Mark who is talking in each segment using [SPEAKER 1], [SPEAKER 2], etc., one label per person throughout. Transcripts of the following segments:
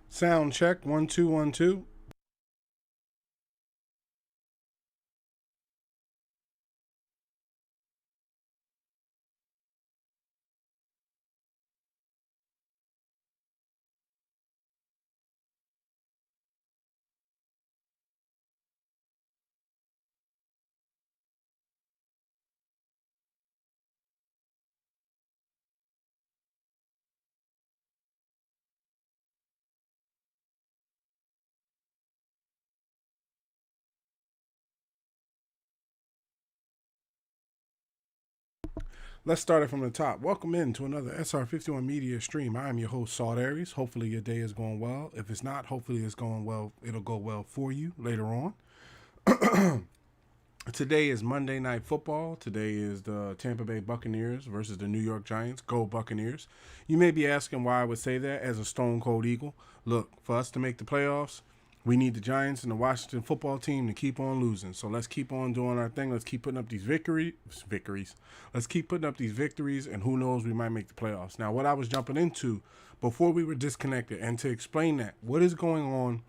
[SPEAKER 1] Sound check 1 2 1 2. Let's start it from the top. Welcome in to another SR51 Media stream. I am your host, Salt Aries. Hopefully your day is going well. If it's not, hopefully it's going well. It'll go well for you later on. Today is Monday Night Football. Today is the Tampa Bay Buccaneers versus the New York Giants. Go Buccaneers. You may be asking why I would say that as a Stone Cold Eagle. Look, for us to make the playoffs, we need the Giants and the Washington football team to keep on losing. So let's keep on doing our thing. Let's keep putting up these victories. Let's keep putting up these victories, and who knows, we might make the playoffs. Now, what I was jumping into before we were disconnected, and to explain that, what is going on,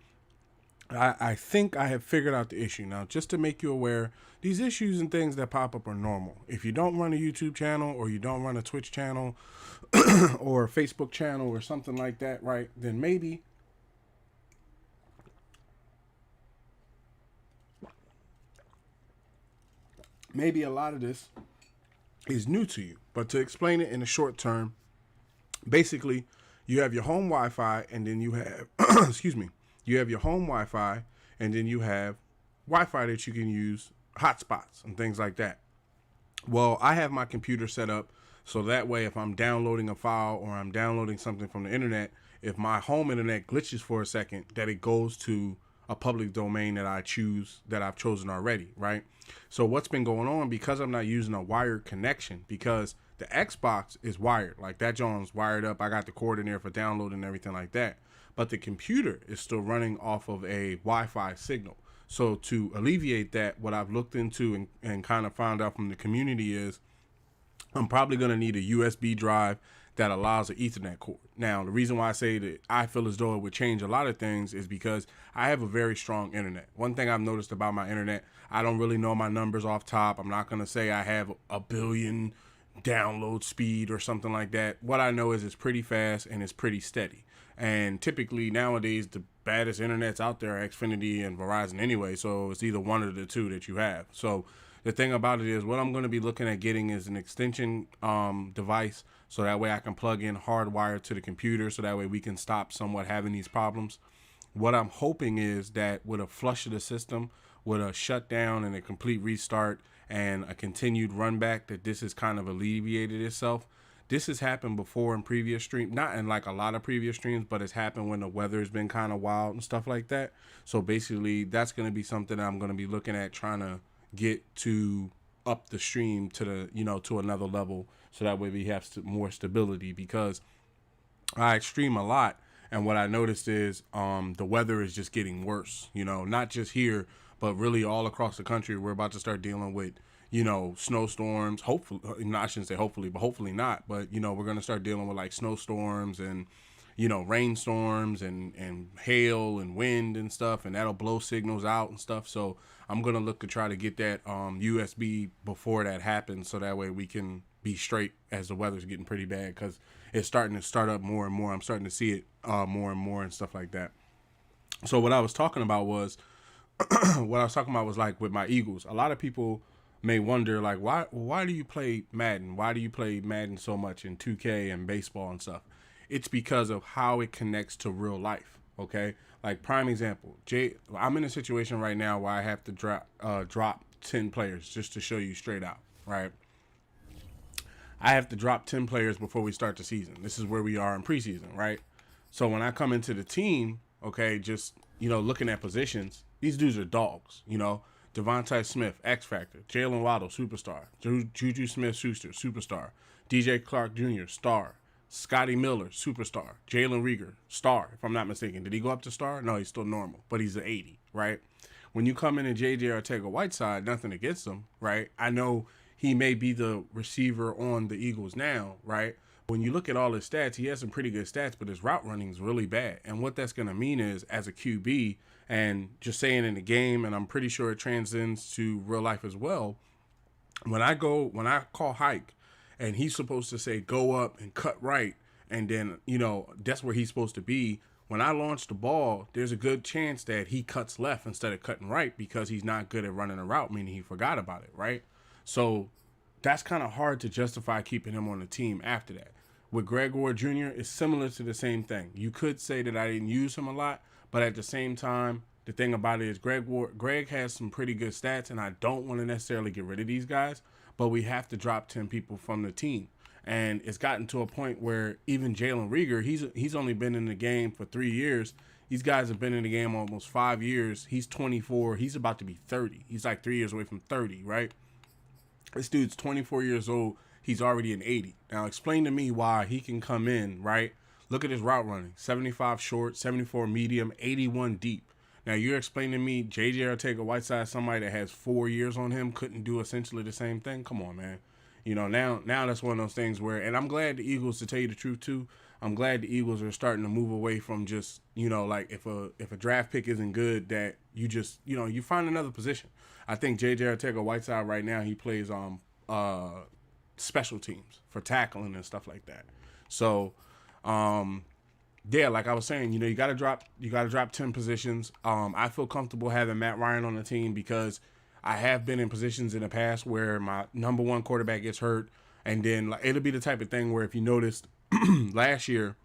[SPEAKER 1] I think I have figured out the issue. Now, just to make you aware, these issues and things that pop up are normal. If you don't run a YouTube channel or you don't run a Twitch channel or a Facebook channel or something like that, right, then maybe a lot of this is new to you. But to explain it in a short term, basically, you have your home Wi-Fi and then you have, excuse me, you have your home Wi-Fi and then you have Wi-Fi that you can use, hotspots and things like that. Well, I have my computer set up so that way if I'm downloading a file or I'm downloading something from the internet, if my home internet glitches for a second, that it goes to a public domain that I've chosen already, right? So what's been going on, because I'm not using a wired connection, because the Xbox is wired, like that John's wired up. I got the cord in there for downloading and everything like that. But the computer is still running off of a Wi-Fi signal. So to alleviate that, what I've looked into and kind of found out from the community is I'm probably going to need a USB drive that allows an Ethernet cord. Now, the reason why I say that I feel as though it would change a lot of things is because I have a very strong internet. One thing I've noticed about my internet, I don't really know my numbers off top. I'm not going to say I have a billion download speed or something like that. What I know is it's pretty fast and it's pretty steady. And typically nowadays, the baddest internets out there are Xfinity and Verizon anyway. So it's either one of the two that you have. So the thing about it is what I'm going to be looking at getting is an extension device. So that way I can plug in hardwired to the computer. So that way we can stop somewhat having these problems. What I'm hoping is that with a flush of the system, with a shutdown and a complete restart and a continued run back, that this has kind of alleviated itself. This has happened before in previous streams, not in like a lot of previous streams, but it's happened when the weather has been kind of wild and stuff like that. So basically that's going to be something I'm going to be looking at, trying to get to up the stream to the, to another level. So that way we have more stability, because I stream a lot. And what I noticed is the weather is just getting worse, not just here, but really all across the country. We're about to start dealing with, snowstorms. Hopefully, no, I shouldn't say hopefully, but hopefully not. But, we're going to start dealing with like snowstorms and, rainstorms and hail and wind and stuff. And that'll blow signals out and stuff. So I'm going to look to try to get that USB before that happens. So that way we can be straight as the weather's getting pretty bad, because it's starting to start up more and more. I'm starting to see it more and more and stuff like that. So what I was talking about was like with my Eagles. A lot of people may wonder, like, why do you play Madden? Why do you play Madden so much in 2K and baseball and stuff? It's because of how it connects to real life. Okay, like prime example, I'm in a situation right now where I have to drop 10 players, just to show you straight out, right? I have to drop 10 players before we start the season. This is where we are in preseason, right? So when I come into the team, okay, just, looking at positions, these dudes are dogs, Devontae Smith, X Factor. Jalen Waddle, superstar. Juju Smith-Schuster, superstar. DJ Clark Jr., star. Scotty Miller, superstar. Jalen Reagor, star, if I'm not mistaken. Did he go up to star? No, he's still normal, but he's an 80, right? When you come in and JJ Ortega-Whiteside, nothing against him, right? I know he may be the receiver on the Eagles now, right? When you look at all his stats, he has some pretty good stats, but his route running is really bad. And what that's going to mean is, as a QB, and just saying in the game, and I'm pretty sure it transcends to real life as well, when I call hike, and he's supposed to say go up and cut right, and then, that's where he's supposed to be. When I launch the ball, there's a good chance that he cuts left instead of cutting right because he's not good at running a route, meaning he forgot about it, right? So that's kind of hard to justify keeping him on the team after that. With Greg Ward Jr., it's similar to the same thing. You could say that I didn't use him a lot, but at the same time, the thing about it is Greg has some pretty good stats, and I don't want to necessarily get rid of these guys, but we have to drop 10 people from the team. And it's gotten to a point where even Jalen Reagor, he's only been in the game for 3 years. These guys have been in the game almost 5 years. He's 24. He's about to be 30. He's like 3 years away from 30, right? This dude's 24 years old. He's already an 80. Now, explain to me why he can come in, right? Look at his route running. 75 short, 74 medium, 81 deep. Now, you're explaining to me J.J. Arcega-Whiteside, somebody that has 4 years on him, couldn't do essentially the same thing? Come on, man. Now that's one of those things where, and I'm glad the Eagles, to tell you the truth, too, I'm glad the Eagles are starting to move away from just, like if a draft pick isn't good, that you just, you find another position. I think J.J. Arcega-Whiteside right now, he plays special teams for tackling and stuff like that. So, yeah, like I was saying, you gotta drop 10 positions. I feel comfortable having Matt Ryan on the team because I have been in positions in the past where my number one quarterback gets hurt, and then it'll be the type of thing where, if you noticed, last year,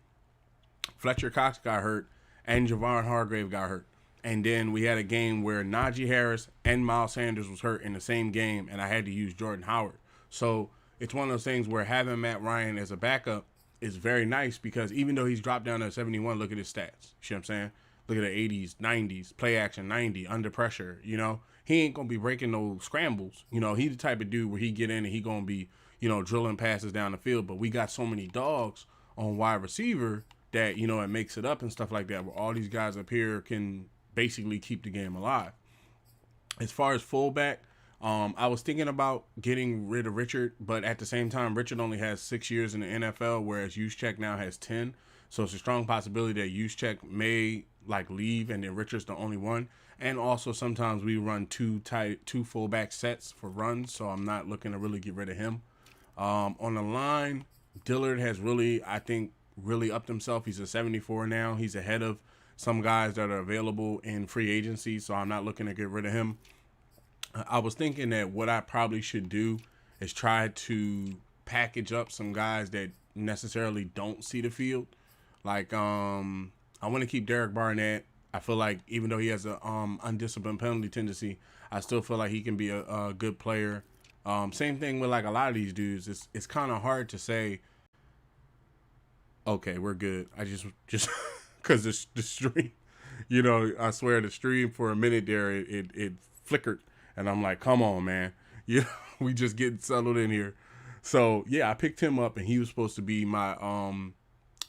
[SPEAKER 1] Fletcher Cox got hurt and Javon Hargrave got hurt. And then we had a game where Najee Harris and Miles Sanders was hurt in the same game, and I had to use Jordan Howard. So it's one of those things where having Matt Ryan as a backup is very nice because even though he's dropped down to 71, look at his stats. You know what I'm saying? Look at the 80s, 90s, play action 90, under pressure, He ain't going to be breaking no scrambles. He's the type of dude where he get in and he going to be, drilling passes down the field. But we got so many dogs on wide receiver that, it makes it up and stuff like that, where all these guys up here can basically keep the game alive. As far as fullback, I was thinking about getting rid of Richard, but at the same time, Richard only has 6 years in the NFL, whereas Juszczyk now has 10. So it's a strong possibility that Juszczyk may leave, and then Richard's the only one. And also sometimes we run two fullback sets for runs, so I'm not looking to really get rid of him. On the line, Dillard has really upped himself. He's a 74 now. He's ahead of some guys that are available in free agency, so I'm not looking to get rid of him. I was thinking that what I probably should do is try to package up some guys that necessarily don't see the field. I want to keep Derek Barnett. I feel like even though he has a undisciplined penalty tendency, I still feel like he can be a good player. Same thing with a lot of these dudes. It's kind of hard to say, okay, we're good. I just because the stream, I swear the stream for a minute there, it flickered. And I'm like, come on, man. We just getting settled in here. So, yeah, I picked him up, and he was supposed to be my,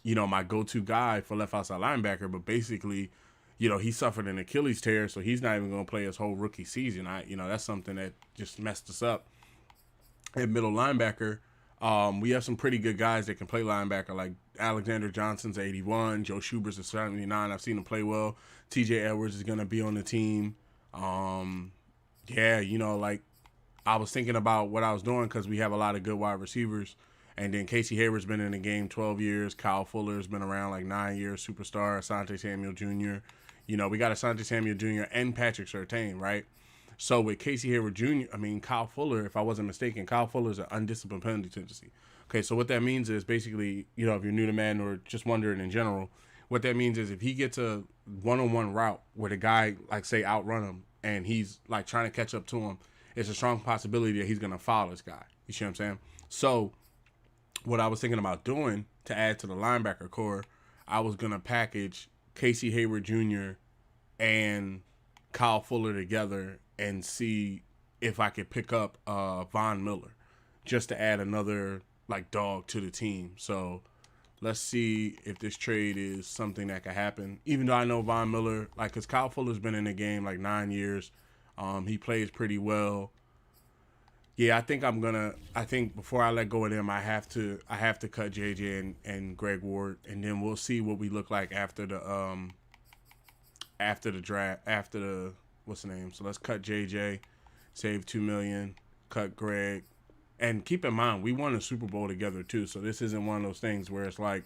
[SPEAKER 1] my go-to guy for left outside linebacker. But basically, he suffered an Achilles tear, so he's not even going to play his whole rookie season. That's something that just messed us up. At middle linebacker, we have some pretty good guys that can play linebacker, like Alexander Johnson's 81, Joe Schuber's a 79. I've seen him play well. TJ Edwards is going to be on the team. Yeah, I was thinking about what I was doing because we have a lot of good wide receivers. And then Casey Hayward's been in the game 12 years. Kyle Fuller's been around 9 years. Superstar, Asante Samuel Jr. We got Asante Samuel Jr. and Patrick Surtain, right? So with Casey Hayward Jr., Kyle Fuller, if I wasn't mistaken, Kyle Fuller's an undisciplined penalty tendency. Okay, so what that means is basically, if you're new to Madden or just wondering in general, what that means is if he gets a one-on-one route where the guy, say, outrun him, and he's trying to catch up to him, it's a strong possibility that he's going to foul this guy. You see what I'm saying? So what I was thinking about doing to add to the linebacker core, I was going to package Casey Hayward Jr. and Kyle Fuller together and see if I could pick up Von Miller just to add another dog to the team. So let's see if this trade is something that could happen. Even though I know Von Miller, because Kyle Fuller's been in the game 9 years. He plays pretty well. Yeah, I think before I let go of them, I have to cut JJ and Greg Ward, and then we'll see what we look like after the draft, after the what's the name. So let's cut JJ, save 2 million, cut Greg, and keep in mind we won a Super Bowl together too. So this isn't one of those things where it's like,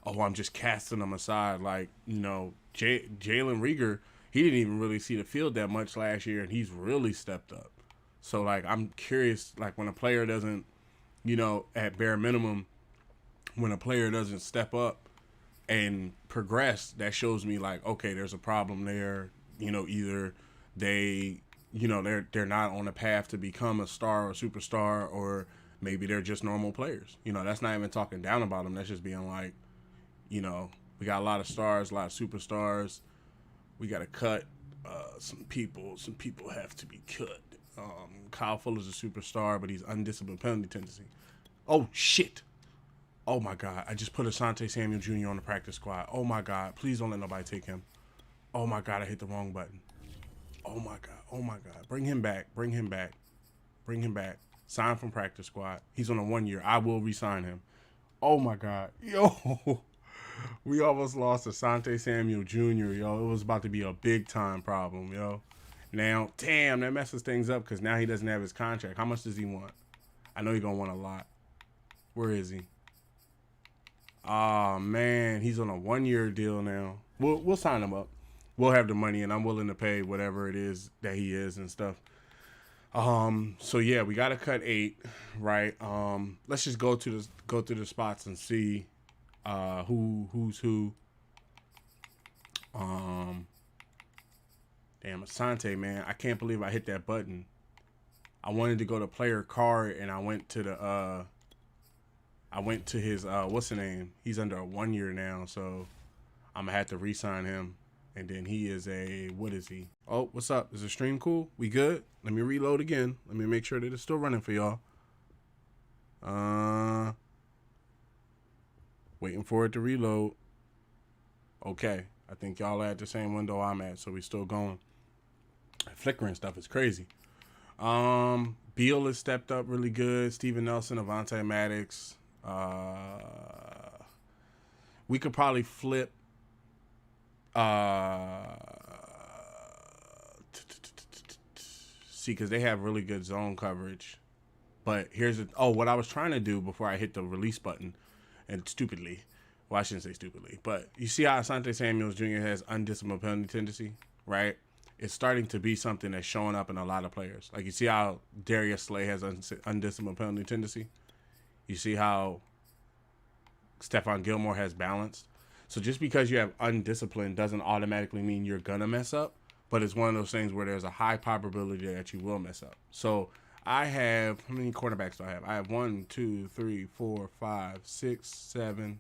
[SPEAKER 1] oh, I'm just casting them aside. Like, Jalen Rieger, he didn't even really see the field that much last year, and he's really stepped up. So like, I'm curious, like when a player doesn't, at bare minimum, when a player doesn't step up and progress, that shows me like, okay, there's a problem there. Either they, they're not on a path to become a star or superstar, or maybe they're just normal players. That's not even talking down about them. That's just being like, we got a lot of stars, a lot of superstars. We got to cut some people. Some people have to be cut. Kyle Fuller's a superstar, but he's undisciplined penalty tendency. Oh, shit. Oh, my God. I just put Asante Samuel Jr. on the practice squad. Oh, my God. Please don't let nobody take him. Oh, my God. I hit the wrong button. Oh, my God. Oh, my God. Bring him back. Bring him back. Bring him back. Sign from practice squad. He's on a 1 year. I will re-sign him. Oh, my God. Yo. We almost lost Asante Samuel Jr., yo. It was about to be a big-time problem, yo. Now, damn, that messes things up because now he doesn't have his contract. How much does he want? I know he's going to want a lot. Where is he? Oh, man, he's on a 1 year deal now. We'll sign him up. We'll have the money, and I'm willing to pay whatever it is that he is and stuff. So yeah, we gotta cut 8, right? Let's just go through the spots and see who's who. Damn, Asante, man, I can't believe I hit that button. I wanted to go to player card, and I went to his what's the name? He's under a 1 year now, so I'm gonna have to re-sign him. And then he is what is he? Oh, what's up? Is the stream cool? We good? Let me reload again. Let me make sure that it's still running for y'all. Waiting for it to reload. Okay, I think y'all are at the same window I'm at, so we still going. Flickering stuff is crazy. Beal has stepped up really good. Steven Nelson, Avonte Maddox. We could probably flip. See, because they have really good zone coverage. But what I was trying to do before I hit the release button, and stupidly, well, I shouldn't say stupidly, but you see how Asante Samuel Jr. has undisciplined penalty tendency, right? It's starting to be something that's showing up in a lot of players. Like, you see how Darius Slay has undisciplined penalty tendency? You see how Stephon Gilmore has balanced? So just because you have undisciplined doesn't automatically mean you're going to mess up, but it's one of those things where there's a high probability that you will mess up. So I have, how many quarterbacks do I have? I have 1, 2, 3, 4, 5, 6, 7.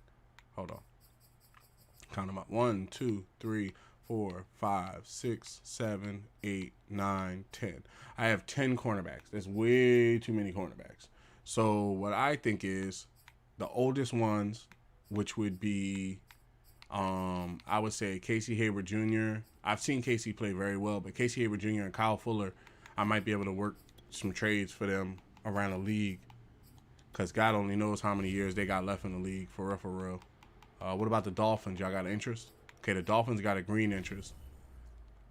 [SPEAKER 1] Hold on. Count them up. 1, 2, 3, 4, 5, 6, 7, 8, 9, 10. I have 10 cornerbacks. That's way too many cornerbacks. So what I think is the oldest ones, which would be, I would say Casey Hayward Jr. I've seen Casey play very well, but Casey Hayward Jr. and Kyle Fuller, I might be able to work some trades for them around the league, because God only knows how many years they got left in the league, for real, for real. What about the Dolphins? Y'all got an interest? Okay, the Dolphins got a green interest.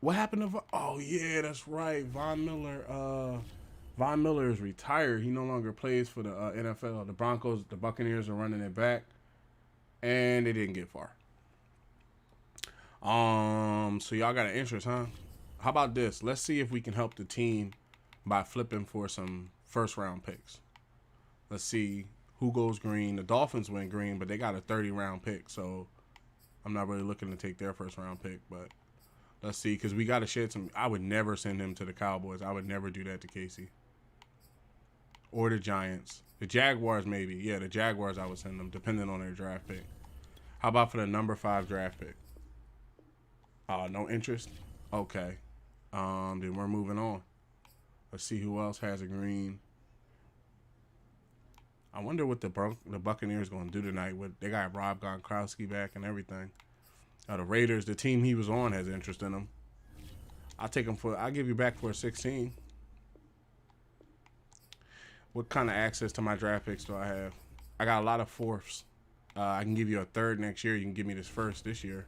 [SPEAKER 1] What happened to oh, yeah, that's right. Von Miller is retired. He no longer plays for the NFL. The Broncos, the Buccaneers are running it back, and they didn't get far. So y'all got an interest, huh? How about this? Let's see if we can help the team by flipping for some first-round picks. Let's see who goes green. The Dolphins went green, but they got a 30-round pick, so I'm not really looking to take their first-round pick, but let's see, because we got to shed some. I would never send him to the Cowboys. I would never do that to Casey. Or the Giants. The Jaguars, maybe. Yeah, the Jaguars, I would send them, depending on their draft pick. How about for the number 5 draft pick? No interest? Okay. Then we're moving on. Let's see who else has a green. I wonder what the Buccaneers going to do tonight. They got Rob Gronkowski back and everything. The Raiders, the team he was on, has interest in him. I'll give you back for a 16. What kind of access to my draft picks do I have? I got a lot of fourths. I can give you a third next year. You can give me this first this year.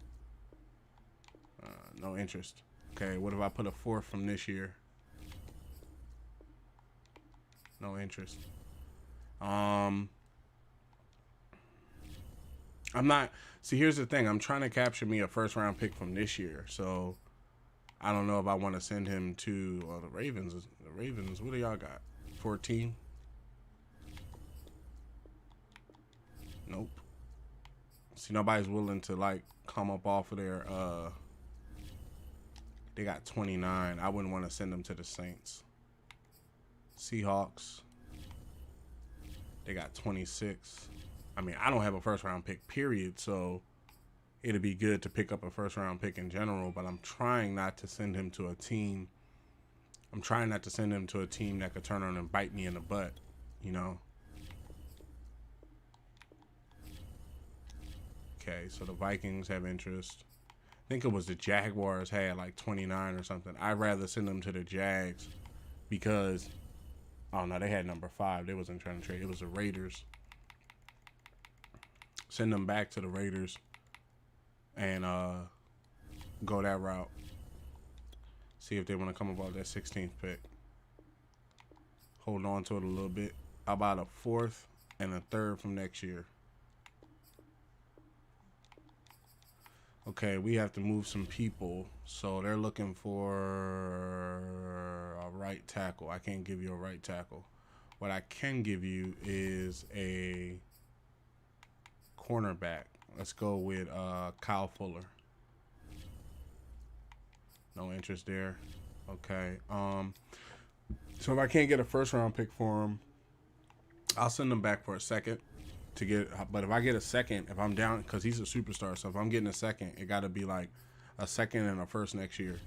[SPEAKER 1] No interest. Okay, what if I put a fourth from this year? No interest. I'm not. See, here's the thing. I'm trying to capture me a first round pick from this year. So I don't know if I want to send him to the Ravens. The Ravens, what do y'all got? 14? Nope. See, nobody's willing to like come up off of their they got 29. I wouldn't want to send them to the Saints. Seahawks, they got 26. I mean, I don't have a first round pick, period, so it'd be good to pick up a first round pick in general, but I'm trying not to send him to a team. I'm trying not to send him to a team that could turn around and bite me in the butt, you know? Okay, so the Vikings have interest. I think it was the Jaguars had like 29 or something. I'd rather send them to the Jags because, oh no, they had number 5. They wasn't trying to trade. It was the Raiders. Send them back to the Raiders and go that route. See if they want to come about that 16th pick. Hold on to it a little bit. How about a 4th and a 3rd from next year? Okay, we have to move some people. So they're looking for a right tackle. I can't give you a right tackle. What I can give you is a cornerback. Let's go with Kyle Fuller. No interest there. Okay. So if I can't get a first round pick for him, I'll send him back for a second to get. But if I get a second, if I'm down, because he's a superstar, so if I'm getting a second, it got to be like a second and a first next year.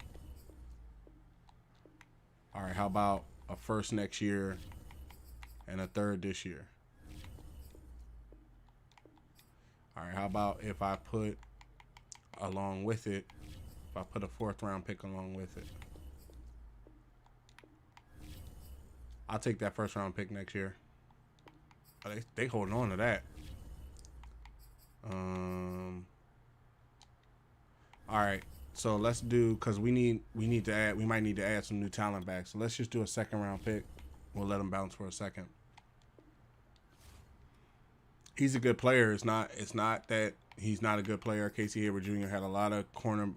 [SPEAKER 1] All right. How about a first next year and a 3rd this year? All right. How about if I put along with it? If I put a 4th round pick along with it, I'll take that first round pick next year. They holding on to that. All right. So let's do, because we need to add, we might need to add some new talent back. So let's just do a 2nd round pick. We'll let him bounce for a second. He's a good player. It's not that he's not a good player. Casey Hayward Jr. had a lot of cornerback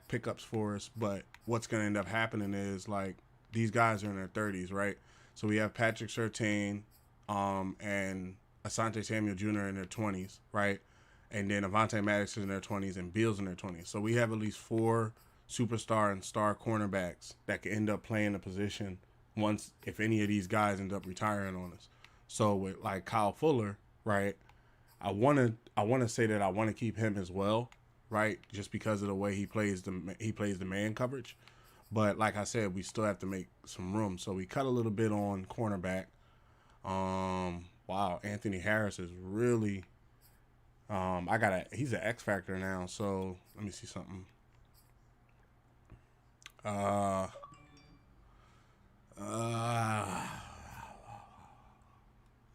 [SPEAKER 1] pickups for us, but what's going to end up happening is like these guys are in their 30s, right? So we have Patrick Surtain and Asante Samuel Jr. in their 20s, right? And then Avonte Maddox is in their 20s and Beal's in their 20s. So we have at least 4 superstar and star cornerbacks that could end up playing the position once, if any of these guys end up retiring on us. So with like Kyle Fuller, right? I want to say that I want to keep him as well, right? Just because of the way he plays the man coverage. But like I said, we still have to make some room. So we cut a little bit on cornerback. Wow, Anthony Harris is really he's an X factor now. So let me see something. I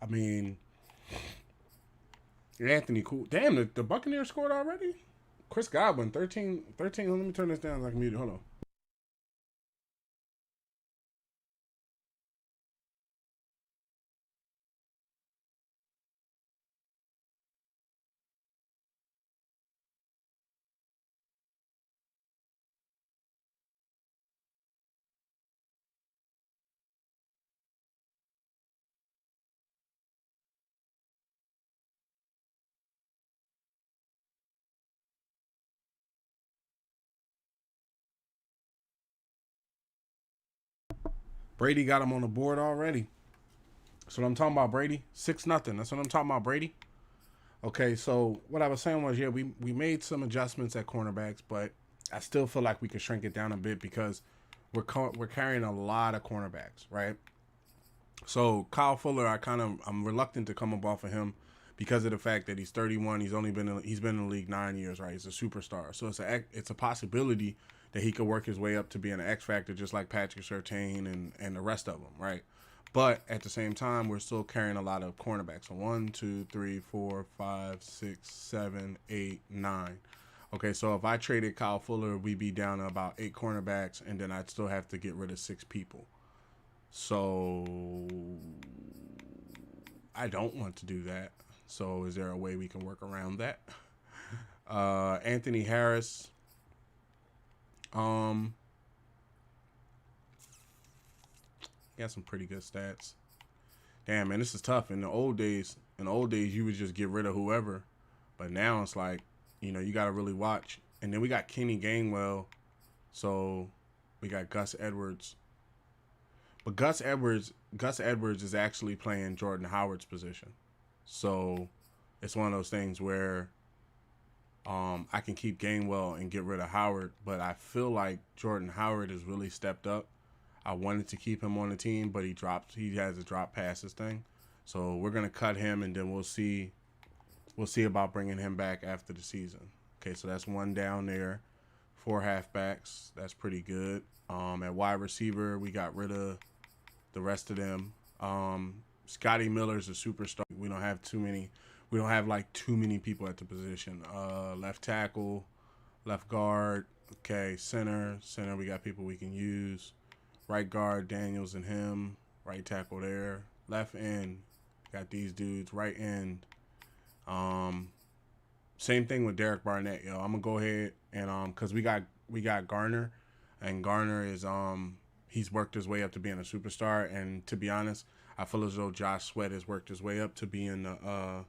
[SPEAKER 1] mean, Anthony, cool. Damn, the Buccaneers scored already? Chris Godwin, 13. Let me turn this down so I can mute it. Hold on. Brady got him on the board already. That's what I'm talking about, Brady. 6-0. That's what I'm talking about, Brady. Okay, so what I was saying was, yeah, we made some adjustments at cornerbacks, but I still feel like we could shrink it down a bit because we're carrying a lot of cornerbacks, right? So Kyle Fuller, I'm reluctant to come up off of him because of the fact that he's 31. He's been in the league 9 years, right? He's a superstar, so it's a possibility that he could work his way up to being an X factor, just like Patrick Surtain and the rest of them, right? But at the same time, we're still carrying a lot of cornerbacks. So 1, 2, 3, 4, 5, 6, 7, 8, 9. Okay, so if I traded Kyle Fuller, we'd be down to about 8 cornerbacks, and then I'd still have to get rid of 6 people. So I don't want to do that. So is there a way we can work around that? Anthony Harris. Got some pretty good stats. Damn, man, this is tough. In the old days, you would just get rid of whoever. But now it's like, you got to really watch. And then we got Kenny Gainwell. So we got Gus Edwards. But Gus Edwards is actually playing Jordan Howard's position. So it's one of those things where I can keep Gainwell and get rid of Howard. But I feel like Jordan Howard has really stepped up. I wanted to keep him on the team, but he has a drop passes thing. So we're going to cut him, and then we'll see about bringing him back after the season. Okay, so that's one down there. 4 halfbacks. That's pretty good. At wide receiver, we got rid of the rest of them. Scotty Miller's a superstar. We don't have too many people at the position. Left tackle, left guard. Okay, center. We got people we can use. Right guard, Daniels and him. Right tackle there. Left end, got these dudes. Right end. Same thing with Derek Barnett, yo. I'm gonna go ahead and cause we got Garner, and Garner is he's worked his way up to being a superstar. And to be honest, I feel as though Josh Sweat has worked his way up to being the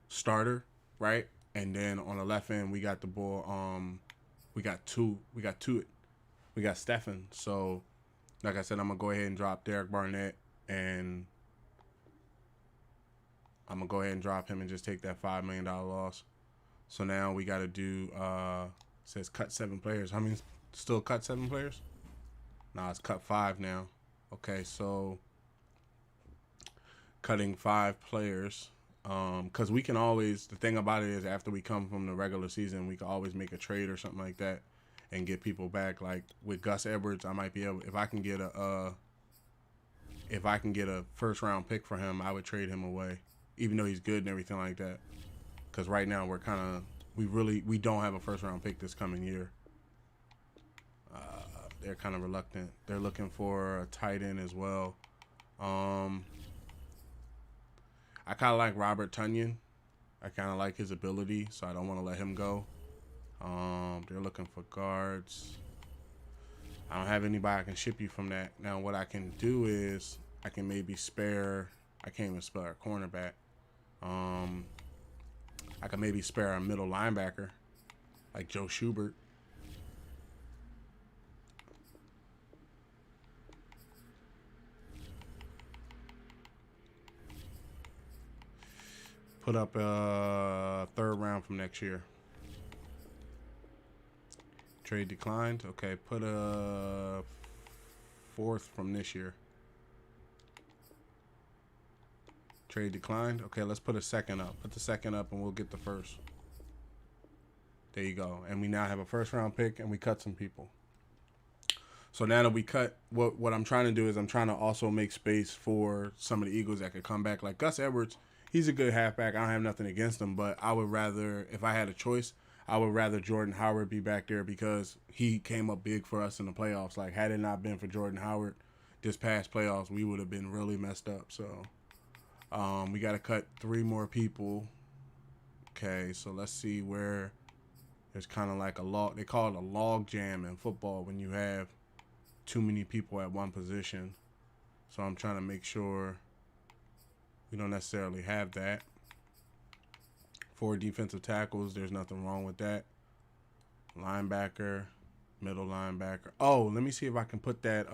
[SPEAKER 1] starter, right? And then on the left end, we got the ball. We got Stephen. So, like I said, I'm gonna go ahead and drop Derek Barnett, and I'm gonna go ahead and drop him and just take that $5 million loss. So now we got to do. Says cut 7 players. How many still cut 7 players? Nah, it's cut 5 now. Okay, so cutting 5 players. Because we can always. The thing about it is, after we come from the regular season, we can always make a trade or something like that and get people back. Like with Gus Edwards, I might be able, if I can get a first round pick for him, I would trade him away, even though he's good and everything like that. Because right now we don't have a first round pick this coming year. They're kind of reluctant. They're looking for a tight end as well. I kind of like Robert Tonyan. I kind of like his ability, so I don't want to let him go. They're looking for guards. I don't have anybody I can ship you from that. Now, what I can do is I can maybe spare. I can't even spare a cornerback. I can maybe spare a middle linebacker, like Joe Schubert. Put up a 3rd round from next year. Trade declined. Okay, put a 4th from this year. Trade declined. Okay, let's put a 2nd up. Put the 2nd up and we'll get the 1st. There you go. And we now have a 1st round pick, and we cut some people. So now that we cut, what I'm trying to do is I'm trying to also make space for some of the Eagles that could come back. Like Gus Edwards, he's a good halfback. I don't have nothing against him, but I would rather, if I had a choice, I would rather Jordan Howard be back there because he came up big for us in the playoffs. Like, had it not been for Jordan Howard this past playoffs, we would have been really messed up. So we got to cut 3 more people. Okay, so let's see where there's kind of like a log. They call it a log jam in football when you have too many people at one position. So I'm trying to make sure we don't necessarily have that. 4 defensive tackles, there's nothing wrong with that. Linebacker, middle linebacker. Oh, let me see if I can put that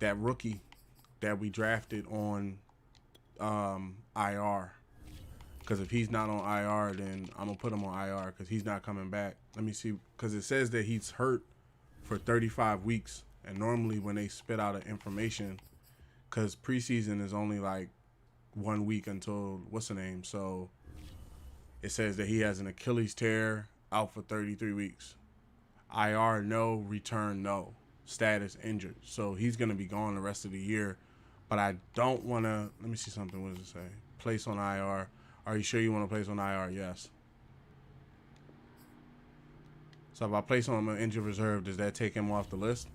[SPEAKER 1] that rookie that we drafted on IR. Because if he's not on IR, then I'm going to put him on IR because he's not coming back. Let me see. Because it says that he's hurt for 35 weeks. And normally when they spit out of information, because preseason is only like 1 week until what's the name? So it says that he has an Achilles tear, out for 33 weeks. IR no, return no. Status injured. So he's going to be gone the rest of the year. But I don't want to, let me see something. What does it say? Place on IR. Are you sure you want to place on IR? Yes. So if I place him on injured reserve, does that take him off the list?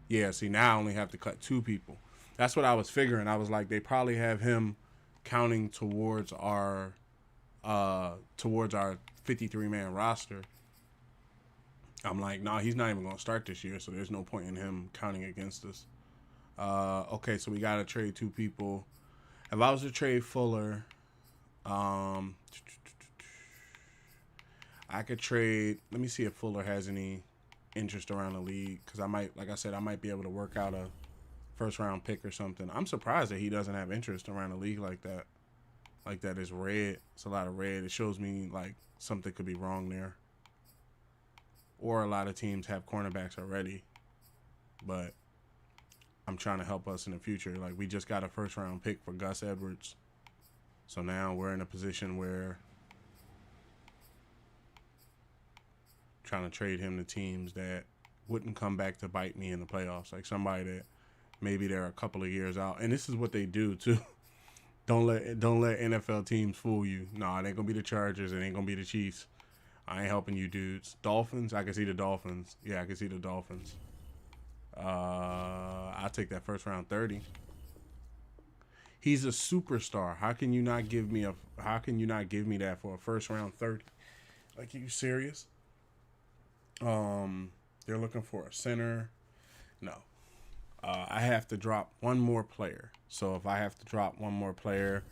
[SPEAKER 1] Yeah, see, now I only have to cut 2 people. That's what I was figuring. I was like, they probably have him counting towards our 53-man roster. I'm like, nah, he's not even going to start this year, so there's no point in him counting against us. Okay, so we got to trade 2 people. If I was to trade Fuller, I could trade, let me see if Fuller has any interest around the league, because I might, like I said, I might be able to work out a first-round pick or something. I'm surprised that he doesn't have interest around the league like that. Like that is red. It's a lot of red. It shows me like something could be wrong there. Or a lot of teams have cornerbacks already. But I'm trying to help us in the future. Like, we just got a first-round pick for Gus Edwards. So now we're in a position where trying to trade him to teams that wouldn't come back to bite me in the playoffs. Like somebody that maybe they're a couple of years out. And this is what they do too. Don't let NFL teams fool you. No, it ain't gonna be the Chargers. It ain't gonna be the Chiefs. I ain't helping you dudes. Dolphins, I can see the Dolphins. Yeah, I can see the Dolphins. I'll take that first round 30. He's a superstar. How can you not give me that for a first round 30? Like, are you serious? They're looking for a center. No. I have to drop one more player. So if I have to drop one more player,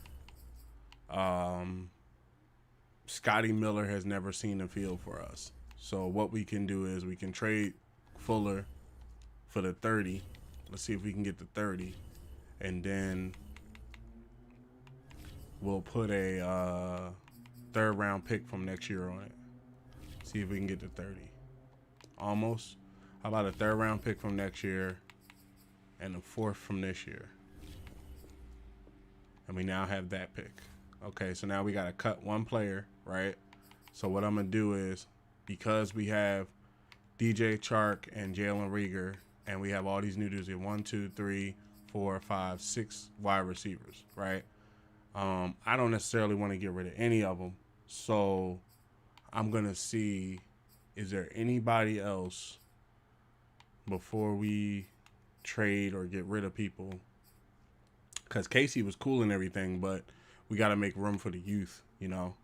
[SPEAKER 1] Scotty Miller has never seen the field for us. So what we can do is we can trade Fuller for the 30. Let's see if we can get the 30. And then we'll put a third-round pick from next year on it. See if we can get the 30. Almost. How about a third-round pick from next year and a 4th from this year? And we now have that pick. Okay, so now we got to cut one player, right? So what I'm going to do is, because we have DJ Chark and Jalen Reagor, and we have all these new dudes, 1, 2, 3, 4, 5, 6 wide receivers, right? I don't necessarily want to get rid of any of them. So I'm going to see, is there anybody else before we trade or get rid of people? Because Casey was cool and everything, but we got to make room for the youth, you know.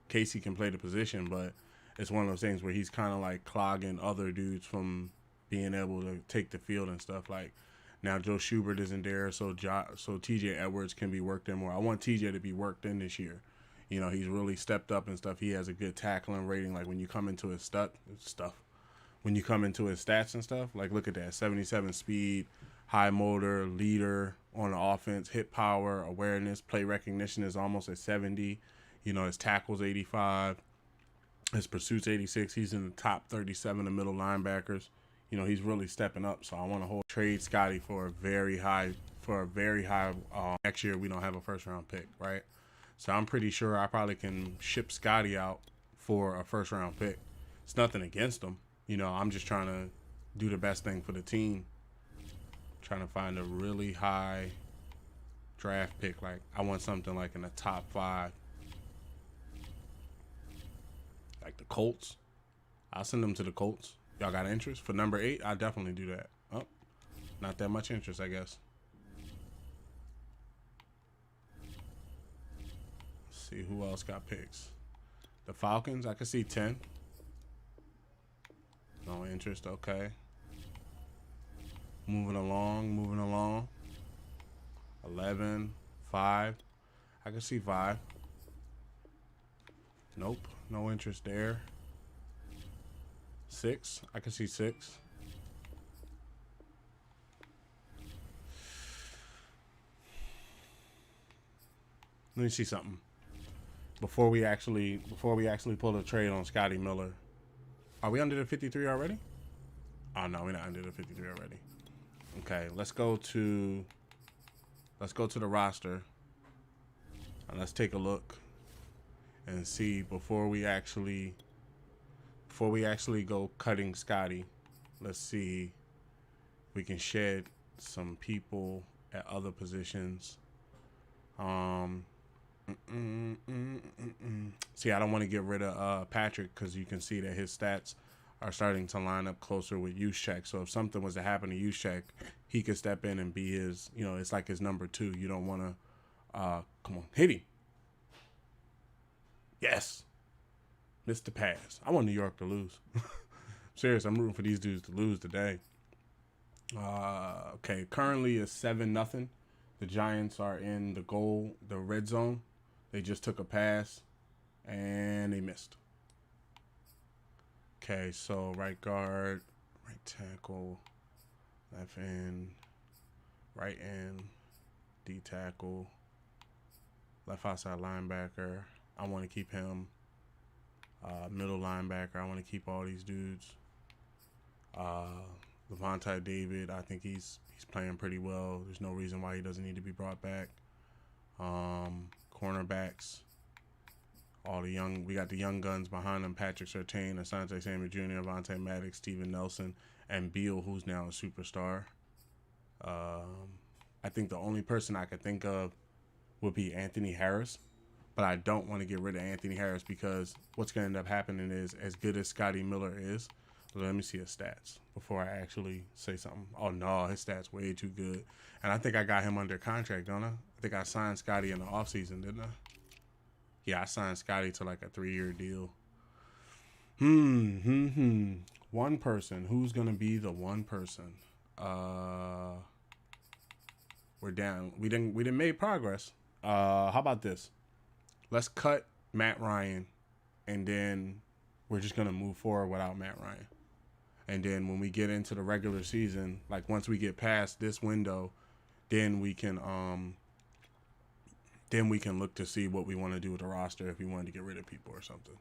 [SPEAKER 1] Casey can play the position, but it's one of those things where he's kind of like clogging other dudes from being able to take the field and stuff. Like, now Joe Schubert isn't there, so TJ Edwards can be worked in more. I want TJ to be worked in this year. You know, he's really stepped up and stuff. He has a good tackling rating. Like, when you come into his when you come into his stats and stuff, like, look at that. 77 speed, high motor, leader on the offense, hit power, awareness, play recognition is almost at 70. You know, his tackles 85. His pursuit's 86. He's in the top 37 of middle linebackers. You know, he's really stepping up. So I want to trade Scotty for a very high. Next year we don't have a first round pick, right? So I'm pretty sure I probably can ship Scotty out for a first round pick. It's nothing against him. You know, I'm just trying to do the best thing for the team. Trying to find a really high draft pick. Like, I want something like in the top 5. Like the Colts. I'll send them to the Colts. Y'all got interest for number 8? I'll definitely do that. Oh, not that much interest, I guess. Let's see who else got picks. The Falcons, I could see 10. No interest, okay. Moving along. 11, 5. I can see 5. Nope, no interest there. 6, I can see 6. Let me see something. Before we actually pull a trade on Scotty Miller. Are we under the 53 already? Oh no, we're not under the 53 already. Okay, let's go to the roster. let's take a look and see before we actually go cutting Scotty. Let's see if we can shed some people at other positions. See, I don't want to get rid of Patrick because you can see that his stats are starting to line up closer with Juszczyk. So if something was to happen to Juszczyk, he could step in and be his, it's like his number 2. You don't want to, come on, hit him. Yes. Missed the pass. I want New York to lose. Serious, I'm rooting for these dudes to lose today. Okay, currently it's 7-0. The Giants are in the red zone. They just took a pass, and they missed. Okay, so right guard, right tackle, left end, right end, D tackle, left outside linebacker. I want to keep him. Middle linebacker, I want to keep all these dudes. Levante David, I think he's playing pretty well. There's no reason why he doesn't need to be brought back. Cornerbacks, we got the young guns behind them: Patrick Surtain, Asante Samuel Jr., Avonte Maddox, Steven Nelson, and Beal, who's now a superstar. I think the only person I could think of would be Anthony Harris, but I don't want to get rid of Anthony Harris because what's going to end up happening is, as good as Scotty Miller is, let me see his stats before I actually say something. Oh, no, his stats way too good. And I think I got him under contract, don't I? I think I signed Scotty in the offseason, didn't I? Yeah, I signed Scotty to like a 3-year deal. One person. Who's going to be the one person? We're down. We didn't make progress. How about this? Let's cut Matt Ryan, and then we're just going to move forward without Matt Ryan. And then when we get into the regular season, like once we get past this window, then we can look to see what we want to do with the roster if we wanted to get rid of people or something.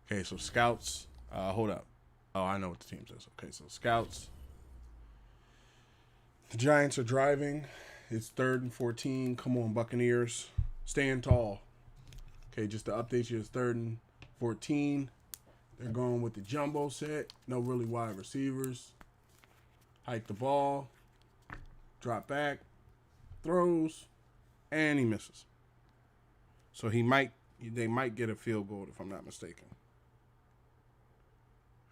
[SPEAKER 1] Okay, so scouts. Hold up. Oh, I know what the team says. Okay, so scouts. The Giants are driving. It's 3rd and 14. Come on, Buccaneers. Stand tall. Okay, just to update you, it's 3rd and 14. They're going with the jumbo set. No really wide receivers. Hike the ball. Drop back. Throws. And he misses. So they might get a field goal if I'm not mistaken.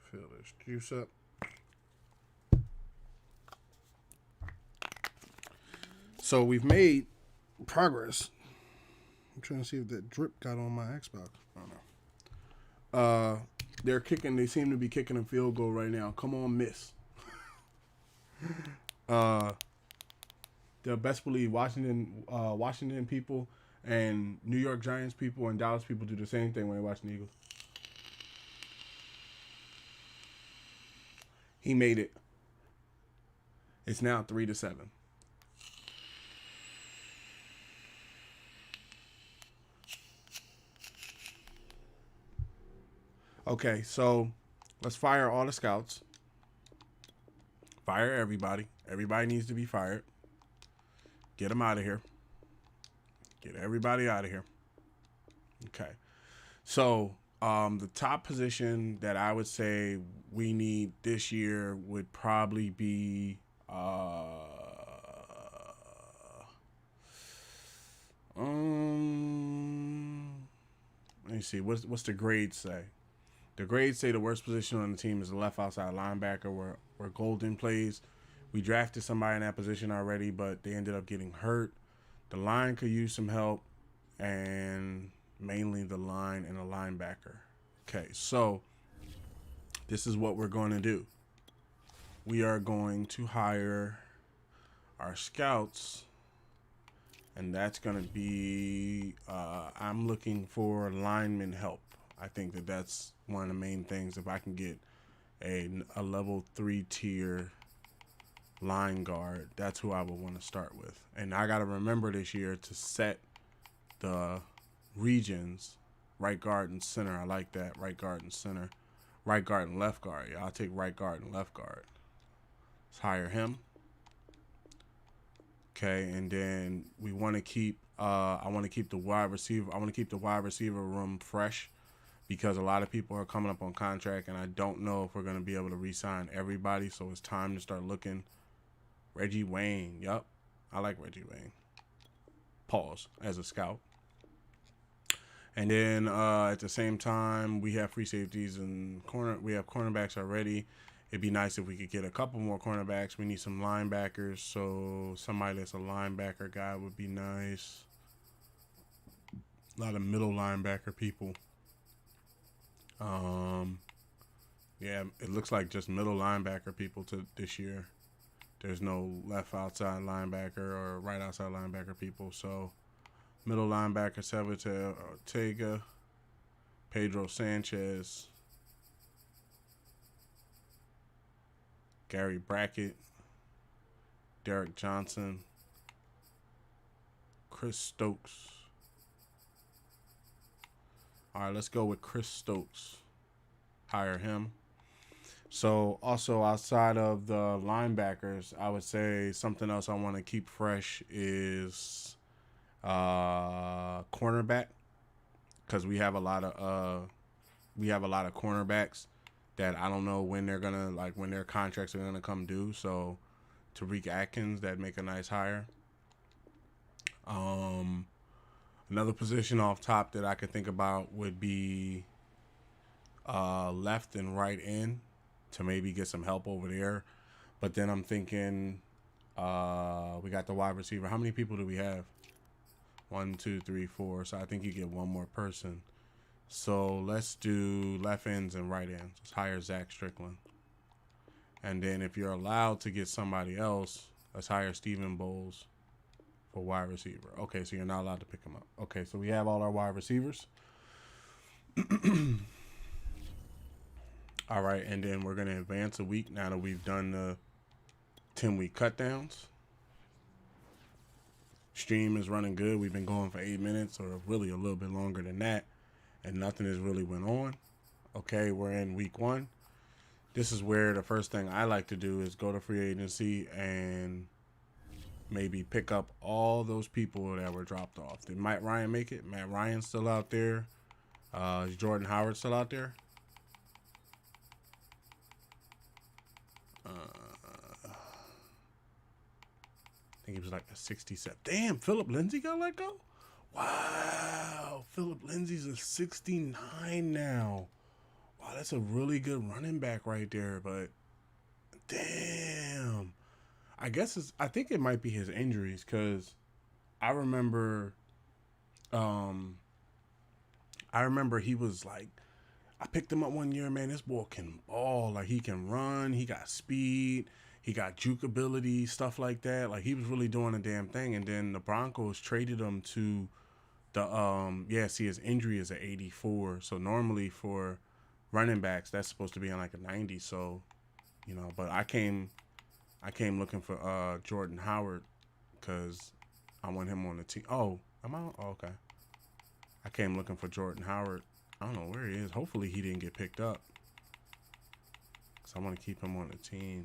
[SPEAKER 1] Fill this juice up. So we've made progress. I'm trying to see if that drip got on my Xbox. I don't know. They're kicking. They seem to be kicking a field goal right now. Come on, miss. The best believe Washington people and New York Giants people and Dallas people do the same thing when they watch the Eagles. He made it. It's now 3-7. Okay, so let's fire all the scouts. Fire everybody. Everybody needs to be fired. Get them out of here. Get everybody out of here. Okay. So the top position that I would say we need this year would probably be let me see. What's the grades say? The grades say the worst position on the team is the left outside linebacker where Golden plays. We drafted somebody in that position already, but they ended up getting hurt. The line could use some help, and mainly the line and the linebacker. Okay, so this is what we're going to do. We are going to hire our scouts, and that's going to be, I'm looking for lineman help. I think that's one of the main things. If I can get a level 3 tier line guard, that's who I would want to start with. And I got to remember this year to set the regions right guard and center. I like that. Right guard and center. Right guard and left guard. Yeah, I'll take right guard and left guard. Let's hire him. Okay, and then we want to keep I want to keep the wide receiver. I want to keep the wide receiver room fresh because a lot of people are coming up on contract, and I don't know if we're going to be able to re-sign everybody. So it's time to start looking. Reggie Wayne. Yup. I like Reggie Wayne. Pause as a scout. And then at the same time, we have free safeties and we have cornerbacks already. It'd be nice if we could get a couple more cornerbacks. We need some linebackers, so somebody that's a linebacker guy would be nice. A lot of middle linebacker people. Yeah, it looks like just middle linebacker people to this year. There's no left outside linebacker or right outside linebacker people, so middle linebacker, Salvatore Ortega, Pedro Sanchez, Gary Brackett, Derek Johnson, Chris Stokes. All right, let's go with Chris Stokes. Hire him. So also outside of the linebackers, I would say something else I want to keep fresh is cornerback, because we have a lot of cornerbacks that I don't know when they're gonna, like, when their contracts are gonna come due. So Tariq Atkins, that'd make a nice hire. Another position off top that I could think about would be left and right end to maybe get some help over there. But then I'm thinking we got the wide receiver. How many people do we have? 1, 2, 3, 4. So I think you get one more person. So let's do left ends and right ends. Let's hire Zach Strickland. And then if you're allowed to get somebody else, let's hire Stephen Bowles for wide receiver. Okay, so you're not allowed to pick him up. Okay, so we have all our wide receivers. All right, and then we're going to advance a week now that we've done the 10-week cut downs. Stream is running good. We've been going for 8 minutes, or really a little bit longer than that, and nothing has really went on. Okay, we're in week 1. This is where the first thing I like to do is go to free agency and maybe pick up all those people that were dropped off. Did Matt Ryan make it? Matt Ryan's still out there. Is Jordan Howard still out there? I think he was like a 67. Damn, Philip Lindsay got let go? Wow, Philip Lindsay's a 69 now. Wow, that's a really good running back right there, but damn. I think it might be his injuries, because I remember he was like, I picked him up one year, man, this boy can ball. Like, he can run, he got speed, he got juke ability, stuff like that. Like, he was really doing a damn thing. And then the Broncos traded him to the his injury is at 84. So normally for running backs, that's supposed to be on like a 90. So, you know, but I came looking for Jordan Howard because I want him on the team. Oh, am I? Oh, okay. I came looking for Jordan Howard. I don't know where he is. Hopefully he didn't get picked up, because I want to keep him on the team.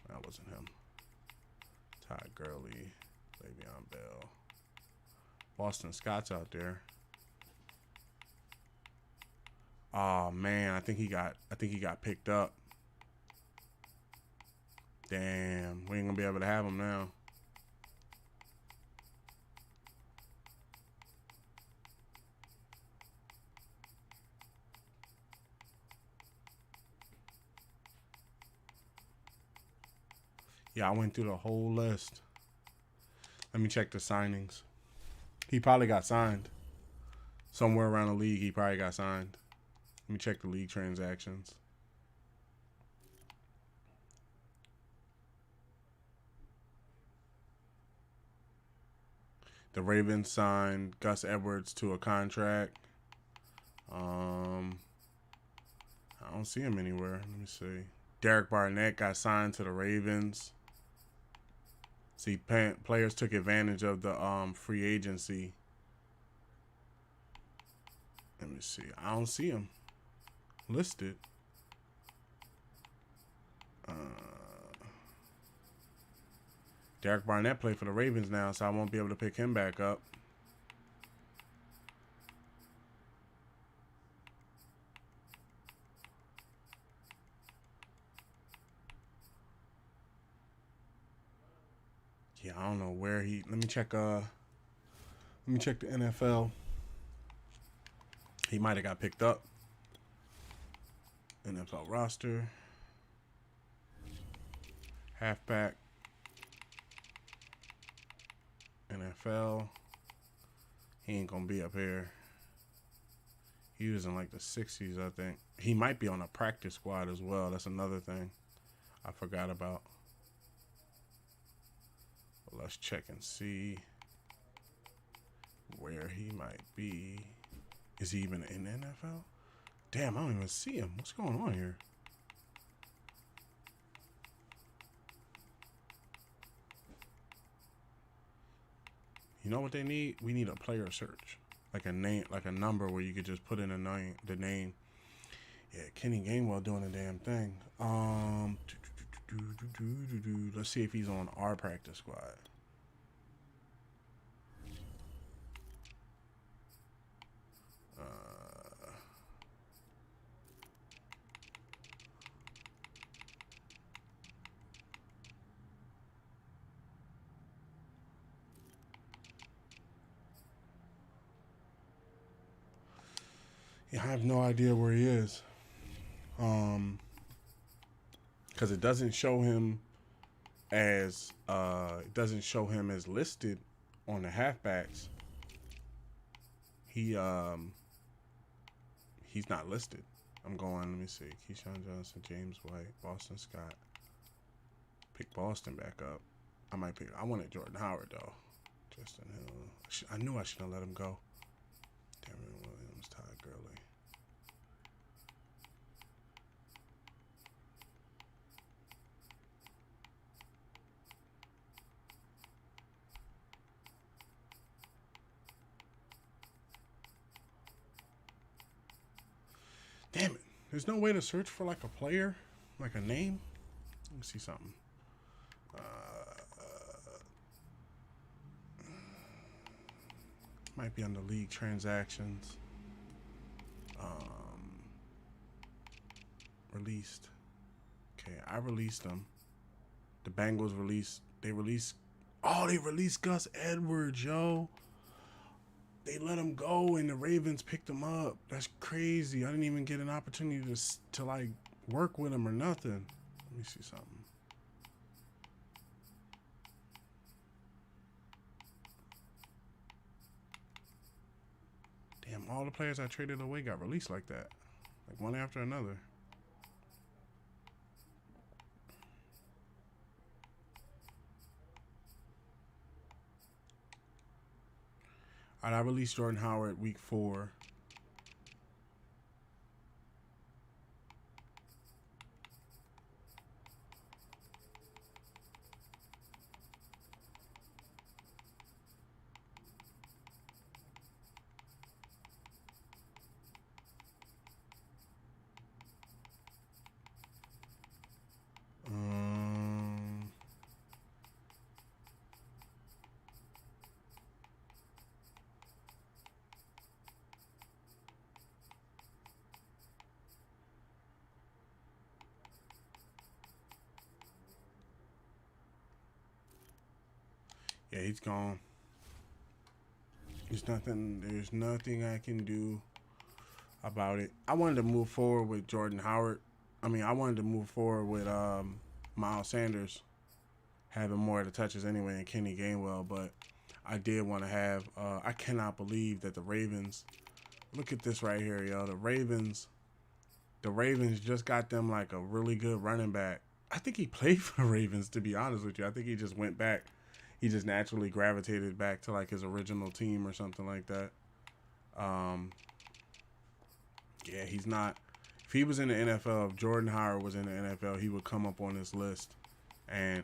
[SPEAKER 1] That wasn't him. Todd Gurley, Le'Veon Bell. Boston Scott's out there. Oh man, I think he got picked up. Damn, we ain't gonna be able to have him now. Yeah, I went through the whole list. Let me check the signings. He probably got signed. Somewhere around the league, he probably got signed. Let me check the league transactions. The Ravens signed Gus Edwards to a contract. I don't see him anywhere. Let me see. Derek Barnett got signed to the Ravens. See, players took advantage of the free agency. Let me see. I don't see him listed. Derek Barnett played for the Ravens now, so I won't be able to pick him back up. Yeah, I don't know where he. Let me check the NFL. He might have got picked up. NFL roster. Halfback. NFL. He ain't gonna be up here. He was in like the 60s, I think. He might be on a practice squad as well. That's another thing I forgot about. Well, let's check and see where he might be. Is he even in the NFL? Damn, I don't even see him. What's going on here? You know what they need? We need a player search. Like a name, like a number where you could just put in the name. Yeah, Kenny Gainwell doing a damn thing. Let's see if he's on our practice squad. Yeah, I have no idea where he is. Because it doesn't show him as listed on the halfbacks. He's not listed. I'm going. Let me see. Keyshawn Johnson, James White, Boston Scott. Pick Boston back up. I wanted Jordan Howard though. Justin Hill. I knew I shouldn't have let him go. Darren Williams, Todd Gurley. Damn it. There's no way to search for like a player, like a name. Let me see something. Might be under league transactions. Released. Okay, I released them. The Bengals released. They released Gus Edwards, yo. They let him go and the Ravens picked him up. That's crazy. I didn't even get an opportunity to like work with him or nothing. Let me see something. Damn, all the players I traded away got released like that. Like one after another. All right, I released Jordan Howard week 4. Yeah, he's gone. There's nothing I can do about it. I wanted to move forward with Jordan Howard. I wanted to move forward with Miles Sanders having more of the touches anyway and Kenny Gainwell, but I did want to have I cannot believe that the Ravens, look at this right here, yo. The Ravens just got them like a really good running back. I think he played for the Ravens, to be honest with you. I think he just went back. He just naturally gravitated back to like his original team or something like that. Yeah, he's not. If he was in the NFL, if Jordan Howard was in the NFL, he would come up on this list. And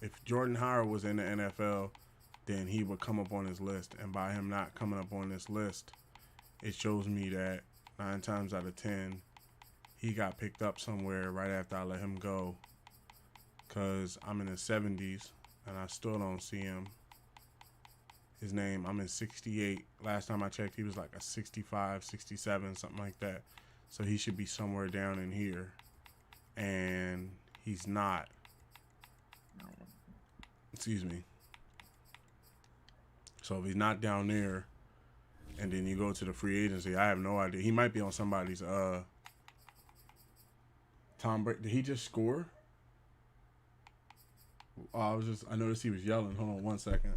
[SPEAKER 1] if Jordan Howard was in the NFL, then he would come up on his list. And by him not coming up on this list, it shows me that 9 times out of 10, he got picked up somewhere right after I let him go. because I'm in the 70s and I still don't see him. His name, I'm in 68. Last time I checked, he was like a 65, 67, something like that. So he should be somewhere down in here. And he's not. Excuse me. So if he's not down there, and then you go to the free agency, I have no idea. He might be on somebody's Tom Brady. Did he just score? Oh, I noticed he was yelling. Hold on one second.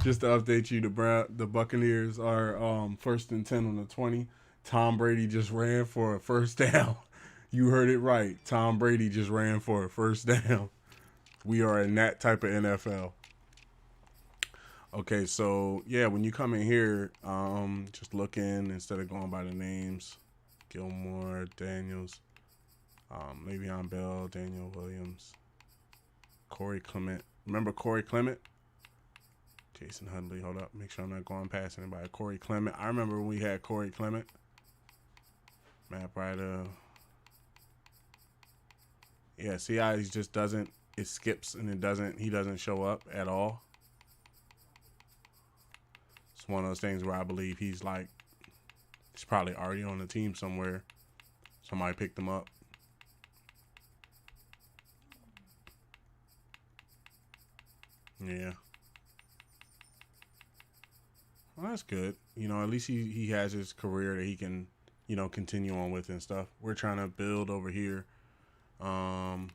[SPEAKER 1] Just to update you, the Buccaneers are first and 10 on the 20. Tom Brady just ran for a first down. You heard it right. Tom Brady just ran for a first down. We are in that type of NFL. Okay, so yeah, when you come in here, just look in instead of going by the names. Gilmore, Daniels, Le'Veon Bell, Daniel Williams, Corey Clement. Remember Corey Clement? Jason Hudley, hold up. Make sure I'm not going past anybody. Corey Clement. I remember when we had Corey Clement. Matt Breida. Yeah, see how he just doesn't, it skips and he doesn't show up at all. It's one of those things where I believe he's probably already on the team somewhere. Somebody picked him up. Yeah. Well, that's good. At least he has his career that he can, continue on with and stuff. We're trying to build over here. I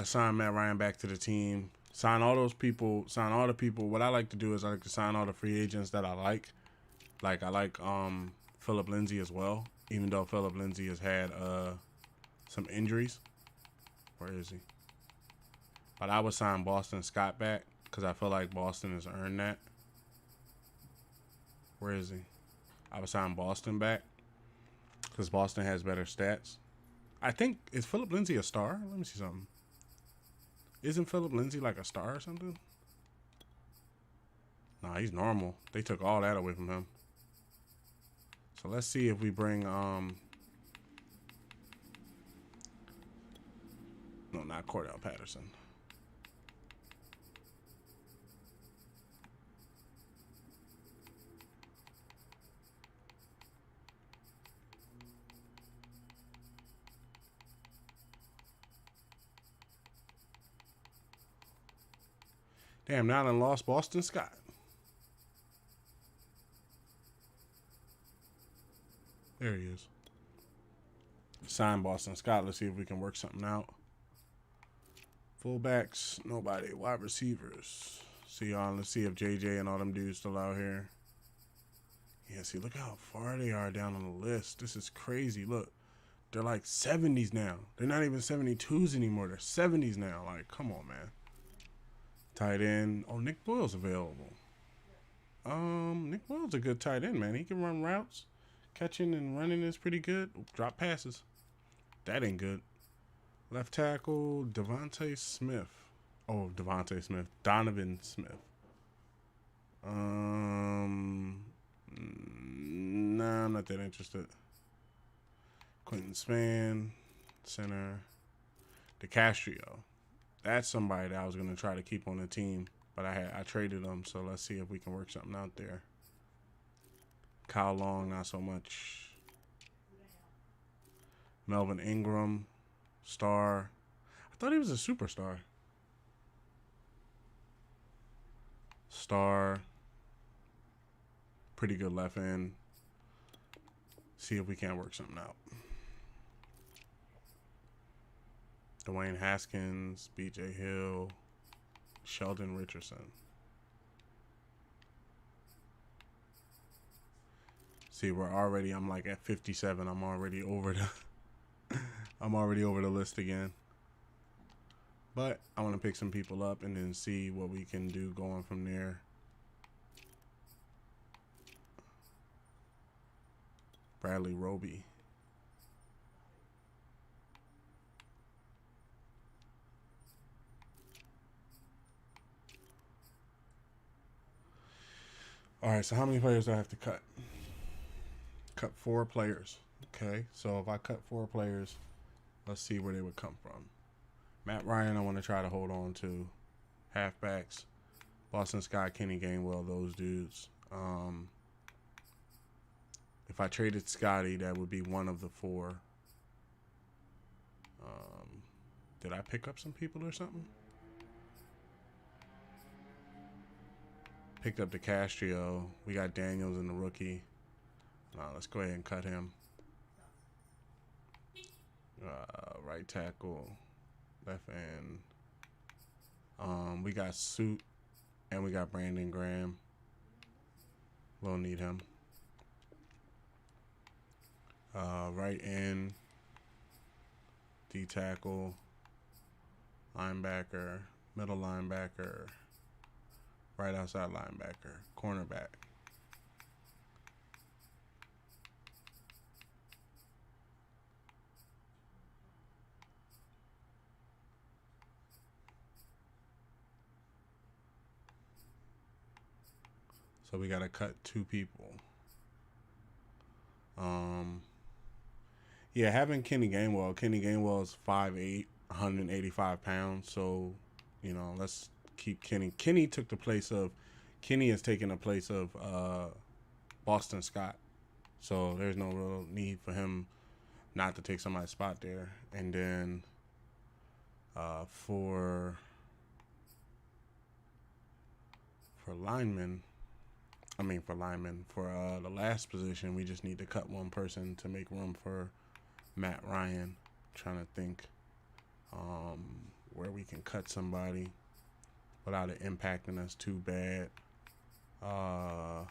[SPEAKER 1] signed Matt Ryan back to the team. Sign all those people. Sign all the people. What I like to do is I like to sign all the free agents that I like. Like I like Philip Lindsay as well. Even though Philip Lindsay has had some injuries. Where is he? But I would sign Boston Scott back because I feel like Boston has earned that. Where is he? I would sign Boston back because Boston has better stats. I think, is Philip Lindsay a star? Let me see something. Isn't Philip Lindsay like a star or something? Nah, he's normal. They took all that away from him. So let's see if we bring no, not Cordell Patterson. Damn, now I lost Boston Scott. There he is. Sign Boston Scott. Let's see if we can work something out. Fullbacks, nobody. Wide receivers. Let's see if JJ and all them dudes still out here. Yeah, see, look how far they are down on the list. This is crazy. Look, they're like 70s now. They're not even 72s anymore. They're 70s now. Like, come on, man. Tight end. Oh, Nick Boyle's available. Nick Boyle's a good tight end, man. He can run routes. Catching and running is pretty good. Drop passes. That ain't good. Left tackle, Devontae Smith. Oh, Devontae Smith. Donovan Smith. Nah, I'm not that interested. Quentin Spann, center. DeCastro. That's somebody that I was going to try to keep on the team, but I traded him, so let's see if we can work something out there. Kyle Long, not so much. Melvin Ingram, star. I thought he was a superstar. Star. Pretty good left end. See if we can't work something out. Dwayne Haskins, BJ Hill, Sheldon Richardson. See, I'm like at 57. I'm already over the list again. But I want to pick some people up and then see what we can do going from there. Bradley Roby. All right, so how many players do I have to cut? Cut 4 players. Okay, so if I cut 4 players, let's see where they would come from. Matt Ryan, I want to try to hold on to. Halfbacks, Boston Scott, Kenny Gainwell, those dudes. If I traded Scotty, that would be one of the 4. Did I pick up some people or something? Picked up the Castro. We got Daniels in the rookie. Let's go ahead and cut him. Right tackle, left end. We got Suit, and we got Brandon Graham. We'll need him. Right end, D tackle, linebacker, middle linebacker, right outside linebacker, cornerback. So we got to cut 2 people. Yeah, having Kenny Gainwell is 5'8", 185 pounds. So, you know, let's keep Kenny. Kenny has taken the place of Boston Scott. So there's no real need for him not to take somebody's spot there. And then for linemen, for the last position, we just need to cut 1 person to make room for Matt Ryan. I'm trying to think where we can cut somebody without it impacting us too bad. I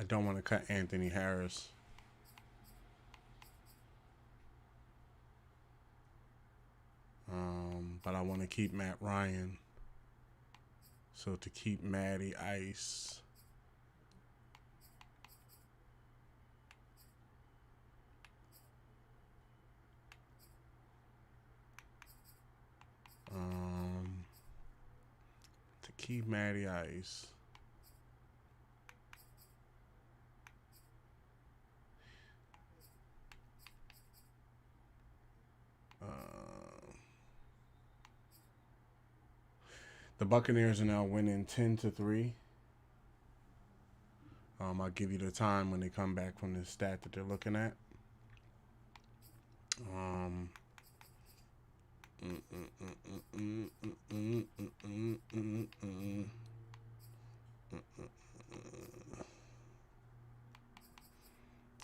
[SPEAKER 1] don't want to cut Anthony Harris. But I want to keep Matt Ryan. So to keep Matty Ice, the Buccaneers are now winning 10-3. I'll give you the time when they come back from the stat that they're looking at.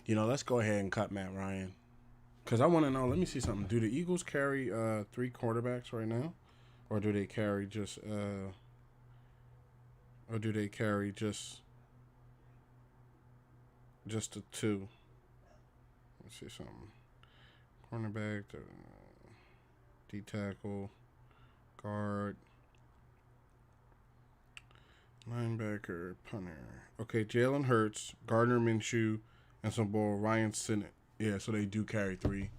[SPEAKER 1] You know, let's go ahead and cut Matt Ryan. Because I want to know, let me see something. Do the Eagles carry 3 quarterbacks right now? Or do they carry just the 2? Let's see something. Cornerback, D tackle, guard, linebacker, punter. Okay, Jalen Hurts, Gardner Minshew, and some boy Ryan Sinnott. Yeah, so they do carry 3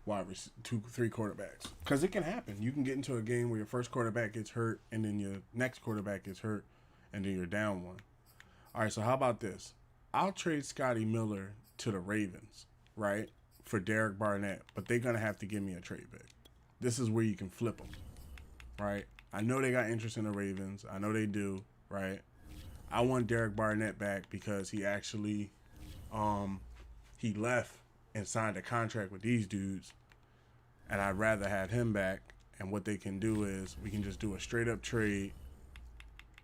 [SPEAKER 1] quarterbacks. Because it can happen. You can get into a game where your first quarterback gets hurt, and then your next quarterback gets hurt, and then you're down 1. All right, so how about this? I'll trade Scotty Miller to the Ravens, right, for Derek Barnett, but they're going to have to give me a trade pick. This is where you can flip them, right? I know they got interest in the Ravens. I know they do, right? I want Derek Barnett back because he actually he left and signed a contract with these dudes, and I'd rather have him back. And what they can do is we can just do a straight-up trade,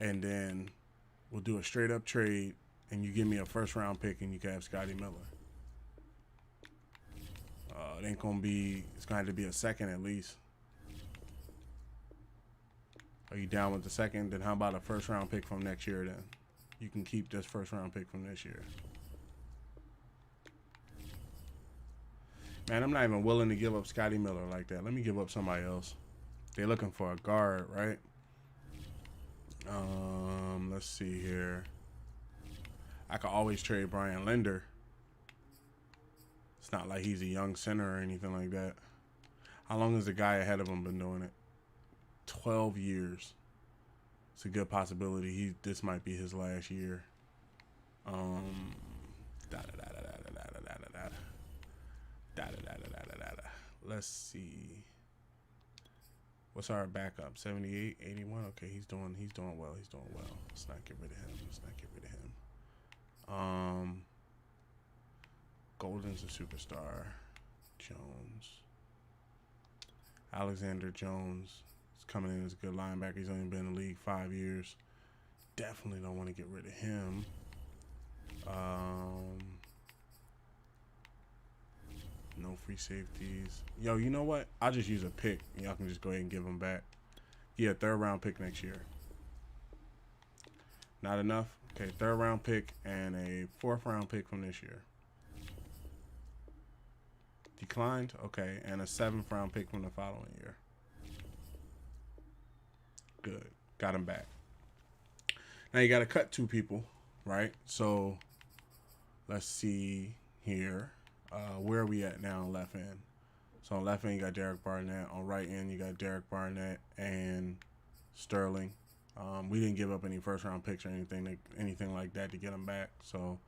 [SPEAKER 1] and then we'll do a straight-up trade, and you give me a first-round pick, and you can have Scotty Miller. It ain't gonna be. It's going to have to be a second at least. Are you down with the second? Then how about a first-round pick from next year? Then you can keep this first-round pick from this year. Man, I'm not even willing to give up Scotty Miller like that. Let me give up somebody else. They're looking for a guard, right? Let's see here. I could always trade Brian Linder. It's not like he's a young center or anything like that. How long has the guy ahead of him been doing it? 12 years. It's a good possibility. This might be his last year. Let's see. What's our backup? 78, 81. Okay, he's doing well. He's doing well. Let's not get rid of him. Golden's a superstar. Jones. Alexander Jones is coming in as a good linebacker. He's only been in the league 5 years. Definitely don't want to get rid of him. No free safeties. Yo, you know what? I'll just use a pick. And y'all can just go ahead and give them back. Yeah, 3rd round pick next year. Not enough? Okay, 3rd round pick and a 4th round pick from this year. Declined? Okay, and a 7th round pick from the following year. Good. Got him back. Now you got to cut 2 people, right? So let's see here. Where are we at now on left end? So on left end, you got Derek Barnett. On right end, you got Derek Barnett and Sterling. We didn't give up any 1st round picks or anything like that to get them back. So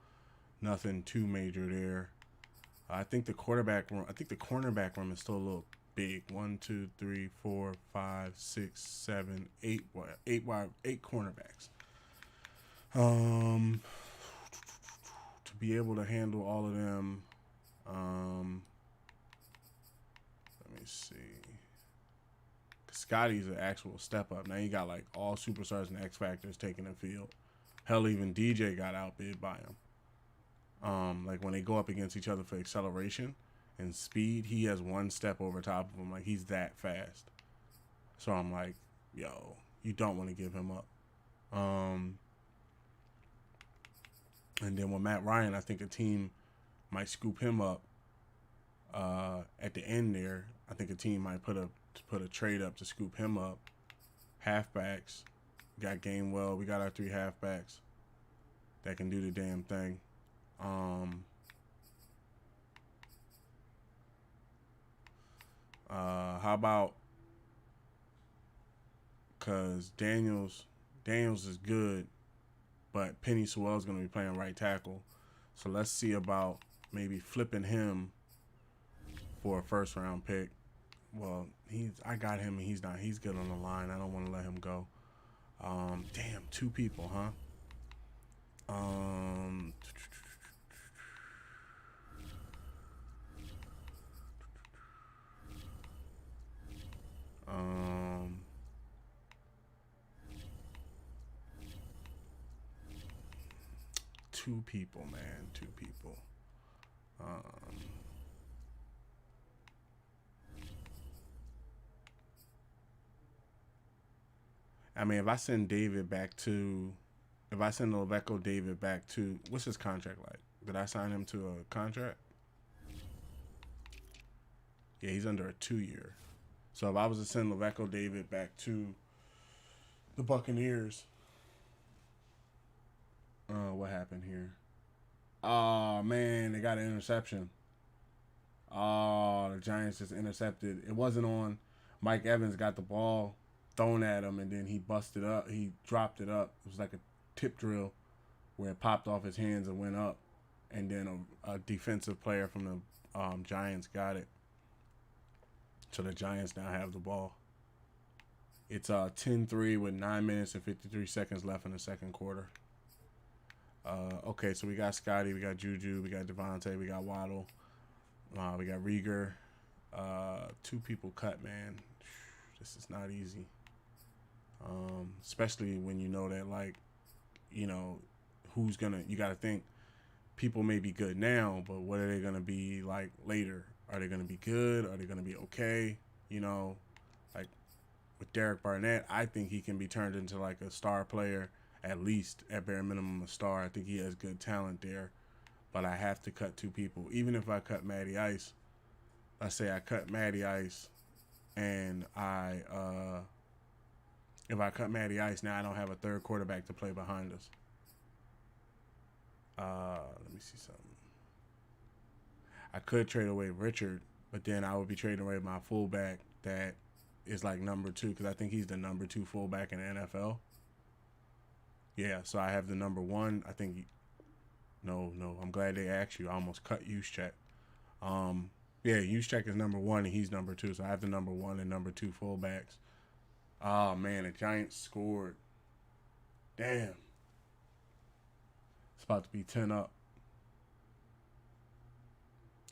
[SPEAKER 1] nothing too major there. I think the cornerback room is still a little big. 1, 2, 3, 4, 5, 6, 7, 8 cornerbacks. To be able to handle all of them. Let me see. Scotty's an actual step up. Now you got like all superstars and X Factors taking the field. Hell, even DJ got outbid by him. Like when they go up against each other for acceleration and speed, he has 1 step over top of him. Like he's that fast. So I'm like, yo, you don't want to give him up. And then with Matt Ryan, I think a team might scoop him up at the end there. I think a team might put a trade up to scoop him up. Halfbacks. Got Gainwell. We got our 3 halfbacks that can do the damn thing. How about, because Daniels is good, but Penny Sewell's going to be playing right tackle. So let's see about maybe flipping him for a 1st round pick. Well, I got him and he's good on the line. I don't want to let him go. Damn, 2 people, huh? Two people, man. 2 people. I mean, if I send Leveco David back to, what's his contract like? Did I sign him to a contract? Yeah, he's under a 2-year. So if I was to send Leveco David back to the Buccaneers, what happened here? Oh, man, they got an interception. Oh, the Giants just intercepted. It wasn't on. Mike Evans got the ball thrown at him, and then he busted up. He dropped it up. It was like a tip drill where it popped off his hands and went up. And then a defensive player from the Giants got it. So the Giants now have the ball. It's 10-3 with 9 minutes and 53 seconds left in the 2nd quarter. Okay, so we got Scotty, we got Juju, we got Devontae, we got Waddle, we got Rieger. 2 people cut, man. This is not easy. Especially when you know that, like, you know, you got to think people may be good now, but what are they going to be like later? Are they going to be good? Are they going to be okay? You know, like with Derek Barnett, I think he can be turned into like a star player, at least at bare minimum a star. I think he has good talent there, but I have to cut 2 people. Even if I cut Matty Ice, let's say I cut Matty Ice, and if I cut Matty Ice, now I don't have a third quarterback to play behind us. Let me see something. I could trade away Richard, but then I would be trading away my fullback that is like number 2, because I think he's the number 2 fullback in the NFL. Yeah, so I have the number 1. I think. No. I'm glad they asked you. I almost cut Juszczyk. Yeah, Juszczyk is number 1 and he's number 2. So I have the number 1 and number 2 fullbacks. Oh man, the Giants scored. Damn. It's about to be 10 up.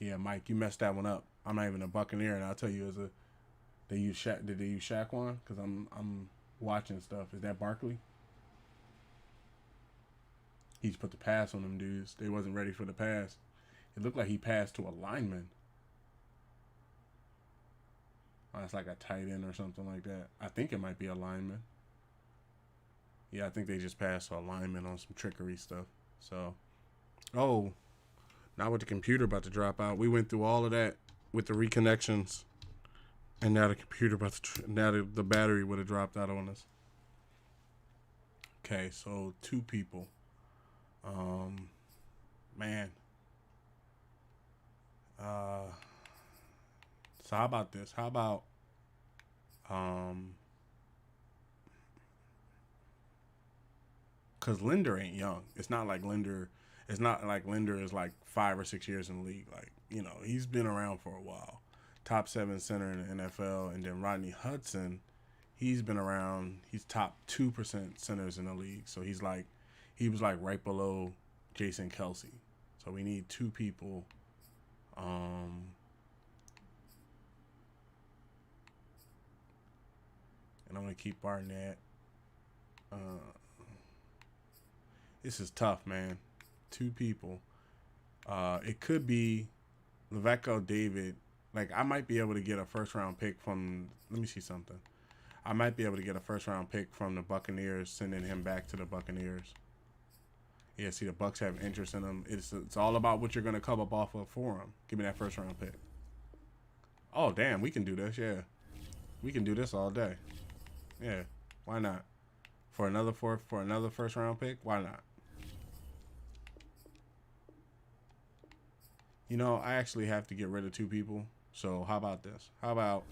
[SPEAKER 1] Yeah, Mike, you messed that one up. I'm not even a Buccaneer, and I'll tell you, did they use Shaq one? Because I'm watching stuff. Is that Barkley? He just put the pass on them dudes. They wasn't ready for the pass. It looked like he passed to a lineman. Oh, it's like a tight end or something like that. I think it might be a lineman. Yeah, I think they just passed to a lineman on some trickery stuff. So, oh, now with the computer about to drop out. We went through all of that with the reconnections, and now the computer now the battery would have dropped out on us. Okay, so 2 people. Man. So how about this? How about because Linder ain't young. It's not like Linder is like 5 or 6 years in the league. Like, you know, he's been around for a while. Top 7 center in the NFL. And then Rodney Hudson, he's been around. He's top 2% centers in the league. So he was like right below Jason Kelsey. So we need 2 people. And I'm going to keep Barnett. This is tough, man. 2 people. It could be Leveco David. Like, I might be able to get a first-round pick from... Let me see something. I might be able to get a first-round pick from the Buccaneers, sending him back to the Buccaneers. Yeah, see, the Bucs have interest in him. It's all about what you're going to come up off of for him. Give me that first-round pick. Oh, damn, we can do this, yeah. We can do this all day. Yeah, why not? For another first round pick, why not? You know, I actually have to get rid of 2 people. So how about this? How about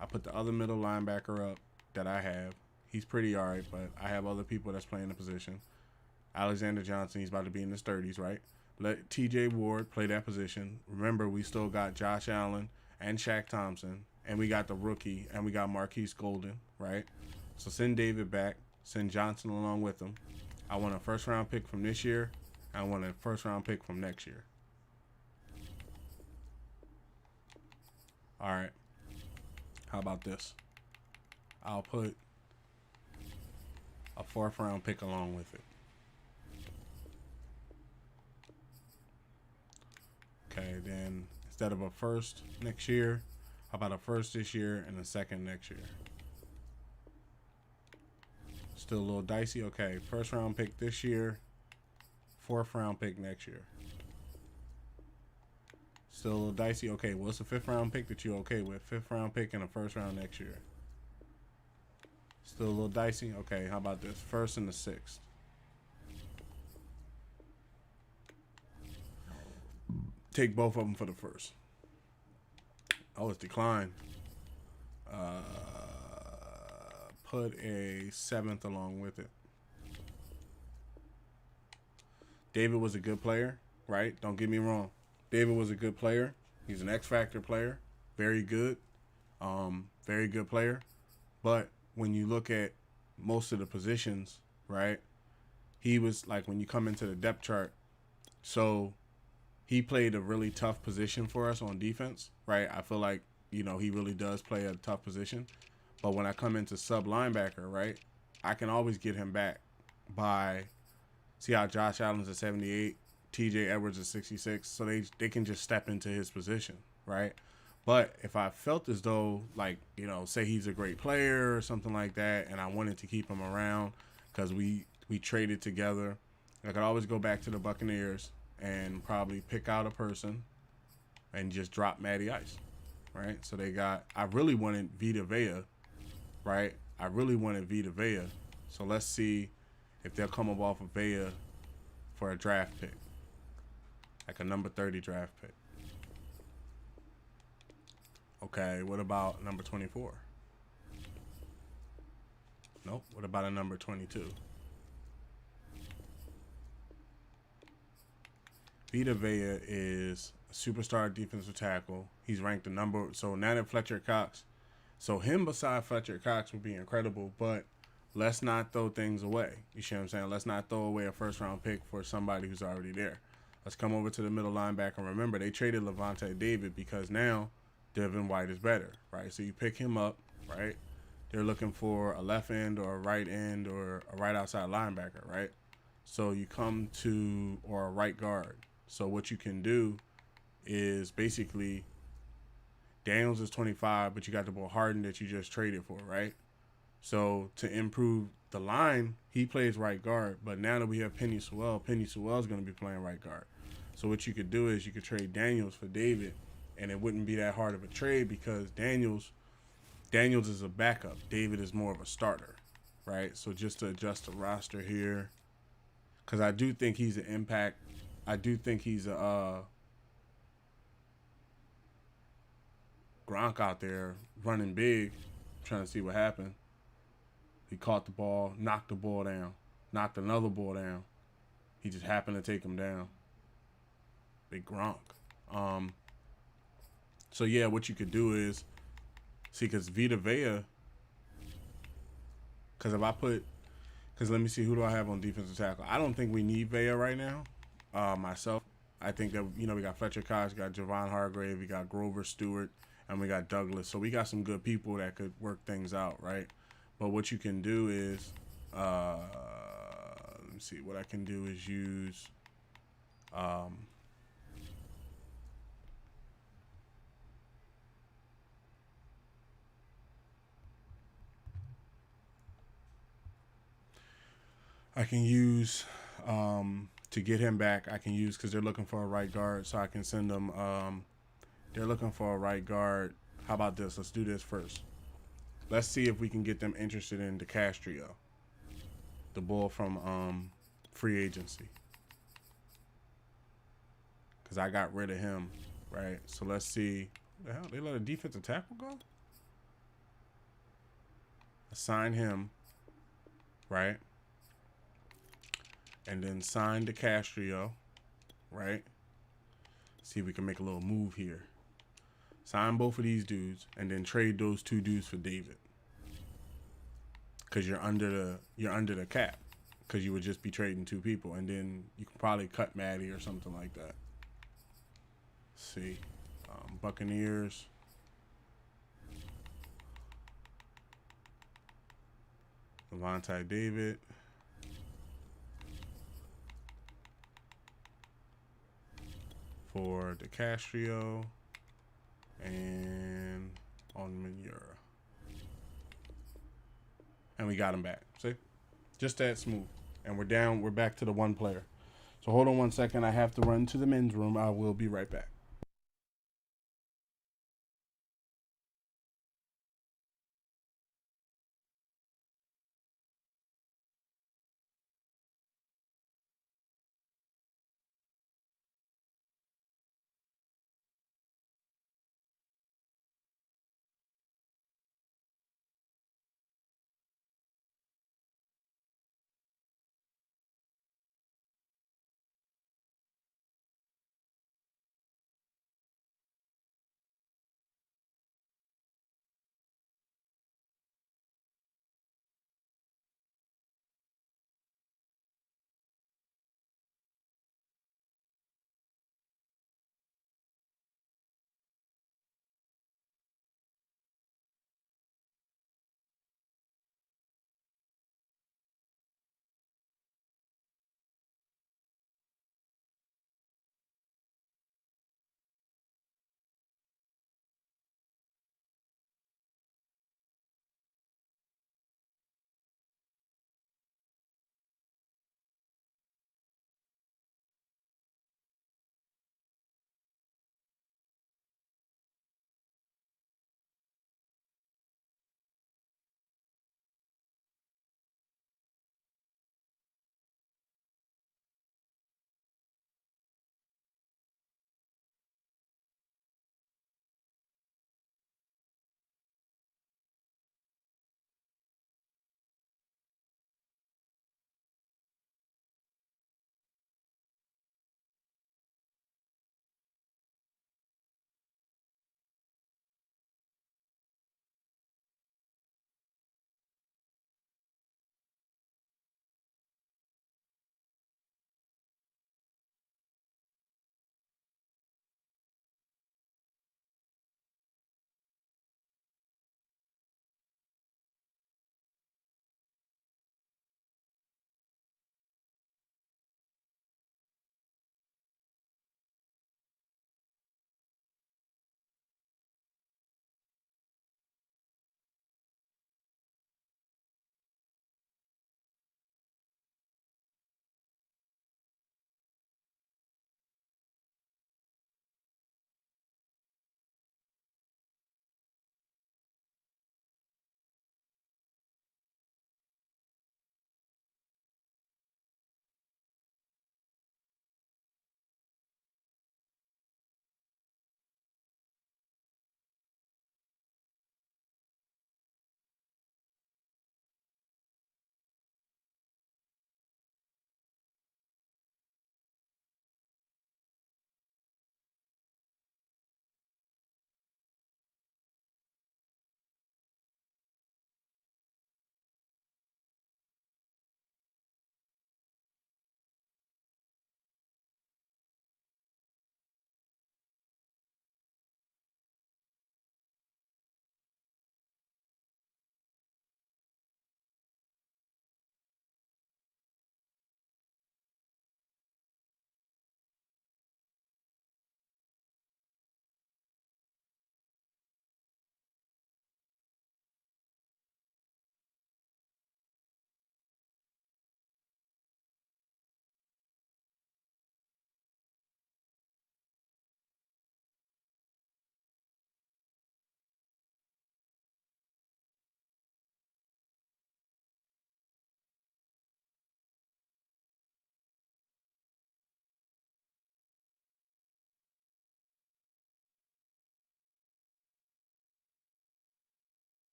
[SPEAKER 1] I put the other middle linebacker up that I have. He's pretty all right, but I have other people that's playing the position. Alexander Johnson, he's about to be in his 30s, right? Let T.J. Ward play that position. Remember, we still got Josh Allen and Shaq Thompson. And we got the rookie, and we got Marquise Golden, right? So send David back. Send Johnson along with him. I want a first-round pick from this year. I want a first-round pick from next year. All right. How about this? I'll put a 4th-round pick along with it. Okay, then instead of a first next year, how about a first this year and a second next year? Still a little dicey. Okay, 1st-round pick this year, 4th-round pick next year. Still a little dicey. Okay, what's the 5th-round pick that you're okay with? 5th-round pick and a 1st round next year. Still a little dicey. Okay, how about this? 1st and the 6th. Take both of them for the 1st. Oh, it's declined. Put a 7th along with it. David was a good player, right? Don't get me wrong. David was a good player. He's an X-Factor player. Very good. Very good player. But when you look at most of the positions, right, he was like when you come into the depth chart, so he played a really tough position for us on defense, right? I feel like, you know, he really does play a tough position. But when I come into sub linebacker, right, I can always get him back by, see how Josh Allen's at 78, TJ Edwards is 66, so they can just step into his position, right? But if I felt as though, like, you know, say he's a great player or something like that, and I wanted to keep him around because we traded together, I could always go back to the Buccaneers and probably pick out a person and just drop Matty Ice. right? So they got, I really wanted Vita Vea, right? I really wanted Vita Vea. So let's see if they'll come up off of Vea for a draft pick, like a number 30 draft pick. Okay, what about number 24? Nope. What about a number 22? Vita Vea is a superstar defensive tackle. He's ranked the number. So now that Fletcher Cox, so him beside Fletcher Cox would be incredible, but let's not throw things away. You see what I'm saying? Let's not throw away a first round pick for somebody who's already there. Let's come over to the middle linebacker. Remember, they traded Levante David because now Devin White is better, right? So you pick him up, right? They're looking for a left end or a right end or a right outside linebacker, right? So you come to, or a right guard. So what you can do is basically Daniels is 25, but you got the boy Harden that you just traded for, right? So to improve the line, he plays right guard. But now that we have Penny Sewell is going to be playing right guard. So what you could do is you could trade Daniels for David, and it wouldn't be that hard of a trade because Daniels is a backup. David is more of a starter, right? So just to adjust the roster here, because I do think he's an impact. I do think he's a Gronk out there running big, trying to see what happened. He caught the ball, knocked the ball down, knocked another ball down. He just happened to take him down. Big Gronk. So yeah, what you could do is see, because Vita Vea, because if I put, because let me see, who do I have on defensive tackle? I don't think we need Vea right now. Myself, I think that, you know, we got Fletcher Cox, we got Javon Hargrave, we got Grover Stewart, and we got Douglas. So we got some good people that could work things out, right? But what you can do is, let me see, what I can do is use, I can use, to get him back, I can use, because they're looking for a right guard, so I can send them, they're looking for a right guard. How about this? Let's do this first. Let's see if we can get them interested in DeCastrio, the bull from free agency, because I got rid of him, right? So let's see. What the hell? They let a defensive tackle go? Assign him, right? And then sign DeCastrio, right? See if we can make a little move here. Sign both of these dudes, and then trade those two dudes for David. Because you're under the cap. Because you would just be trading two people, and then you can probably cut Maddie or something like that. Let's see, Buccaneers. Levante David. For DeCastrio and on Manura. And we got him back. See? Just that smooth. And we're back to the one player. So hold on 1 second. I have to run to the men's room. I will be right back.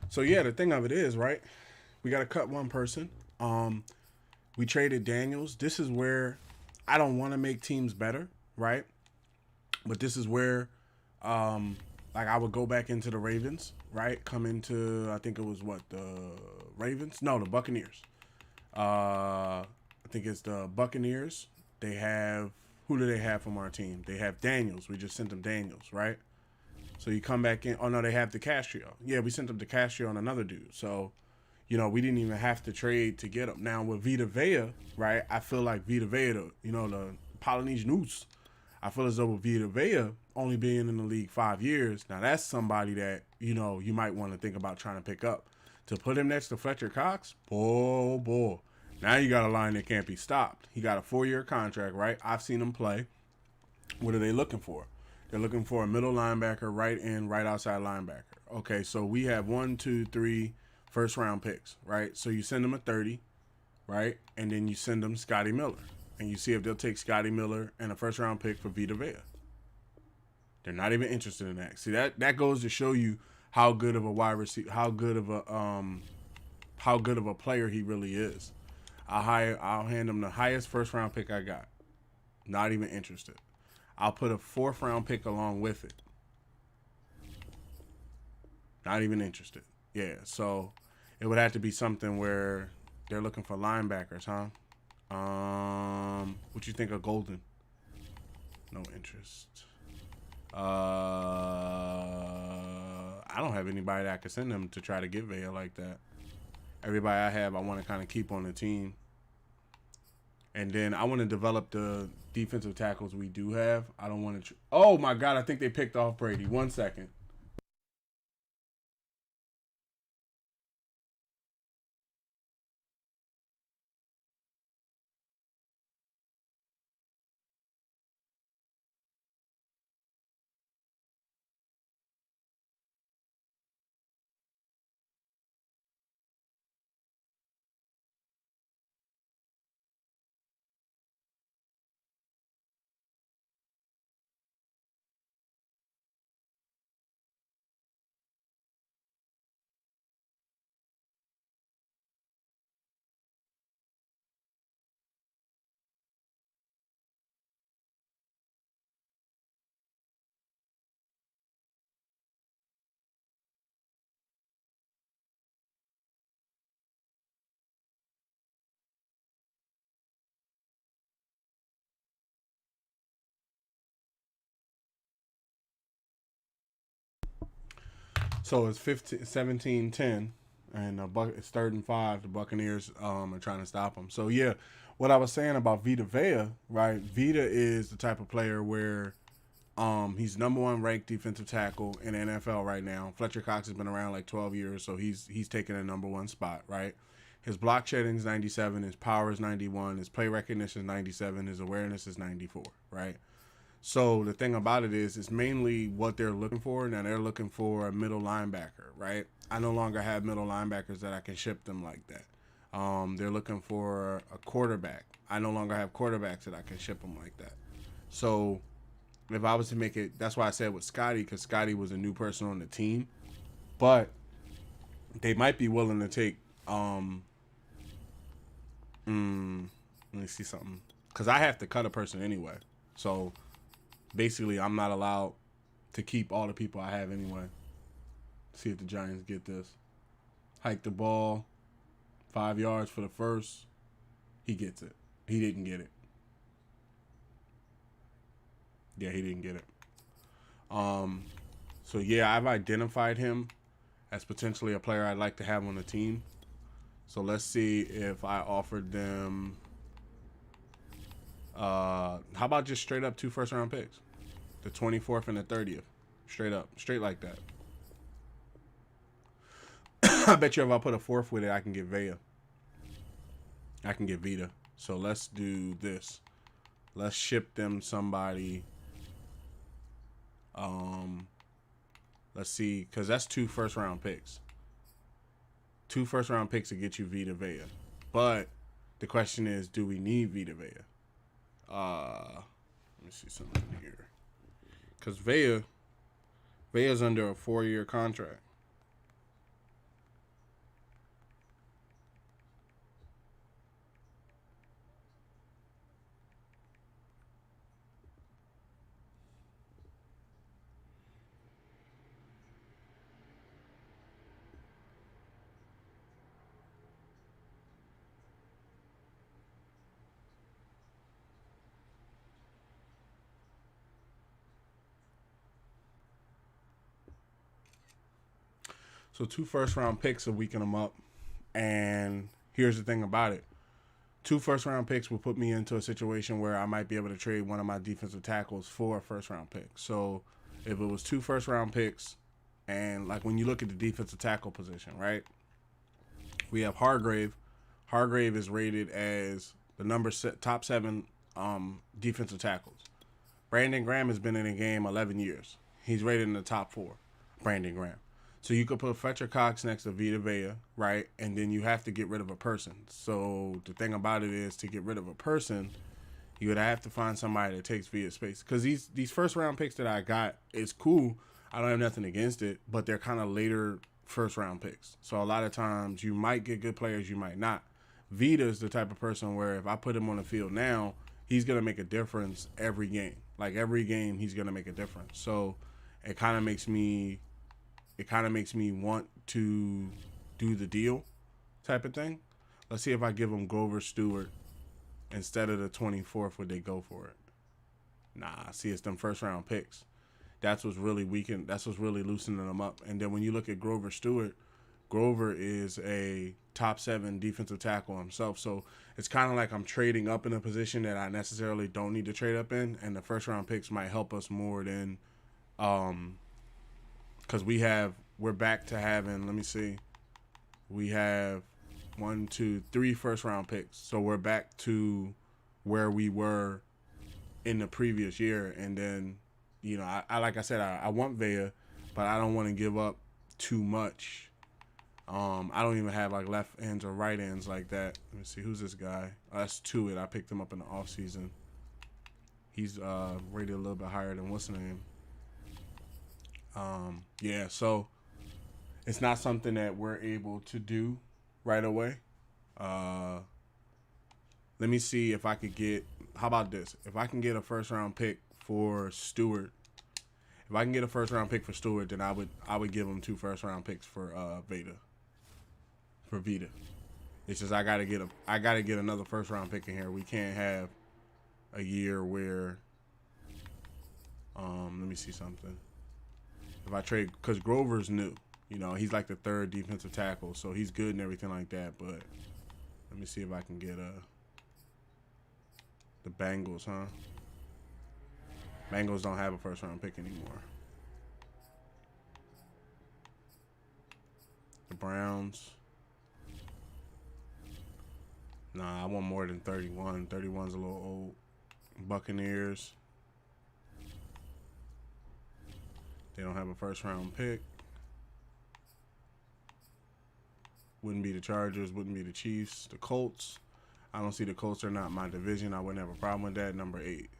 [SPEAKER 1] So yeah, the thing of it is, right? We got to cut one person. Um, we traded Daniels. This is where I don't want to make teams better, right? But this is where, um, like I would go back into the Ravens, right? Come into I think it was what the Ravens? No, the Buccaneers. I think it's the Buccaneers. They have who do they have from our team? They have Daniels. We just sent them Daniels, right? So you come back in. Oh no, they have the Castro. Yeah, we sent them to Castro on another dude. So we didn't even have to trade to get him. Now with Vita Vea, right? I feel like Vita Vea, the Polynesian Noose. I feel as though with Vita Vea only being in the league 5 years, now that's somebody that you might want to think about trying to pick up. To put him next to Fletcher Cox, boy. Now you got a line that can't be stopped. He got a 4-year contract, right? I've seen him play. What are they looking for? They're looking for a middle linebacker, right in, right outside linebacker. Okay, so we have 1, 2, 3 first round picks, right? So you send them a 30, right? And then you send them Scotty Miller. And you see if they'll take Scotty Miller and a first round pick for Vita Vea. They're not even interested in that. See, that goes to show you how good of a wide receiver, how good of a player he really is. I'll hand him the highest first round pick I got. Not even interested. I'll put a 4th round pick along with it. Not even interested. Yeah, so it would have to be something where they're looking for linebackers, huh? What you think of Golden? No interest. I don't have anybody that I could send them to try to get Vea like that. Everybody I have, I want to kind of keep on the team. And then I want to develop the defensive tackles we do have. I don't want to. Oh my God! I think they picked off Brady. 1 second. So it's 17-10, and it's 3rd and 5. The Buccaneers are trying to stop them. So yeah, what I was saying about Vita Vea, right? Vita is the type of player where he's number 1 ranked defensive tackle in the NFL right now. Fletcher Cox has been around like 12 years, so he's taking a number 1 spot, right? His block shedding is 97, his power is 91, his play recognition is 97, his awareness is 94, right? So the thing about it is, it's mainly what they're looking for. Now they're looking for a middle linebacker, right? I no longer have middle linebackers that I can ship them like that. They're looking for a quarterback. I no longer have quarterbacks that I can ship them like that. So if I was to make it, that's why I said with Scotty, because Scotty was a new person on the team. But they might be willing to take. Let me see something, because I have to cut a person anyway. So basically, I'm not allowed to keep all the people I have anyway. See if the Giants get this. Hike the ball, 5 yards for the first. He gets it. He didn't get it. Yeah, he didn't get it. So yeah, I've identified him as potentially a player I'd like to have on the team. So let's see if I offered them. How about just straight up 2 first round picks? The 24th and the 30th. Straight up. Straight like that. I bet you if I put a 4th with it, I can get Vea. I can get Vita. So let's do this. Let's ship them somebody. Let's see, because that's 2 first round picks. 2 first round picks to get you Vita Vea. But the question is, do we need Vita Vea? Let me see something here. Because Vea's under a 4-year contract. So 2 first-round picks are weakening them up. And here's the thing about it. 2 first-round picks will put me into a situation where I might be able to trade one of my defensive tackles for a first-round pick. So if it was 2 first-round picks, and like when you look at the defensive tackle position, right? We have Hargrave. Hargrave is rated as the top 7 defensive tackles. Brandon Graham has been in the game 11 years. He's rated in the top 4. Brandon Graham. So you could put Fletcher Cox next to Vita Vea, right? And then you have to get rid of a person. So the thing about it is, to get rid of a person, you would have to find somebody that takes Via's space. Because these first-round picks that I got is cool. I don't have nothing against it, but they're kind of later first-round picks. So a lot of times you might get good players, you might not. Vita is the type of person where if I put him on the field now, he's going to make a difference every game. Like every game, he's going to make a difference. So it kind of makes me want to do the deal type of thing. Let's see if I give him Grover Stewart instead of the 24th, would they go for it? Nah, see, it's them first-round picks. That's what's really weakened. That's what's really loosening them up. And then when you look at Grover Stewart, Grover is a top 7 defensive tackle himself. So it's kind of like I'm trading up in a position that I necessarily don't need to trade up in. And the first-round picks might help us more than because we're back to having, let me see, we have 3 first-round picks. So we're back to where we were in the previous year. And then, you know, I like I said, I want Vea, but I don't want to give up too much. I don't even have like left ends or right ends like that. Let me see, who's this guy? That's Tuitt. I picked him up in the offseason. He's rated a little bit higher than what's the name? Yeah, so it's not something that we're able to do right away. Let me see if I could get, how about this? If I can get a first-round pick for Stewart, then I would give him 2 first-round picks for Vita. It's just I gotta get another first-round pick in here. We can't have a year where let me see something. If I trade, because Grover's new, you know, he's like the 3rd defensive tackle, so he's good and everything like that. But let me see if I can get the Bengals, huh? Bengals don't have a first-round pick anymore. The Browns. Nah, I want more than 31. 31's a little old. Buccaneers. They don't have a first-round pick. Wouldn't be the Chargers. Wouldn't be the Chiefs. The Colts. I don't see the Colts are not my division. I wouldn't have a problem with that. Number 8.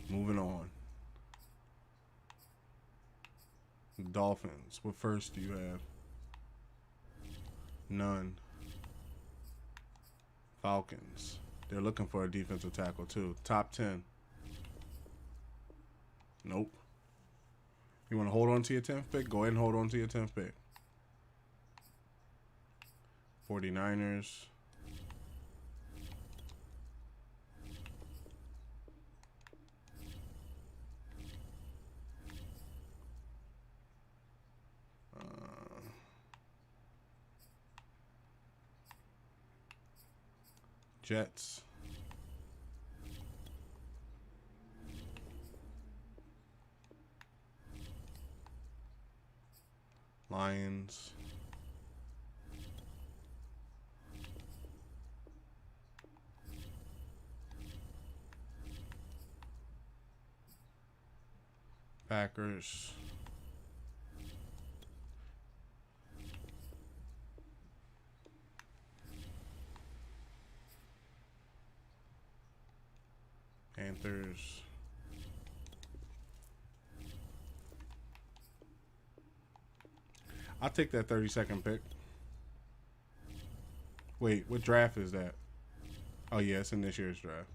[SPEAKER 1] Moving on. Dolphins. What first do you have? None. Falcons. They're looking for a defensive tackle too. Top 10. Nope. You want to hold on to your 10th pick? Go ahead and hold on to your 10th pick. 49ers. Jets. Lions. Packers. Panthers. I'll take that 32nd pick. Wait, what draft is that? Oh, yeah, it's in this year's draft.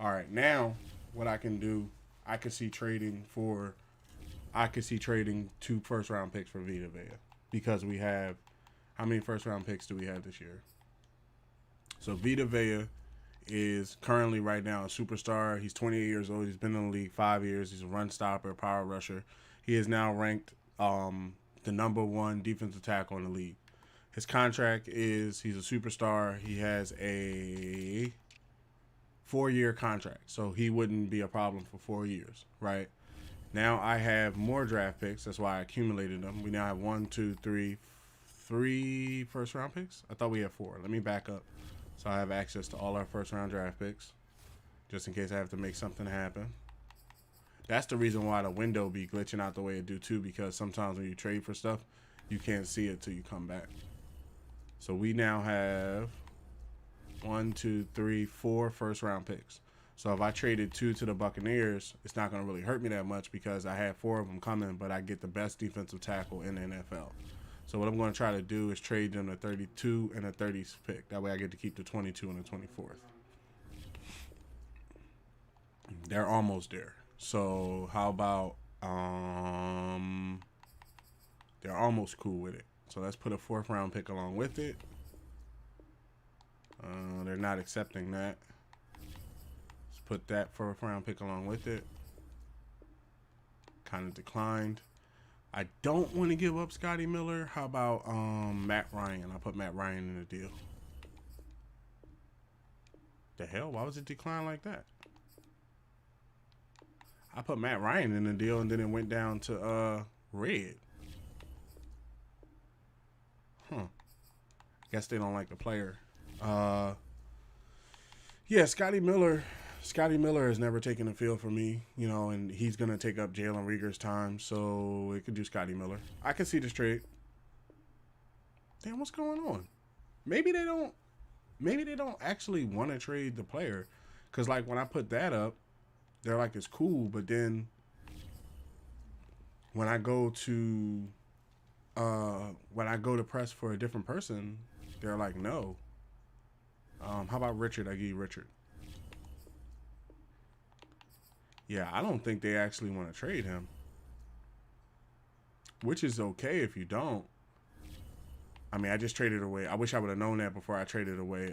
[SPEAKER 1] All right, now what I can do, I could see trading 2 first-round picks for Vita Vea. Because we have, how many first-round picks do we have this year? So Vita Vea is currently right now a superstar. He's 28 years old. He's been in the league 5 years. He's a run stopper, power rusher. He is now ranked the #1 defensive tackle in the league. His contract is, he's a superstar. He has a 4-year contract, so he wouldn't be a problem for 4 years, right? Now I have more draft picks. That's why I accumulated them. We now have 3 first round picks. I thought we had 4. Let me back up. So I have access to all our first round draft picks, just in case I have to make something happen. That's the reason why the window be glitching out the way it do too, because sometimes when you trade for stuff, you can't see it till you come back. So we now have 4 first round picks. So if I traded 2 to the Buccaneers, it's not going to really hurt me that much because I have 4 of them coming, but I get the best defensive tackle in the NFL. So what I'm going to try to do is trade them the 32 and the 30th pick. That way I get to keep the 22 and the 24th. They're almost there. So how about they're almost cool with it. So let's put a 4th round pick along with it. They're not accepting that. Let's put that 4th round pick along with it. Kind of declined. I don't want to give up Scotty Miller. How about Matt Ryan? I'll put Matt Ryan in the deal. The hell? Why was it declined like that? I put Matt Ryan in the deal and then it went down to red. Guess they don't like the player. Yeah, Scotty Miller has never taken the field for me, you know, and he's going to take up Jalen Reagor's time, so it could do Scotty Miller. I can see this trade. Damn, what's going on? Maybe they don't actually want to trade the player, because, like, when I put that up, they're like, it's cool, but then when I go to press for a different person, they're like, no. How about Richard? I give you Richard. Yeah, I don't think they actually want to trade him. Which is okay if you don't. I mean, I just traded away. I wish I would have known that before I traded away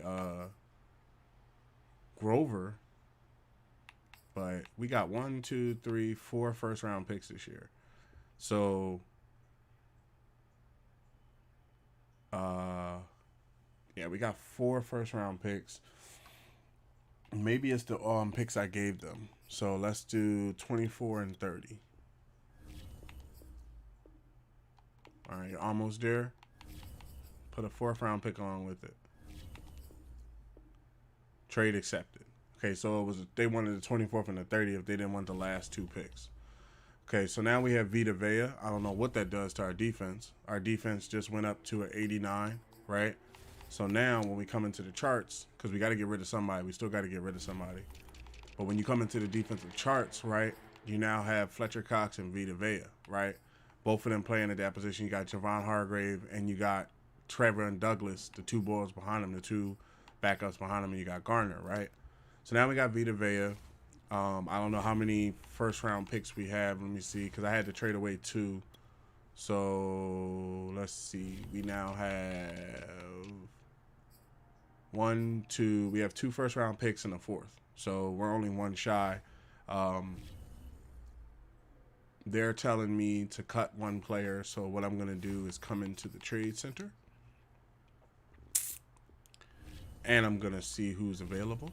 [SPEAKER 1] Grover. But we got 4 first round picks this year. So yeah, we got 4 first round picks. Maybe it's the picks I gave them. So let's do 24 and 30. All right, you're almost there. Put a 4th round pick along with it. Trade accepted. Okay, so it was they wanted the 24th and the 30th. They didn't want the last 2 picks. Okay, so now we have Vita Vea. I don't know what that does to our defense. Our defense just went up to an 89, right? So now when we come into the charts, because we got to get rid of somebody, we still got to get rid of somebody. But when you come into the defensive charts, right, you now have Fletcher Cox and Vita Vea, right? Both of them playing at that position. You got Javon Hargrave and you got Trevor and Douglas, the 2 boys behind them, the 2 backups behind them, and you got Garner, right? So now we got Vita Vea. I don't know how many first round picks we have. Let me see, because I had to trade away 2. So let's see. We now have 1, 2. We have 2 first round picks and a 4th. So we're only 1 shy. They're telling me to cut 1 player. So what I'm going to do is come into the trade center. And I'm going to see who's available.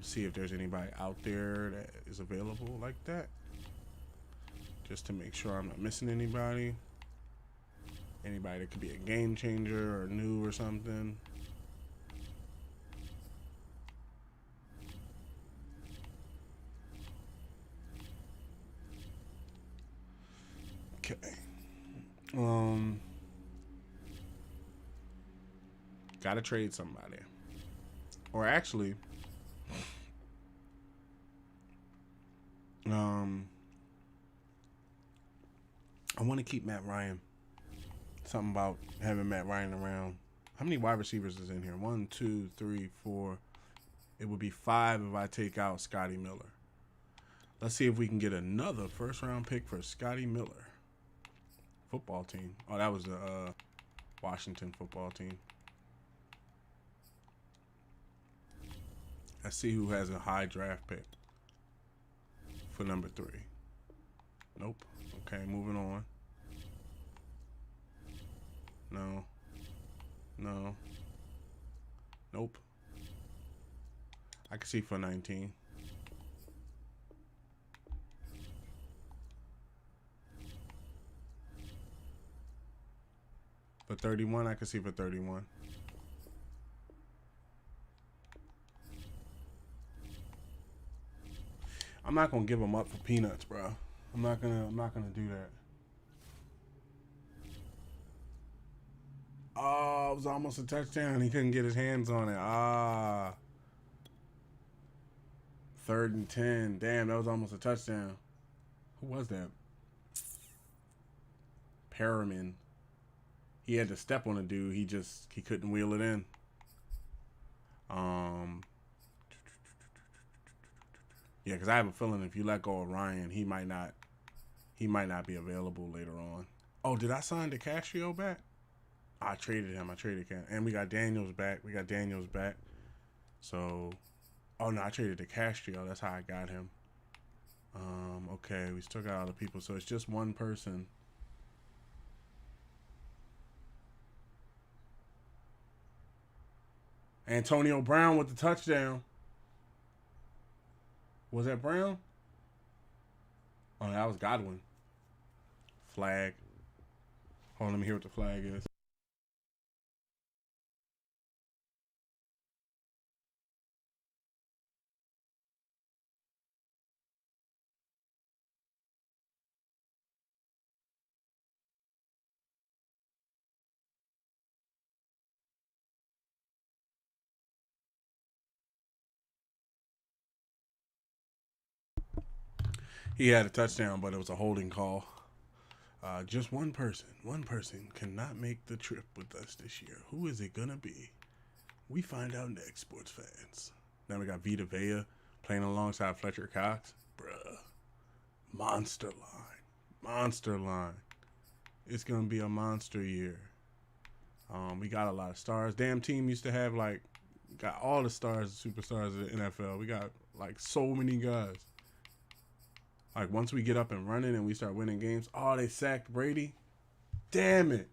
[SPEAKER 1] See if there's anybody out there that is available like that. Just to make sure I'm not missing anybody. Anybody that could be a game changer or new or something. Okay. Gotta trade somebody. Or actually, I want to keep Matt Ryan. Something about having Matt Ryan around. How many wide receivers is in here? 1, 2, 3, 4. It would be 5 if I take out Scotty Miller. Let's see if we can get another first round pick for Scotty Miller. Football team. Oh, that was the Washington football team. Let's see who has a high draft pick for number 3. Nope. Okay, moving on. No. No. Nope. I can see for 19. For 31, I can see for 31. I'm not gonna give him up for peanuts, bro. I'm not gonna do that. Oh, it was almost a touchdown. He couldn't get his hands on it. 3rd and 10. Damn, that was almost a touchdown. Who was that? Perriman. He had to step on a dude. He couldn't wheel it in. Yeah, because I have a feeling if you let go of Ryan, he might not be available later on. Oh, did I sign DeCastro back? I traded him. And we got Daniels back. So, oh no, I traded DeCastro. That's how I got him. Okay, we still got other people. So it's just one person. Antonio Brown with the touchdown. Was that Brown? Oh, that was Godwin. Flag. Hold on, let me hear what the flag is. He had a touchdown, but it was a holding call. Just one person cannot make the trip with us this year. Who is it gonna be? We find out next, sports fans. Now we got Vita Vea playing alongside Fletcher Cox. Bruh. Monster line. It's gonna be a monster year. We got a lot of stars. Damn team used to have got all the stars, superstars of the NFL. We got so many guys. Once we get up and running and we start winning games, oh, they sacked Brady. Damn it.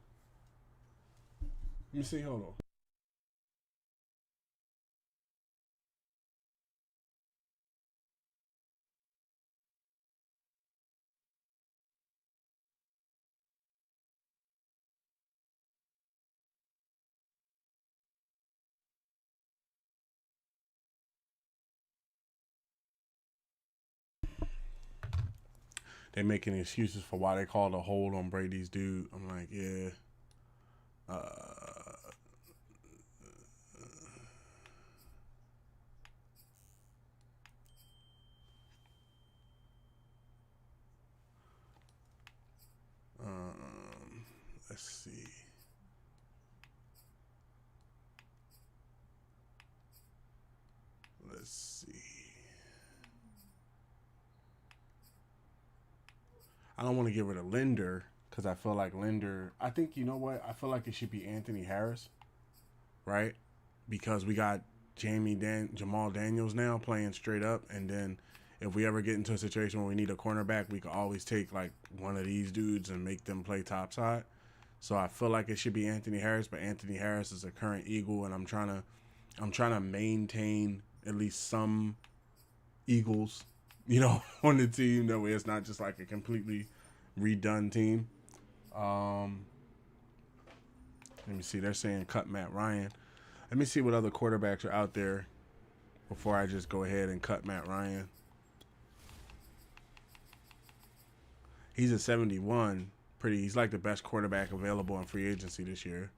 [SPEAKER 1] Let me see. Hold on. They making excuses for why they called a hold on Brady's dude. I'm like, yeah. Let's see. I don't want to get rid of Linder because I feel like Linder. I think, you know what? I feel like it should be Anthony Harris, right? Because we got Jamal Daniels now playing straight up, and then if we ever get into a situation where we need a cornerback, we could always take one of these dudes and make them play topside. So I feel like it should be Anthony Harris, but Anthony Harris is a current Eagle, and I'm trying to maintain at least some Eagles, on the team. That way it's not just a completely redone team. Let me see. They're saying cut Matt Ryan. Let me see what other quarterbacks are out there before I just go ahead and cut Matt Ryan. He's a 71. He's the best quarterback available in free agency this year.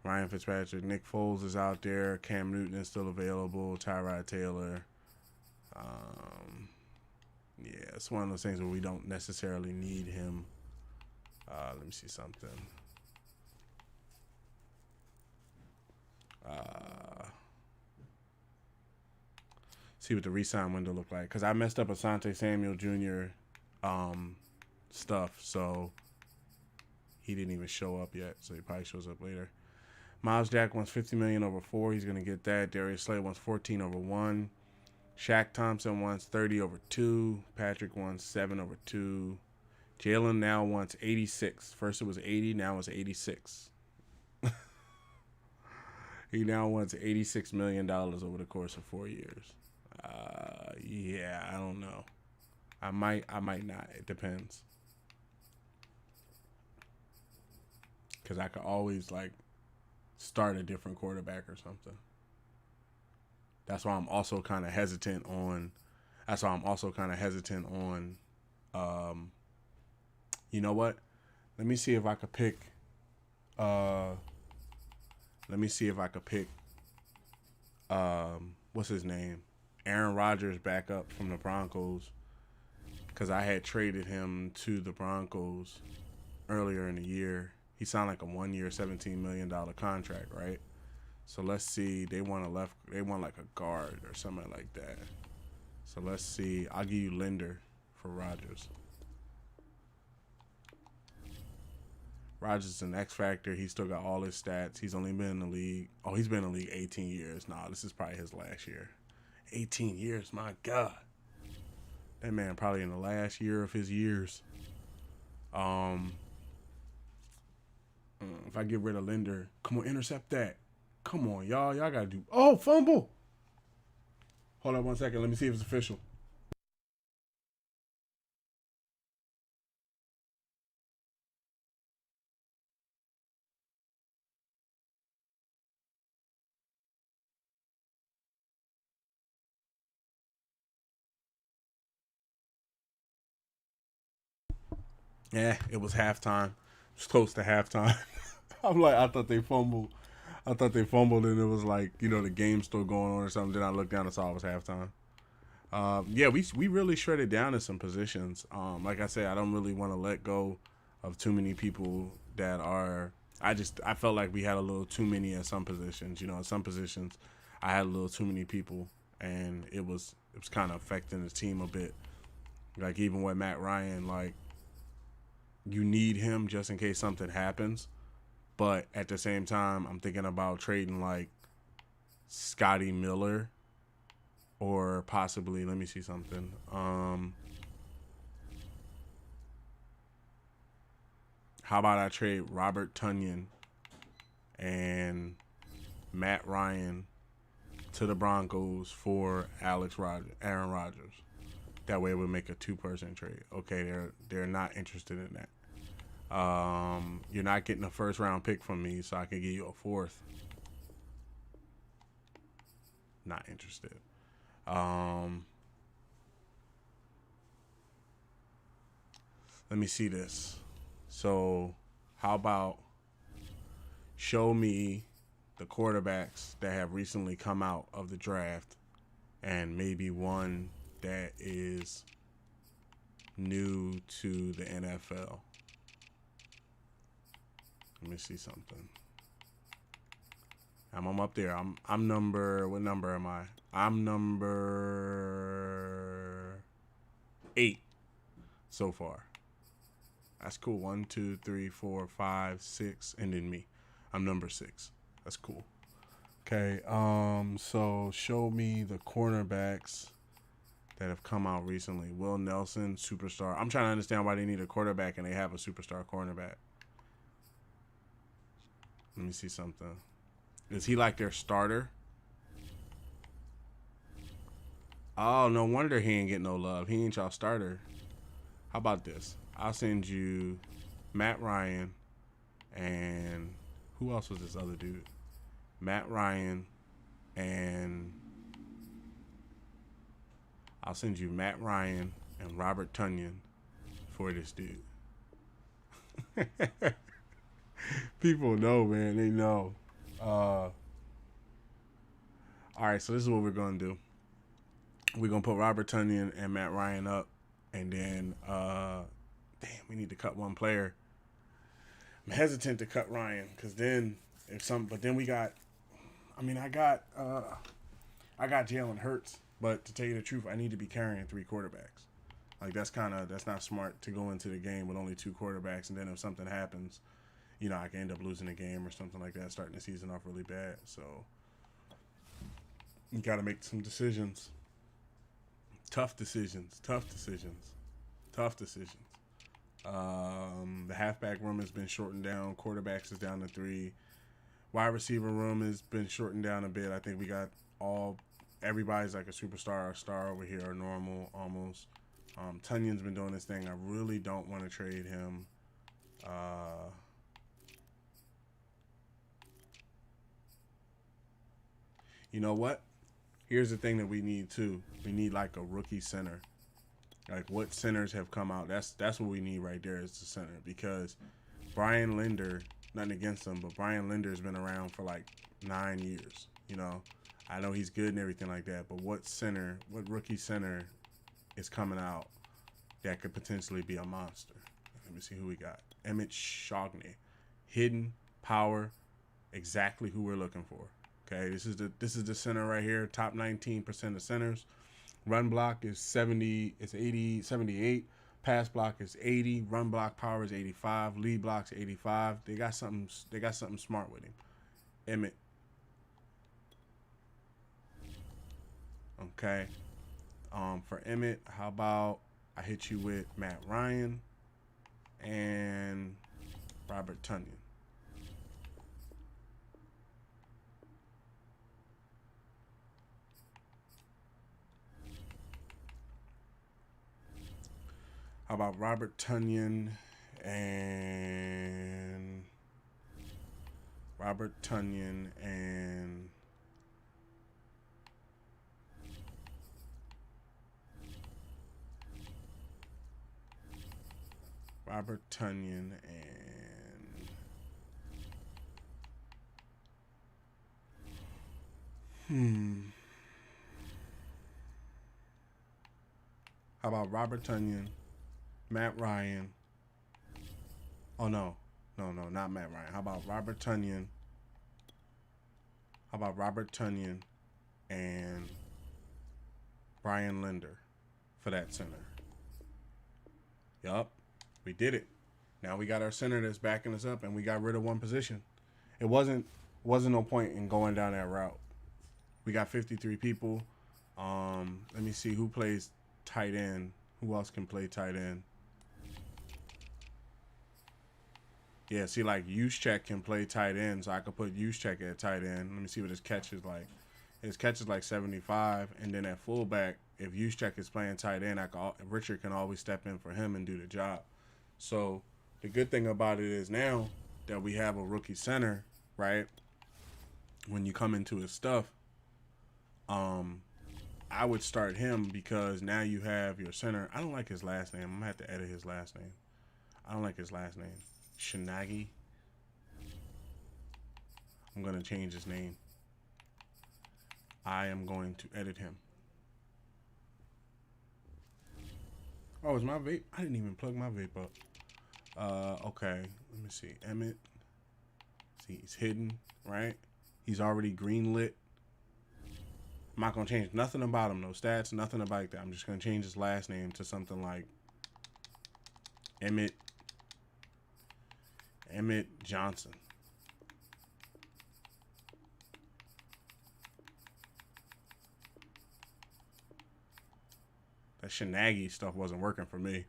[SPEAKER 1] Ryan Fitzpatrick. Nick Foles is out there. Cam Newton is still available. Tyrod Taylor. Yeah, it's one of those things where we don't necessarily need him. Let me see something. See what the re-sign window look like. Because I messed up Asante Samuel Jr. Stuff, so he didn't even show up yet. So he probably shows up later. Miles Jack wants 50 million over 4. He's gonna get that. Darius Slay wants 14 over 1. Shaq Thompson wants 30 over 2. Patrick wants 7 over 2. Jalen now wants 86. First it was 80, now it's 86. He now wants $86 million over the course of 4 years. Yeah, I don't know. I might not. It depends. Because I could always, like, start a different quarterback or something. That's why I'm also kind of hesitant on. You know what? Let me see if I could pick. What's his name? Aaron Rodgers back up from the Broncos. Because I had traded him to the Broncos earlier in the year. He signed like a 1 year, $17 million contract, right? So let's see. They want like a guard or something like that. So let's see. I'll give you Linder for Rodgers. Rodgers is an X factor. He's still got all his stats. He's only been in the league. Oh, he's been in the league 18 years. Nah, this is probably his last year. 18 years, my God. That man probably in the last year of his years. If I get rid of Linder, come on, intercept that. Come on, y'all. Y'all got to do. Oh, fumble. Hold on 1 second. Let me see if it's official. Yeah, it was halftime. It was close to halftime. I'm like, I thought they fumbled. And it was like, the game's still going on or something. Then I looked down and saw it was halftime. Yeah, we really shredded down in some positions. Like I said, I don't really want to let go of too many people that are. I felt like we had a little too many at some positions. In some positions, I had a little too many people, and it was kind of affecting the team a bit. Like even with Matt Ryan, like you need him just in case something happens. But at the same time, I'm thinking about trading like Scotty Miller or possibly, let me see something. How about I trade Robert Tonyan and Matt Ryan to the Broncos for Aaron Rodgers? That way it would make a 2-person trade. Okay, they're not interested in that. You're not getting a first round pick from me, so I can give you a 4th. Not interested. Let me see this. So, how about show me the quarterbacks that have recently come out of the draft and maybe one that is new to the NFL. Let me see something. I'm up there. I'm number. What number am I? I'm number 8 so far. That's cool. 1, 2, 3, 4, 5, 6, and then me. I'm number 6. That's cool. Okay. So show me the cornerbacks that have come out recently. Will Nelson, superstar. I'm trying to understand why they need a quarterback and they have a superstar cornerback. Let me see something. Is he like their starter? Oh, no wonder he ain't getting no love. He ain't y'all starter. How about this? I'll send you Matt Ryan and who else was this other dude? Matt Ryan and I'll send you Matt Ryan and Robert Tonyan for this dude. People know, man. They know. All right, so this is what we're going to do. We're going to put Robert Tonyan and Matt Ryan up. And then, we need to cut one player. I'm hesitant to cut Ryan because then but then we got, I got Jalen Hurts. But to tell you the truth, I need to be carrying 3 quarterbacks. Like that's not smart to go into the game with only 2 quarterbacks. And then if something happens, I can end up losing a game or something like that, starting the season off really bad. So you got to make some decisions. Tough decisions. Tough decisions. Tough decisions. The halfback room has been shortened down. Quarterbacks is down to 3. Wide receiver room has been shortened down a bit. I think we got everybody's like a superstar or star over here, or normal almost. Tunyon's been doing this thing. I really don't want to trade him. You know what? Here's the thing that we need too. We need like a rookie center. Like what centers have come out. That's what we need right there is the center. Because Brian Linder, nothing against him, but Brian Linder has been around for like 9 years. I know he's good and everything like that, but what rookie center is coming out that could potentially be a monster? Let me see who we got. Emmett Shogney. Hidden, power, exactly who we're looking for. Okay, this is the center right here. Top 19% of centers. Run block is 70, it's 80, 78. Pass block is 80. Run block power is 85. Lead block's 85. They got something smart with him. Emmett. Okay. For Emmett, how about I hit you with Matt Ryan and Robert Tonyan. How about Robert Tonyan and Robert Tonyan and Robert Tonyan and how about Robert Tonyan, Matt Ryan? Oh no, not Matt Ryan. How about Robert Tonyan? How about Robert Tonyan and Brian Linder for that center? Yup, we did it. Now we got our center that's backing us up, and we got rid of one position. It wasn't no point in going down that route. We got 53 people. Let me see who plays tight end. Who else can play tight end? Yeah, see, like Juszczyk can play tight end, so I could put Juszczyk at tight end. Let me see what his catch is like. His catch is like 75, and then at fullback, if Juszczyk is playing tight end, Richard can always step in for him and do the job. So the good thing about it is now that we have a rookie center, right? When you come into his stuff, I would start him because now you have your center. I don't like his last name. I'm gonna have to edit his last name. I don't like his last name. Shinagi. I'm gonna change his name. I am going to edit him. Oh, is my vape? I didn't even plug my vape up. Okay. Let me see. Emmett. See, he's hidden, right? He's already green lit. I'm not going to change nothing about him. No stats, nothing about that. I'm just going to change his last name to something like Emmett Johnson. That Shinagi stuff wasn't working for me.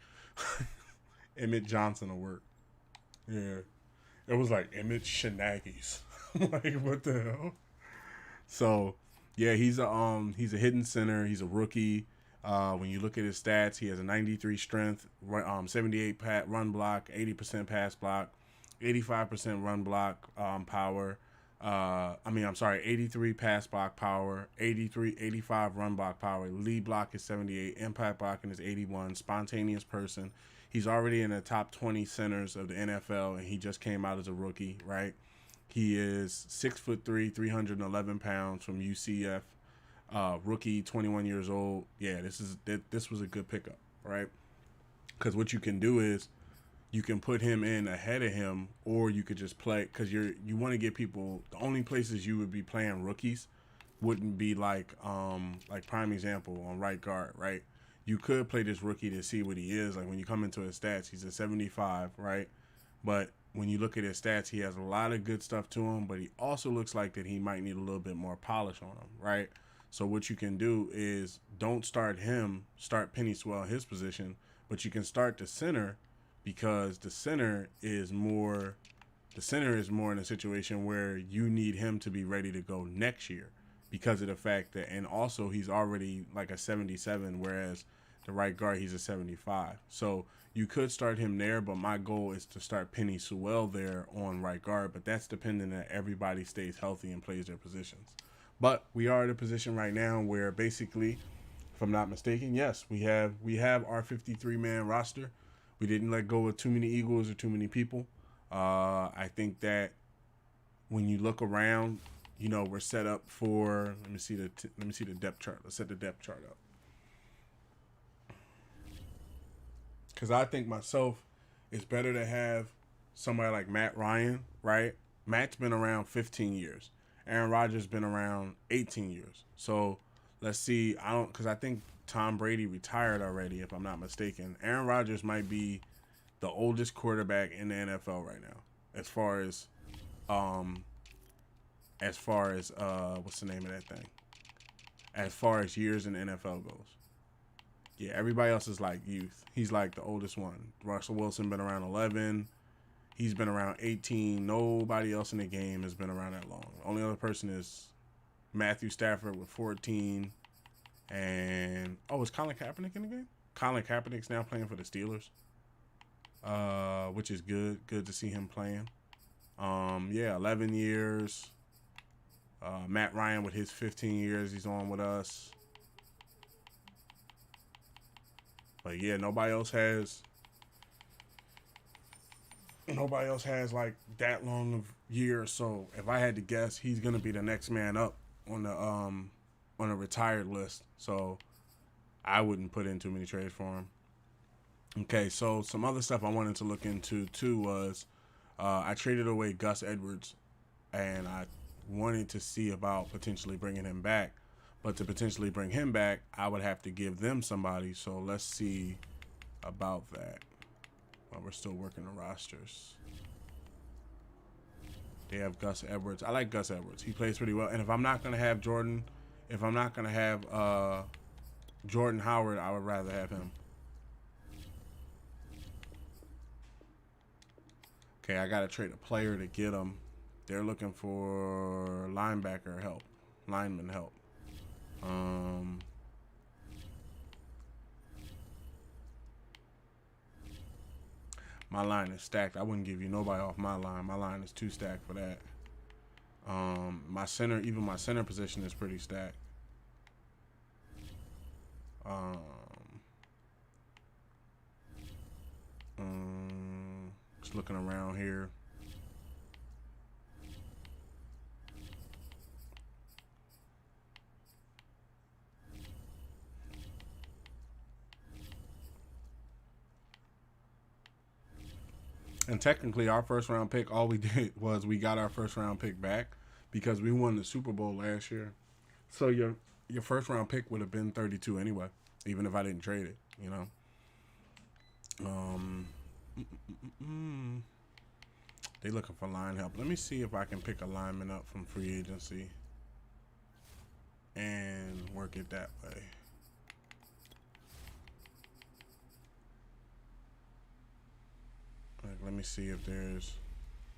[SPEAKER 1] Emmett Johnson will work. Yeah. It was like Emmett Shinagis. Like, what the hell? So, yeah, he's a hidden center. He's a rookie. When you look at his stats, he has a 93 strength, 78 run block, 80% pass block, 85% run block power. 83 pass block power, 85 run block power. Lead block is 78, impact blocking is 81. Spontaneous person. He's already in the top 20 centers of the NFL, and he just came out as a rookie, right? He is 6'3", 311 pounds from UCF. Rookie, 21 years old. Yeah, this was a good pickup, right? Because what you can do is you can put him in ahead of him, or you could just play, because you want to get people. The only places you would be playing rookies wouldn't be like prime example on right guard, right? You could play this rookie to see what he is. Like when you come into his stats, he's a 75, right? But when you look at his stats, he has a lot of good stuff to him, but he also looks like that he might need a little bit more polish on him, right? So what you can do is don't start him, start Penny Sewell in his position, but you can start the center because the center is more in a situation where you need him to be ready to go next year because of the fact that, and also he's already like a 77, whereas the right guard, he's a 75. So you could start him there, but my goal is to start Penny Sewell there on right guard, but that's dependent that everybody stays healthy and plays their positions. But we are at a position right now where basically, if I'm not mistaken, yes, we have our 53-man roster. We didn't let go of too many Eagles or too many people. I think that when you look around, you know, we're set up for. Let me see the depth chart. Let's set the depth chart up. Because I think myself, it's better to have somebody like Matt Ryan, right? Matt's been around 15 years. Aaron Rodgers been around 18 years. So let's see. Because I think Tom Brady retired already, if I'm not mistaken. Aaron Rodgers might be the oldest quarterback in the NFL right now, as far as what's the name of that thing? As far as years in the NFL goes. Yeah, everybody else is like youth. He's like the oldest one. Russell Wilson been around 11. He's been around 18. Nobody else in the game has been around that long. The only other person is Matthew Stafford with 14. And, is Colin Kaepernick in the game? Colin Kaepernick's now playing for the Steelers, which is good. Good to see him playing. 11 years. Matt Ryan with his 15 years he's on with us. But yeah, nobody else has like that long of years. So if I had to guess, he's gonna be the next man up on a retired list. So I wouldn't put in too many trades for him. Okay, so some other stuff I wanted to look into too was I traded away Gus Edwards, and I wanted to see about potentially bringing him back. But to potentially bring him back, I would have to give them somebody. So let's see about that. Well, we're still working the rosters. They have Gus Edwards. I like Gus Edwards. He plays pretty well. And if I'm not going to have Jordan Howard, I would rather have him. Okay, I got to trade a player to get him. They're looking for lineman help. My line is stacked. I wouldn't give you nobody off my line. My line is too stacked for that. My center position is pretty stacked. Just looking around here. And technically, our first round pick, all we did was we got our first round pick back because we won the Super Bowl last year. So your first round pick would have been 32 anyway, even if I didn't trade it, you know. They looking for line help. Let me see if I can pick a lineman up from free agency and work it that way. Like, let me see if there's,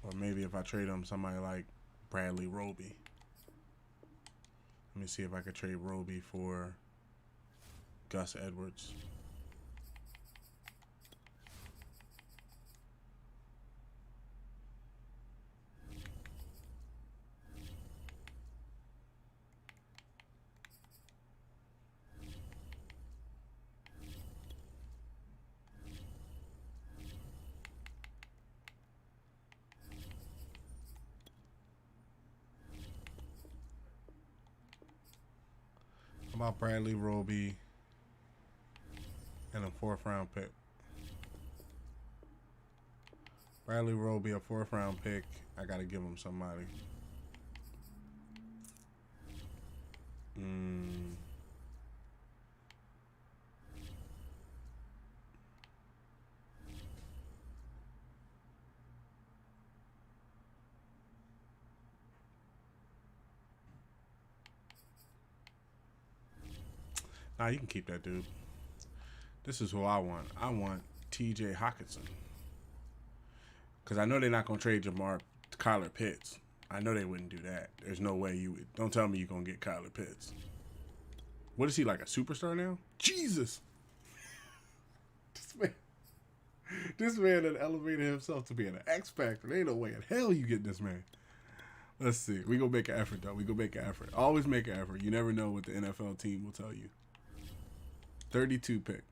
[SPEAKER 1] or maybe if I trade him somebody like Bradley Roby. Let me see if I could trade Roby for Gus Edwards. About Bradley Roby and a 4th round pick. Bradley Roby, a 4th round pick. I gotta give him somebody. Nah, you can keep that dude. This is who I want. I want T.J. Hawkinson. Because I know they're not going to trade Kyler Pitts. I know they wouldn't do that. There's no way you would. Don't tell me you're going to get Kyler Pitts. What is he, like a superstar now? Jesus! This man had elevated himself to be an X Factor. There ain't no way in hell you get this man. Let's see. We gonna make an effort, though. We gonna make an effort. Always make an effort. You never know what the NFL team will tell you. 32 pick.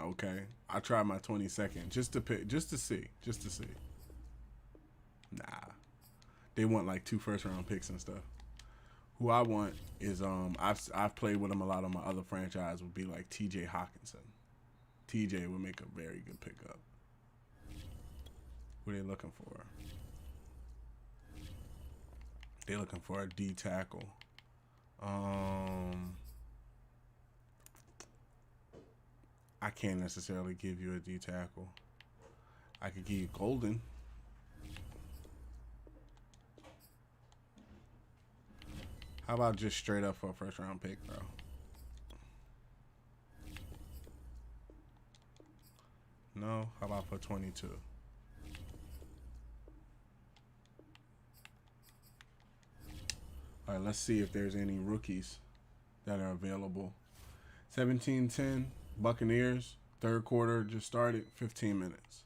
[SPEAKER 1] Okay. I tried my 22nd just to pick, just to see. Nah. They want like 2 first-round picks and stuff. Who I want is I've played with him a lot on my other franchise would be like T.J. Hawkinson. T.J. would make a very good pickup. What are they looking for? They're looking for a D tackle. I can't necessarily give you a D tackle. I could give you Golden. How about just straight up for a first round pick, bro? No? How about for 22? All right, let's see if there's any rookies that are available. 17-10, Buccaneers. Third quarter just started, 15 minutes.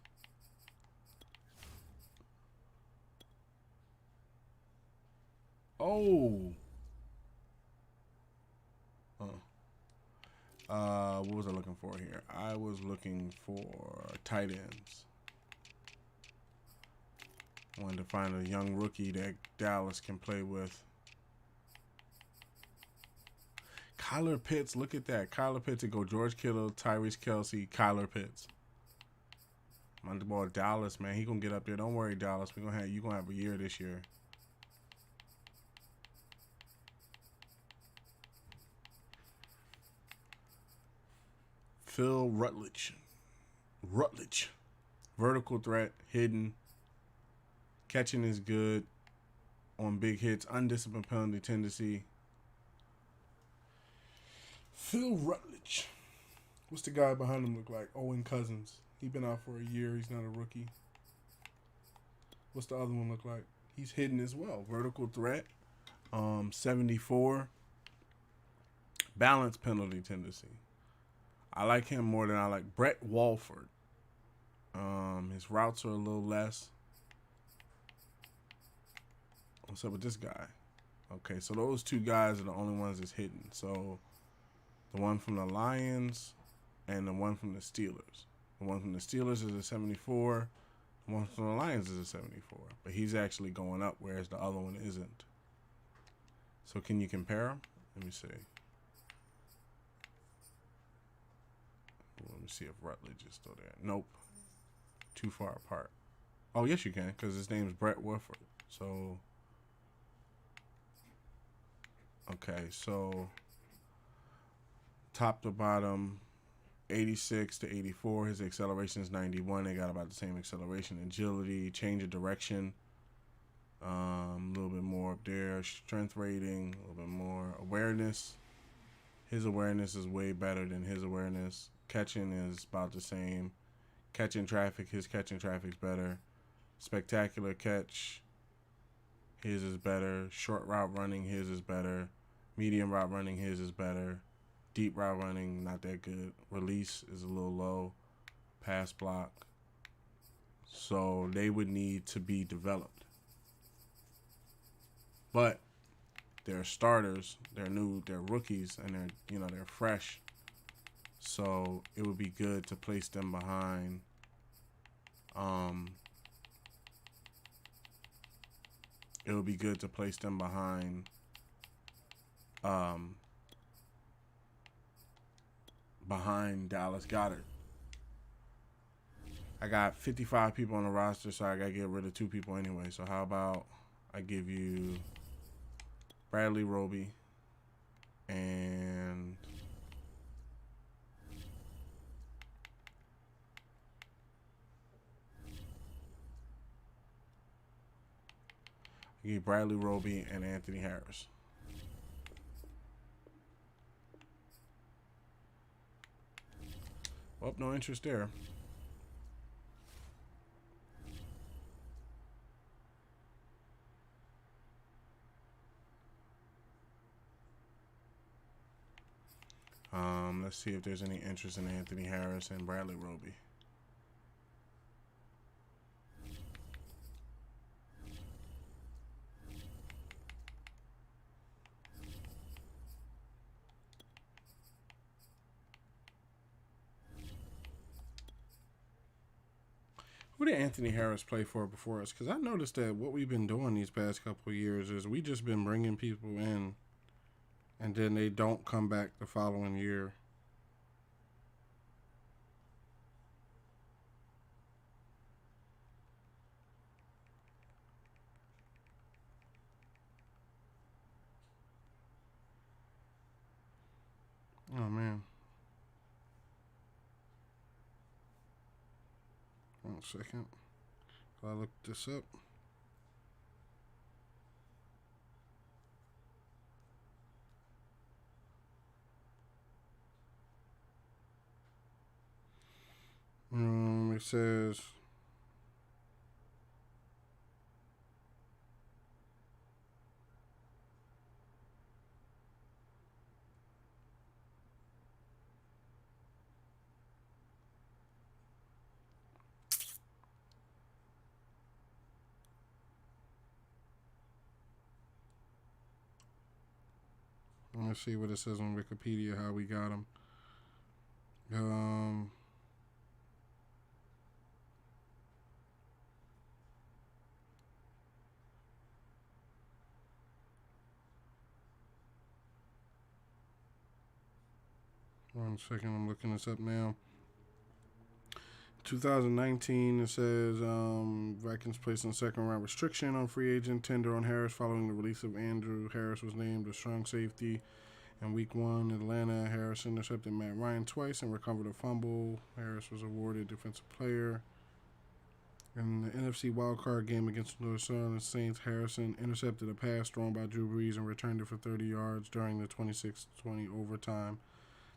[SPEAKER 1] Oh. What was I looking for here? I was looking for tight ends. Wanted to find a young rookie that Dallas can play with. Kyler Pitts, look at that. Kyler Pitts to go George Kittle, Tyrese Kelce, Kyler Pitts. My boy Dallas, man, he gonna get up there. Don't worry, Dallas. You gonna have a year this year. Phil Rutledge. Vertical threat, hidden. Catching is good on big hits. Undisciplined penalty tendency. Phil Rutledge. What's the guy behind him look like? Owen Cousins. He's been out for a year. He's not a rookie. What's the other one look like? He's hidden as well. Vertical threat. 74. Balance penalty tendency. I like him more than I like Brett Walford. His routes are a little less. What's up with this guy? Okay, so those 2 guys are the only ones that's hidden. So the one from the Lions and the one from the Steelers. The one from the Steelers is a 74. The one from the Lions is a 74. But he's actually going up, whereas the other one isn't. So can you compare them? Let me see. Let me see if Rutledge is still there. Nope. Too far apart. Oh, yes, you can, because his name's Brett Warford. So, okay, so top to bottom, 86 to 84. His acceleration is 91. They got about the same acceleration, agility, change of direction. A little bit more up there. Strength rating, a little bit more. Awareness. His awareness is way better than his awareness. Catching is about the same. Catching traffic, his catching traffic's better. Spectacular catch, his is better. Short route running, his is better. Medium route running, his is better. Deep route running, not that good. Release is a little low. Pass block. So they would need to be developed. But they're starters, they're new, they're rookies, and they're fresh. So it would be good to place them behind behind Dallas Goedert. I got 55 people on the roster, so I got to get rid of 2 people anyway. So how about I give you Bradley Roby and You get Bradley Roby and Anthony Harris. Well, no interest there. Let's see if there's any interest in Anthony Harris and Bradley Roby. Who did Anthony Harris play for before us? Because I noticed that what we've been doing these past couple of years is we just been bringing people in, and then they don't come back the following year. Oh, man. 1 second. I looked this up. It says let's see what it says on Wikipedia how we got him. One second, I'm looking this up now. 2019, it says Vikings placed a second round restriction on free agent tender on Harris following the release of Andrew. Harris was named a strong safety in week 1. Atlanta. Harris intercepted Matt Ryan twice and recovered a fumble. Harris was awarded defensive player. In the NFC wildcard game against the New Orleans Saints, Harrison intercepted a pass thrown by Drew Brees and returned it for 30 yards during the 26-20 overtime.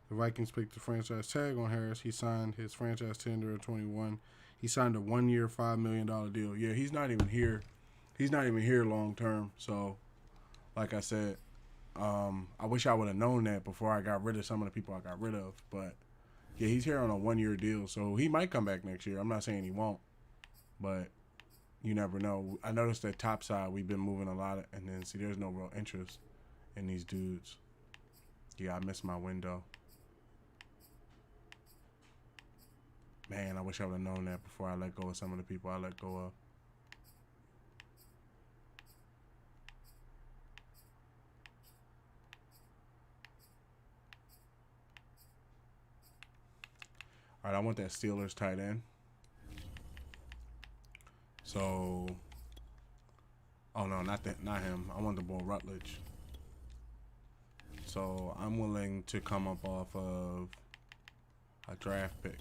[SPEAKER 1] The Vikings picked the franchise tag on Harris. He signed his franchise tender at 21. He signed a 1-year, $5 million deal. Yeah, he's not even here. He's not even here long term. So, like I said, I wish I would have known that before I got rid of some of the people I got rid of. But, yeah, he's here on a 1-year deal. So, he might come back next year. I'm not saying he won't. But you never know. I noticed that top side, we've been moving a lot. And then, see, there's no real interest in these dudes. Yeah, I missed my window. Man, I wish I would have known that before I let go of some of the people I let go of. All right, I want that Steelers tight end. So, oh no, not him. I want the boy Rutledge. So I'm willing to come up off of a draft pick.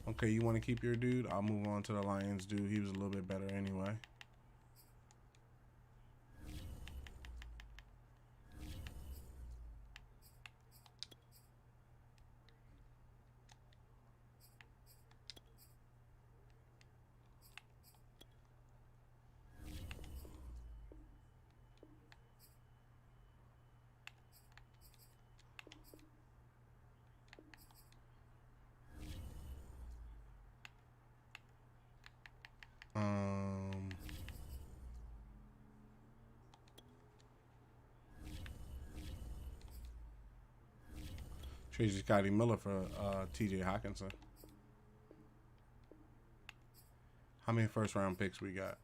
[SPEAKER 1] Okay, you want to keep your dude? I'll move on to the Lions dude. He was a little bit better anyway. Traded Scotty Miller for T.J. Hawkinson. How many first round picks we got?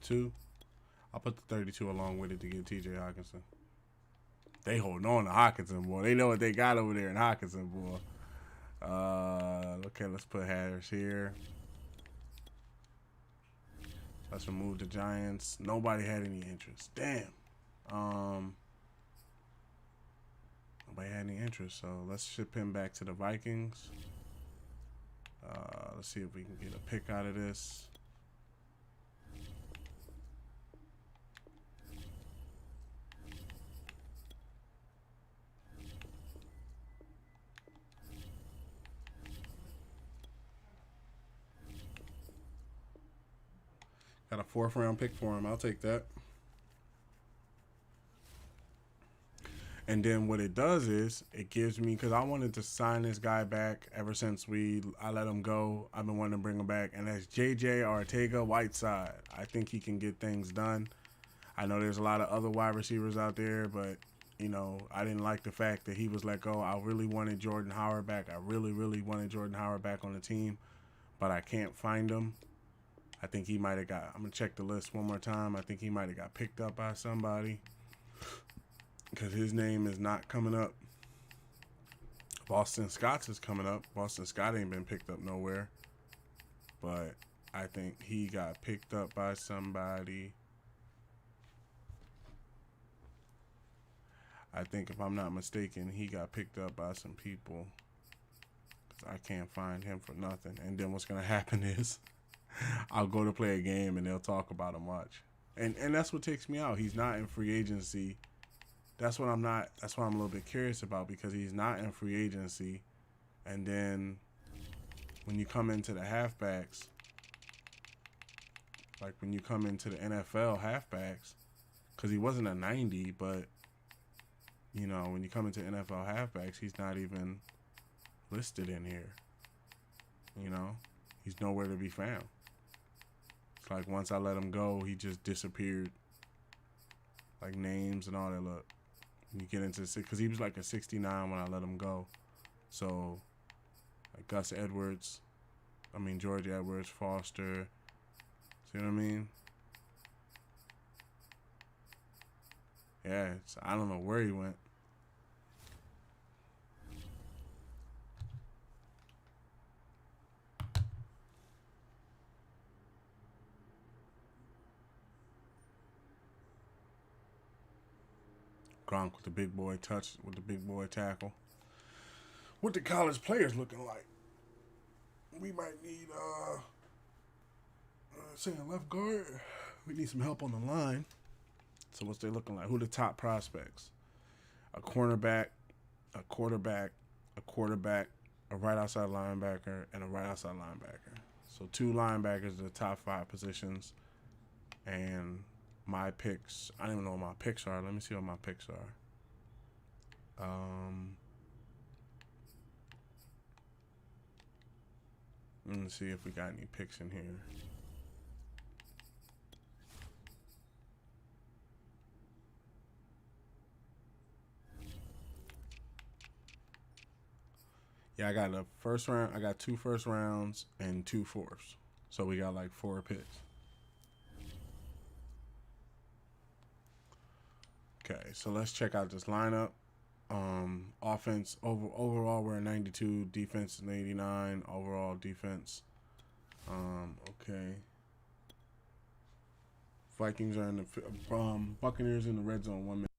[SPEAKER 1] 2. I'll put the 32 along with it to get T.J. Hawkinson. They holding on to Hawkinson, boy. They know what they got over there in Hawkinson, boy. Okay, let's put Harris here. Let's remove the Giants. Nobody had any interest. Damn. Nobody had any interest, so let's ship him back to the Vikings. Let's see if we can get a pick out of this. Got a 4th round pick for him. I'll take that. And then what it does is it gives me, because I wanted to sign this guy back ever since I let him go. I've been wanting to bring him back, and that's JJ Arcega-Whiteside. I think he can get things done. I know there's a lot of other wide receivers out there, but you know, I didn't like the fact that he was let go. I really wanted Jordan Howard back. I really, really wanted Jordan Howard back on the team, but I can't find him. I think he might have got, I'm going to check the list one more time. I think he might have got picked up by somebody, because his name is not coming up. Boston Scott's is coming up. Boston Scott ain't been picked up nowhere, but I think he got picked up by somebody. I think, if I'm not mistaken, he got picked up by some people, because I can't find him for nothing. And then what's going to happen is I'll go to play a game and they'll talk about him. Watch. And that's what takes me out. He's not in free agency. That's what I'm a little bit curious about, because he's not in free agency. And then when you come into the halfbacks, like when you come into the NFL halfbacks, because he wasn't a 90, but you know, when you come into NFL halfbacks, he's not even listed in here. You know, he's nowhere to be found. It's like once I let him go, he just disappeared. Like names and all that. Look, when you get into because he was like a 69 when I let him go. So, like George Edwards, Foster. See what I mean? Yeah, I don't know where he went. Gronk with the big boy touch, with the big boy tackle. What the college players looking like? We might need, saying left guard. We need some help on the line. So what's they looking like? Who the top prospects? A cornerback, a quarterback, a quarterback, a right outside linebacker, and a right outside linebacker. So 2 linebackers are the top 5 positions. And my picks, I don't even know what my picks are. Let me see what my picks are. Let me see if we got any picks in here. Yeah, I got a first round. I got 2 first rounds and 2 fourths. So we got like 4 picks. Okay, so let's check out this lineup. Offense overall we're at 92. Defense is 89. Overall defense. Okay. Vikings are in the Buccaneers in the red zone 1 minute.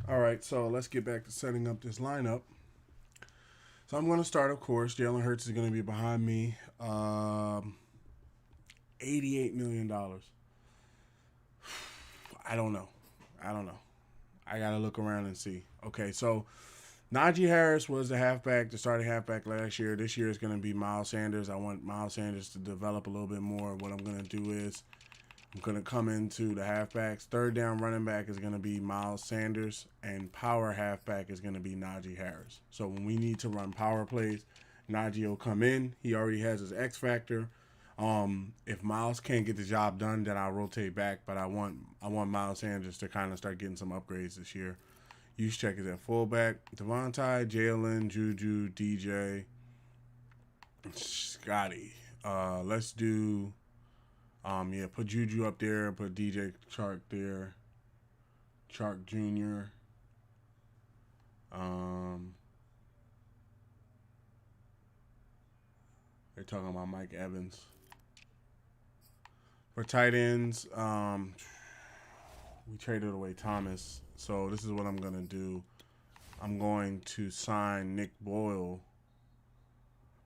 [SPEAKER 1] All right, so let's get back to setting up this lineup. So I'm going to start, of course. Jalen Hurts is going to be behind me. $88 million. I don't know. I don't know. I got to look around and see. Okay, so Najee Harris was the halfback, the starting halfback last year. This year is going to be Miles Sanders. I want Miles Sanders to develop a little bit more. What I'm going to do is I'm going to come into the halfbacks. Third down running back is going to be Miles Sanders, and power halfback is going to be Najee Harris. So when we need to run power plays, Najee will come in. He already has his X factor. If Miles can't get the job done, then I'll rotate back. But I want Miles Sanders to kind of start getting some upgrades this year. Juszczyk is at fullback. Devontae, Jalen, Juju, DJ, Scotty. Let's do, put Juju up there. Put DJ Chark there. Chark Jr. They're talking about Mike Evans. For tight ends, we traded away Thomas. So this is what I'm going to do. I'm going to sign Nick Boyle.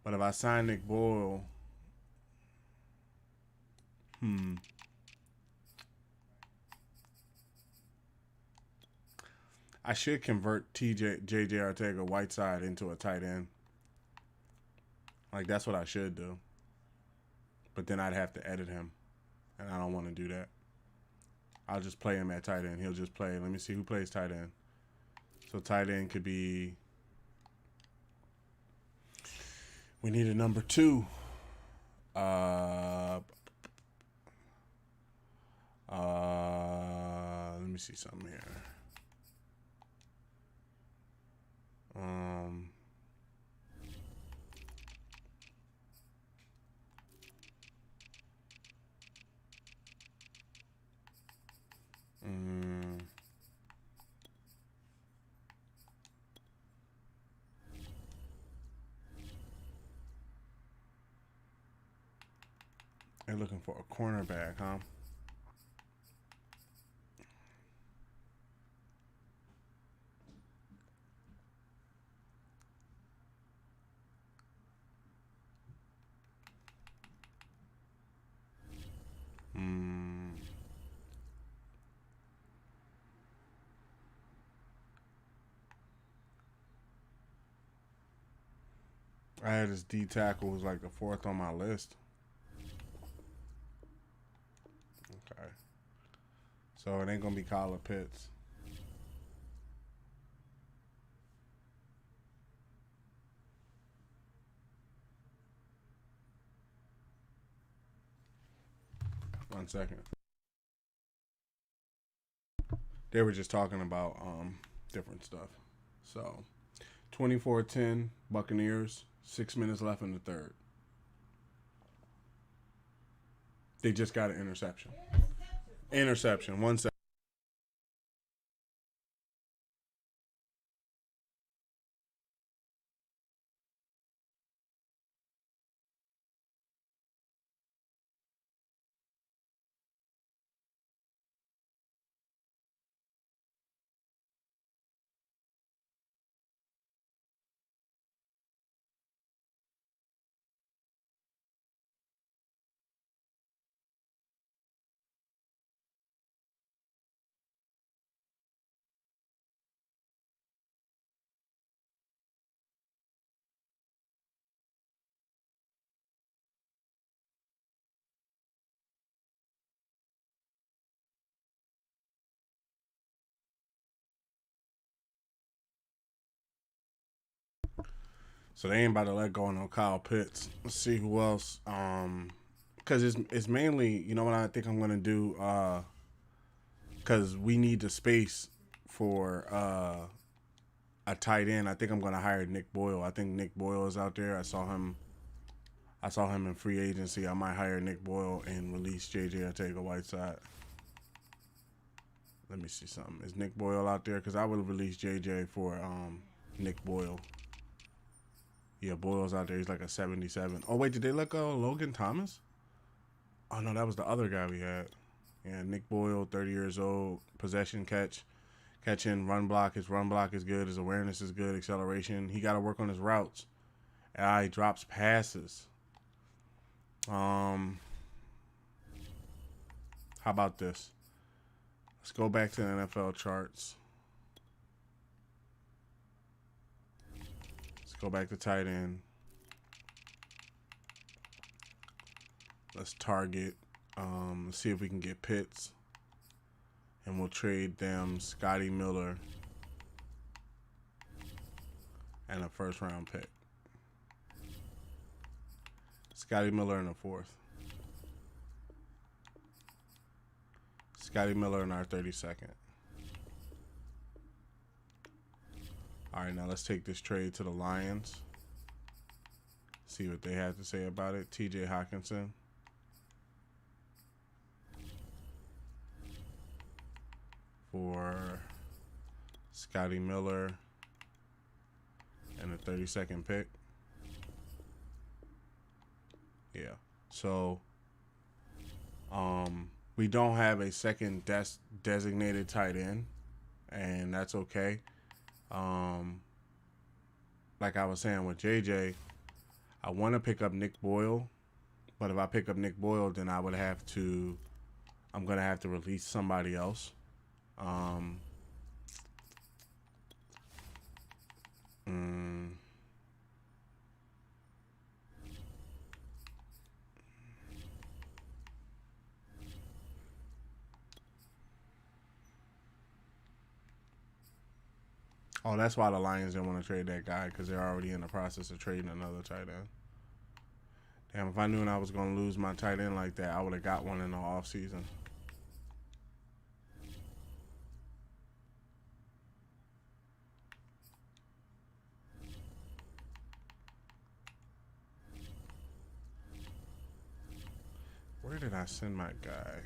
[SPEAKER 1] But if I sign Nick Boyle, I should convert JJ Arcega-Whiteside into a tight end. Like, that's what I should do. But then I'd have to edit him. And I don't want to do that. I'll just play him at tight end. He'll just play. Let me see who plays tight end. So tight end could be. We need a number 2. Let me see something here. They're looking for a cornerback, huh? I had this D tackle was like the 4th on my list. Okay. So it ain't gonna be Kyle Pitts. One second. They were just talking about different stuff. So 24-10 Buccaneers. 6 minutes left in the third. They just got an interception. Interception. 1 second. So they ain't about to let go of no Kyle Pitts. Let's see who else. Because it's mainly, you know what I think I'm gonna do. Because we need the space for a tight end. I think I'm gonna hire Nick Boyle. I think Nick Boyle is out there. I saw him in free agency. I might hire Nick Boyle and release JJ Arcega-Whiteside. Let me see something. Is Nick Boyle out there? Because I would release JJ for Nick Boyle. Yeah, Boyle's out there. He's like a 77. Oh, wait, did they let go of Logan Thomas? Oh, no, that was the other guy we had. Yeah, Nick Boyle, 30 years old, possession catch. Catching, run block. His run block is good. His awareness is good. Acceleration. He got to work on his routes. He drops passes. How about this? Let's go back to the NFL charts. Let's go back to tight end. Let's target. Let's see if we can get Pitts. And we'll trade them Scotty Miller and a first-round pick. Scotty Miller in the 4th. Scotty Miller in our 32nd. All right, now let's take this trade to the Lions. See what they have to say about it. TJ Hockenson. For Scotty Miller and a 32nd pick. Yeah. So we don't have a second designated tight end, and that's okay. Like I was saying with JJ, I want to pick up Nick Boyle, but if I pick up Nick Boyle, then I'm going to have to release somebody else. Oh, that's why the Lions didn't want to trade that guy, because they're already in the process of trading another tight end. Damn, if I knew I was going to lose my tight end like that, I would have got one in the offseason. Where did I send my guy?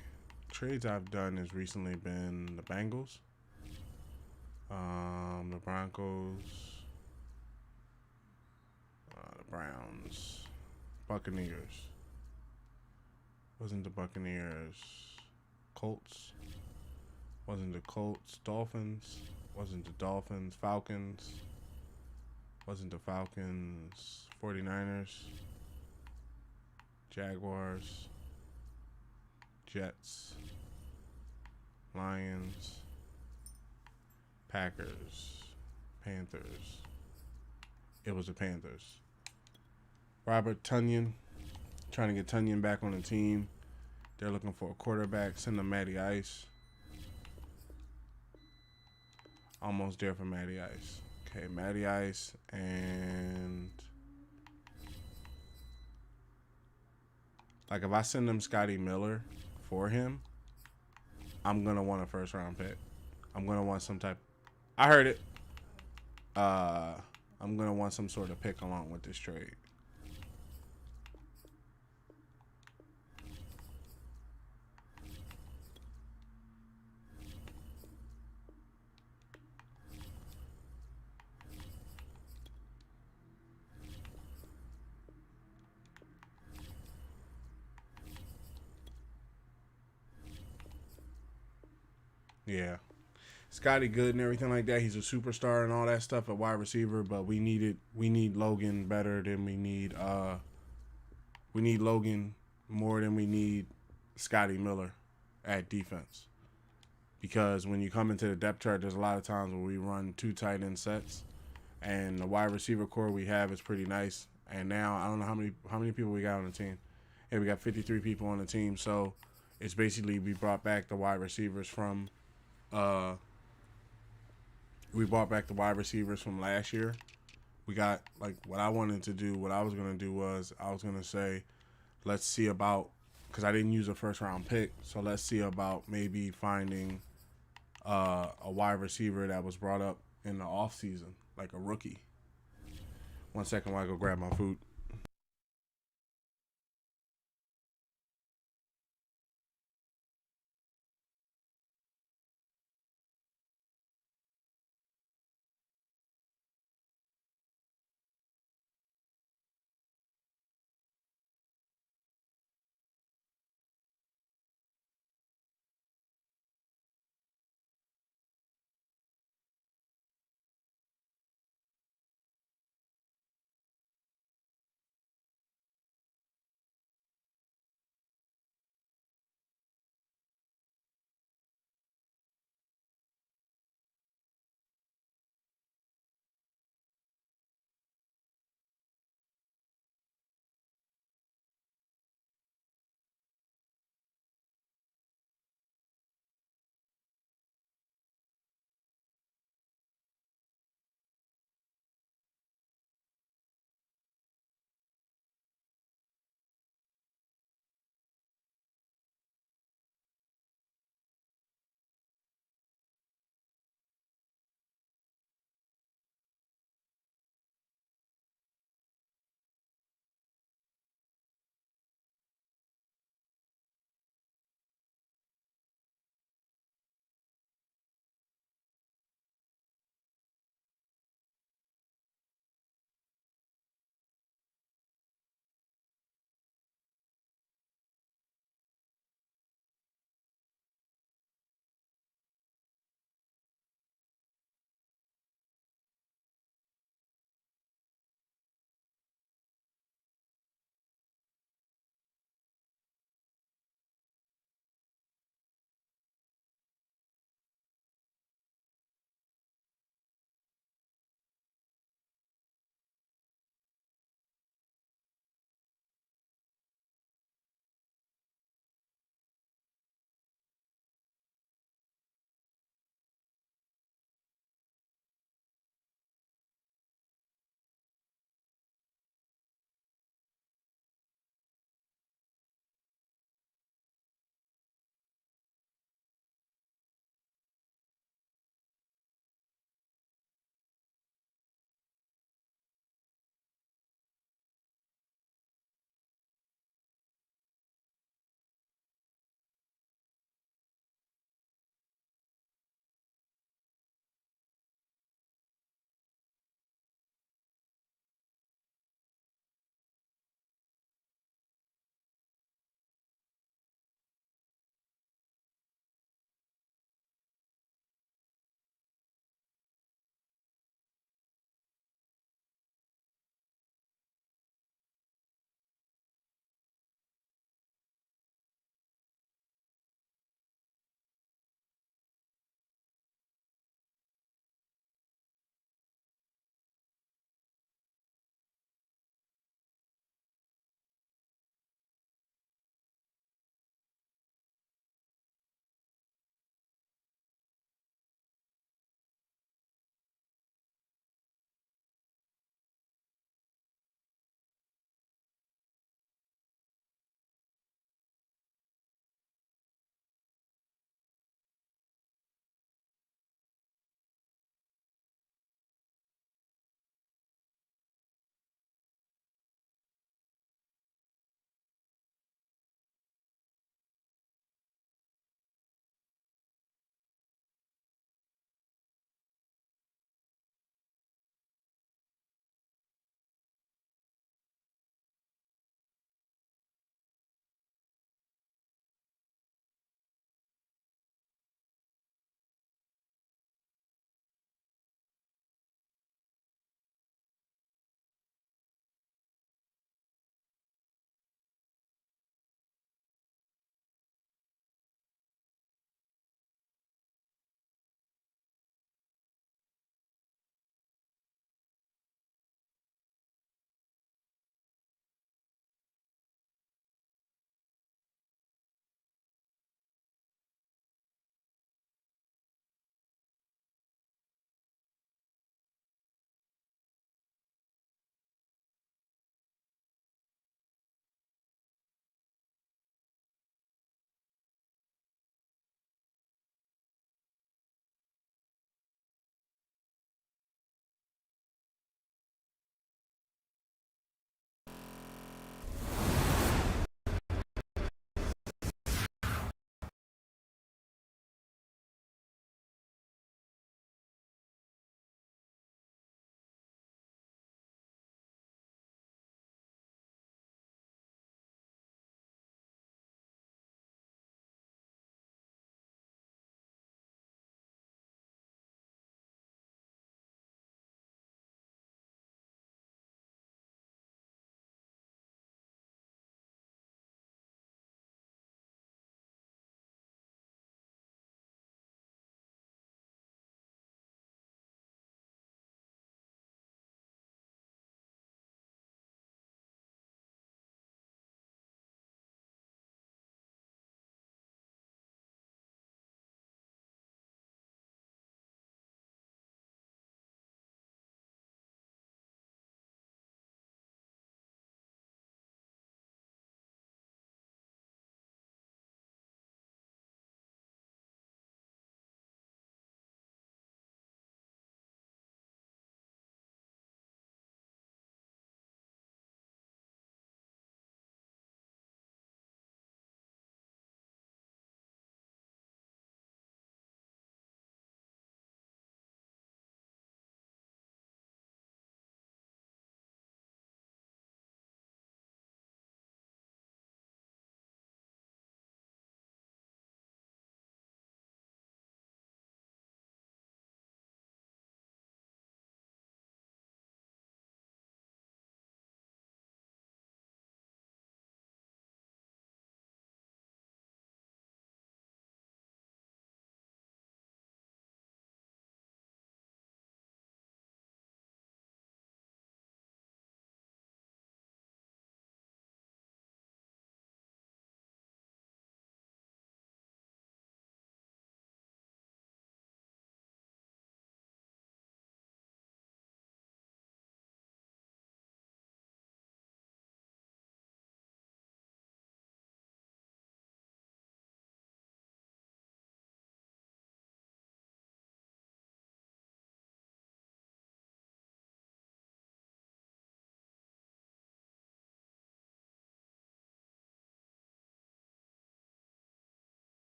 [SPEAKER 1] Trades I've done has recently been the Bengals, the Broncos, the Browns, Buccaneers. Wasn't the Buccaneers. Colts. Wasn't the Colts. Dolphins. Wasn't the Dolphins. Falcons. Wasn't the Falcons. 49ers. Jaguars. Jets. Lions. Packers. Panthers. It was the Panthers. Robert Tonyan. Trying to get Tonyan back on the team. They're looking for a quarterback. Send them Matty Ice. Almost there for Matty Ice. Okay, Matty Ice and... Like, if I send them Scotty Miller for him, I'm going to want a first-round pick. I'm going to want some type... I heard it. I'm going to want some sort of pick along with this trade. Yeah. Scotty good and everything like that. He's a superstar and all that stuff at wide receiver, but we need Logan better than we need Logan more than we need Scotty Miller at defense. Because when you come into the depth chart, there's a lot of times where we run 2 tight end sets, and the wide receiver core we have is pretty nice. And now I don't know how many people we got on the team. Hey, we got 53 people on the team, so it's basically we brought back the wide receivers from last year. We got, like, what I was going to do was I was going to say, let's see about, because I didn't use a first round pick, so let's see about maybe finding a wide receiver that was brought up in the off season, like a rookie. 1 second while I go grab my food.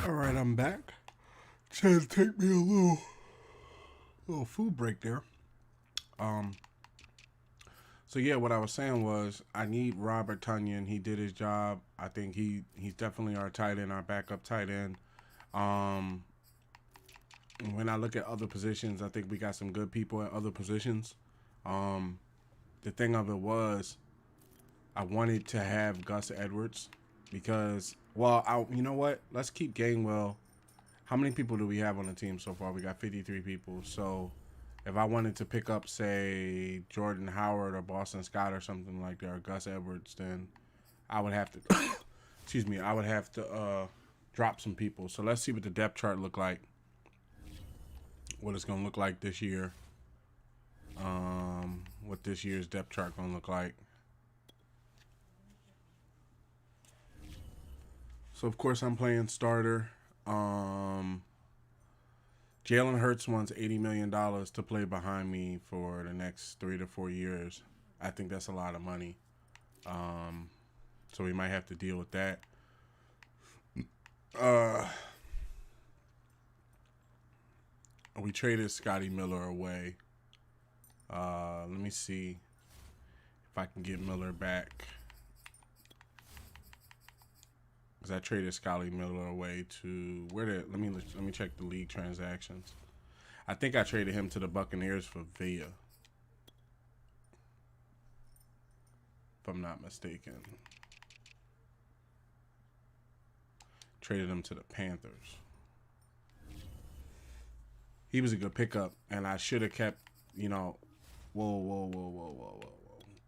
[SPEAKER 1] All right, I'm back. Just take me a little food break there. Um, so yeah, what I was saying was I need Robert Tunyon. He did his job. I think he's definitely our tight end, our backup tight end. Um, when I look at other positions, I think we got some good people at other positions. Um, the thing of it was, I wanted to have Gus Edwards because, well, you know what? Let's keep Gainwell. How many people do we have on the team so far? We got 53 people. So if I wanted to pick up, say, Jordan Howard or Boston Scott or something like that, or Gus Edwards, then I would have to, excuse me, I would have to drop some people. So let's see what the depth chart look like. What it's going to look like this year. What this year's depth chart going to look like. So, of course, I'm playing starter. Jalen Hurts wants $80 million to play behind me for the next 3 to 4 years. I think that's a lot of money. So we might have to deal with that. We traded Scotty Miller away. Let me see if I can get Miller back. Because I traded Scotty Miller away to let me check the league transactions. I think I traded him to the Buccaneers for Villa, if I'm not mistaken. Traded him to the Panthers. He was a good pickup, and I should have kept, whoa.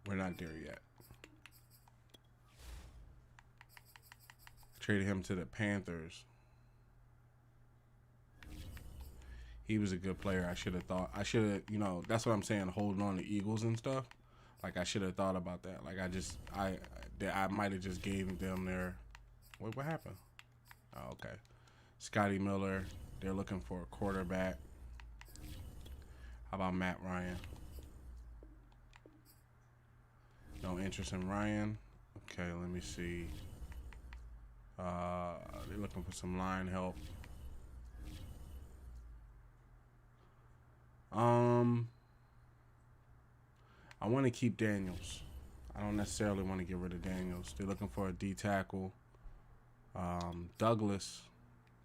[SPEAKER 1] We're not there yet. Traded him to the Panthers. He was a good player. I should have, that's what I'm saying, holding on to Eagles and stuff. Like, I should have thought about that. Like, I might have just gave them their, what happened? Oh, okay. Scotty Miller, they're looking for a quarterback. How about Matt Ryan? No interest in Ryan. Okay, let me see. They're looking for some line help. I want to keep Daniels. I don't necessarily want to get rid of Daniels. They're looking for a D tackle. Douglas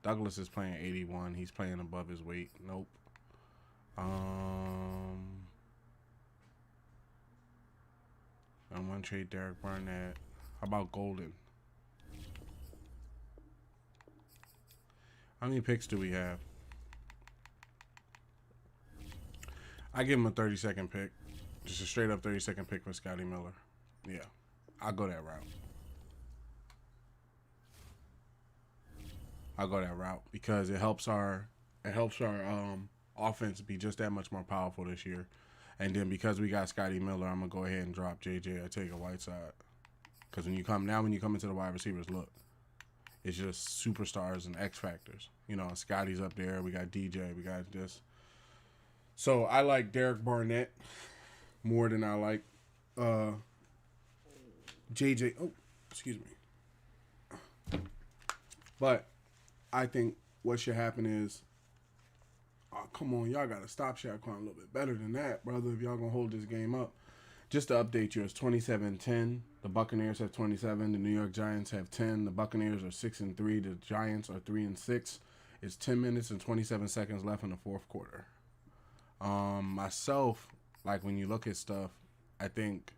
[SPEAKER 1] is playing 81. He's playing above his weight. Nope. I want to trade Derek Barnett. How about Golden? How many picks do we have? I give him a 30-second pick. Just a straight up 30-second pick for Scotty Miller. Yeah, I'll go that route. Because it helps our offense be just that much more powerful this year. And then because we got Scotty Miller, I'm gonna go ahead and drop JJ or take a Whiteside. Because when you come into the wide receivers, look, it's just superstars and X factors. Scotty's up there. We got DJ. We got this. So I like Derek Barnett more than I like JJ. Oh, excuse me. But I think what should happen is, come on, y'all gotta stop Shaq Khan a little bit better than that, brother. If y'all gonna hold this game up, just to update you, it's 27-10. The Buccaneers have 27. The New York Giants have 10. The Buccaneers are 6-3. The Giants are 3-6. It's 10 minutes and 27 seconds left in the fourth quarter. Myself, like when you look at stuff, I think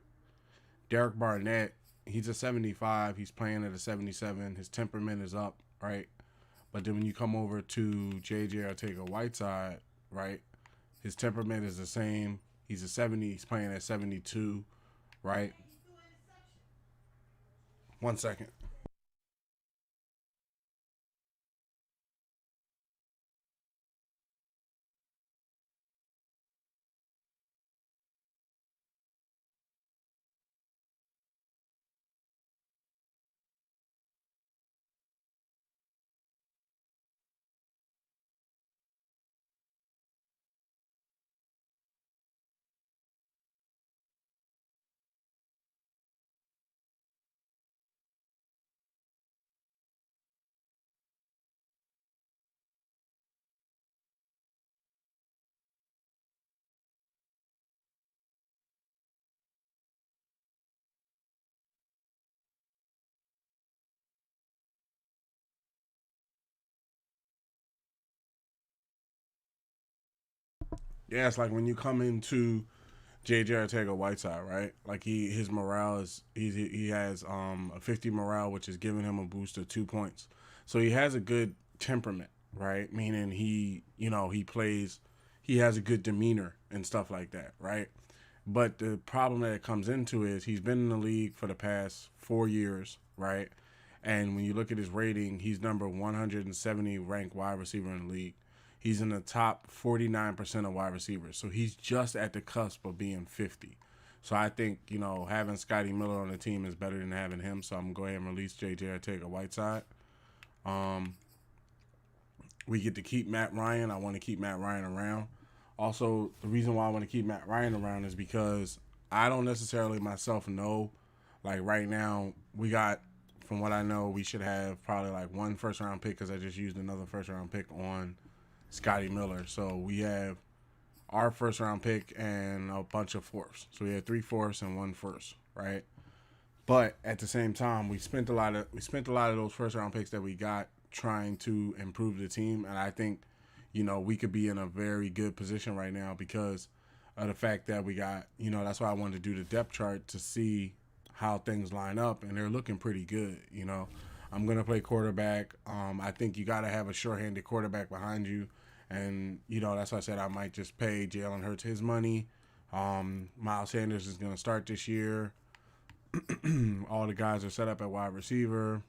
[SPEAKER 1] Derek Barnett, he's a 75. He's playing at a 77. His temperament is up, right? But then when you come over to JJ Arcega-Whiteside, right, his temperament is the same. He's a 70. He's playing at 72, right? 1 second. Yeah, it's like when you come into JJ Arcega-Whiteside, right? Like his morale is he has a 50 morale, which is giving him a boost of 2 points. So he has a good temperament, right? Meaning he plays, he has a good demeanor and stuff like that, right? But the problem that it comes into is he's been in the league for the past 4 years, right? And when you look at his rating, he's number 170 ranked wide receiver in the league. He's in the top 49% of wide receivers. So he's just at the cusp of being 50. So I think, having Scotty Miller on the team is better than having him. So I'm going to go ahead and release JJ Arcega-Whiteside. We get to keep Matt Ryan. I want to keep Matt Ryan around. Also, the reason why I want to keep Matt Ryan around is because I don't necessarily myself know. Like right now, we got, from what I know, we should have probably like one first round pick because I just used another first round pick on Scotty Miller. So we have our first round pick and a bunch of fourths. So we had 3 fourths and 1 first, right? But at the same time, we spent a lot of those first round picks that we got trying to improve the team, and I think we could be in a very good position right now because of the fact that we got, that's why I wanted to do the depth chart to see how things line up, and they're looking pretty good. I'm going to play quarterback. I think you got to have a short-handed quarterback behind you, and that's why I said I might just pay Jalen Hurts his money. Miles Sanders is going to start this year. All the guys are set up at wide receiver.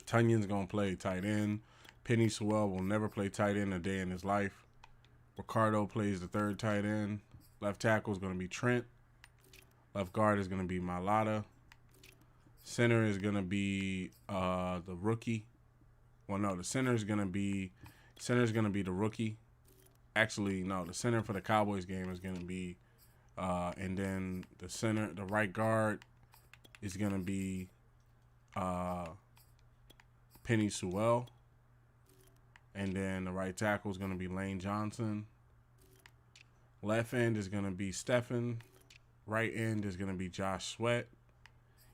[SPEAKER 1] Tunyon's going to play tight end. Penny Sewell will never play tight end a day in his life. Ricardo plays the third tight end. Left tackle is going to be Trent. Left guard is going to be Malata. Center is going to be the rookie. Well, no, the center is going to be the rookie. Actually, no, the center for the Cowboys game is going to be, and then the right guard is going to be Penny Sewell. And then the right tackle is going to be Lane Johnson. Left end is going to be Stephen. Right end is going to be Josh Sweat,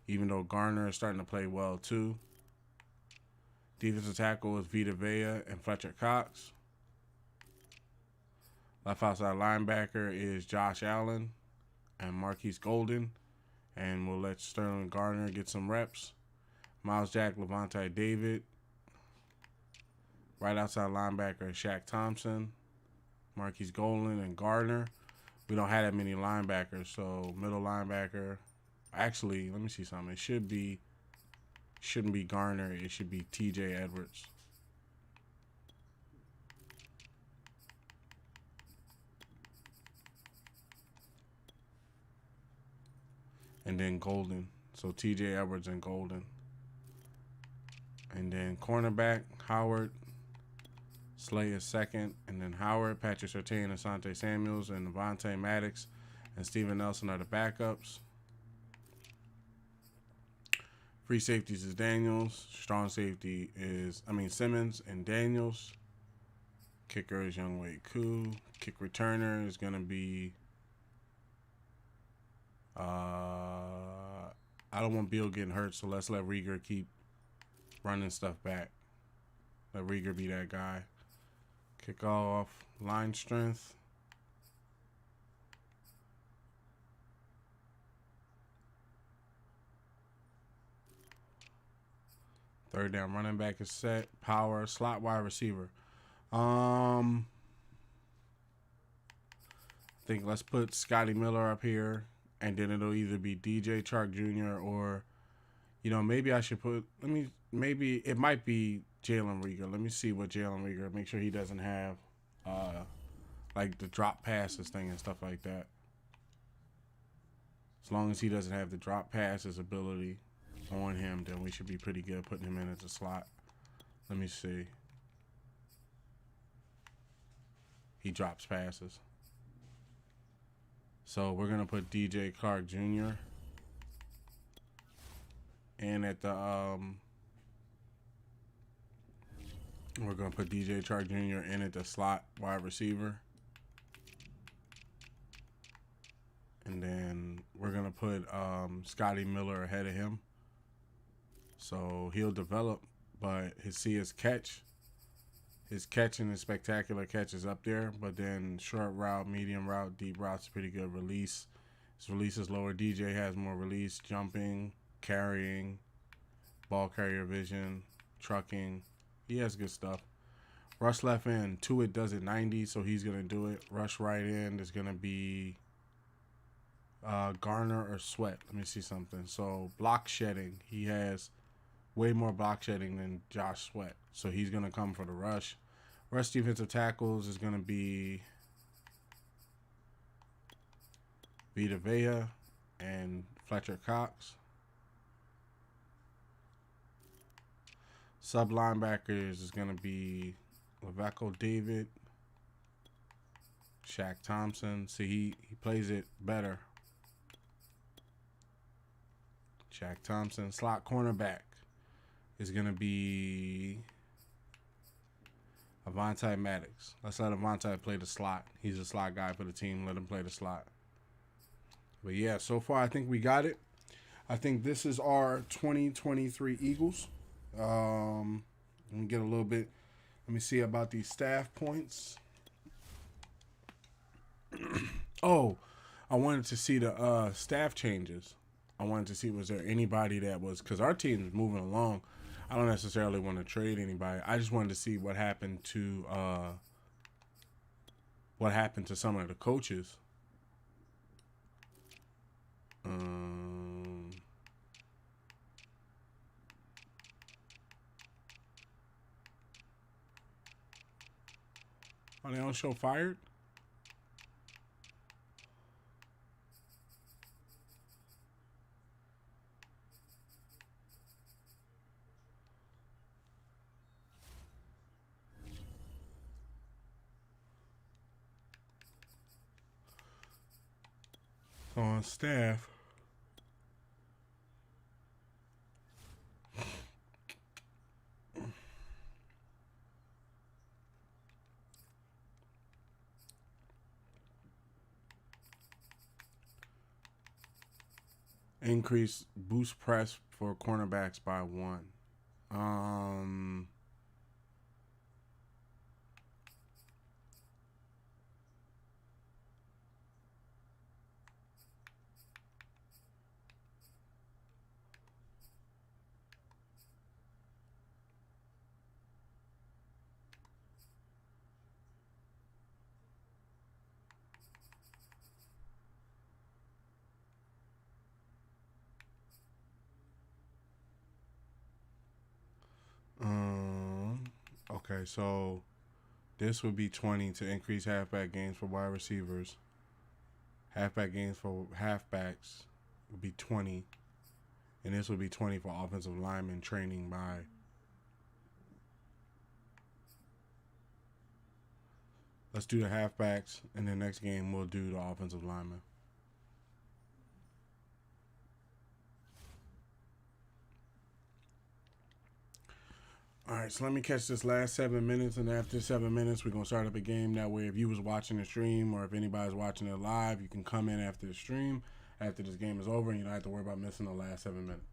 [SPEAKER 1] even though Garner is starting to play well too. Defensive tackle is Vita Vea and Fletcher Cox. Left outside linebacker is Josh Allen and Marquise Golden. And we'll let Sterling Gardner get some reps. Miles Jack, Levante David. Right outside linebacker is Shaq Thompson, Marquise Golden, and Gardner. We don't have that many linebackers, so middle linebacker. Actually, let me see something. It shouldn't be Garner. It should be T.J. Edwards. And then Golden. So T.J. Edwards and Golden. And then cornerback, Howard. Slay is second, and then Howard, Patrick Surtain, Asante Samuels, and Devontae Maddox and Steven Nelson are the backups. Free safeties is Daniels. Strong safety is, Simmons and Daniels. Kicker is Younghoe Koo. Kick returner is going to be, I don't want Beal getting hurt, so let's let Rieger keep running stuff back. Let Rieger be that guy. Kick off, line strength. Third down running back is set. Power, slot wide receiver. I think let's put Scotty Miller up here, and then it'll either be DJ Chark Jr. or, maybe I should put, maybe it might be Jalen Rieger. Let me see what Jalen Rieger, make sure he doesn't have like the drop passes thing and stuff like that. As long as he doesn't have the drop passes ability on him, then we should be pretty good putting him in as a slot. Let me see. He drops passes. So we're going to put DJ Clark Jr. in at the we're going to put DJ Chark Jr. in at the slot wide receiver. And then we're going to put Scotty Miller ahead of him. So he'll develop, but his His catching is spectacular. Catches up there, but then short route, medium route, deep route's pretty good release. His release is lower. DJ has more release, jumping, carrying, ball carrier vision, trucking. He has good stuff. Rush left end, Tuitt does it 90, so he's going to do it. Rush right end is going to be Garner or Sweat. Let me see something. So block shedding, he has way more block shedding than Josh Sweat, so he's going to come for the rush. Rush defensive tackles is going to be Vita Vea and Fletcher Cox. Sub linebackers is going to be Levaco David, Shaq Thompson. See, he plays it better. Shaq Thompson. Slot cornerback is going to be Avonte Maddox. Let's let Avonte play the slot. He's a slot guy for the team. Let him play the slot. But yeah, so far I think we got it. I think this is our 2023 Eagles. Let me get a little bit. Let me see about these staff points. Oh, I wanted to see the staff changes. I wanted to see, was there anybody that was, because our team is moving along. I don't necessarily want to trade anybody. I just wanted to see what happened to some of the coaches. Oh, they don't show fired? On staff. Increase boost press for cornerbacks by 1. Okay, so this would be 20 to increase halfback gains for wide receivers. Halfback gains for halfbacks would be 20. And this would be 20 for offensive lineman training by. Let's do the halfbacks, and then next game we'll do the offensive lineman. All right, so let me catch this last 7 minutes, and after 7 minutes, we're going to start up a game. That way, if you was watching the stream or if anybody's watching it live, you can come in after the stream, after this game is over, and you don't have to worry about missing the last 7 minutes.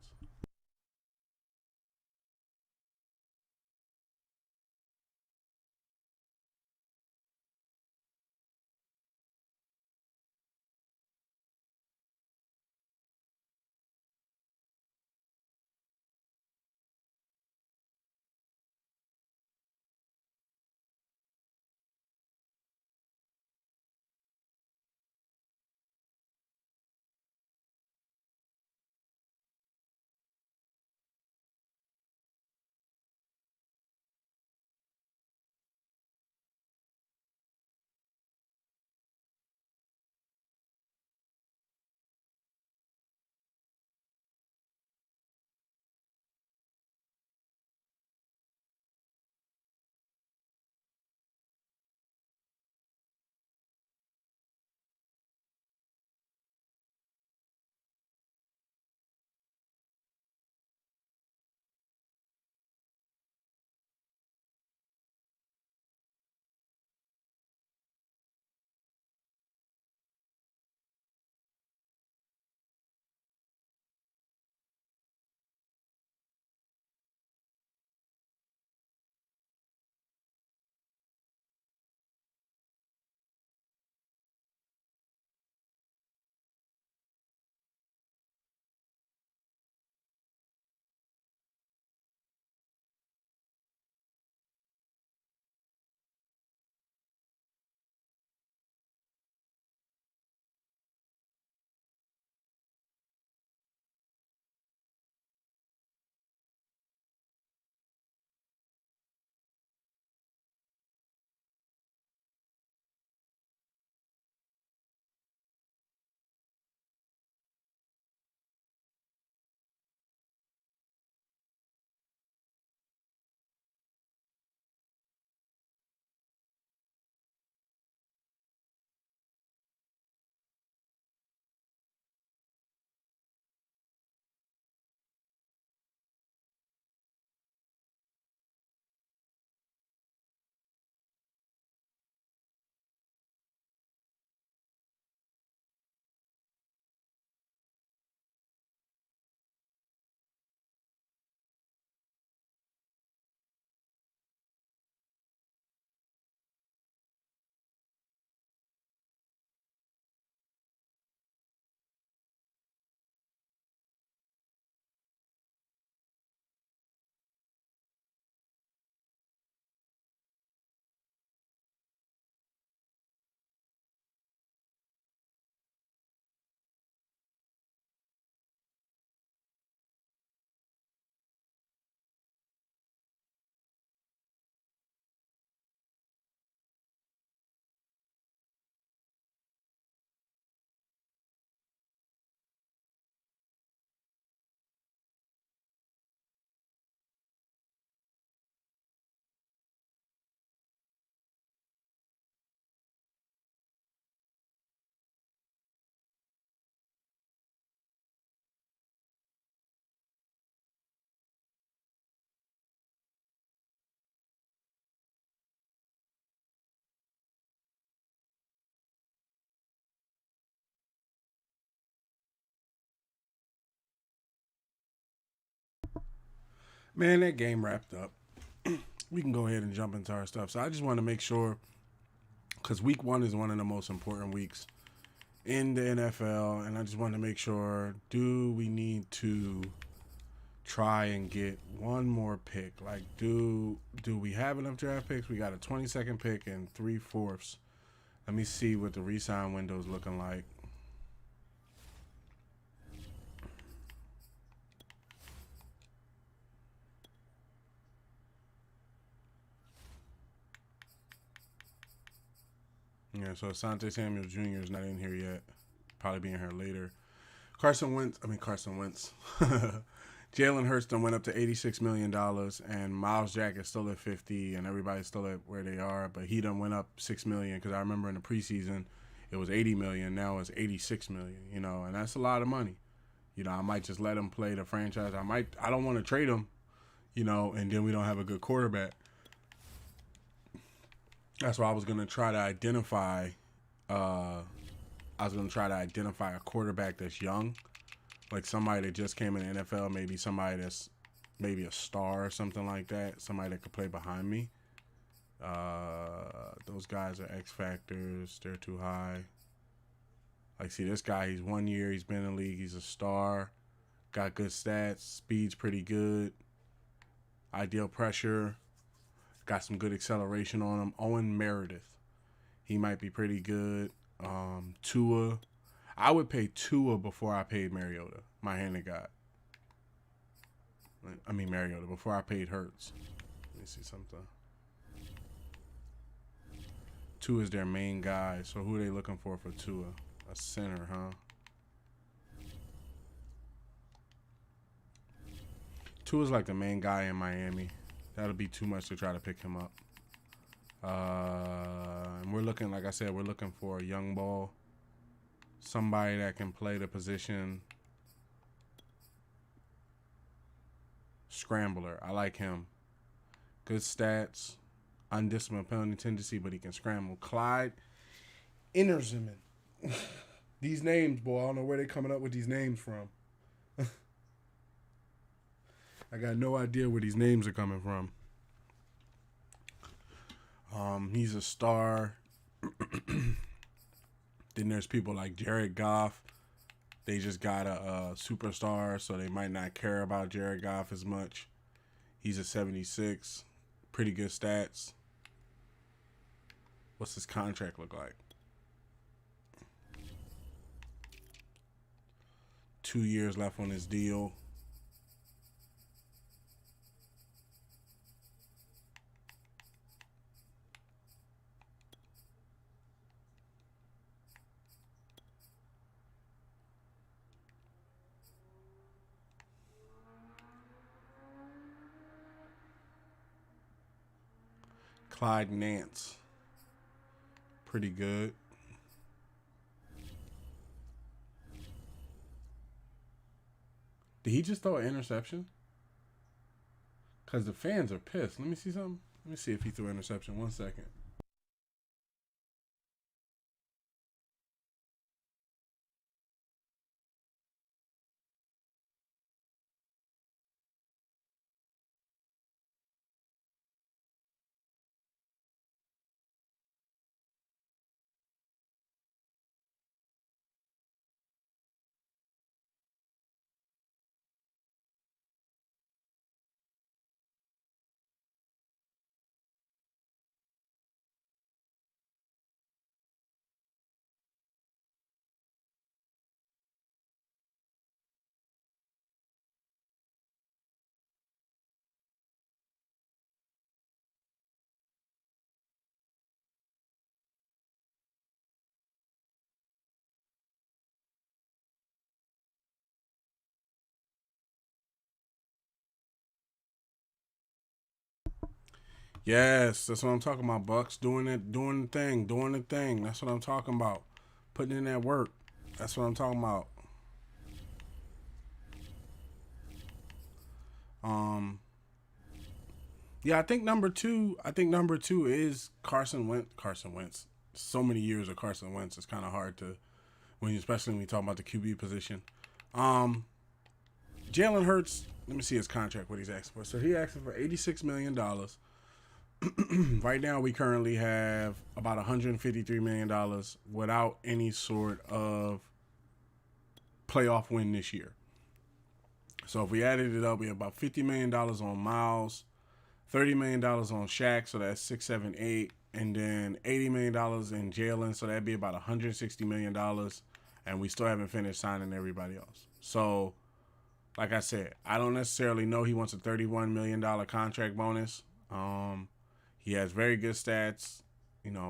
[SPEAKER 1] Man, that game wrapped up. We can go ahead and jump into our stuff. So I just want to make sure, because week 1 is one of the most important weeks in the NFL, and I just want to make sure, do we need to try and get one more pick? Like, do we have enough draft picks? We got a 22nd pick and 3/4. Let me see what the re-sign window is looking like. Yeah, so Asante Samuel Jr. is not in here yet. Probably be in here later. Carson Wentz. Jalen Hurts done went up to $86 million, and Miles Jack is still at 50, and everybody's still at where they are, but he done went up $6 million, because I remember in the preseason it was $80 million, now it's $86 million, and that's a lot of money. I might just let him play the franchise. I don't want to trade him, and then we don't have a good quarterback. That's why I was gonna try to identify. I was gonna try to identify a quarterback that's young, like somebody that just came in the NFL. Maybe somebody that's maybe a star or something like that. Somebody that could play behind me. Those guys are X factors. They're too high. Like, see, this guy, he's 1 year. He's been in the league. He's a star. Got good stats. Speed's pretty good. Ideal pressure. Got some good acceleration on him. Owen Meredith. He might be pretty good. Tua. I would pay Tua before I paid Mariota. My hand to God. Mariota. Before I paid Hurts. Let me see something. Tua is their main guy. So who are they looking for Tua? A center, huh? Tua's like the main guy in Miami. That'll be too much to try to pick him up. And we're looking, like I said, we're looking for a young ball. Somebody that can play the position. Scrambler. I like him. Good stats. Undisciplined penalty tendency, but he can scramble. Clyde Innerziman. These names, boy, I don't know where they're coming up with these names from. I got no idea where these names are coming from. He's a star. Then there's people like Jared Goff. They just got a superstar, so they might not care about Jared Goff as much. He's a 76. Pretty good stats. What's his contract look like? 2 years left on his deal. Clyde Nance. Pretty good. Did he just throw an interception? Because the fans are pissed. Let me see something. Let me see if he threw an interception. 1 second. Yes, that's what I'm talking about, Bucks. Doing the thing. That's what I'm talking about. Putting in that work. That's what I'm talking about. Yeah, I think number two is Carson Wentz. Carson Wentz. So many years of Carson Wentz. It's kind of hard to, especially when you talk about the QB position. Jalen Hurts, let me see his contract, what he's asking for. So he asking for $86 million. Right now, we currently have about $153 million without any sort of playoff win this year. So if we added it up, we have about $50 million on Miles, $30 million on Shaq, so that's 6, 7, 8, and then $80 million in Jalen, so that'd be about $160 million, and we still haven't finished signing everybody else. So, like I said, I don't necessarily know he wants a $31 million contract bonus. He has very good stats,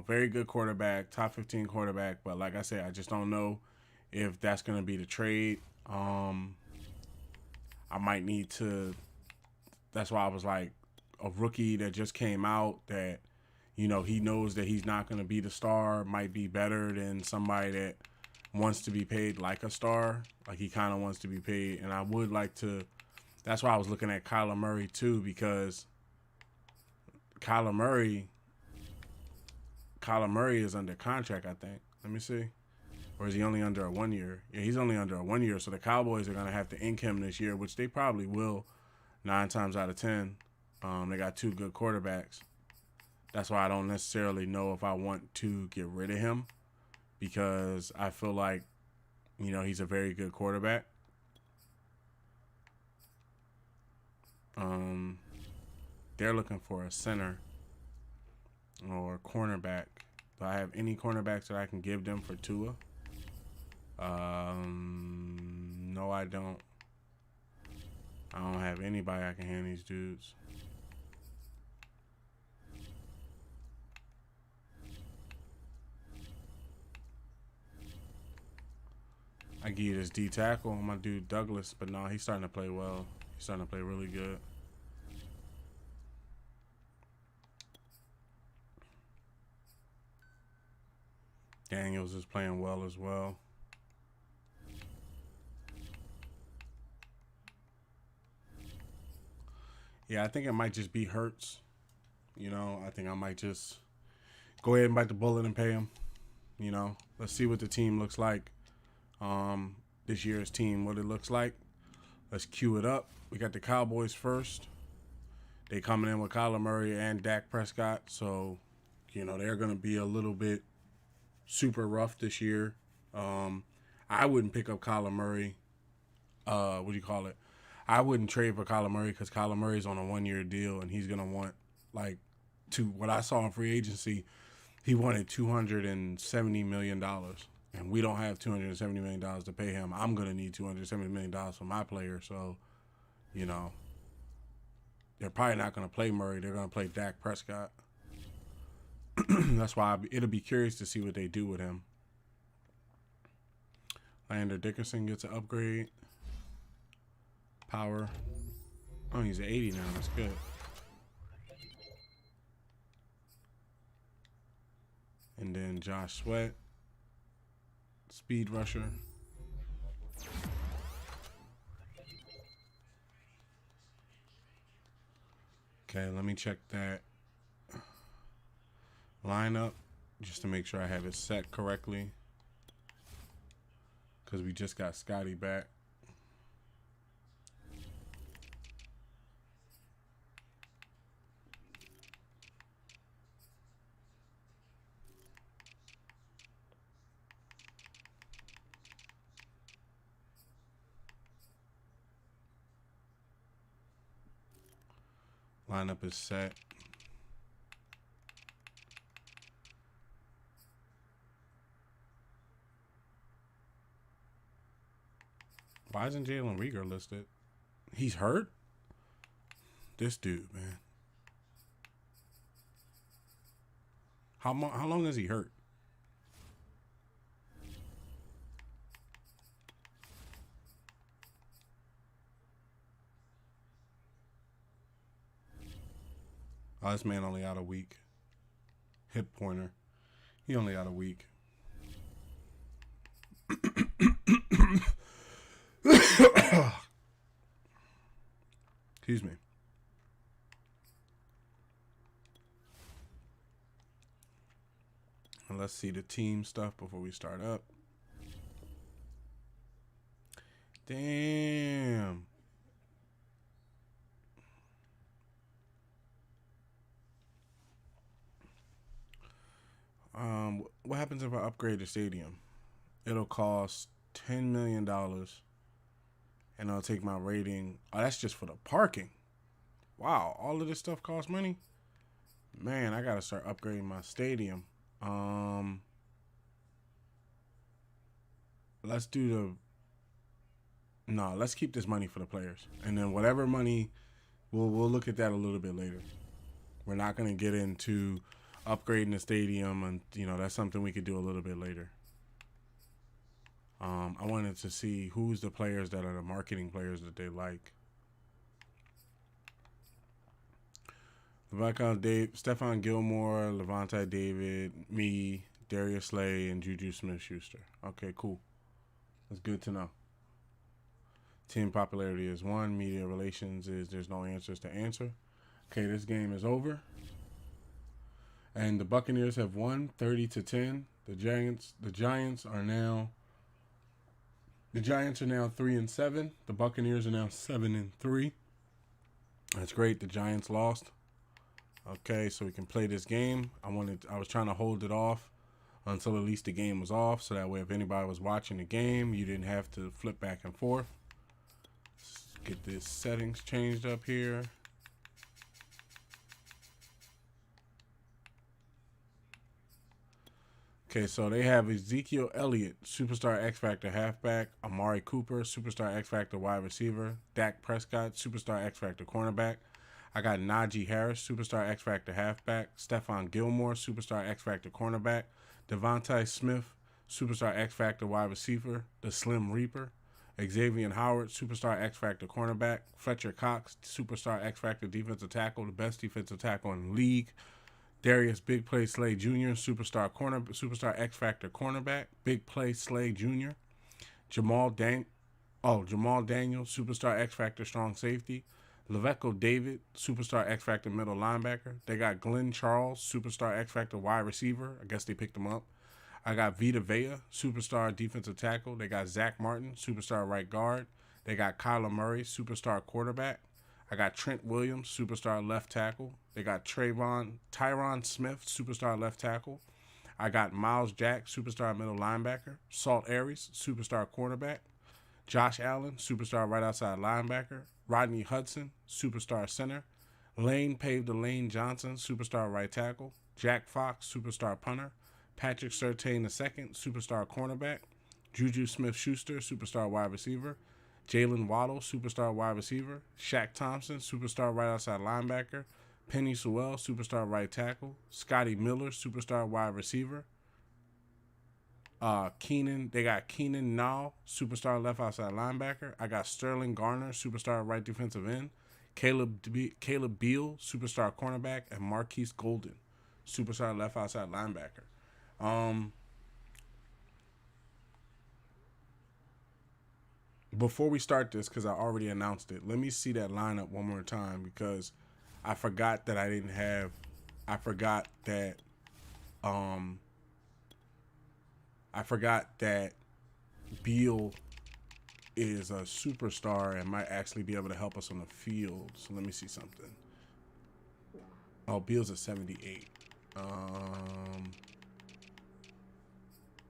[SPEAKER 1] very good quarterback, top 15 quarterback, but like I said, I just don't know if that's going to be the trade. I might need to. That's why I was like, a rookie that just came out that, he knows that he's not going to be the star might be better than somebody that wants to be paid like a star. Like he kind of wants to be paid. And I would like to. That's why I was looking at Kyler Murray too, because Kyler Murray is under contract, I think. Let me see. Or is he only under a 1 year? Yeah, he's only under a 1 year. So the Cowboys are going to have to ink him this year, which they probably will 9 times out of 10. They got 2 good quarterbacks. That's why I don't necessarily know if I want to get rid of him, because I feel like, he's a very good quarterback. They're looking for a center or a cornerback. Do I have any cornerbacks that I can give them for Tua? No, I don't. I don't have anybody I can hand these dudes. I give you this D tackle, my dude Douglas, but no, he's starting to play well. He's starting to play really good. Daniels is playing well as well. Yeah, I think it might just be Hurts. I think I might just go ahead and bite the bullet and pay him. Let's see what the team looks like. This year's team, what it looks like. Let's cue it up. We got the Cowboys first. They coming in with Kyler Murray and Dak Prescott. So, they're going to be a little bit super rough this year. I wouldn't pick up Kyler Murray. I wouldn't trade for Kyler Murray because Kyler Murray's on a 1 year deal and he's going to want, what I saw in free agency, he wanted $270 million. And we don't have $270 million to pay him. I'm going to need $270 million for my player. So, they're probably not going to play Murray. They're going to play Dak Prescott. That's why it'll be curious to see what they do with him. Lander Dickerson gets an upgrade. Power. Oh, he's at 80 now. That's good. And then Josh Sweat. Speed rusher. Okay, let me check that lineup just to make sure I have it set correctly, because we just got Scotty back. Lineup is set. Why isn't Jalen Reagor listed? He's hurt? This dude, man. How long is he hurt? Oh, this man only out a week. Hip pointer. He only out a week. Excuse me. And let's see the team stuff before we start up. Damn. happens if I upgrade the stadium? It'll cost $10 million, and I'll take my rating. Oh, that's just for the parking. Wow, all of this stuff costs money. Man, I gotta start upgrading my stadium. Let's do the. No, let's keep this money for the players, and then whatever money, we'll look at that a little bit later. We're not gonna get into upgrading the stadium, and that's something we could do a little bit later. I wanted to see who's the players that are the marketing players that they like. Stephon Gilmore, Levante David, me, Darius Slay, and Juju Smith-Schuster. Okay, cool. That's good to know. Team popularity is 1. Media relations is there's no answers to answer. Okay, this game is over. And the Buccaneers have won 30-10. The Giants are now 3-7. The Buccaneers are now 7-3. That's great. The Giants lost. Okay, so we can play this game. I was trying to hold it off until at least the game was off, so that way if anybody was watching the game, you didn't have to flip back and forth. Let's get this settings changed up here. Okay, so they have Ezekiel Elliott, Superstar X Factor halfback, Amari Cooper, Superstar X Factor wide receiver, Dak Prescott, Superstar X Factor cornerback. I got Najee Harris, Superstar X Factor halfback, Stephon Gilmore, Superstar X Factor cornerback, Devontae Smith, Superstar X Factor wide receiver, the Slim Reaper, Xavier Howard, Superstar X Factor cornerback, Fletcher Cox, Superstar X Factor defensive tackle, the best defensive tackle in the league, Darius Big Play Slay Jr., Superstar X Factor cornerback, Big Play Slay Jr., Jamal Daniel, Superstar X Factor strong safety, Leveco David, Superstar X Factor middle linebacker. They got Glenn Charles, Superstar X Factor wide receiver. I guess they picked him up. I got Vita Vea, Superstar defensive tackle. They got Zach Martin, Superstar right guard. They got Kyler Murray, Superstar quarterback. I got Trent Williams, Superstar left tackle. They got Tyron Smith, Superstar left tackle. I got Miles Jack, Superstar middle linebacker. Salt Aries, Superstar cornerback. Josh Allen, Superstar right outside linebacker. Rodney Hudson, Superstar center. Lane Lane Johnson, Superstar right tackle. Jack Fox, Superstar punter. Patrick Surtain II, Superstar cornerback. Juju Smith-Schuster, Superstar wide receiver. Jalen Waddle, Superstar wide receiver. Shaq Thompson, Superstar right outside linebacker. Penny Sewell, Superstar right tackle. Scotty Miller, Superstar wide receiver. They got Keenan Nall, Superstar left outside linebacker. I got Sterling Garner, Superstar right defensive end. Caleb Beal, Superstar cornerback, and Marquise Golden, Superstar left outside linebacker. Before we start this, because I already announced it, let me see that lineup one more time, because I forgot that I forgot that Beal is a superstar and might actually be able to help us on the field. So let me see something. Oh, Beal's a 78.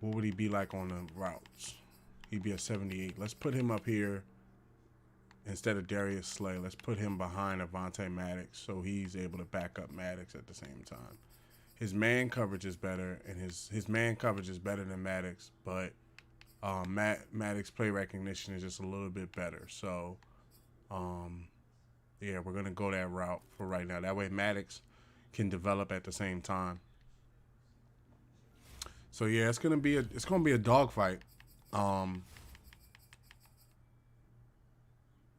[SPEAKER 1] What would he be like on the routes? He'd be a 78. Let's put him up here instead of Darius Slay. Let's put him behind Avonte Maddox so he's able to back up Maddox at the same time. His man coverage is better, and his man coverage is better than Maddox, but Maddox play recognition is just a little bit better. So, yeah, we're gonna go that route for right now. That way, Maddox can develop at the same time. So yeah, it's gonna be a dogfight.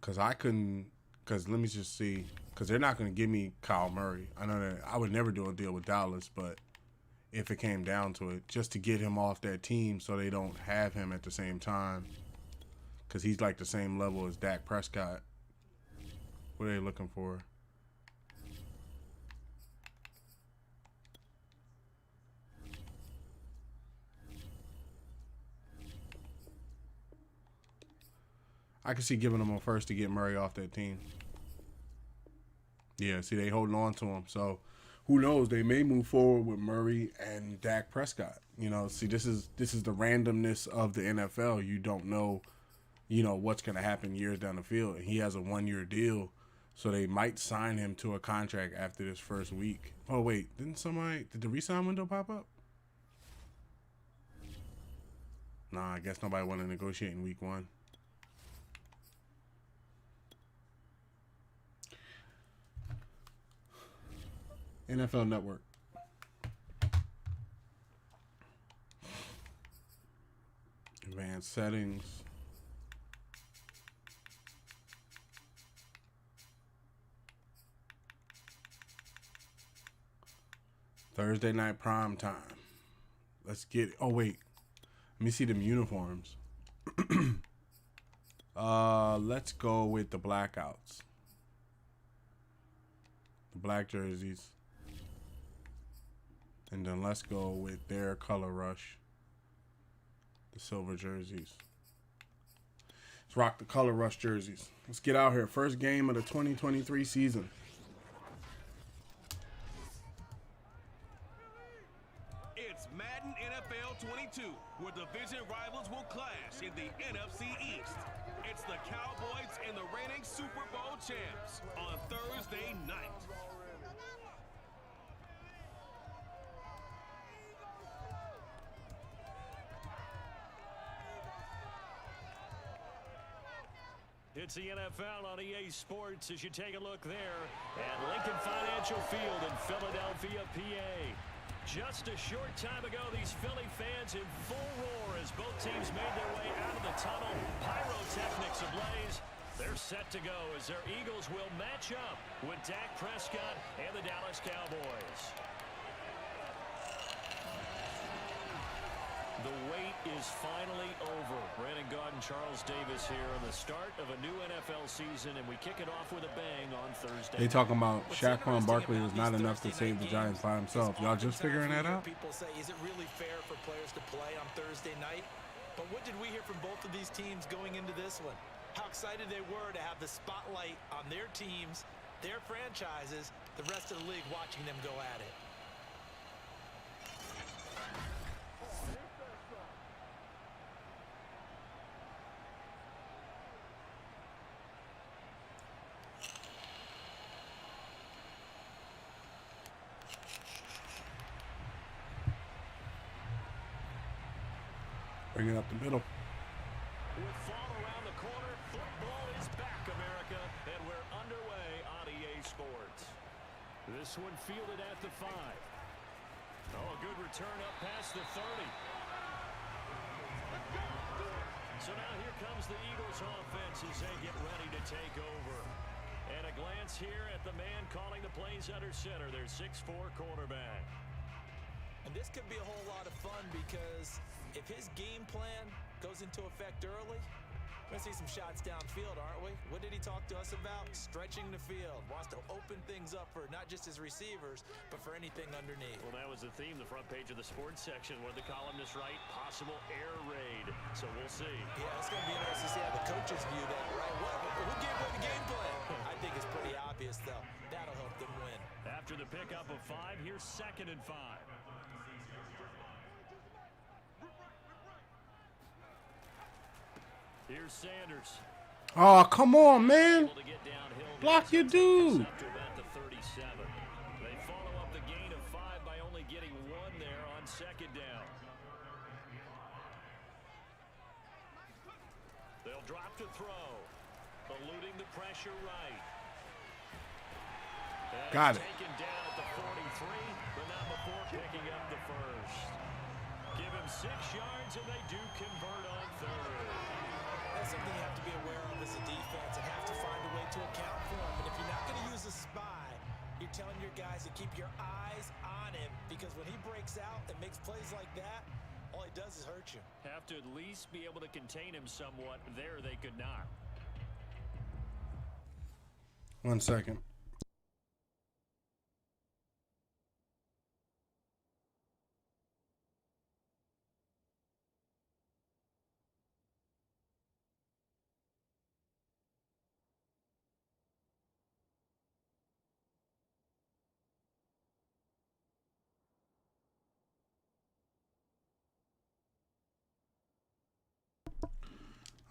[SPEAKER 1] Cause let me just see. Because they're not going to give me Kyle Murray. I know that I would never do a deal with Dallas, but if it came down to it, just to get him off that team so they don't have him at the same time. Because he's like the same level as Dak Prescott. What are they looking for? I can see giving him a first to get Murray off that team. Yeah, see, they holding on to him. So, who knows? They may move forward with Murray and Dak Prescott. You know, see, this is the randomness of the NFL. You don't know, what's going to happen years down the field. And he has a 1-year deal, so they might sign him to a contract after this first week. Oh wait, did the re-sign window pop up? Nah, I guess nobody wanted to negotiate in week 1. NFL Network. Advanced settings. Thursday night prime time. Let's get it. Oh wait. Let me see them uniforms. Let's go with the blackouts. The black jerseys. And then let's go with their color rush. The silver jerseys. Let's rock the color rush jerseys. Let's get out here. First game of the 2023 season.
[SPEAKER 2] It's Madden NFL 22, where division rivals will clash in the NFC East. It's the Cowboys and the reigning Super Bowl champs on Thursday night.
[SPEAKER 3] It's the NFL on EA Sports as you take a look there at Lincoln Financial Field in Philadelphia, PA. Just a short time ago, these Philly fans in full roar as both teams made their way out of the tunnel. Pyrotechnics ablaze. They're set to go as their Eagles will match up with Dak Prescott and the Dallas Cowboys. The wait is finally over. Brandon Gaudin, Charles Davis here on the start of a new NFL season, and we kick it off with a bang on Thursday.
[SPEAKER 1] They talking about Saquon Barkley was not enough to save the Giants by himself. Y'all just figuring that out?
[SPEAKER 4] People say, is it really fair for players to play on Thursday night? But what did we hear from both of these teams going into this one? How excited they were to have the spotlight on their teams, their franchises, the rest of the league watching them go at it.
[SPEAKER 1] Bring it up the middle.
[SPEAKER 3] With fall around the corner, football is back, America, and we're underway on EA Sports. This one fielded at the 5. Oh, a good return up past the 30. So now here comes the Eagles offense as they get ready to take over. And a glance here at the man calling the plays under center, their 6'4" quarterback.
[SPEAKER 4] And this could be a whole lot of fun because if his game plan goes into effect early, we're going to see some shots downfield, aren't we? What did he talk to us about? Stretching the field. Wants to open things up for not just his receivers, but for anything underneath.
[SPEAKER 3] Well, that was the theme, the front page of the sports section, where the columnist write possible air raid. So we'll see.
[SPEAKER 4] Yeah, it's going to be interesting to see how the coaches view that, right? Who gave away the game plan? I think it's pretty obvious, though. That'll help them win.
[SPEAKER 3] After the pickup of 5, here's 2nd and 5. Here's Sanders.
[SPEAKER 1] Oh, come on, man. Block your dude.
[SPEAKER 3] Up to about the 37. They follow up the gain of 5 by only getting 1 there on 2nd down. They'll drop to throw. Eluding the pressure right. And
[SPEAKER 1] got it.
[SPEAKER 3] Taken down at the 43, but not before picking up the first. Give him 6 yards, and they do convert on 3rd.
[SPEAKER 4] That's something you have to be aware of as a defense and have to find a way to account for him. And if you're not going to use a spy, you're telling your guys to keep your eyes on him because when he breaks out and makes plays like that, all he does is hurt you.
[SPEAKER 3] Have to at least be able to contain him somewhat. There they could not.
[SPEAKER 1] 1 second.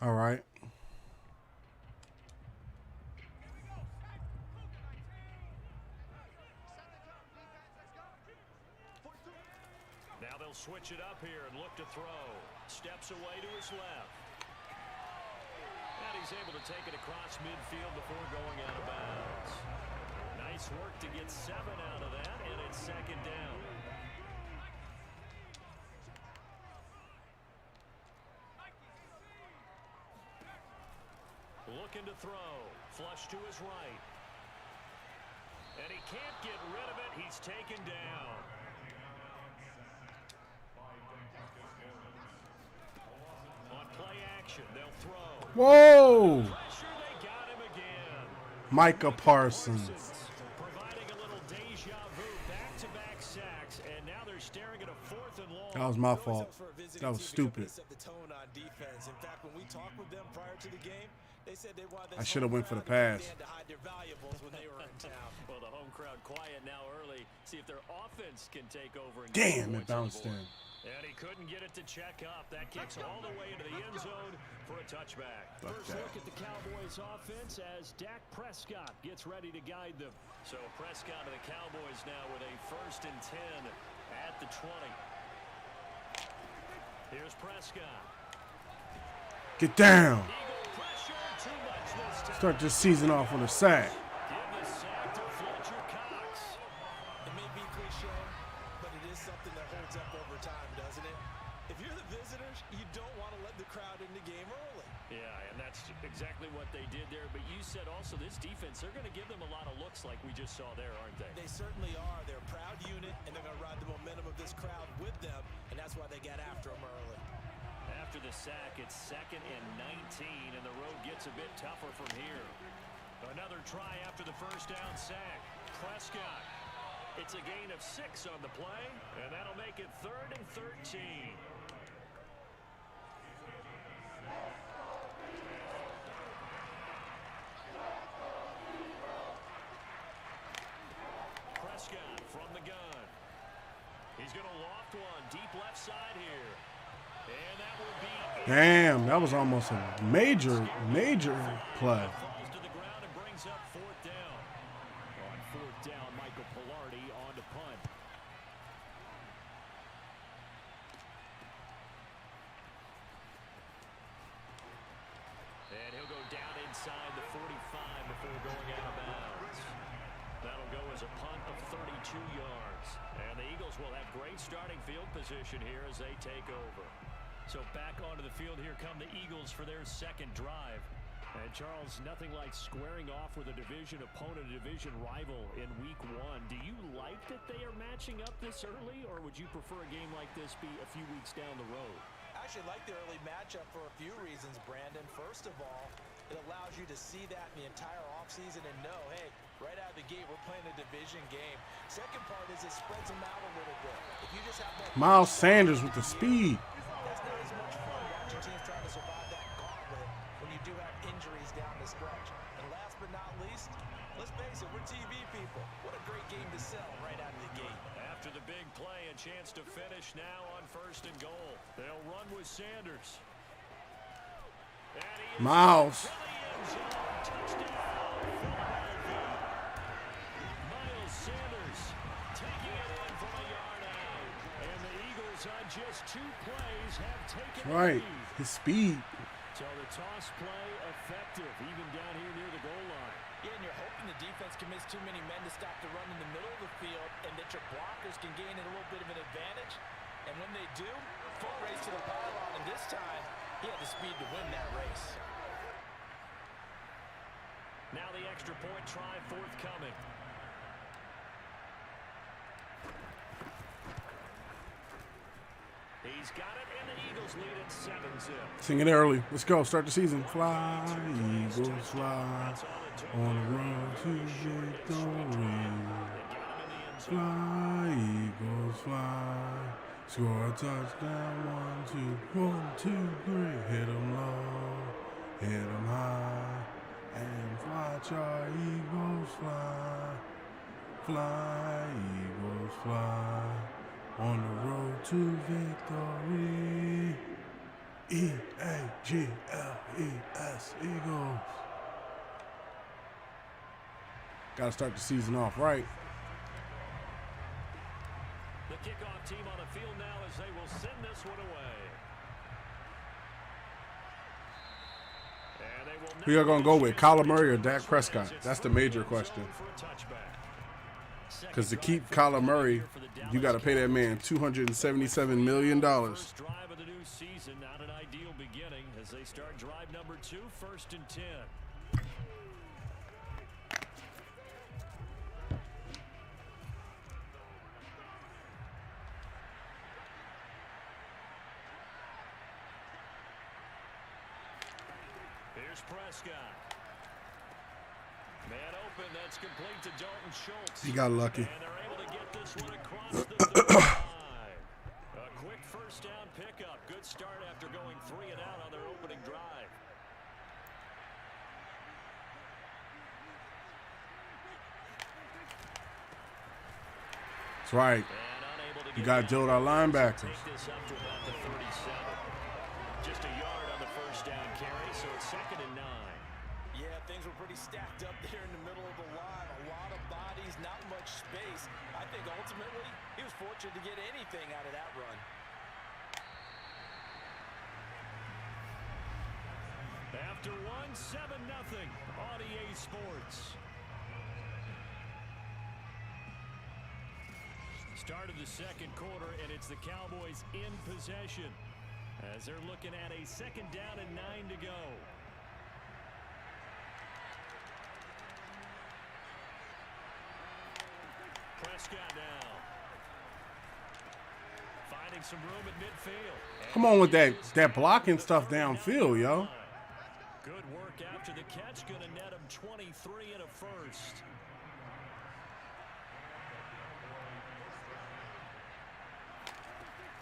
[SPEAKER 1] All right.
[SPEAKER 3] Now they'll switch it up here and look to throw. Steps away to his left. And he's able to take it across midfield before going out of bounds. Nice work to get 7 out of that, and it's second down. Looking to throw. Flush to his right. And he can't get rid of it. He's taken down. On play action, they'll throw.
[SPEAKER 1] Whoa!
[SPEAKER 3] Pressure, they got him again.
[SPEAKER 1] Micah Parsons.
[SPEAKER 3] Providing a little deja vu, back-to-back sacks, and now they're staring at a 4th and long.
[SPEAKER 1] That was my fault. That was stupid.
[SPEAKER 4] Set the tone on defense. In fact, when we talked with them prior to the game, they said they wanted
[SPEAKER 1] I should have went for the pass.
[SPEAKER 4] to hide their valuables when they were in town.
[SPEAKER 3] Well, the home crowd quiet now early. See if their offense can take over. And
[SPEAKER 1] Damn,
[SPEAKER 3] get
[SPEAKER 1] it bounced in.
[SPEAKER 3] And he couldn't get it to check up. That kicks all the way into the end zone for a touchback. First look at the Cowboys offense as Dak Prescott gets ready to guide them. So Prescott and the Cowboys now with a 1st and 10 at the 20. Here's Prescott.
[SPEAKER 1] Get down.
[SPEAKER 3] Eagle pressure, too much this time.
[SPEAKER 1] Start this season off with a sack.
[SPEAKER 3] Give the sack to Fletcher Cox.
[SPEAKER 4] It may be cliche, but it is something that holds up over time, doesn't it? If you're the visitors, you don't want to let the crowd in the game early.
[SPEAKER 3] Yeah, and that's exactly what they did there. But you said also this defense, they're going to give them a lot of looks like we just saw there, aren't they?
[SPEAKER 4] They certainly are. They're a proud unit, and they're going to ride the momentum of this crowd with them, and that's why they got after them early.
[SPEAKER 3] After the sack, it's 2nd and 19, and the road gets a bit tougher from here. Another try after the first down sack. Prescott. It's a gain of 6 on the play, and that'll make it 3rd and 13. Prescott from the gun. He's going to loft one deep left side here. And that will be
[SPEAKER 1] Damn, that was almost a major play.
[SPEAKER 3] falls to the ground and brings up 4th down. On 4th down, Michael Pilardi on to punt. And he'll go down inside the 45 before going out of bounds. That'll go as a punt of 32 yards. And the Eagles will have great starting field position here as they take over. So back onto the field here come the Eagles for their 2nd drive. And Charles, nothing like squaring off with a division opponent, a division rival in week 1. Do you like that they are matching up this early, or would you prefer a game like this be a few weeks down the road?
[SPEAKER 4] I actually like the early matchup for a few reasons, Brandon. First of all, it allows you to see that in the entire offseason and know, hey, right out of the gate, we're playing a division game. Second part is it spreads them out a little bit. If you just have that
[SPEAKER 1] Miles Sanders with the speed.
[SPEAKER 4] that's not as much fun watching teams trying to survive that gauntlet when you do have injuries down the stretch. And last but not least, let's face it, we're TV people. What a great game to sell right out of the gate.
[SPEAKER 3] After the big play, a chance to finish now on 1st and goal. They'll run with Sanders. And he is
[SPEAKER 1] Miles.
[SPEAKER 3] to the end zone. Touchdown, Philadelphia. Miles Sanders taking it in from a yard out. And the Eagles on just 2 plays have taken the
[SPEAKER 1] Right.
[SPEAKER 3] lead.
[SPEAKER 1] His speed.
[SPEAKER 3] So the toss play effective, even down here near the goal line.
[SPEAKER 4] Yeah, and you're hoping the defense can miss too many men to stop the run in the middle of the field and that your blockers can gain a little bit of an advantage. And when they do, full race to the pylon, and this time, he had the speed to win that race.
[SPEAKER 3] Now the extra point try forthcoming. He's got it, and the Eagles lead at 7-zip.
[SPEAKER 1] Sing it early. Let's go. Start the season. Fly, Eagles, fly. On the road to victory. Fly, Eagles, fly. Score a touchdown. 1, 2, 3. Hit 'em low. Hit 'em high. And fly, Char, Eagles, fly. Fly, Eagles, fly. On the road to victory. E-A-G-L-E-S, Eagles. Got to start the season off right.
[SPEAKER 3] The kickoff team on the field now as they will send this one away. And they will
[SPEAKER 1] We are going to go with Kyler Murray or Dak Prescott. That's the major question. Because to keep Kyler Murray, you got to pay that man $277 million.
[SPEAKER 3] First drive of the new season, not an ideal beginning as they start drive number 2, 1st and 10. Here's Prescott. Man open, that's complete to Dalton Schultz.
[SPEAKER 1] He got lucky.
[SPEAKER 3] And they're able to get this one across the 35. A quick first down pickup. Good start after going 3 and out on their opening drive.
[SPEAKER 1] That's right. You got to deal with our linebackers.
[SPEAKER 3] Take this up to about the 37. Just a yard on the first down carry, so it's 2nd and 9.
[SPEAKER 4] Yeah, things were pretty stacked up there in the middle of the line. A lot of bodies, not much space. I think ultimately he was fortunate to get anything out of that run.
[SPEAKER 3] After 1, 7-0 on EA Sports. Start of the second quarter, and it's the Cowboys in possession as they're looking at a 2nd down and 9 to go. Prescott now. Finding some room at midfield.
[SPEAKER 1] Come on with that blocking stuff downfield, yo.
[SPEAKER 3] Good work after the catch. Going to net him 23 and a first.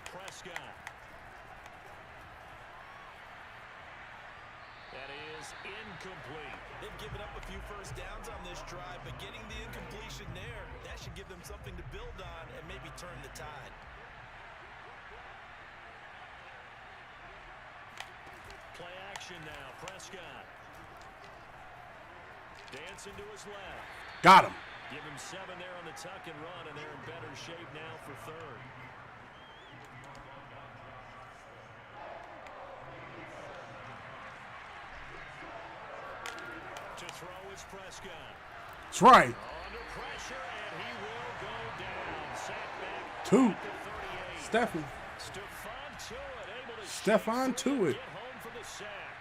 [SPEAKER 3] Prescott. That is incomplete.
[SPEAKER 4] They've given up a few first downs on this drive, but getting the incompletion there, that should give them something to build on and maybe turn the tide.
[SPEAKER 3] Play action now. Prescott. Dancing to his left.
[SPEAKER 1] Got him.
[SPEAKER 3] Give him 7 there on the tuck and run, and they're in better shape now for 3rd. To throw is Prescott.
[SPEAKER 1] That's right.
[SPEAKER 3] Under pressure, and he will go down. Sack back
[SPEAKER 1] 2.
[SPEAKER 3] at the 38.
[SPEAKER 1] Stephon to it.
[SPEAKER 3] Get home for the sack.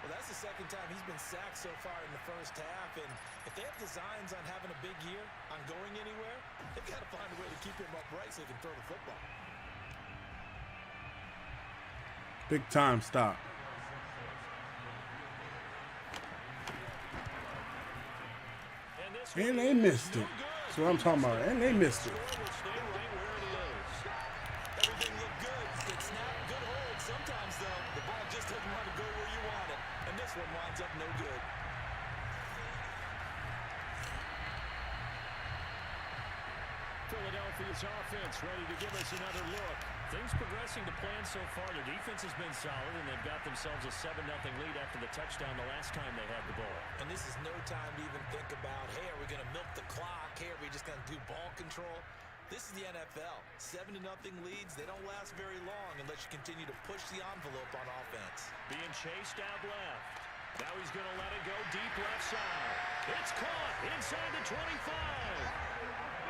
[SPEAKER 4] Well, that's the 2nd time he's been sacked so far in the first half, and if they have designs on having a big year, on going anywhere, they've got to find a way to keep him upright so he can throw the football.
[SPEAKER 1] Big time stop. And they missed it. That's what I'm talking about. And they missed it.
[SPEAKER 4] Everything looked good. Good snap, good hold. Sometimes, though, the ball just doesn't want to go where you want it. And this one winds up no good.
[SPEAKER 3] Philadelphia's offense ready to give us another look. Things progressing to plan so far. Their defense has been solid, and they've got themselves a 7-0 lead after the touchdown the last time they had the ball.
[SPEAKER 4] And this is no time to even think about, hey, are we going to milk the clock? Hey, are we just going to do ball control? This is the NFL. 7-0 leads, they don't last very long unless you continue to push the envelope on offense.
[SPEAKER 3] Being chased out left. Now he's going to let it go deep left side. It's caught inside the 25.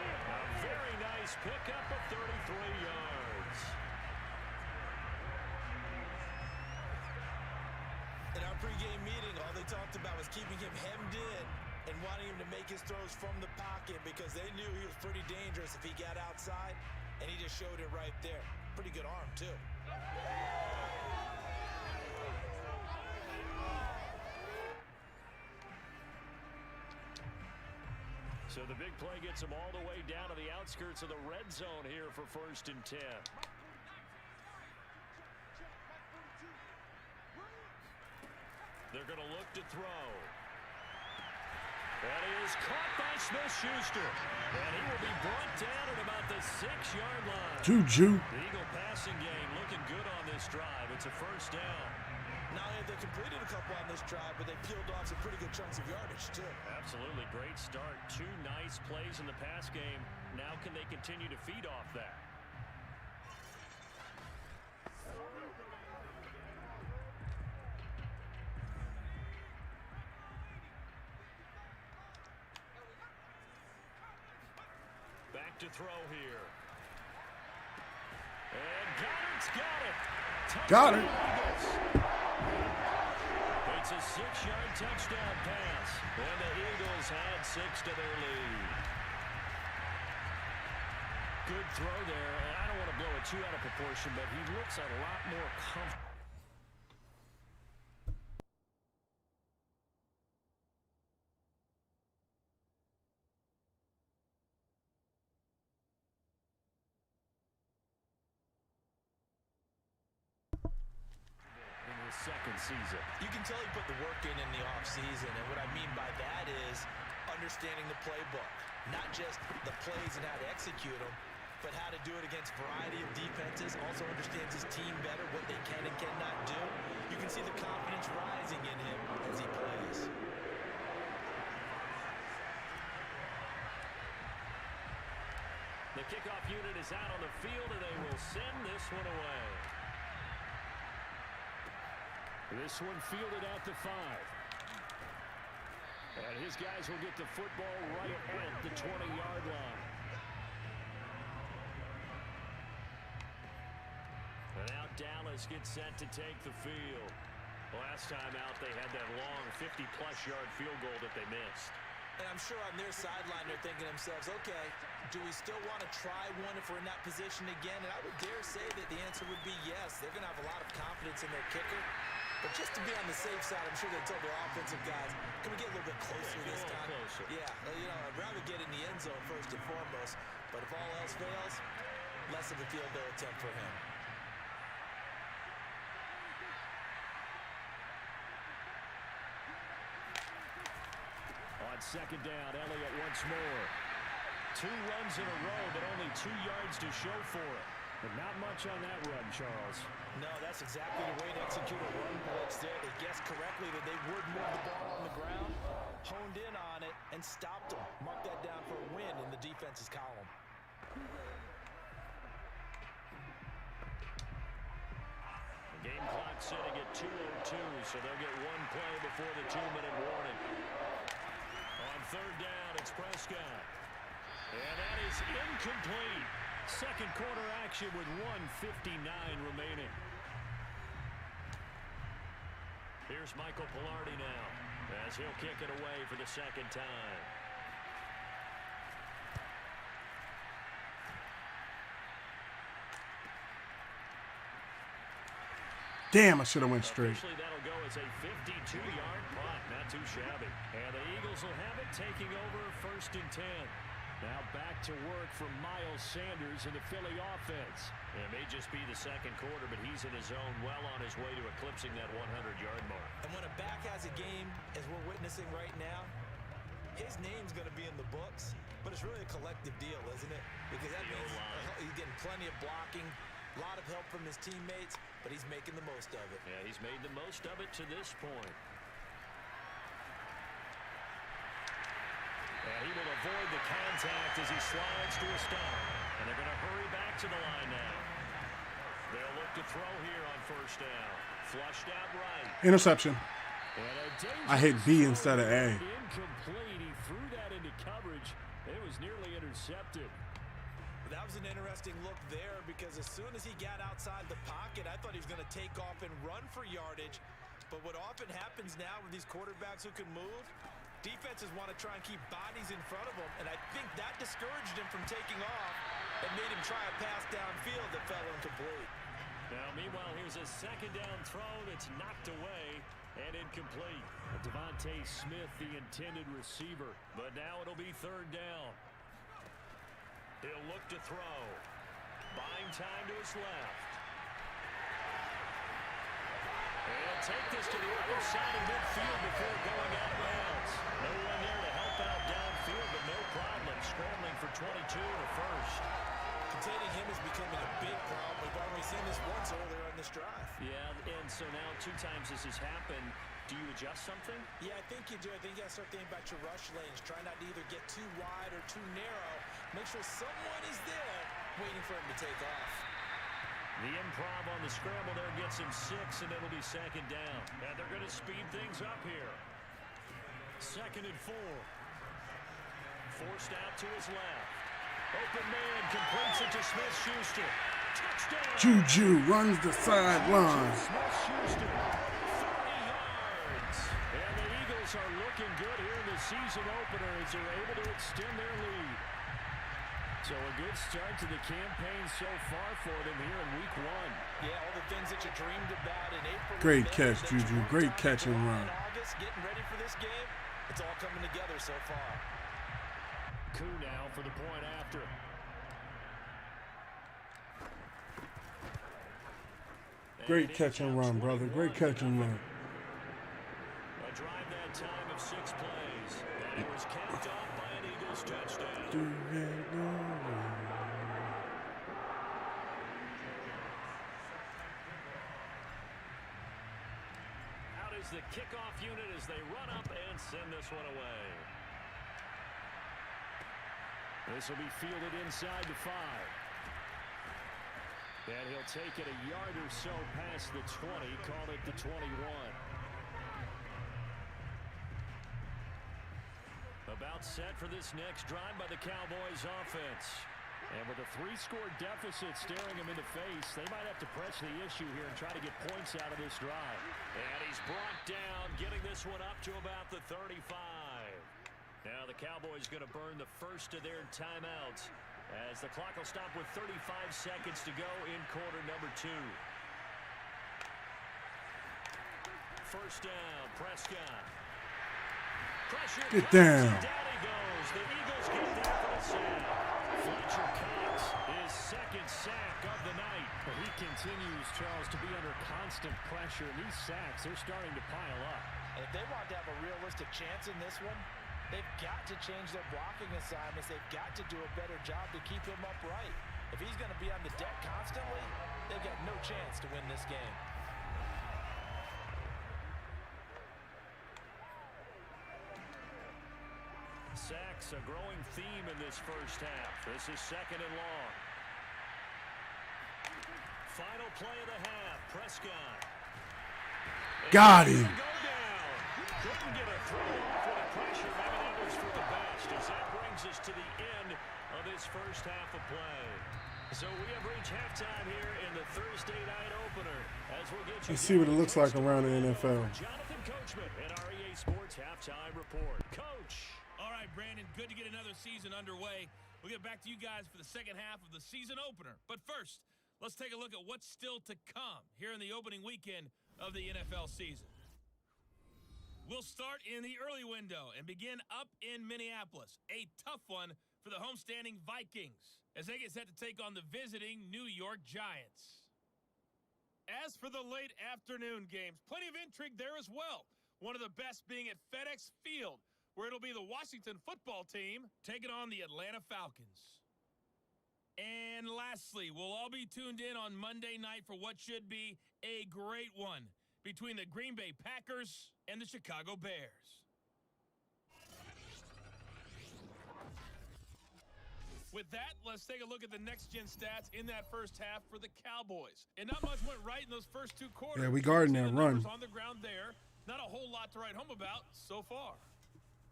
[SPEAKER 3] A very nice pickup of 33 yards.
[SPEAKER 4] In our pregame meeting, all they talked about was keeping him hemmed in and wanting him to make his throws from the pocket because they knew he was pretty dangerous if he got outside, and he just showed it right there. Pretty good arm, too.
[SPEAKER 3] So the big play gets him all the way down to the outskirts of the red zone here for 1st and 10. They're going to look to throw. And he is caught by Smith-Schuster. And he will be brought down at about the 6-yard line.
[SPEAKER 1] Juju.
[SPEAKER 3] The Eagle passing game looking good on this drive. It's a first down.
[SPEAKER 4] Not only have they completed a couple on this drive, but they peeled off some pretty good chunks of yardage, too.
[SPEAKER 3] Absolutely great start. 2 nice plays in the pass game. Now can they continue to feed off that? Back to throw here. And Goddard's got it.
[SPEAKER 1] Goddard.
[SPEAKER 3] It's a 6-yard touchdown pass. And the Eagles had 6 to their lead. Good throw there. And I don't want to blow it too out of proportion, but he looks a lot more comfortable. Second season.
[SPEAKER 4] You can tell he put the work in the offseason, and what I mean by that is understanding the playbook. Not just the plays and how to execute them, but how to do it against a variety of defenses. Also understands his team better, what they can and cannot do. You can see the confidence rising in him as he plays.
[SPEAKER 3] The kickoff unit is out on the field, and they will send this one away. This one fielded out to 5. And his guys will get the football right at the 20-yard line. And now Dallas gets set to take the field. Last time out, they had that long 50-plus-yard field goal that they missed.
[SPEAKER 4] And I'm sure on their sideline they're thinking to themselves, okay, do we still want to try one if we're in that position again? And I would dare say that the answer would be yes. They're going to have a lot of confidence in their kicker. But just to be on the safe side, I'm sure they told their offensive guys, can we get a little bit closer this time?
[SPEAKER 3] Closer.
[SPEAKER 4] Yeah, you know, I'd rather get in the end zone first and foremost. But if all else fails, less of a field goal attempt for him.
[SPEAKER 3] On second down, Elliott once more. 2 runs in a row, but only 2 yards to show for it. But not much on that run, Charles.
[SPEAKER 4] No, that's exactly the way to execute a run blitz there. They guessed correctly that they would move the ball on the ground, honed in on it, and stopped them. Mark that down for a win in the defense's column.
[SPEAKER 3] The game clock sitting at 2:02, so they'll get 1 play before the 2-minute warning. On third down, it's Prescott. And that is incomplete. Second quarter action with 1:59 remaining. Here's Michael Pilardi now as he'll kick it away for the second time.
[SPEAKER 1] Damn, I should have went straight.
[SPEAKER 3] Officially, that'll go as a 52-yard punt. Not too shabby. And the Eagles will have it, taking over 1st and 10. Now back to work for Miles Sanders in the Philly offense. It may just be the second quarter, but he's in his zone, well on his way to eclipsing that 100-yard mark. And when a back has a game, as we're witnessing right now, his name's going to be in the books, but it's really a collective deal, isn't it? Because that means he's getting plenty of blocking, a lot of help from his teammates, but he's making the most of it. Yeah, he's made the most of it to this point. And he will avoid the contact as he slides to a stop. And they're going to hurry back to the line now. They'll look to throw here on first down. Flushed out right.
[SPEAKER 1] Interception. I hit B instead of A.
[SPEAKER 3] Incomplete. He threw that into coverage. It was nearly intercepted.
[SPEAKER 4] That was an interesting look there because as soon as he got outside the pocket, I thought he was going to take off and run for yardage. But what often happens now with these quarterbacks who can move, defenses want to try and keep bodies in front of them, and I think that discouraged him from taking off and made him try a pass downfield that fell incomplete.
[SPEAKER 3] Now, meanwhile, here's a second down throw that's knocked away and incomplete. Devontae Smith, the intended receiver, but now it'll be third down. He'll look to throw. Buying time to his left. And take this to the other side of midfield before going out of bounds. No one there to help out downfield, but no problem. Scrambling for 22 to the first.
[SPEAKER 4] Containing him is becoming a big problem. We've already seen this once earlier on this drive.
[SPEAKER 3] Yeah, and so now 2 times this has happened. Do you adjust something?
[SPEAKER 4] Yeah, I think you do. I think you got to start thinking about your rush lanes. Try not to either get too wide or too narrow. Make sure someone is there waiting for him to take off.
[SPEAKER 3] The improv on the scramble there gets him 6, and it'll be 2nd down. And they're going to speed things up here. 2nd and 4. Forced out to his left. Open man completes it to Smith-Schuster. Touchdown!
[SPEAKER 1] Juju runs the sideline.
[SPEAKER 3] Smith-Schuster, 30 yards. And the Eagles are looking good here in the season opener as they're able to extend their lead. So a good start to the campaign so far for them here in week 1.
[SPEAKER 4] Yeah, all the things that you dreamed about in April.
[SPEAKER 1] Great catch, Juju. Great catch and run.
[SPEAKER 4] August, getting ready for this game. It's all coming together so far.
[SPEAKER 3] Koo now for the point after.
[SPEAKER 1] Great catch and run, brother. Great catch and run.
[SPEAKER 3] A drive that time of 6 plays. And it was capped off by an Eagles touchdown. Out is the kickoff unit as they run up and send this one away. This will be fielded inside the 5. And he'll take it a yard or so past the 20, call it the 21. About set for this next drive by the Cowboys offense. And with a 3-score deficit staring him in the face, they might have to press the issue here and try to get points out of this drive. And he's brought down, getting this one up to about the 35. Now the Cowboys going to burn the first of their timeouts as the clock will stop with 35 seconds to go in quarter number 2. First down, Prescott. Pressure.
[SPEAKER 1] Get down.
[SPEAKER 3] Down he goes. The Eagles get there for the sack. Fletcher Cox, his 2nd sack of the night.
[SPEAKER 5] But he continues, Charles, to be under constant pressure. And these sacks, they're starting to pile up.
[SPEAKER 4] And if they want to have a realistic chance in this one, they've got to change their blocking assignments. They've got to do a better job to keep him upright. If he's going to be on the deck constantly, they've got no chance to win this game.
[SPEAKER 3] Sacks, a growing theme in this first half. This is 2nd and long. Final play of the half. Prescott.
[SPEAKER 1] Got him.
[SPEAKER 3] Couldn't get a throw off with the pressure. Maybe that was for the best as that brings us to the end of this first half of play. So we have reached halftime here in the Thursday night opener. As we'll get you
[SPEAKER 1] Let's see what it looks like around the NFL.
[SPEAKER 3] Jonathan Coachman at our EA Sports Halftime Report. Coach.
[SPEAKER 2] All right, Brandon, good to get another season underway. We'll get back to you guys for the second half of the season opener. But first, let's take a look at what's still to come here in the opening weekend of the NFL season. We'll start in the early window and begin up in Minneapolis. A tough one for the homestanding Vikings as they get set to take on the visiting New York Giants. As for the late afternoon games, plenty of intrigue there as well. One of the best being at FedEx Field, where it'll be the Washington football team taking on the Atlanta Falcons. And lastly, we'll all be tuned in on Monday night for what should be a great one between the Green Bay Packers and the Chicago Bears. With that, let's take a look at the next-gen stats in that first half for the Cowboys. And not much went right in those first 2 quarters.
[SPEAKER 1] Yeah, we guarding that run.
[SPEAKER 2] On the ground there. Not a whole lot to write home about so far.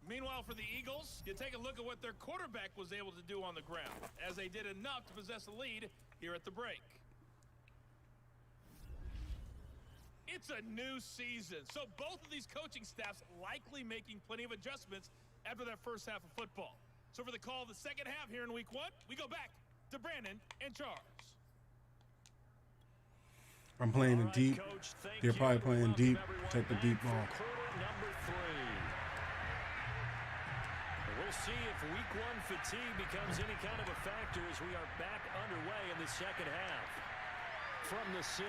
[SPEAKER 2] Meanwhile, for the Eagles, you take a look at what their quarterback was able to do on the ground, as they did enough to possess a lead here at the break. It's a new season, so both of these coaching staffs likely making plenty of adjustments after that first half of football. So for the call of the second half here in week 1, we go back to Brandon and Charles.
[SPEAKER 1] I'm playing it deep. They're probably playing deep. Take the deep ball.
[SPEAKER 3] Number 3. We'll see if week 1 fatigue becomes any kind of a factor as we are back underway in the second half. From the 6.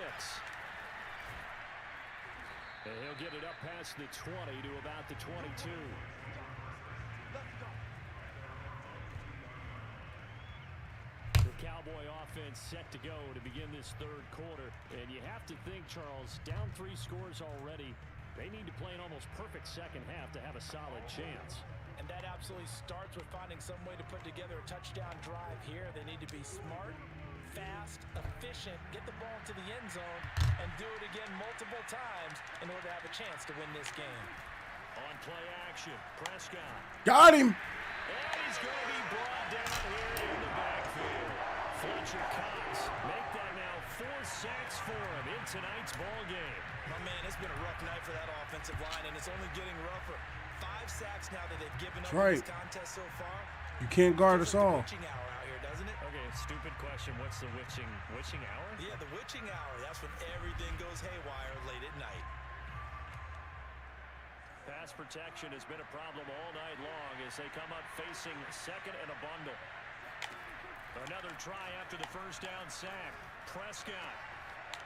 [SPEAKER 3] And he'll get it up past the 20 to about the 22.
[SPEAKER 5] offense set to go to begin this third quarter. And you have to think, Charles, down 3 scores already. They need to play an almost perfect second half to have a solid chance.
[SPEAKER 4] And that absolutely starts with finding some way to put together a touchdown drive here. They need to be smart, fast, efficient, get the ball into the end zone, and do it again multiple times in order to have a chance to win this game.
[SPEAKER 3] On play action, Prescott.
[SPEAKER 1] Got him.
[SPEAKER 3] And he's going to be brought down here in the backfield. Fletcher Cox make that now 4 sacks for him in tonight's ball game.
[SPEAKER 4] My man, it's been a rough night for that offensive line, and it's only getting rougher. 5 sacks now that they've given up in this contest so far.
[SPEAKER 1] You can't guard us all.
[SPEAKER 4] Witching hour out here, doesn't it?
[SPEAKER 3] Okay, stupid question. What's the witching hour?
[SPEAKER 4] Yeah, the witching hour. That's when everything goes haywire late at night.
[SPEAKER 3] Pass protection has been a problem all night long as they come up facing second and a bundle. Another try after the first down sack. Prescott.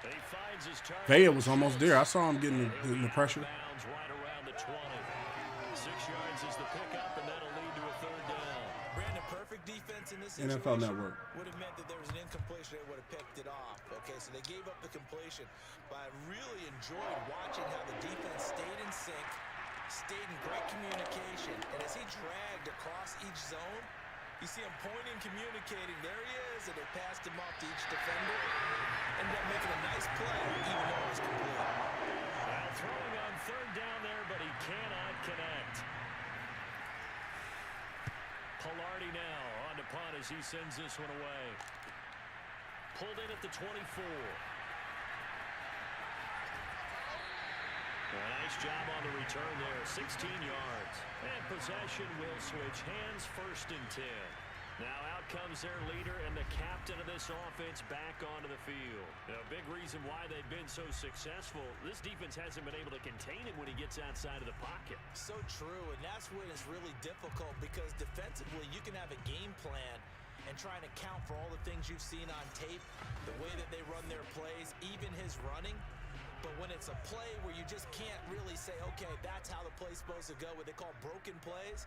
[SPEAKER 3] He finds his target.
[SPEAKER 1] Vea was almost there. I saw him getting the pressure.
[SPEAKER 3] Bounds right around the 20. 6 yards is the pickup, and that'll lead to a third down.
[SPEAKER 4] Brandon, perfect defense in this
[SPEAKER 1] NFL
[SPEAKER 4] situation
[SPEAKER 1] Network
[SPEAKER 4] would have meant that there was an incompletion. They would have picked it off. Okay, so they gave up the completion. But I really enjoyed watching how the defense stayed in sync, stayed in great communication. And as he dragged across each zone, you see him pointing, communicating. There he is, and they passed him off to each defender. Ended up making a nice play, even though it was complete.
[SPEAKER 3] Now throwing on third down there, but he cannot connect. Pilardi now on to punt as he sends this one away. Pulled in at the 24. A nice job on the return there, 16 yards. And possession will switch hands, 1st and 10. Now out comes their leader and the captain of this offense back onto the field. Now, a big reason why they've been so successful, this defense hasn't been able to contain him when he gets outside of the pocket.
[SPEAKER 4] So true, and that's when it's really difficult because defensively you can have a game plan and trying to count for all the things you've seen on tape, the way that they run their plays, even his running. But when it's a play where you just can't really say, okay, that's how the play's supposed to go, what they call broken plays,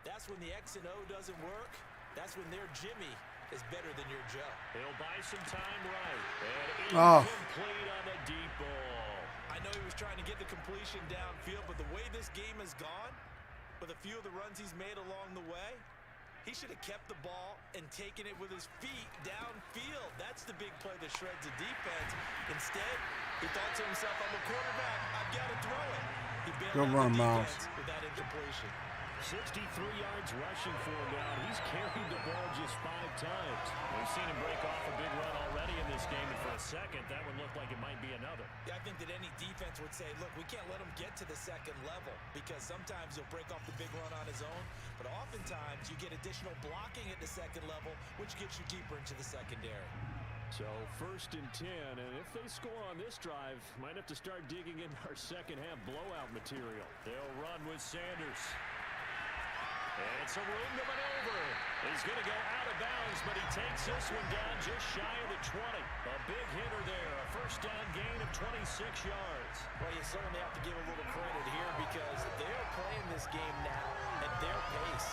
[SPEAKER 4] that's when the X and O doesn't work. That's when their Jimmy is better than your Joe.
[SPEAKER 3] He'll buy some time right. And incomplete on the deep ball.
[SPEAKER 4] I know he was trying to get the completion downfield, but the way this game has gone, with a few of the runs he's made along the way, he should have kept the ball and taken it with his feet downfield. That's the big play that shreds the defense. Instead, he thought to himself, I'm a quarterback, I've got to throw it. He bailed out the defense with that incompletion.
[SPEAKER 5] 63 yards rushing for him now. He's carried the ball just 5 times.
[SPEAKER 3] We've seen him break off a big run already in this game, and for a second, that one looked like it might be another.
[SPEAKER 4] Yeah, I think that any defense would say, look, we can't let him get to the second level because sometimes he'll break off the big run on his own, but oftentimes you get additional blocking at the second level, which gets you deeper into the secondary.
[SPEAKER 5] So 1st and 10, and if they score on this drive, might have to start digging into our second half blowout material.
[SPEAKER 3] They'll run with Sanders. And it's a room to maneuver. He's going to go out of bounds, but he takes this one down just shy of the 20. A big hitter there, a 1st down gain of 26 yards.
[SPEAKER 4] Well, you certainly have to give a little credit here because they're playing this game now at their pace.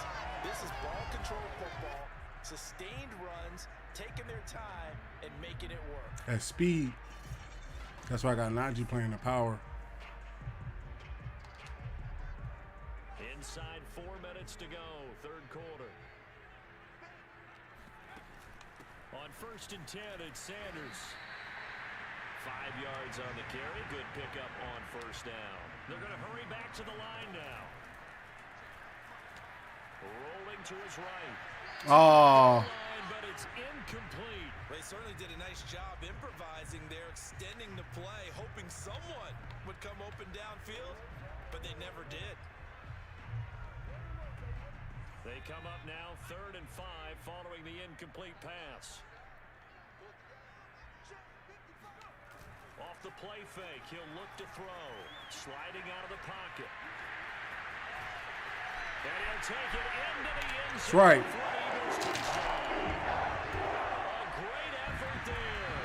[SPEAKER 4] This is ball control football, sustained runs, taking their time and making it work.
[SPEAKER 1] At speed. That's why I got Najee playing the power.
[SPEAKER 3] Inside 4 minutes to go, 3rd quarter. On 1st and 10, it's Sanders. 5 yards on the carry. Good pickup on 1st down. They're going to hurry back to the line now. Rolling to his right.
[SPEAKER 1] Oh.
[SPEAKER 3] But it's incomplete.
[SPEAKER 4] They certainly did a nice job improvising there, extending the play, hoping someone would come open downfield, but they never did.
[SPEAKER 3] They come up now 3rd and 5 following the incomplete pass. Off the play fake, he'll look to throw. Sliding out of the pocket. And he'll take it into the end zone.
[SPEAKER 1] That's right.
[SPEAKER 3] A great effort there.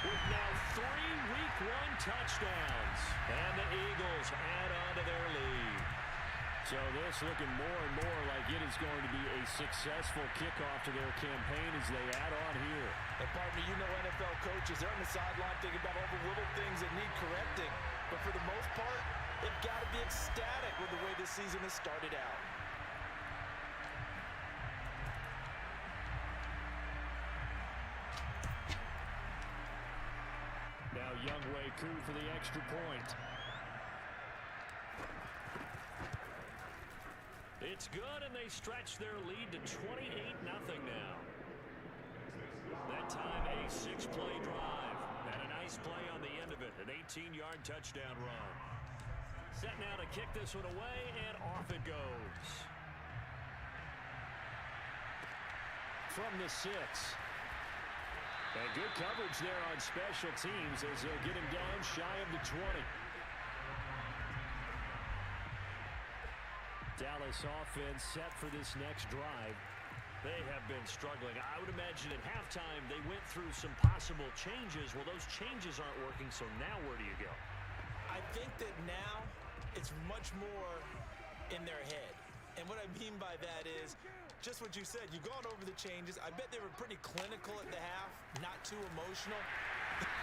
[SPEAKER 3] With now 3 Week 1 touchdowns. And the Eagles add on to their lead.
[SPEAKER 5] So this looking more and more like it is going to be a successful kickoff to their campaign as they add on here.
[SPEAKER 4] And partner, you know NFL coaches, they're on the sideline thinking about all the little things that need correcting. But for the most part, they've got to be ecstatic with the way this season has started out.
[SPEAKER 5] Now Youngway Koo for the extra point. It's good, and they stretch their lead to 28-0 now. That time, a 6-play drive. And a nice play on the end of it, an 18-yard touchdown run. Set now to kick this one away, and off it goes. From the 6. And good coverage there on special teams as they'll get him down shy of the 20. Dallas offense set for this next drive. They have been struggling. I would imagine at halftime they went through some possible changes. Well, those changes aren't working, so now where do you go?
[SPEAKER 4] I think that now it's much more in their head. And what I mean by that is just what you said. You've gone over the changes. I bet they were pretty clinical at the half, not too emotional.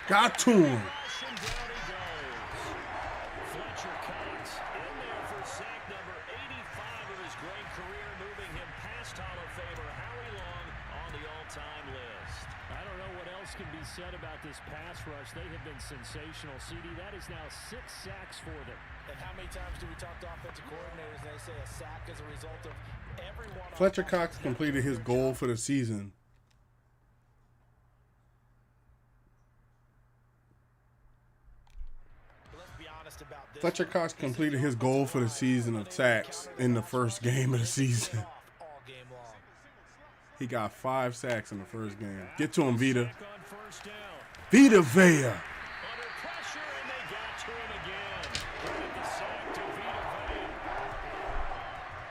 [SPEAKER 1] Got to him.
[SPEAKER 5] Rushing down he goes. Fletcher Cox in there for sack number 85 of his great career, moving him past Hall of Famer Howie Long on the all-time list. I don't know what else can be said about this pass rush. They have been sensational. CD, that is now 6 sacks for them.
[SPEAKER 4] And how many times do we talk to offensive coordinators and they say a sack is a result of everyone?
[SPEAKER 1] Fletcher Cox completed his goal for the season. Fletcher Cox completed his goal for the season of sacks in the first game of the season. He got 5 sacks in the first game. Get to him, Vita. Vita Vea.
[SPEAKER 5] Under pressure, and they got to him again. With the sack to Vita Vea.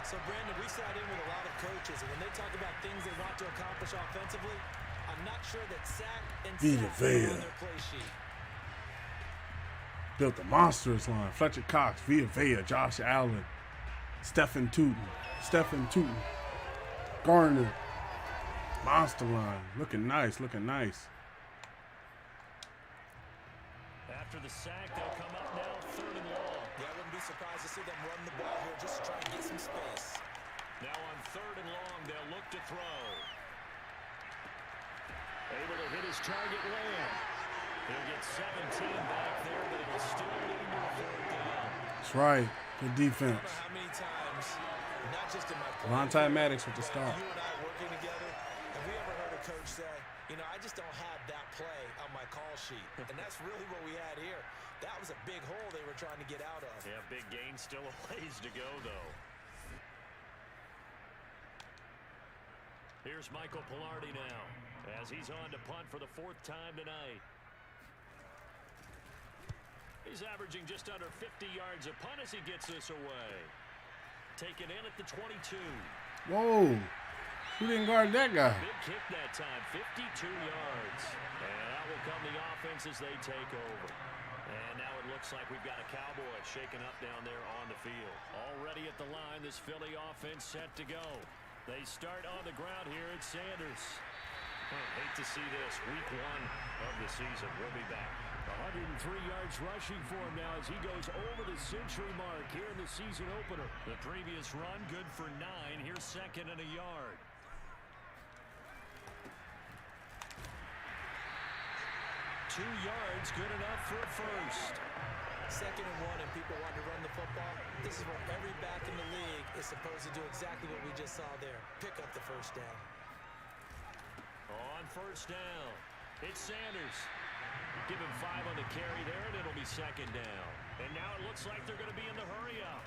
[SPEAKER 4] So, Brandon, we sat in with a lot of coaches, and when they talk about things they want to accomplish offensively, I'm not sure that sack and
[SPEAKER 1] Vita
[SPEAKER 4] sack
[SPEAKER 1] Vea.
[SPEAKER 4] are on their play sheet.
[SPEAKER 1] Built a monstrous line. Fletcher Cox, Vita Vea, Josh Allen, Stephen Tootin, Garner. Monster line. Looking nice, looking nice.
[SPEAKER 5] After the sack, they'll come up now 3rd and long.
[SPEAKER 4] Yeah, I wouldn't be surprised to see them run the ball here just to try and get some space.
[SPEAKER 5] Now on 3rd and long, they'll look to throw. Able to hit his target Lamb. He'll get 17 back there, but it'll still lead to a 4th down.
[SPEAKER 1] That's right. Good defense.
[SPEAKER 4] I don't know how many times, not just in my play,
[SPEAKER 1] Vontae Maddox with the start.
[SPEAKER 4] you and I working together, have we ever heard a coach say, you know, I just don't have that play on my call sheet? And that's really what we had here. That was a big hole they were trying to get out of.
[SPEAKER 5] Yeah, big gain, still a ways to go, though. Here's Michael Pilardi now, as he's on to punt for the 4th time tonight. He's averaging just under 50 yards a punt as he gets this away. Taken in at the 22.
[SPEAKER 1] Whoa. Who didn't guard that guy?
[SPEAKER 5] Big kick that time, 52 yards. And that will come the offense as they take over. And now it looks like we've got a Cowboy shaken up down there on the field. Already at the line, this Philly offense set to go. They start on the ground here at Sanders. Hate to see this, week 1 of the season. We'll be back. 103 yards rushing for him now as he goes over the century mark here in the season opener. The previous run, good for 9. Here's 2nd and a yard. Two yards, good enough for a first.
[SPEAKER 4] 2nd and 1, and people want to run the football. This is where every back in the league is supposed to do exactly what we just saw there. Pick up the first down.
[SPEAKER 5] On 1st down, it's Sanders. Give him 5 on the carry there, and it'll be 2nd down. And now it looks like they're going to be in the hurry-up.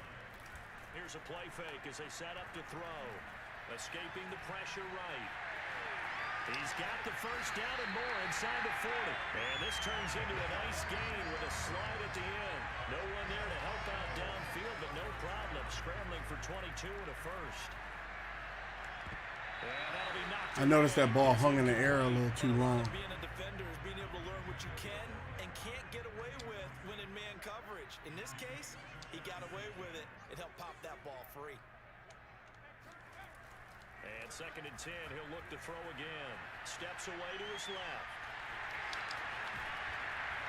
[SPEAKER 5] Here's a play fake as they set up to throw. Escaping the pressure right. He's got the first down and more inside the 40. And this turns into a nice gain with a slide at the end. No one there to help out downfield, but no problem. Scrambling for 22 and a first. And that'll be knocked
[SPEAKER 1] I noticed that ball hung in the air a little too long.
[SPEAKER 4] Being a defender is being able to learn what you can and can't get away with when in man coverage. In this case, he got away with it and helped pop that ball free.
[SPEAKER 5] And 2nd and 10, he'll look to throw again. Steps away to his left.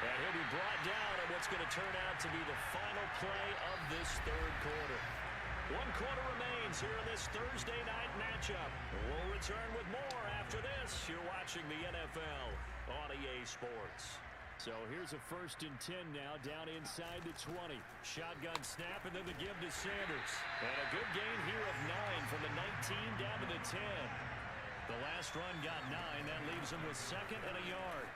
[SPEAKER 5] And he'll be brought down on what's going to turn out to be the final play of this 3rd quarter. 1 quarter remains here in this Thursday night matchup. We'll return with more after this. You're watching the NFL on EA Sports. So here's a 1st and 10 now, down inside the 20. Shotgun snap and then the give to Sanders. And a good gain here of 9 from the 19 down to the 10. The last run got 9. That leaves him with 2nd and a yard.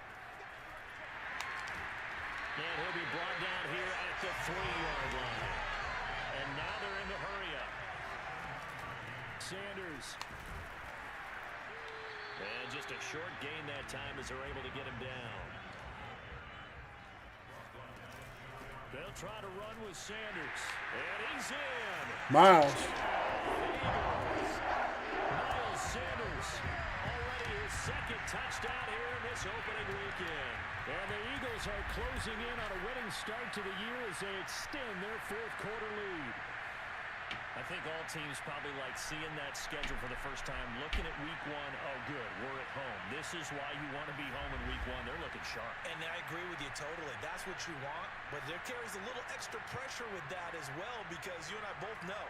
[SPEAKER 5] And he'll be brought down here at the 3-yard line. And now they're in the hurry-up. Sanders. And just a short gain that time as they're able to get him down. They'll try to run with Sanders. And he's in.
[SPEAKER 1] Miles.
[SPEAKER 5] Miles Sanders. Already his 2nd touchdown here in this opening weekend. And the Eagles are closing in on a winning start to the year as they extend their 4th quarter lead. I think all teams probably like seeing that schedule for the first time, looking at week 1. Oh, good, we're at home. This is why you want to be home in week 1. They're looking sharp.
[SPEAKER 4] And I agree with you totally. That's what you want. But there carries a little extra pressure with that as well, because you and I both know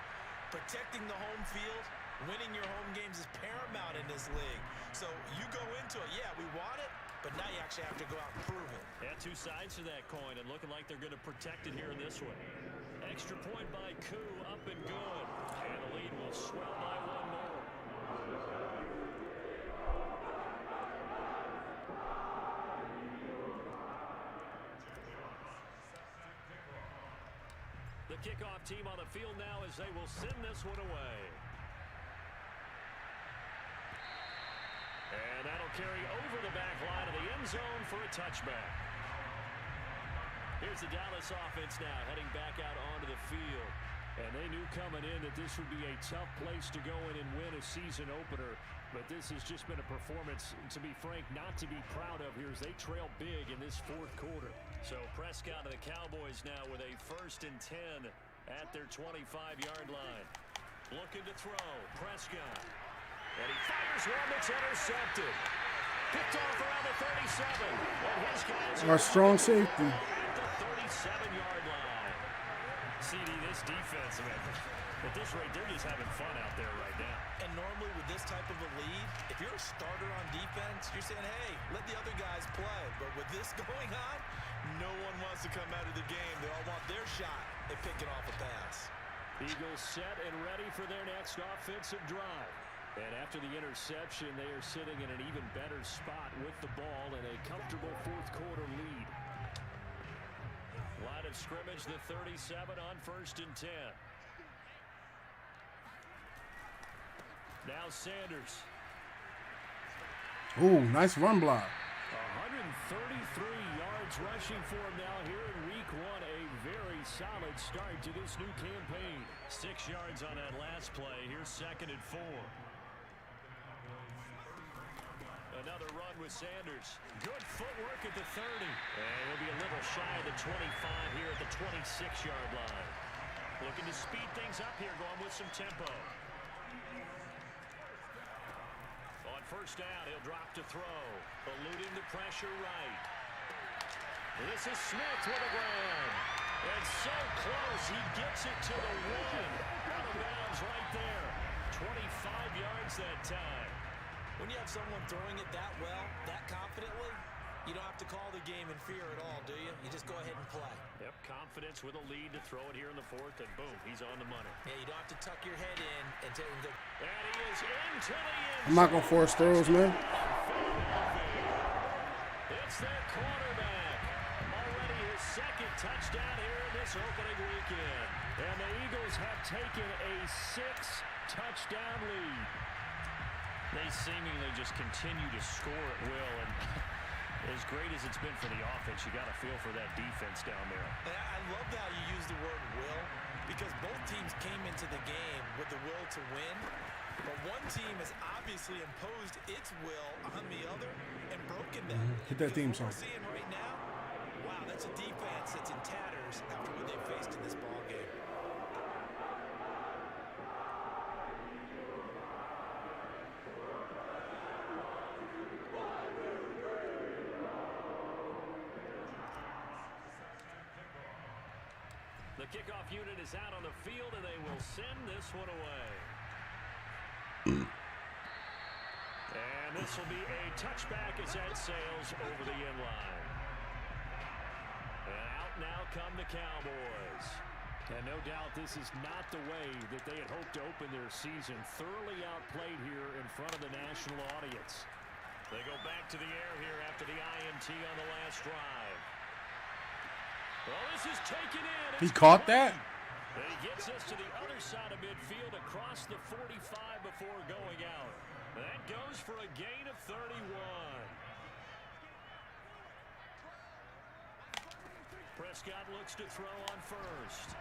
[SPEAKER 4] protecting the home field, winning your home games is paramount in this league. So you go into it, yeah, we want it, but now you actually have to go out and prove it.
[SPEAKER 5] Yeah, 2 sides to that coin, and looking like they're going to protect it here in this one. Extra point by Koo, up and good. And the lead will swell by 1 more. The kickoff team on the field now as they will send this one away. And that'll carry over the back line of the end zone for a touchback. Here's the Dallas offense now heading back out onto the field. And they knew coming in that this would be a tough place to go in and win a season opener. But this has just been a performance, to be frank, not to be proud of here as they trail big in this 4th quarter. So Prescott and the Cowboys now with a 1st and 10 at their 25-yard line. Looking to throw. Prescott. And he fires one that's intercepted. Picked off around the 37. And his guys
[SPEAKER 1] Our strong safety.
[SPEAKER 5] at the 37-yard line. CD, this defense, man, at this rate, they're just having fun out there right now.
[SPEAKER 4] And normally with this type of a lead, if you're a starter on defense, you're saying, hey, let the other guys play. But with this going on, no one wants to come out of the game. They all want their shot at picking off a pass.
[SPEAKER 5] Eagles set and ready for their next offensive drive. And after the interception, they are sitting in an even better spot with the ball in a comfortable 4th quarter lead. Line of scrimmage, the 37 on 1st and 10. Now Sanders.
[SPEAKER 1] Ooh, nice run block.
[SPEAKER 5] 133 yards rushing for him now here in week 1. A very solid start to this new campaign. 6 yards on that last play. Here's 2nd and 4. Another run with Sanders. Good footwork at the 30. And he'll be a little shy of the 25 here at the 26-yard line. Looking to speed things up here, going with some tempo. On 1st down, he'll drop to throw. Eluding the pressure right. This is Smith with a grab. And so close, he gets it to the 1. Out of bounds right there. 25 yards that time.
[SPEAKER 4] When you have someone throwing it that well, that confidently, you don't have to call the game in fear at all, do you? You just go ahead and play.
[SPEAKER 5] Yep, confidence with a lead to throw it here in the 4th, and boom, he's on the money.
[SPEAKER 4] Yeah, you don't have to tuck your head in and take him to.
[SPEAKER 5] And he is into the end.
[SPEAKER 1] I'm not going to force throws, man.
[SPEAKER 5] It's their quarterback. Already his 2nd touchdown here in this opening weekend. And the Eagles have taken a 6-touchdown lead. They seemingly just continue to score at will, and as great as it's been for the offense, you got to feel for that defense down there.
[SPEAKER 4] And I love how you use the word will, because both teams came into the game with the will to win, but one team has obviously imposed its will on the other and broken them.
[SPEAKER 1] Hit that theme
[SPEAKER 4] Because
[SPEAKER 1] song.
[SPEAKER 4] what we're seeing right now, wow, That's a defense that's in tatters after what they faced in this ball game.
[SPEAKER 3] The kickoff unit is out on the field, and they will send this one away. And this will be a touchback as that sails over the end line. And out now come the Cowboys. And no doubt this is not the way that they had hoped to open their season. Thoroughly outplayed here in front of the national audience. They go back to the air here after the INT on the last drive. Well, this is taken in.
[SPEAKER 1] He caught that?
[SPEAKER 3] And he gets us to the other side of midfield across the 45 before going out. That goes for a gain of 31. Prescott looks to throw on first.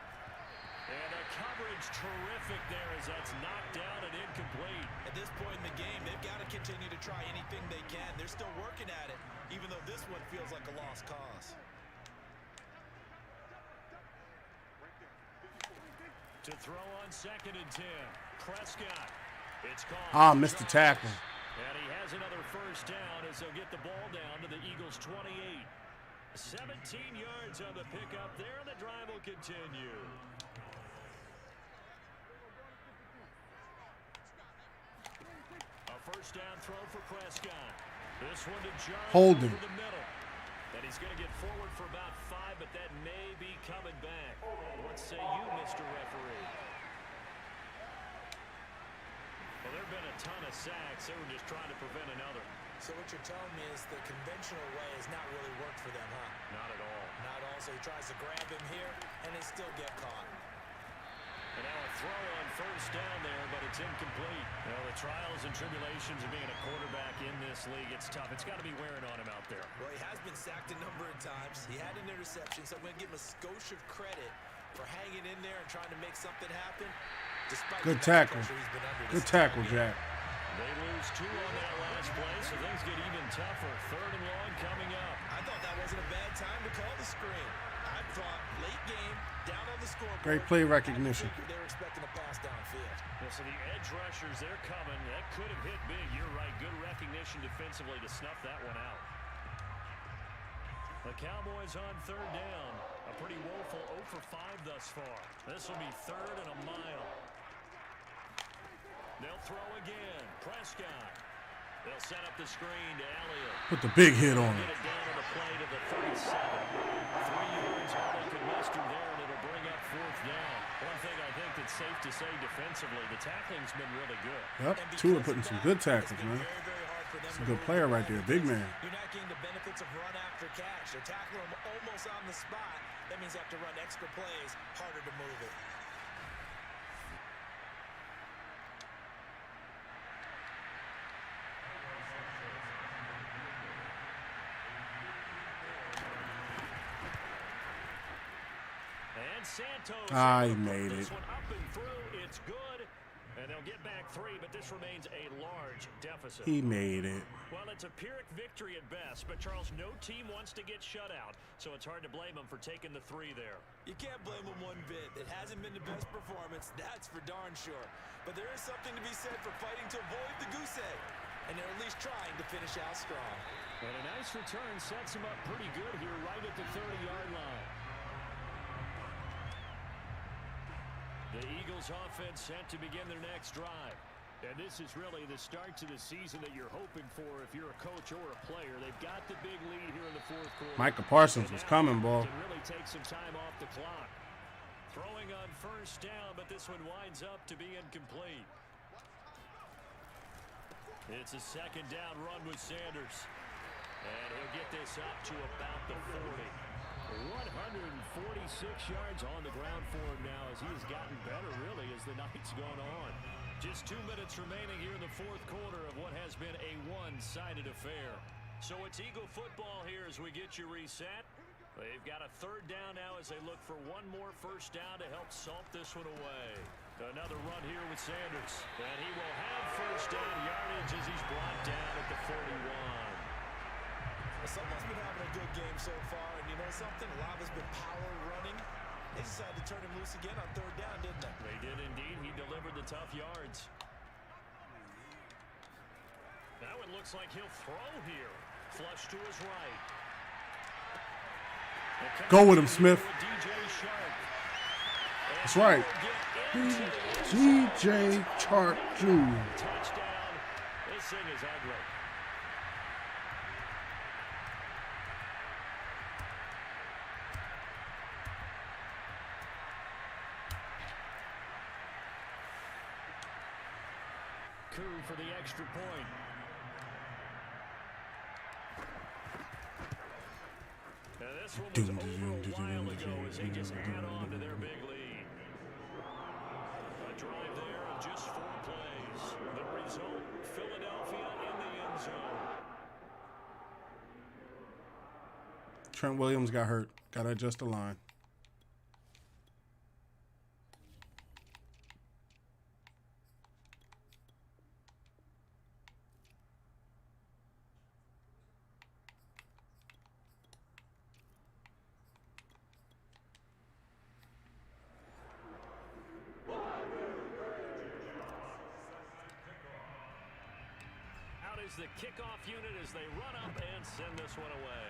[SPEAKER 3] And the coverage terrific there as that's knocked down and incomplete.
[SPEAKER 4] At this point in the game, they've got to continue to try anything they can. They're still working at it, even though this one feels like a lost cause.
[SPEAKER 3] To throw on 2nd and 10. Prescott. It's caught.
[SPEAKER 1] Missed the tackle.
[SPEAKER 3] And he has another first down as they'll get the ball down to the Eagles' 28. 17 yards on the pickup there, and the drive will continue. A first down throw for Prescott. This one to Jarvis
[SPEAKER 1] Holding.
[SPEAKER 3] over the middle. And he's going to get forward for about 5, but that may be coming back. What say you, Mr. Referee? Well, there have been a ton of sacks. They were just trying to prevent another.
[SPEAKER 4] So what you're telling me is the conventional way has not really worked for them, huh?
[SPEAKER 3] Not at all.
[SPEAKER 4] Not all. So he tries to grab him here, and they still get caught.
[SPEAKER 3] And now a throw on first down there, but it's incomplete. Well, the trials and tribulations of being a quarterback in this league, it's tough. It's got to be wearing on him out there.
[SPEAKER 4] Well, he has been sacked a number of times. He had an interception, so I'm going to give him a skosh of credit for hanging in there and trying to make something happen. Despite
[SPEAKER 1] Good tackle. Good tackle, Jack.
[SPEAKER 3] They lose 2 on that last play, so things get even tougher. 3rd and long coming up.
[SPEAKER 4] I thought that wasn't a bad time to call the screen. I thought late game, down on the scoreboard.
[SPEAKER 1] Great play recognition.
[SPEAKER 4] They were expecting a pass downfield.
[SPEAKER 3] Yeah, so the edge rushers, they're coming. That could have hit big. You're right. Good recognition defensively to snuff that one out. The Cowboys on 3rd down. A pretty woeful 0 for 5 thus far. This will be 3rd and a mile. They'll throw again. Prescott. They'll set up the screen to Elliott.
[SPEAKER 1] Put the big hit on
[SPEAKER 3] Get
[SPEAKER 1] it.
[SPEAKER 3] it down to the play to the 37. 3 yards all they can muster there, and it'll bring up 4th down. One thing I think that's safe to say defensively, the tackling's been really good.
[SPEAKER 1] Yep, Tua putting some good tackles, man. It's a good player right there, big man.
[SPEAKER 4] You're not getting the benefits of run after catch. They're tackling him almost on the spot. That means they have to run extra plays, harder to move it.
[SPEAKER 3] And Santos.
[SPEAKER 1] He made it.
[SPEAKER 3] This one up and through. It's good. And they'll get back 3, but this remains a large deficit.
[SPEAKER 1] He made it.
[SPEAKER 3] Well, it's a Pyrrhic victory at best, but Charles, no team wants to get shut out, so it's hard to blame them for taking the 3 there.
[SPEAKER 4] You can't blame them one bit. It hasn't been the best performance, that's for darn sure. But there is something to be said for fighting to avoid the goose egg. And they're at least trying to finish out strong.
[SPEAKER 3] And a nice return sets them up pretty good here right at the 30-yard line. The Eagles offense set to begin their next drive. And this is really the start to the season that you're hoping for if you're a coach or a player. They've got the big lead here in the 4th quarter.
[SPEAKER 1] Micah Parsons was coming, boy.
[SPEAKER 3] Can really take some time off the clock. Throwing on first down, but this one winds up to be incomplete. It's a 2nd down run with Sanders. And he'll get this up to about the 40. 146 yards on the ground for him now as he has gotten better, really, as the night's gone on. Just 2 minutes remaining here in the 4th quarter of what has been a one-sided affair. So it's Eagle football here as we get you reset. They've got a 3rd down now as they look for one more first down to help salt this one away. Another run here with Sanders. And he will have first down yardage as he's brought down at the 41.
[SPEAKER 4] Someone's been having a good game so far, and you know something? A lot of it's been power running. They decided to turn him loose again on third down, didn't they?
[SPEAKER 3] They did indeed. He delivered the tough yards. Now it looks like he'll throw here. Flush to his right.
[SPEAKER 1] Go with him, Smith.
[SPEAKER 3] DJ Shark.
[SPEAKER 1] That's right. DJ Chark Jr.
[SPEAKER 3] Touchdown. This thing is ugly. Coup for the extra point. Now this one was over a while ago as they just add on to their big lead. A drive there of just 4 plays. The result, Philadelphia in the end zone.
[SPEAKER 1] Trent Williams got hurt. Got to adjust the line.
[SPEAKER 3] Is the kickoff unit as they run up and send this one away.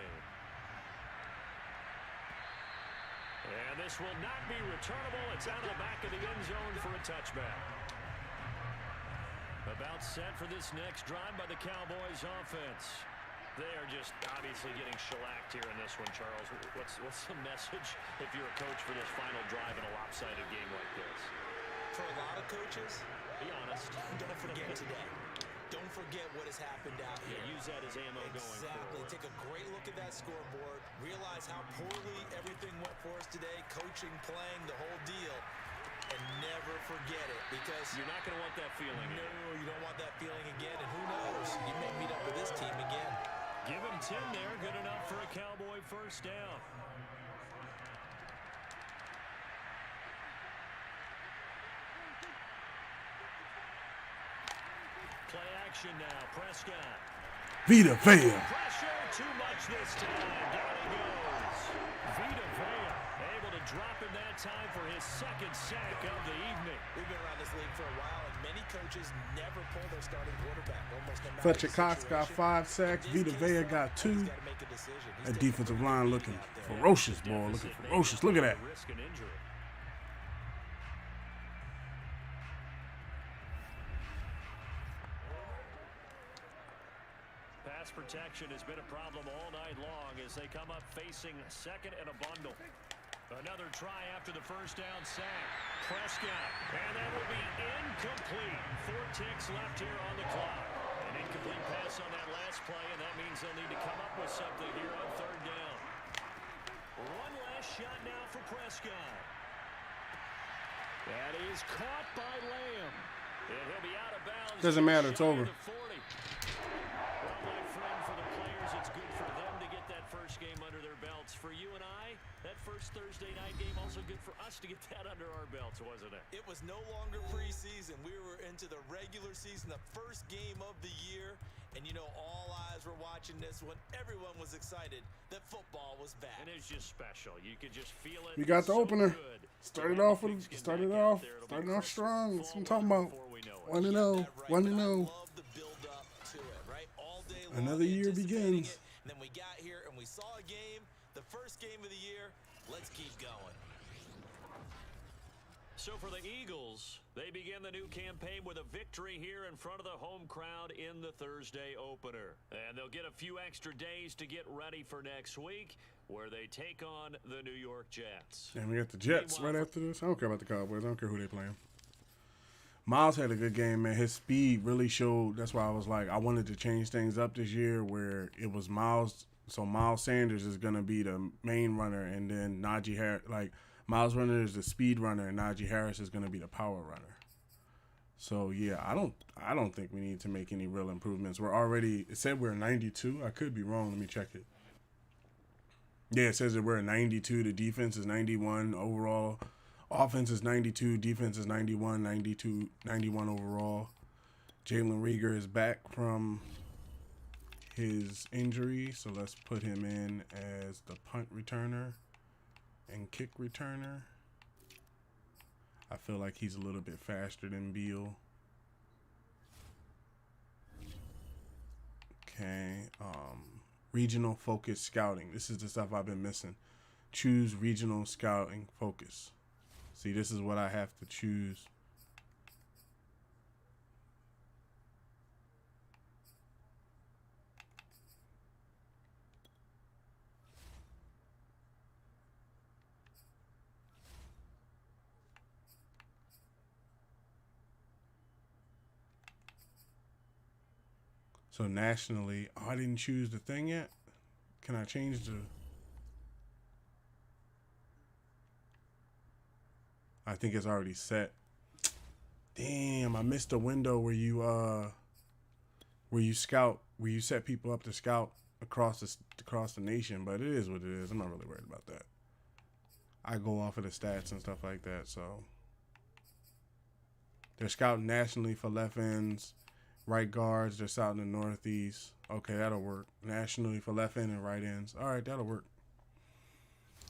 [SPEAKER 3] And this will not be returnable. It's out of the back of the end zone for a touchback. About set for this next drive by the Cowboys offense. They are just obviously getting shellacked here in this one, Charles. What's the message if you're a coach for this final drive in a lopsided game like this?
[SPEAKER 4] For a lot of coaches,
[SPEAKER 3] Be honest.
[SPEAKER 4] don't forget today. Don't forget what has happened out here.
[SPEAKER 3] Yeah, use that as ammo going
[SPEAKER 4] Exactly.
[SPEAKER 3] forward.
[SPEAKER 4] Take a great look at that scoreboard. Realize how poorly everything went for us today. Coaching, playing, the whole deal. And never forget it, because
[SPEAKER 3] You're not going to want that feeling.
[SPEAKER 4] no, you don't want that feeling again. And who knows? You may meet up with this team again.
[SPEAKER 3] Give him 10 there. Good enough for a Cowboy first down. Play action now. Prescott.
[SPEAKER 1] Vita Vea.
[SPEAKER 3] Pressure too much this time. Down he goes. Vita Vea able to drop him that time for his second sack of the evening.
[SPEAKER 4] We've been around this league for a while, and many coaches never pull their starting quarterback. Almost no matter
[SPEAKER 1] Fletcher
[SPEAKER 4] the
[SPEAKER 1] Cox got
[SPEAKER 4] situation.
[SPEAKER 1] 5 sacks.
[SPEAKER 4] In this
[SPEAKER 1] Vita
[SPEAKER 4] case,
[SPEAKER 1] Vea
[SPEAKER 4] though,
[SPEAKER 1] got 2.
[SPEAKER 4] he's gotta make a decision. He's
[SPEAKER 1] That
[SPEAKER 4] taking
[SPEAKER 1] defensive
[SPEAKER 4] a
[SPEAKER 1] line
[SPEAKER 4] great
[SPEAKER 1] looking
[SPEAKER 4] out there.
[SPEAKER 1] ferocious, boy. Looking ferocious. Look at that.
[SPEAKER 3] Risk an injury. Pass protection has been a problem all night long as they come up facing second and a bundle. Another try after the first down sack. Prescott, and that will be incomplete. 4 ticks left here on the clock. An incomplete pass on that last play, and that means they'll need to come up with something here on third down. One last shot now for Prescott. That is caught by Lamb. And he'll be out of bounds.
[SPEAKER 1] Doesn't matter, it's
[SPEAKER 3] Shy of
[SPEAKER 1] over.
[SPEAKER 3] the 40. Well, my friend, for the players, it's good for them to get that first game under their belts. For you and I, that first Thursday night game also good for us to get that under our belts, wasn't it?
[SPEAKER 4] It was no longer preseason. We were into the regular season, the first game of the year. And, you know, all eyes were watching this when everyone was excited that football was back.
[SPEAKER 3] And it's just special. You could just feel it.
[SPEAKER 1] We got the
[SPEAKER 3] so
[SPEAKER 1] opener.
[SPEAKER 3] good.
[SPEAKER 1] Started
[SPEAKER 3] To have
[SPEAKER 1] off
[SPEAKER 3] the
[SPEAKER 1] with
[SPEAKER 3] pigskin
[SPEAKER 1] started
[SPEAKER 3] back out
[SPEAKER 1] off
[SPEAKER 3] there. It'll be
[SPEAKER 1] starting off
[SPEAKER 3] Christmas
[SPEAKER 1] strong. That's what I'm
[SPEAKER 3] fall
[SPEAKER 1] talking about.
[SPEAKER 3] before we know it.
[SPEAKER 1] 1-0,
[SPEAKER 4] That right,
[SPEAKER 1] 1-0.
[SPEAKER 4] but I love the build up to it, right? All day long.
[SPEAKER 1] Another year
[SPEAKER 4] anticipating
[SPEAKER 1] begins.
[SPEAKER 4] it, and then we got here and we saw a game, the first game of the year. Let's keep going.
[SPEAKER 3] So for the Eagles, they begin the new campaign with a victory here in front of the home crowd in the Thursday opener. And they'll get a few extra days to get ready for next week, where they take on the New York Jets.
[SPEAKER 1] And we got the Jets right after this. I don't care about the Cowboys. I don't care who they playing. Miles had a good game, man. His speed really showed. That's why I was like, I wanted to change things up this year where it was Miles. So Miles Sanders is going to be the main runner, and then Najee Harris, like Miles Runner is the speed runner, and Najee Harris is going to be the power runner. So yeah, I don't think we need to make any real improvements. We're already, it said we're 92. I could be wrong. Let me check it. Yeah, it says that we're at 92. The defense is 91 overall. Offense is 92. Defense is 91. 91 overall. Jalen Reagor is back from his injury, so let's put him in as the punt returner and kick returner. I feel like he's a little bit faster than Beal. Okay, regional focus scouting. This is the stuff I've been missing. Choose regional scouting focus. See, this is what I have to choose. So nationally, oh, I didn't choose the thing yet. Can I change the? I think it's already set. Damn, I missed the window where you scout, where you set people up to scout across the nation. But it is what it is. I'm not really worried about that. I go off of the stats and stuff like that. So they're scouting nationally for left ends. Right guards, they're out in the Northeast. Okay, that'll work. Nationally for left end and right ends. All right, that'll work.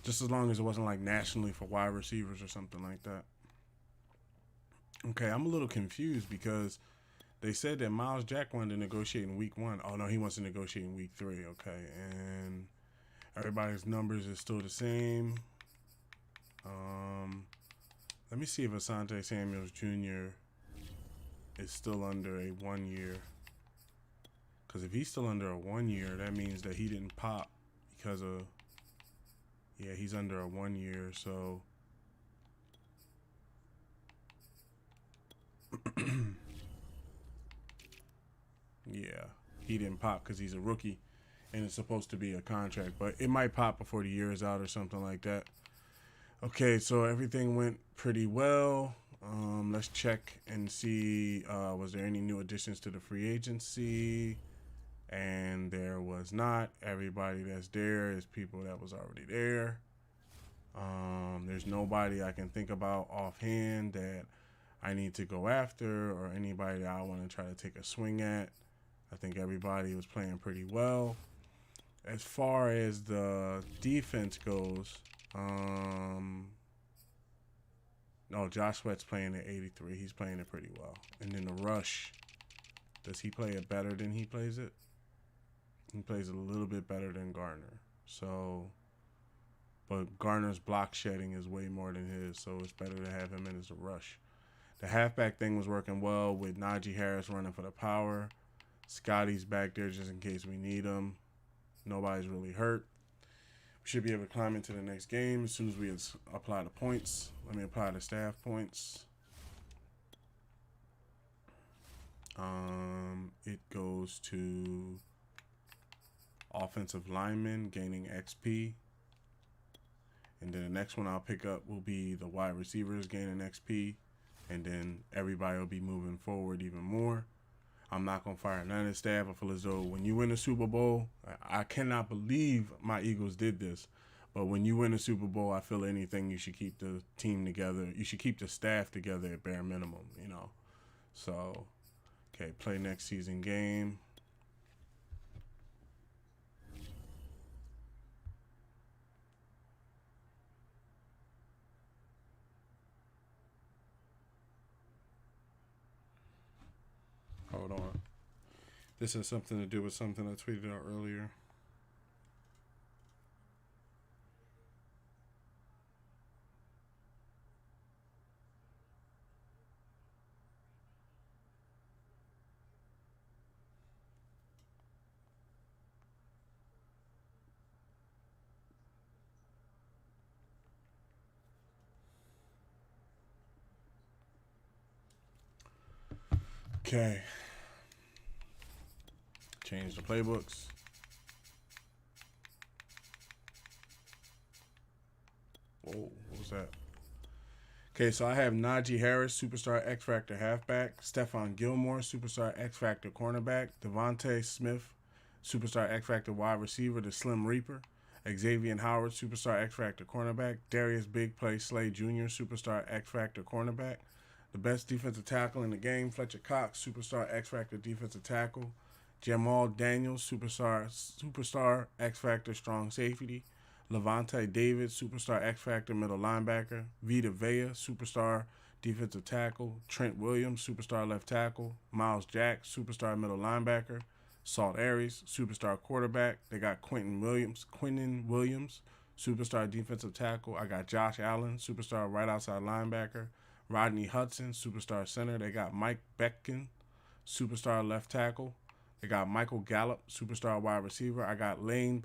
[SPEAKER 1] Just as long as it wasn't like nationally for wide receivers or something like that. Okay, I'm a little confused because they said that Miles Jack wanted to negotiate in week 1. Oh, no, he wants to negotiate in week 3. Okay, and everybody's numbers is still the same. Let me see if Asante Samuels Jr. is still under a 1 year. Because if he's still under a 1 year, that means that he didn't pop because of, yeah, he's under a 1 year. So yeah, he didn't pop because he's a rookie and it's supposed to be a contract, but it might pop before the year is out or something like that. Okay, so everything went pretty well. Let's check and see, was there any new additions to the free agency? And there was not. Everybody that's there is people that was already there. There's nobody I can think about offhand that I need to go after or anybody that I want to try to take a swing at. I think everybody was playing pretty well. As far as the defense goes, no, Josh Sweat's playing at 83. He's playing it pretty well. And then the rush, does he play it better than he plays it? He plays it a little bit better than Garner. So, but Garner's block shedding is way more than his, so it's better to have him in as a rush. The halfback thing was working well with Najee Harris running for the power. Scotty's back there just in case we need him. Nobody's really hurt. We should be able to climb into the next game as soon as we apply the points. Let me apply the staff points. It goes to offensive linemen gaining XP. And then the next one I'll pick up will be the wide receivers gaining XP. And then everybody will be moving forward even more. I'm not going to fire none of the staff. I feel as though when you win a Super Bowl, I cannot believe my Eagles did this. But when you win a Super Bowl, I feel anything, you should keep the team together. You should keep the staff together at bare minimum, you know. So, okay, play next season game. Hold on. This has something to do with something I tweeted out earlier. Okay. Change the playbooks. Whoa, what was that? Okay, so I have Najee Harris, Superstar X Factor halfback. Stephon Gilmore, Superstar X Factor cornerback. Devontae Smith, Superstar X Factor wide receiver, the Slim Reaper. Xavier Howard, Superstar X Factor cornerback. Darius Big Play Slay Jr., Superstar X Factor cornerback. The best defensive tackle in the game, Fletcher Cox, Superstar X Factor defensive tackle. Jamal Daniels, superstar X Factor strong safety. Levante David, superstar X Factor middle linebacker. Vita Vea, superstar defensive tackle. Trent Williams, superstar left tackle. Miles Jack, superstar middle linebacker. Salt Aries, superstar quarterback. They got Quentin Williams, superstar defensive tackle. I got Josh Allen, superstar right outside linebacker. Rodney Hudson, superstar center. They got Mike Beckton, superstar left tackle. They got Michael Gallup, superstar wide receiver. I got Lane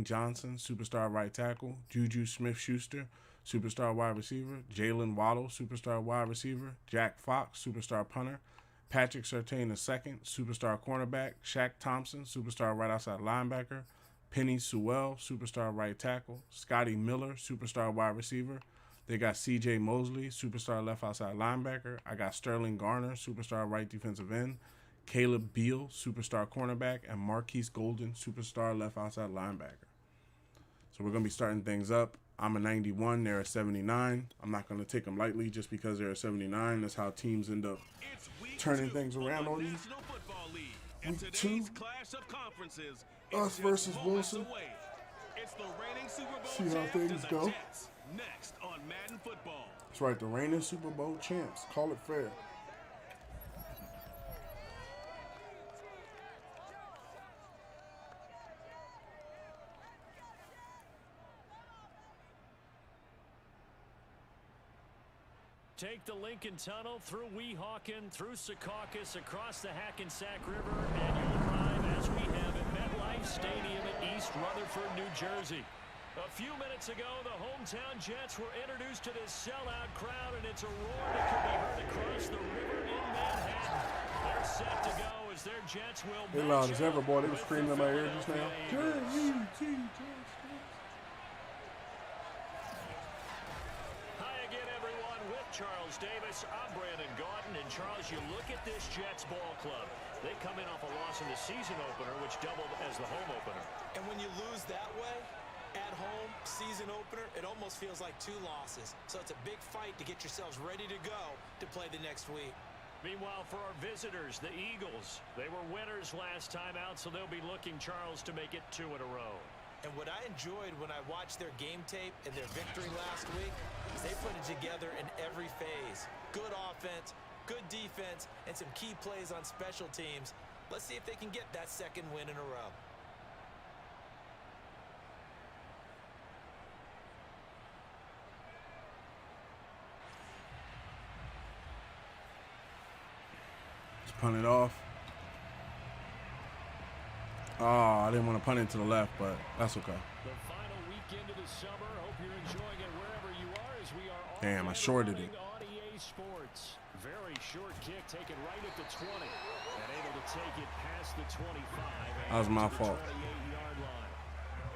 [SPEAKER 1] Johnson, superstar right tackle. Juju Smith-Schuster, superstar wide receiver. Jalen Waddle, superstar wide receiver. Jack Fox, superstar punter. Patrick Surtain II, superstar cornerback. Shaq Thompson, superstar right outside linebacker. Penny Sewell, superstar right tackle. Scotty Miller, superstar wide receiver. They got C.J. Mosley, superstar left outside linebacker. I got Sterling Garner, superstar right defensive end. Caleb Beal, superstar cornerback. And Marquise Golden, superstar left outside linebacker. So we're going to be starting things up. I'm a 91. They're a 79. I'm not going to take them lightly just because they're a 79. That's how teams end up turning things around on you. Week 2, us versus Wilson. See how things go.
[SPEAKER 2] Next on Madden Football.
[SPEAKER 1] That's right, the reigning Super Bowl champs. Call it fair.
[SPEAKER 3] Take the Lincoln Tunnel through Weehawken, through Secaucus, across the Hackensack River, and you'll arrive as we have at MetLife Stadium in East Rutherford, New Jersey. A few minutes ago, the hometown Jets were introduced to this sellout crowd, and it's a roar that can be heard across the river in Manhattan. They're set to go as their Jets will
[SPEAKER 1] They loud as ever, boy. They were screaming in my ear just now.
[SPEAKER 3] Hi again, everyone. With Charles Davis, I'm Brandon Gaudin. And Charles, you look at this Jets ball club. They come in off a loss in the season opener, which doubled as the home opener.
[SPEAKER 4] And when you lose that way, at home, season opener, it almost feels like 2 losses. So it's a big fight to get yourselves ready to go to play the next week.
[SPEAKER 3] Meanwhile, for our visitors, the Eagles, they were winners last time out, so they'll be looking, Charles, to make it 2 in a row.
[SPEAKER 4] And what I enjoyed when I watched their game tape and their victory last week is they put it together in every phase. Good offense, good defense, and some key plays on special teams. Let's see if they can get that 2nd win in a row.
[SPEAKER 1] Punt it off. Oh, I didn't want to punt it to the left, but that's okay.
[SPEAKER 3] The final weekend of the summer. Hope you're enjoying it wherever you are, as we are all
[SPEAKER 1] Damn, I shorted it.
[SPEAKER 3] on EA Sports. Very short kick taken right at the 20 and able to take it past the 25.
[SPEAKER 1] That was my fault.
[SPEAKER 3] 28-yard line.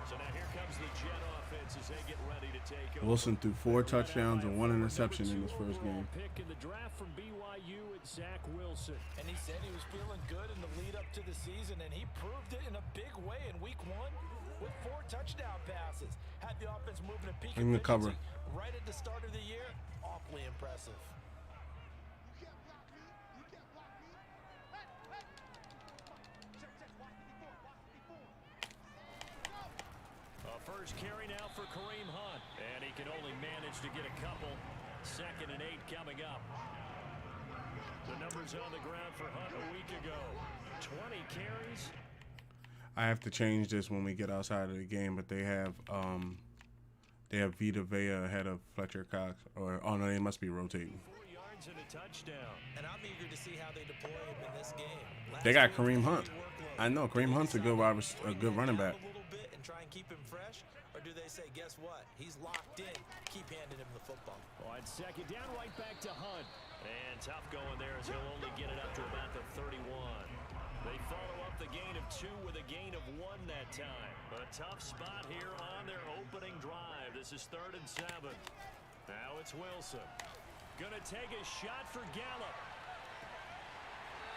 [SPEAKER 3] So now here comes the Jet offense as they get ready to take over.
[SPEAKER 1] Wilson threw 4 touchdowns and 1 interception in his first game.
[SPEAKER 3] Pick in the draft from BYU at Zach Wilson.
[SPEAKER 4] And he said he was feeling good in the lead up to the season, and he proved it in a big way in week 1 with 4 touchdown passes. Had the offense moving at peak
[SPEAKER 1] In the cover.
[SPEAKER 4] efficiency right at the start of the year. Awfully impressive.
[SPEAKER 3] First carry now for Kareem Hunt. And he can only manage to get a couple. 2nd and 8 coming up. The numbers on the ground for Hunt a week ago. 20 carries.
[SPEAKER 1] I have to change this when we get outside of the game, but they have Vita Vea ahead of Fletcher Cox. Or oh no, they must be rotating.
[SPEAKER 3] 4 yards and a touchdown.
[SPEAKER 4] And I'm eager to see how they deploy him in this game.
[SPEAKER 1] They got Kareem Hunt. I know Kareem Hunt's a good running back.
[SPEAKER 4] Try and keep him fresh, or do they say, guess what? He's locked in. Keep handing him the football.
[SPEAKER 3] On 2nd down, right back to Hunt. And tough going there as he'll only get it up to about the 31. They follow up the gain of 2 with a gain of 1 that time. A tough spot here on their opening drive. This is 3rd and 7. Now it's Wilson. Gonna take a shot for Gallup.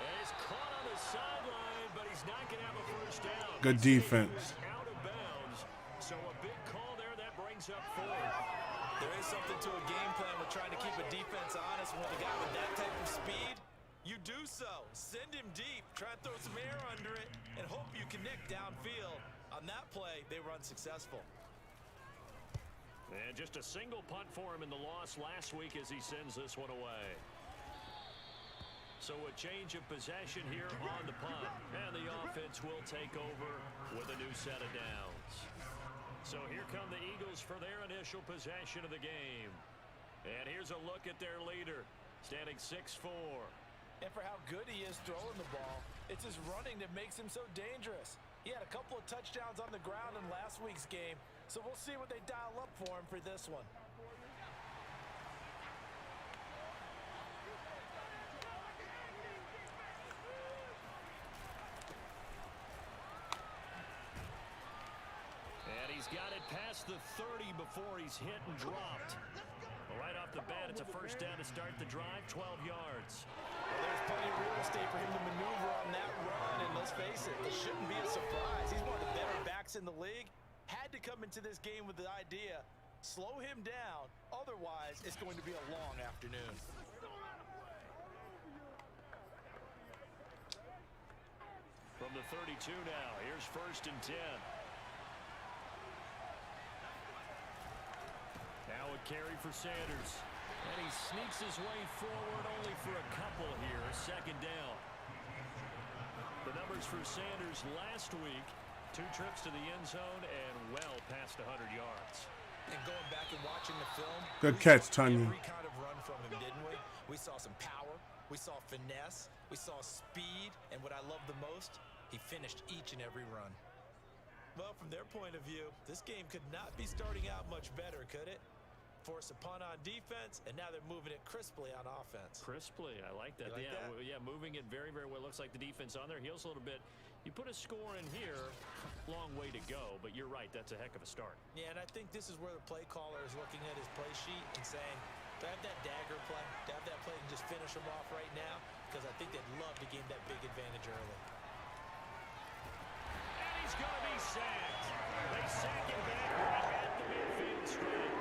[SPEAKER 3] And he's caught on the sideline, but he's not gonna have a first down.
[SPEAKER 1] Good defense.
[SPEAKER 3] Out of bounds. So a big call there that brings up 4th.
[SPEAKER 4] There is something to a game plan with trying to keep a defense honest when the guy with that type of speed You do so. Send him deep. Try and throw some air under it and hope you connect downfield. On that play, they were unsuccessful.
[SPEAKER 5] And just a single punt for him in the loss last week as he sends this one away. So a change of possession here on the punt. And the offense will take over with a new set of downs. So here come the Eagles for their initial possession of the game. And here's a look at their leader, standing 6'4".
[SPEAKER 4] And for how good he is throwing the ball, it's his running that makes him so dangerous. He had a couple of touchdowns on the ground in last week's game, so we'll see what they dial up for him for this one.
[SPEAKER 5] And he's got it past the 30 before he's hit and dropped. Well, right off the bat, it's a first down to start the drive, 12 yards.
[SPEAKER 4] Well, there's plenty of real estate for him to maneuver on that run, and let's face it, it shouldn't be a surprise. He's one of the better backs in the league. Had to come into this game with the idea, slow him down, otherwise it's going to be a long afternoon.
[SPEAKER 5] From the 32 now, here's 1st and 10. Now a carry for Sanders. And he sneaks his way forward only for a couple here. 2nd down. The numbers for Sanders last week, 2 trips to the end zone and well past 100 yards.
[SPEAKER 4] And going back and watching the film,
[SPEAKER 1] Good catch, Tanya.
[SPEAKER 4] every kind of run from him, didn't we? We saw some power, we saw finesse, we saw speed, and what I love the most, he finished each and every run. Well, from their point of view, this game could not be starting out much better, could it? Force a punt on defense, and now they're moving it crisply on offense.
[SPEAKER 5] Crisply, I like that.
[SPEAKER 4] You like that?
[SPEAKER 5] Yeah, moving it very, very well. Looks like the defense on their heels a little bit. You put a score in here, long way to go, but you're right, that's a heck of a start.
[SPEAKER 4] Yeah, and I think this is where the play caller is looking at his play sheet and saying, to have that dagger play, to have that play and just finish them off right now, because I think they'd love to gain that big advantage early.
[SPEAKER 5] And he's going to be sacked. They sack him back right at the midfield stripe.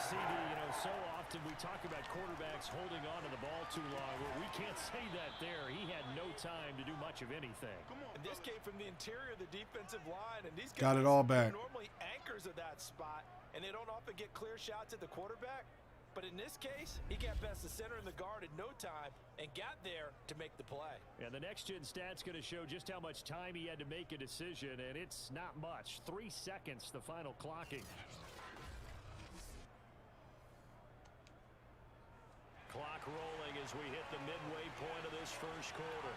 [SPEAKER 5] CD, you know, so often we talk about quarterbacks holding on to the ball too long. Well, we can't say that there. He had no time to do much of anything.
[SPEAKER 4] And this came from the interior of the defensive line, and these guys
[SPEAKER 1] Got it all back.
[SPEAKER 4] are normally anchors of that spot, and they don't often get clear shots at the quarterback. But in this case, he got past the center and the guard in no time and got there to make the play.
[SPEAKER 5] And the next-gen stat's going to show just how much time he had to make a decision, and it's not much. 3 seconds, the final clocking. Clock rolling as we hit the midway point of this first quarter.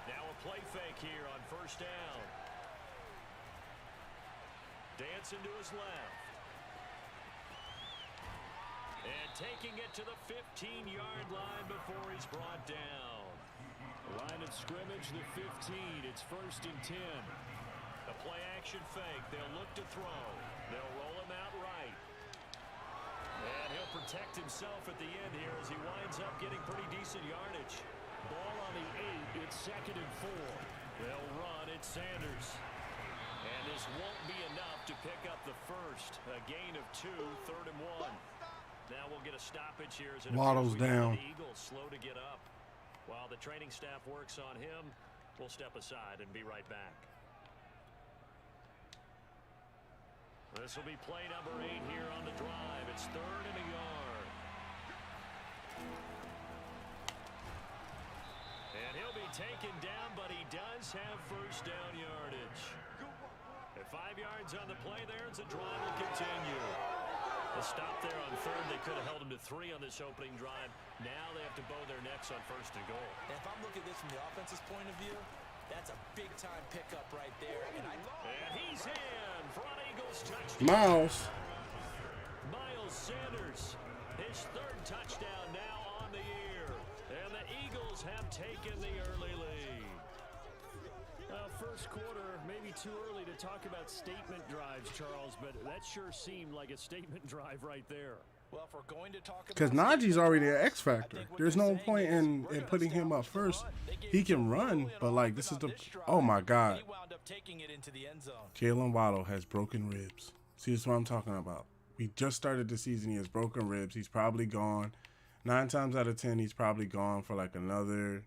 [SPEAKER 5] Now a play fake here on 1st down. Dancing to his left. And taking it to the 15-yard line before he's brought down. Line of scrimmage, the 15. It's 1st and 10. A play action fake. They'll look to throw. They'll roll him out right. And he'll protect himself at the end here as he winds up getting pretty decent yardage. Ball on the 8. It's 2nd and 4. They'll run. It's Sanders. And this won't be enough to pick up the first. A gain of 2, 3rd and 1. Now we'll get a stoppage here as it
[SPEAKER 1] Waddle's
[SPEAKER 5] appears
[SPEAKER 1] down.
[SPEAKER 5] the Eagles slow to get up. While the training staff works on him, we'll step aside and be right back. This will be play number 8 here on the drive. It's 3rd and a yard. And he'll be taken down, but he does have 1st down yardage. At 5 yards on the play there, as the drive will continue. A stop there on 3rd. They could have held him to 3 on this opening drive. Now they have to bow their necks on 1st and goal.
[SPEAKER 4] And if I'm looking at this from the offense's point of view, that's a big-time pickup right there.
[SPEAKER 5] And he's in for an Eagles touchdown. Miles Sanders, his 3rd touchdown now on the year. And the Eagles have taken the early lead. First quarter, maybe too early to talk about statement drives, Charles, but that sure seemed like a statement drive right there.
[SPEAKER 4] Well, if we're going to talk about,
[SPEAKER 1] Because Najee's already an X factor. There's no point in putting him up first. He can run, but like this is the oh my God.
[SPEAKER 4] He wound up taking it into the end zone.
[SPEAKER 1] Jalen Waddle has broken ribs. See, that's what I'm talking about. We just started the season. He has broken ribs. He's probably gone. 9 times out of 10, he's probably gone for like a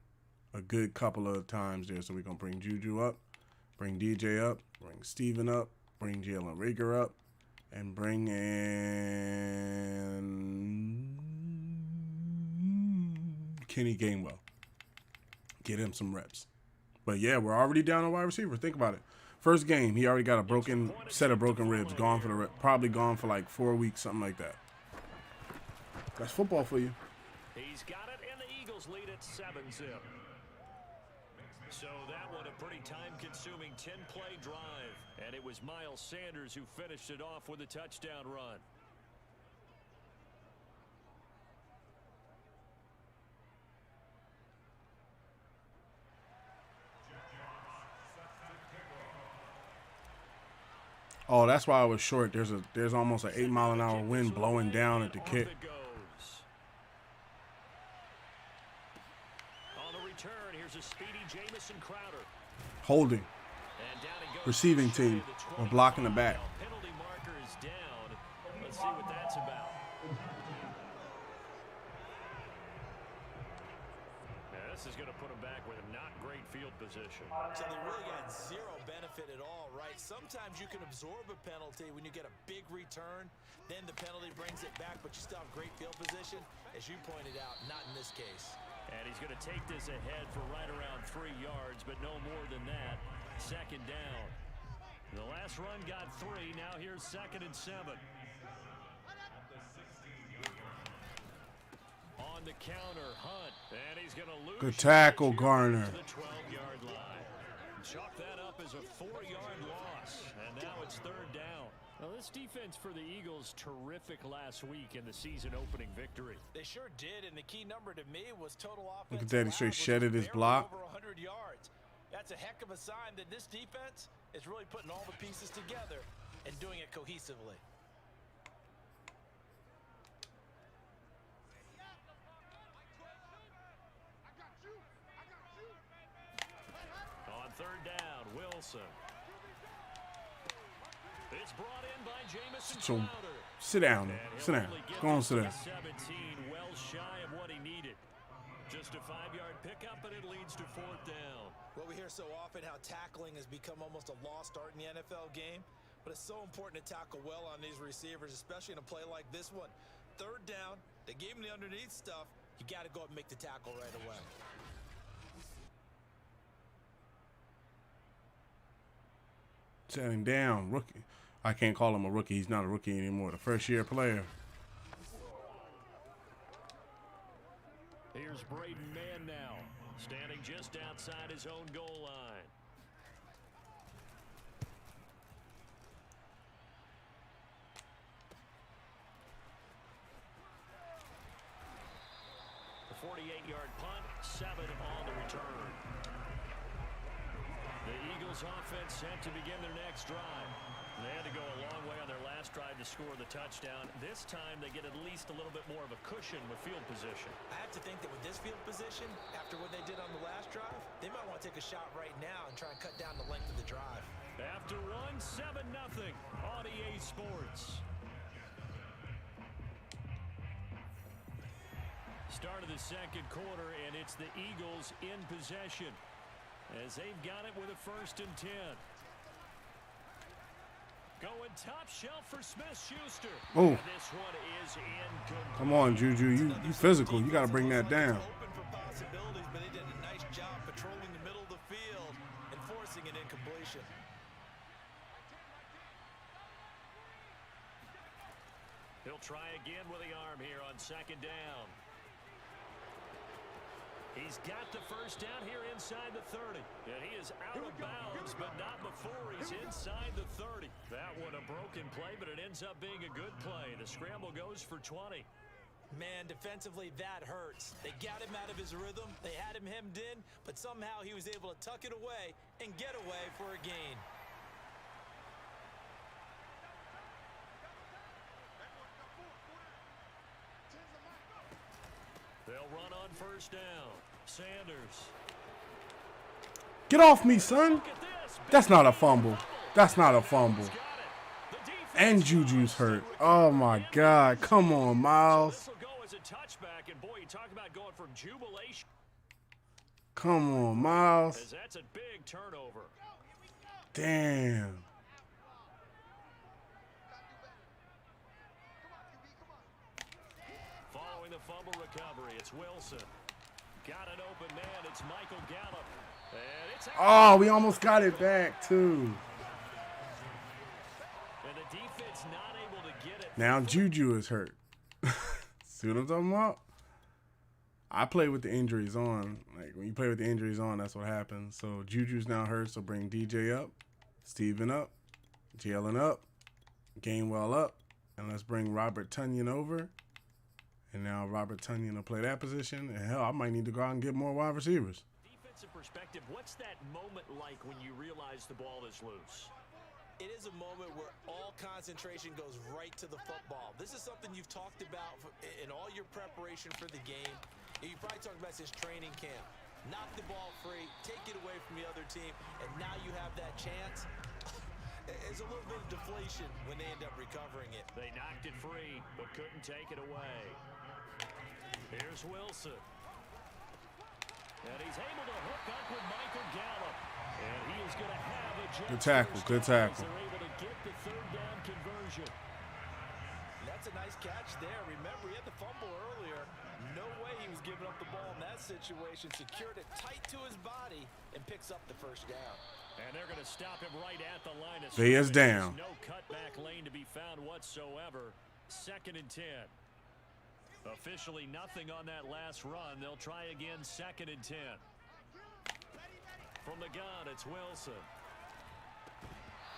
[SPEAKER 1] good couple of times there. So we're going to bring Juju up, bring DJ up, bring Steven up, bring Jalen Reagor up, and bring in Kenny Gainwell. Get him some reps. But yeah, we're already down a wide receiver. Think about it. First game, he already got a set of broken ribs. Gone for probably gone for like 4 weeks, something like that. That's football for you.
[SPEAKER 3] He's got it, and the Eagles lead at 7-zip. So that one a pretty time-consuming 10-play drive. And it was Miles Sanders who finished it off with a touchdown run.
[SPEAKER 1] Oh, that's why I was short. There's almost an 8-mile-an-hour wind blowing down at the kick.
[SPEAKER 3] On the return, here's a speedy Jamison Crowder.
[SPEAKER 1] Holding. Receiving team. We're blocking the back.
[SPEAKER 3] Penalty marker is down. Let's see what that's about. Now, this is going to put him back with a not great field position.
[SPEAKER 4] So they really got zero benefit at all, right? Sometimes you can absorb a penalty when you get a big return. Then the penalty brings it back, but you still have great field position. As you pointed out, not in this case.
[SPEAKER 3] And he's going to take this ahead for right around 3 yards, but no more than that. Second down. The last run got 3. Now here's 2nd and 7. On the counter, Hunt. And he's going to lose.
[SPEAKER 1] Good tackle, Garner.
[SPEAKER 3] To the 12-yard line. Chalk that up as a 4-yard loss. And now it's 3rd down. Now, this defense for the Eagles, terrific last week in the season-opening victory.
[SPEAKER 4] They sure did, and the key number to me was total offense.
[SPEAKER 1] Look at that, he straight shedded his block.
[SPEAKER 4] Over 100 yards. That's a heck of a sign that this defense is really putting all the pieces together and doing it cohesively.
[SPEAKER 3] On 3rd down, Wilson. It's brought in by Jamison Crowder.
[SPEAKER 1] Sit down. Sit down. Go on, sit down.
[SPEAKER 3] 17, well shy of what he needed. Just a 5-yard pickup, and it leads to 4th down.
[SPEAKER 4] Well, we hear so often how tackling has become almost a lost art in the NFL game, but it's so important to tackle well on these receivers, especially in a play like this one. 3rd down, they gave him the underneath stuff. You got to go up and make the tackle right away.
[SPEAKER 1] Setting down. Rookie. I can't call him a rookie. He's not a rookie anymore. The first-year player.
[SPEAKER 3] Here's Braden Mann now, standing just outside his own goal line. The 48-yard punt, 7 on the return. The Eagles offense set to begin their next drive. They had to go a long way on their last drive to score the touchdown. This time they get at least a little bit more of a cushion with field position. I have to think that with this field position, after what they did on the last drive, they might want to take a shot right now and try and cut down the length of the drive. After one, 7-0 on EA Sports. Start of the second quarter, and it's the Eagles in possession as they've got it with a 1st and 10. Going top shelf for Smith-Schuster.
[SPEAKER 1] Oh.
[SPEAKER 3] This one is incomplete.
[SPEAKER 1] Come on, Juju. You physical. You got to bring that down.
[SPEAKER 4] Open for possibilities, but he did a nice job patrolling the middle of the field and forcing an incompletion.
[SPEAKER 3] He'll try again with the arm here on 2nd down. He's got the 1st down here inside the 30. And he is out of bounds, but not before he's inside the 30. That one a broken play, but it ends up being a good play. The scramble goes for 20.
[SPEAKER 4] Man, defensively, that hurts. They got him out of his rhythm. They had him hemmed in, but somehow he was able to tuck it away and get away for a gain.
[SPEAKER 3] They'll run on 1st down. Sanders.
[SPEAKER 1] Get off me, son. That's not a fumble. That's not a fumble. And Juju's hurt. Oh, my God. Come on, Miles.
[SPEAKER 3] This will go as a touchback. quarterback, and boy, you talk about going from jubilation.
[SPEAKER 1] Come on, Miles.
[SPEAKER 3] As that's a big turnover.
[SPEAKER 1] Damn.
[SPEAKER 3] Following the fumble recovery, it's Wilson. Got an open man. It's Michael Gallup. And it's
[SPEAKER 1] Oh, we almost got it back, too.
[SPEAKER 3] And the defense not able to get it.
[SPEAKER 1] Now Juju is hurt. See what I'm talking about? I play with the injuries on. Like, when you play with the injuries on, that's what happens. So Juju's now hurt, so bring DJ up, Steven up, Jalen up, Gainwell up, and let's bring Robert Tonyan over. And now Robert Tonyan will play that position. And hell, I might need to go out and get more wide receivers.
[SPEAKER 3] Defensive perspective, what's that moment like when you realize the ball is loose?
[SPEAKER 4] It is a moment where all concentration goes right to the football. This is something you've talked about in all your preparation for the game. You probably talked about since training camp. Knock the ball free, take it away from the other team, and now you have that chance. There's a little bit of deflation when they end up recovering it.
[SPEAKER 3] They knocked it free, but couldn't take it away. Here's Wilson. And he's able to hook up with Michael Gallup. And he is going to have a
[SPEAKER 1] Good tackle, good tackle.
[SPEAKER 3] They're able to get the third down conversion.
[SPEAKER 4] That's a nice catch there. Remember, he had the fumble earlier. No way he was giving up the ball in that situation. Secured it tight to his body and picks up the first down.
[SPEAKER 3] And they're going to stop him right at the line of
[SPEAKER 1] He is
[SPEAKER 3] scrimmage.
[SPEAKER 1] down.
[SPEAKER 3] No cutback lane to be found whatsoever. 2nd and 10. Officially nothing on that last run. They'll try again 2nd and 10. From the gun, it's Wilson.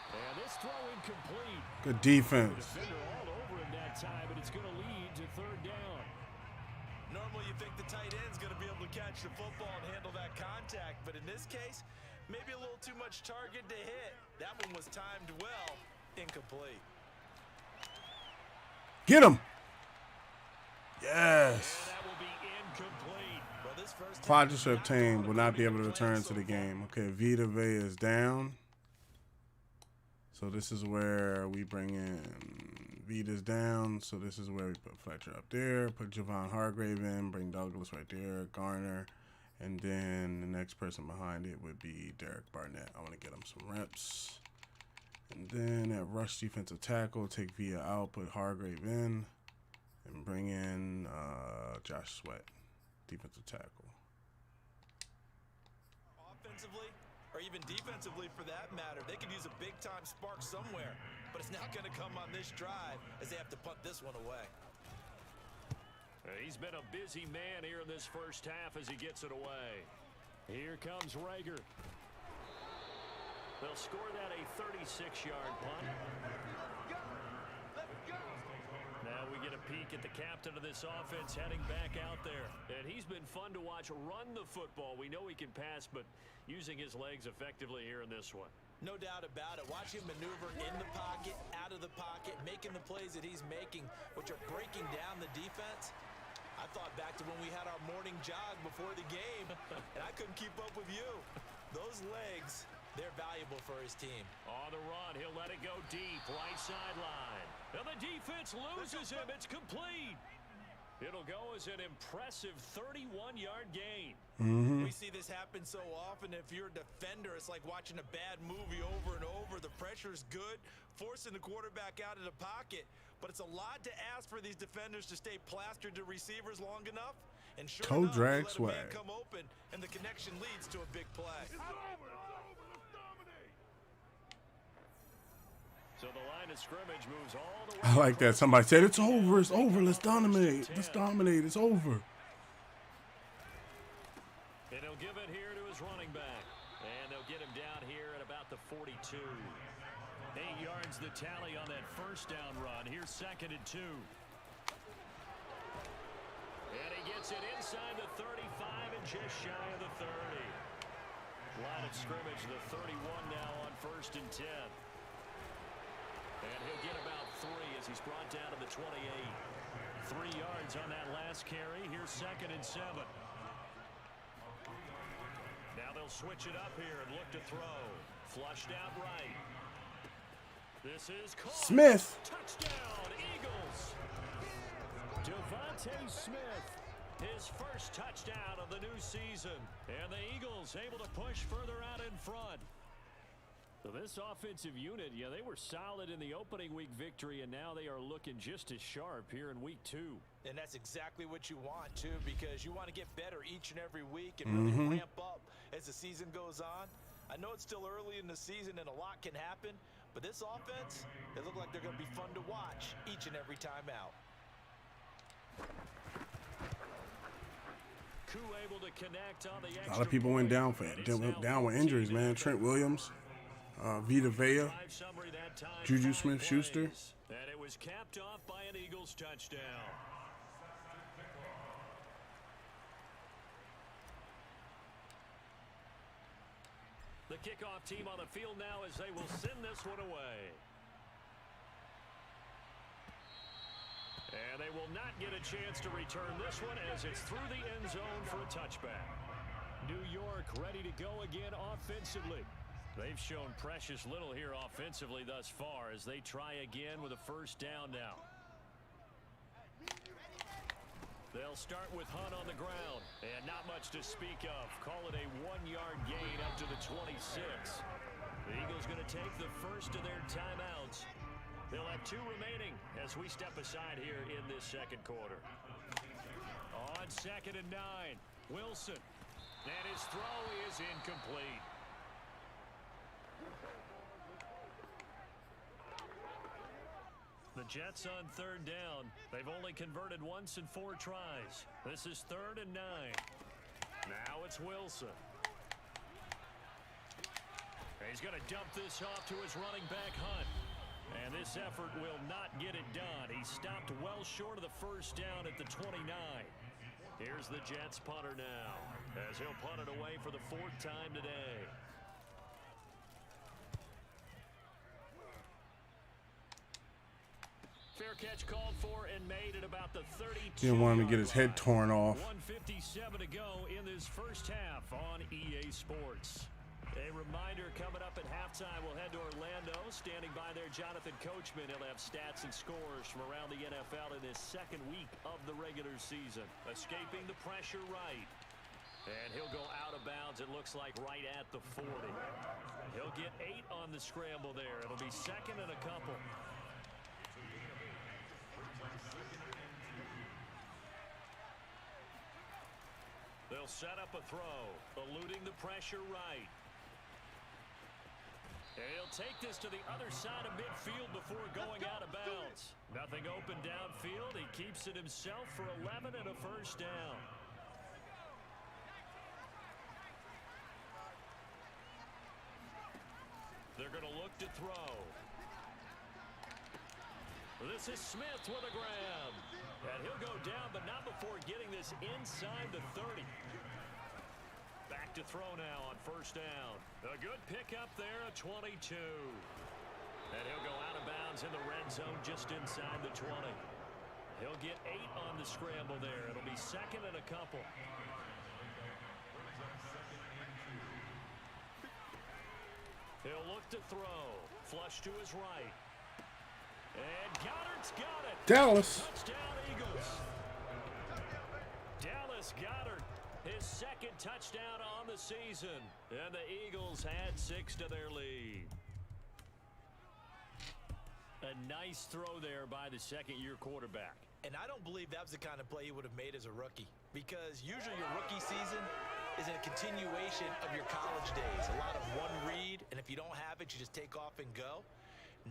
[SPEAKER 3] And this throw incomplete.
[SPEAKER 1] Good defense.
[SPEAKER 3] Defender all over him that time, but it's going to lead to 3rd down.
[SPEAKER 4] Normally you think the tight end's going to be able to catch the football and handle that contact, but in this case, maybe a little too much target to hit. That one was timed well. Incomplete.
[SPEAKER 1] Get him. Yes.
[SPEAKER 3] And that will be incomplete.
[SPEAKER 4] Well, this first
[SPEAKER 1] Quadricep team will not be able to return to the game. Okay, Vita Vea is down. So this is where we bring in Vita's down. So this is where we put Fletcher up there, put Javon Hargrave in, bring Douglas right there, Garner. And then the next person behind it would be Derek Barnett. I want to get him some reps. And then at rush defensive tackle, take Via out, put Hargrave in, and bring in Josh Sweat, defensive tackle.
[SPEAKER 4] Offensively, or even defensively for that matter, they could use a big-time spark somewhere. But it's not going to come on this drive as they have to punt this one away.
[SPEAKER 3] He's been a busy man here in this first half as he gets it away. Here comes Rager. They'll score that a 36-yard punt. Now we get a peek at the captain of this offense heading back out there. And he's been fun to watch run the football. We know he can pass, but using his legs effectively here in this one.
[SPEAKER 4] No doubt about it. Watch him maneuver in the pocket, out of the pocket, making the plays that he's making, which are breaking down the defense. I thought back to when we had our morning jog before the game, and I couldn't keep up with you. Those legs, they're valuable for his team.
[SPEAKER 3] On the run, he'll let it go deep, right sideline. And the defense loses him. It's complete. It'll go as an impressive 31-yard gain.
[SPEAKER 4] We see this happen so often. If you're a defender, it's like watching a bad movie over and over. The pressure's good, forcing the quarterback out of the pocket. But it's a lot to ask for these defenders to stay plastered to receivers long enough. And sure enough, they
[SPEAKER 1] drag
[SPEAKER 4] let a
[SPEAKER 1] swag.
[SPEAKER 4] man come open, and the connection leads to a big play.
[SPEAKER 3] So the line of scrimmage moves all the way.
[SPEAKER 1] I like that. Somebody said, it's over, let's dominate. Let's dominate, it's over.
[SPEAKER 3] And he'll give it here to his running back. And they'll get him down here at about the 42. 8 yards the tally on that first down run. Here's 2nd and 2. And he gets it inside the 35 and just shy of the 30. Line of scrimmage, the 31 now on 1st and 10. And he'll get about 3 as he's brought down to the 28. 3 yards on that last carry. Here's 2nd and 7. Now they'll switch it up here and look to throw. Flushed out right. This is caught.
[SPEAKER 1] Smith.
[SPEAKER 3] Touchdown, Eagles. Devontae Smith, his first touchdown of the new season. And the Eagles able to push further out in front. So this offensive unit, yeah, they were solid in the opening week victory, and now they are looking just as sharp here in week 2.
[SPEAKER 4] And that's exactly what you want, too, because you want to get better each and every week and really ramp up as the season goes on. I know it's still early in the season and a lot can happen, but this offense, they look like they're going to be fun to watch each and every time out.
[SPEAKER 3] Koo able to connect on the extra
[SPEAKER 1] A lot of people went down with injuries, man. Trent Williams, Vita Vea, Juju Smith-Schuster.
[SPEAKER 3] And it was capped off by an Eagles touchdown. The kickoff team on the field now as they will send this one away. And they will not get a chance to return this one as it's through the end zone for a touchback. New York ready to go again offensively. They've shown precious little here offensively thus far as they try again with a first down now. They'll start with Hunt on the ground, and not much to speak of. Call it a 1-yard gain up to the 26. The Eagles going to take the first of their timeouts. They'll have 2 remaining as we step aside here in this second quarter. On 2nd and 9, Wilson. And his throw is incomplete. The Jets on 3rd down. They've only converted once in 4 tries. This is 3rd and 9. Now it's Wilson. He's going to dump this off to his running back, Hunt. And this effort will not get it done. He stopped well short of the first down at the 29. Here's the Jets punter now, as he'll punt it away for the 4th time today. Fair catch called for and made at about the 32.
[SPEAKER 1] Didn't want him to get his head torn off.
[SPEAKER 3] 1:57 to go in this first half on EA Sports. A reminder coming up at halftime, we'll head to Orlando. Standing by there, Jonathan Coachman. He'll have stats and scores from around the NFL in this second week of the regular season. Escaping the pressure right. And he'll go out of bounds, it looks like, right at the 40. He'll get 8 on the scramble there. It'll be 2nd and a couple. They'll set up a throw, eluding the pressure right. And he'll take this to the other side of midfield before going out of bounds. Nothing open downfield. He keeps it himself for 11 and a first down. They're going to look to throw. This is Smith with a grab. And he'll go down, but not before getting this inside the 30. Back to throw now on first down. A good pickup there, a 22. And he'll go out of bounds in the red zone just inside the 20. He'll get 8 on the scramble there. It'll be 2nd and a couple. He'll look to throw. Flush to his right. And Goddard's got it.
[SPEAKER 1] Dallas.
[SPEAKER 3] Touchdown, Eagles. Dallas Goedert, his 2nd touchdown on the season. And the Eagles had 6 to their lead. A nice throw there by the 2nd-year quarterback.
[SPEAKER 4] And I don't believe that was the kind of play he would have made as a rookie, because usually your rookie season is a continuation of your college days. A lot of one read, and if you don't have it, you just take off and go.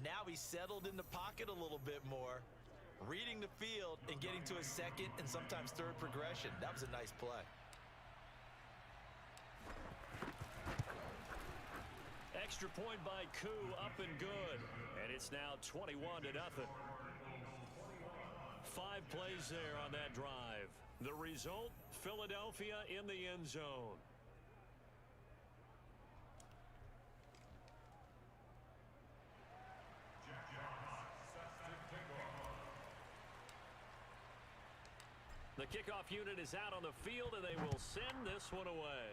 [SPEAKER 4] Now he's settled in the pocket a little bit more, reading the field and getting to his 2nd and sometimes 3rd progression. That was a nice play.
[SPEAKER 3] Extra point by Koo, up and good. And it's now 21-0. 5 plays there on that drive. The result, Philadelphia in the end zone. The kickoff unit is out on the field, and they will send this one away.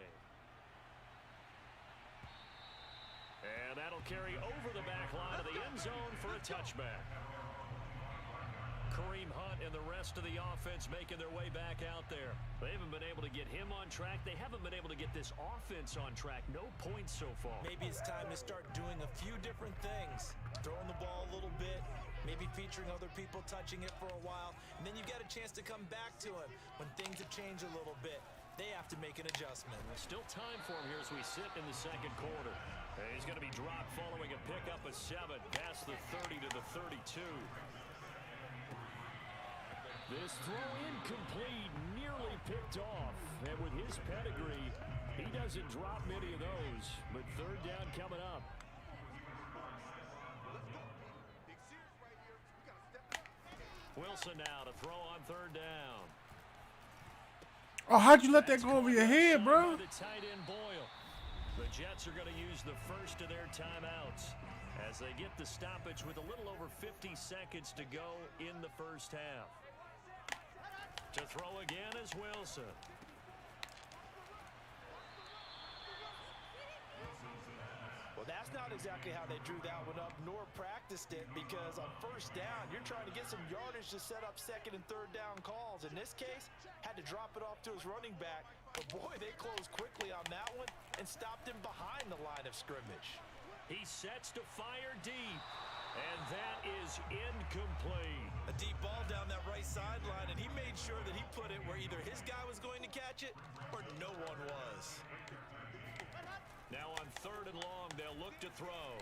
[SPEAKER 3] And that'll carry over the back line of the end zone for a touchback. Kareem Hunt and the rest of the offense making their way back out there. They haven't been able to get him on track. They haven't been able to get this offense on track. No points so far.
[SPEAKER 4] Maybe it's time to start doing a few different things. Throwing the ball a little bit, maybe featuring other people touching it for a while, and then you get a chance to come back to it when things have changed a little bit. They have to make an adjustment.
[SPEAKER 3] Still time for him here as we sit in the second quarter. And he's going to be dropped following a pickup of 7 past the 30 to the 32. This throw incomplete, nearly picked off. And with his pedigree, he doesn't drop many of those. But third down coming up. Wilson now to throw on third down.
[SPEAKER 1] Oh, how'd you let that go over your head, bro?
[SPEAKER 3] The tight end Boyle. The Jets are going to use the first of their timeouts as they get the stoppage with a little over 50 seconds to go in the first half. To throw again is Wilson.
[SPEAKER 4] Well, that's not exactly how they drew that one up, nor practiced it, because on first down, you're trying to get some yardage to set up second and third down calls. In this case, had to drop it off to his running back. But boy, they closed quickly on that one and stopped him behind the line of scrimmage.
[SPEAKER 3] He sets to fire deep, and that is incomplete.
[SPEAKER 4] A deep ball down that right sideline, and he made sure that he put it where either his guy was going to catch it or no one was.
[SPEAKER 3] Now on third and long, they'll look to throw.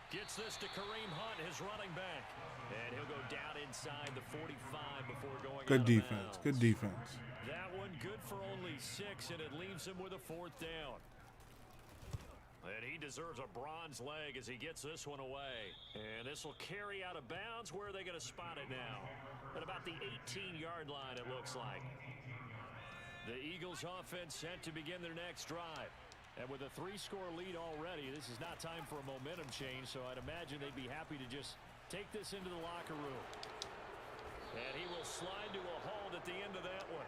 [SPEAKER 3] Gets this to Kareem Hunt, his running back. And he'll go down inside the 45 before going
[SPEAKER 1] Good
[SPEAKER 3] out of
[SPEAKER 1] defense.
[SPEAKER 3] bounds.
[SPEAKER 1] Good defense.
[SPEAKER 3] That one good for only 6, and it leaves him with a 4th down. And he deserves a bronze leg as he gets this one away. And this will carry out of bounds. Where are they going to spot it now? At about the 18-yard line, it looks like. The Eagles offense set to begin their next drive. And with a 3-score lead already, this is not time for a momentum change, so I'd imagine they'd be happy to just take this into the locker room. And he will slide to a hold at the end of that one.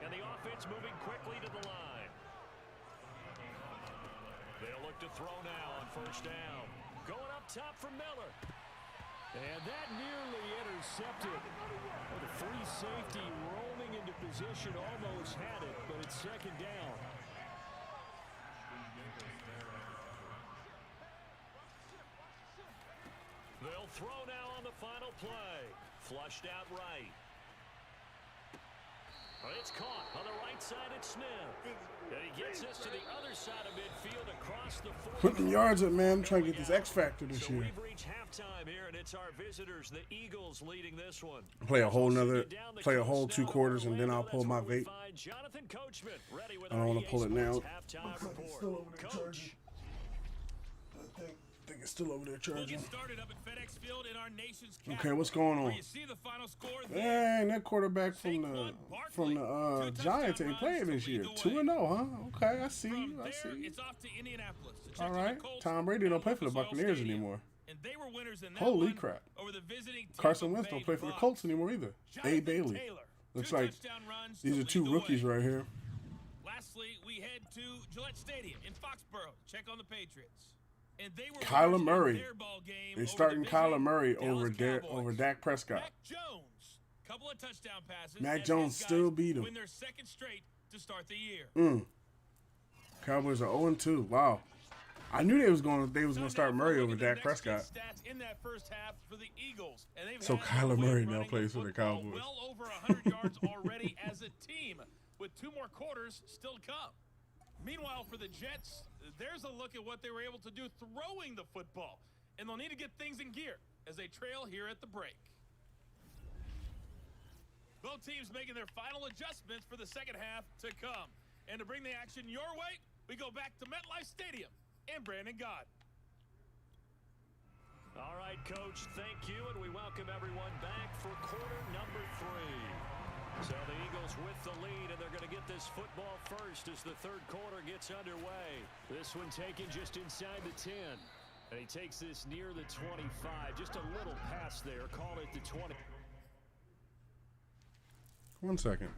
[SPEAKER 3] And the offense moving quickly to the line. They'll look to throw now on first down. Going up top for Miller. And that nearly intercepted. Well, the free safety rolling into position, almost had it, but it's second down. They'll throw now on the final play. Flushed out right. It's caught on the right side at Smith. And he gets this to the other side of midfield across the 40.
[SPEAKER 1] Putting yards up, man. I'm trying to get this X Factor this
[SPEAKER 3] So
[SPEAKER 1] year.
[SPEAKER 3] we've reached halftime here, and it's our visitors, the Eagles, leading this one.
[SPEAKER 1] Play a whole 2 quarters, and then I'll pull my vape.
[SPEAKER 3] Jonathan Coachman ready with
[SPEAKER 1] I don't want to pull it now.
[SPEAKER 3] Coach.
[SPEAKER 1] I think it's still over there
[SPEAKER 2] We'll
[SPEAKER 1] charging.
[SPEAKER 2] get started up at FedEx Field in our nation's capital.
[SPEAKER 1] Okay, what's going
[SPEAKER 2] Where
[SPEAKER 1] on?
[SPEAKER 2] you see the final score there.
[SPEAKER 1] Dang, that quarterback from the Giants ain't playing this year. 2-0, huh? Okay, I see
[SPEAKER 2] From
[SPEAKER 1] you. I
[SPEAKER 2] there,
[SPEAKER 1] see you.
[SPEAKER 2] it's off to Indianapolis to check
[SPEAKER 1] All
[SPEAKER 2] on
[SPEAKER 1] right.
[SPEAKER 2] the Colts
[SPEAKER 1] Tom Brady don't
[SPEAKER 2] at
[SPEAKER 1] play for the
[SPEAKER 2] Lucas Oil
[SPEAKER 1] Buccaneers
[SPEAKER 2] Stadium.
[SPEAKER 1] anymore.
[SPEAKER 2] And they were winners in that
[SPEAKER 1] Holy
[SPEAKER 2] one
[SPEAKER 1] crap.
[SPEAKER 2] over the visiting
[SPEAKER 1] Carson
[SPEAKER 2] Tampa
[SPEAKER 1] Wentz don't
[SPEAKER 2] Bay
[SPEAKER 1] play for the
[SPEAKER 2] Bucs.
[SPEAKER 1] Colts anymore either.
[SPEAKER 2] Jonathan
[SPEAKER 1] A. Bailey.
[SPEAKER 2] Taylor,
[SPEAKER 1] Looks
[SPEAKER 2] 2
[SPEAKER 1] like
[SPEAKER 2] touchdown runs
[SPEAKER 1] these
[SPEAKER 2] to
[SPEAKER 1] are 2
[SPEAKER 2] lead the
[SPEAKER 1] rookies
[SPEAKER 2] way.
[SPEAKER 1] right here.
[SPEAKER 2] Lastly, we head to Gillette Stadium in Foxborough. Check on the Patriots. And they were
[SPEAKER 1] Kyler
[SPEAKER 2] winners in
[SPEAKER 1] Murray.
[SPEAKER 2] their ball game
[SPEAKER 1] They're
[SPEAKER 2] over
[SPEAKER 1] starting
[SPEAKER 2] the
[SPEAKER 1] Kyler
[SPEAKER 2] visiting
[SPEAKER 1] Murray
[SPEAKER 2] Dallas
[SPEAKER 1] over
[SPEAKER 2] Cowboys.
[SPEAKER 1] Dak Prescott.
[SPEAKER 2] Mac Jones, couple of touchdown passes.
[SPEAKER 1] Mac
[SPEAKER 2] as
[SPEAKER 1] Jones
[SPEAKER 2] his guys
[SPEAKER 1] still beat him.
[SPEAKER 2] Win their second straight to start the year.
[SPEAKER 1] Cowboys are 0-2. Wow. I knew they was going to start Murray over Dak Prescott.
[SPEAKER 2] Stats in that first half for the Eagles, and they've
[SPEAKER 1] So
[SPEAKER 2] had
[SPEAKER 1] Kyler
[SPEAKER 2] a way
[SPEAKER 1] Murray
[SPEAKER 2] of
[SPEAKER 1] now
[SPEAKER 2] running
[SPEAKER 1] plays for the
[SPEAKER 2] football
[SPEAKER 1] Cowboys.
[SPEAKER 2] Well over 100 yards already as a team, with 2 more quarters still to come. Meanwhile, for the Jets, there's a look at what they were able to do throwing the football, and they'll need to get things in gear as they trail here at the break. Both teams making their final adjustments for the second half to come. And to bring the action your way, we go back to MetLife Stadium and Brandon Gott.
[SPEAKER 3] All right, Coach, thank you, and we welcome everyone back for quarter number 3. So the Eagles with the lead, and they're going to get this football first as the third quarter gets underway. This one taken just inside the 10. And he takes this near the 25. Just a little pass there. Call it the 20.
[SPEAKER 1] 1 second.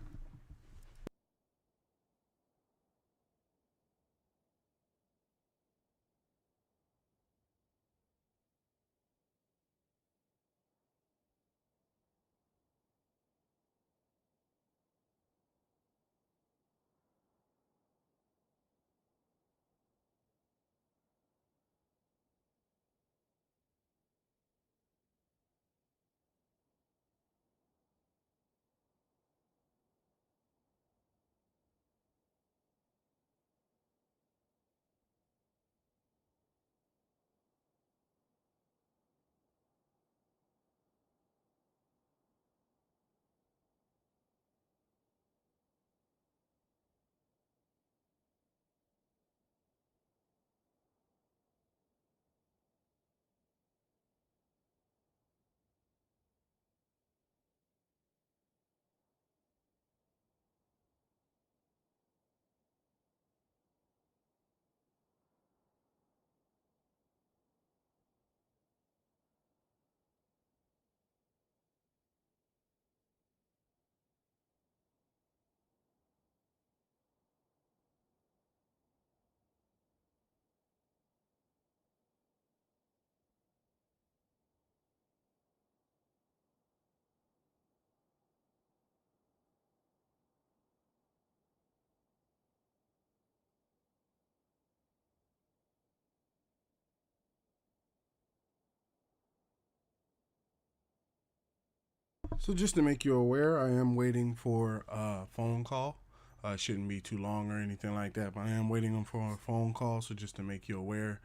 [SPEAKER 1] So just to make you aware, I am waiting for a phone call. It shouldn't be too long or anything like that, but I am waiting for a phone call. So just to make you aware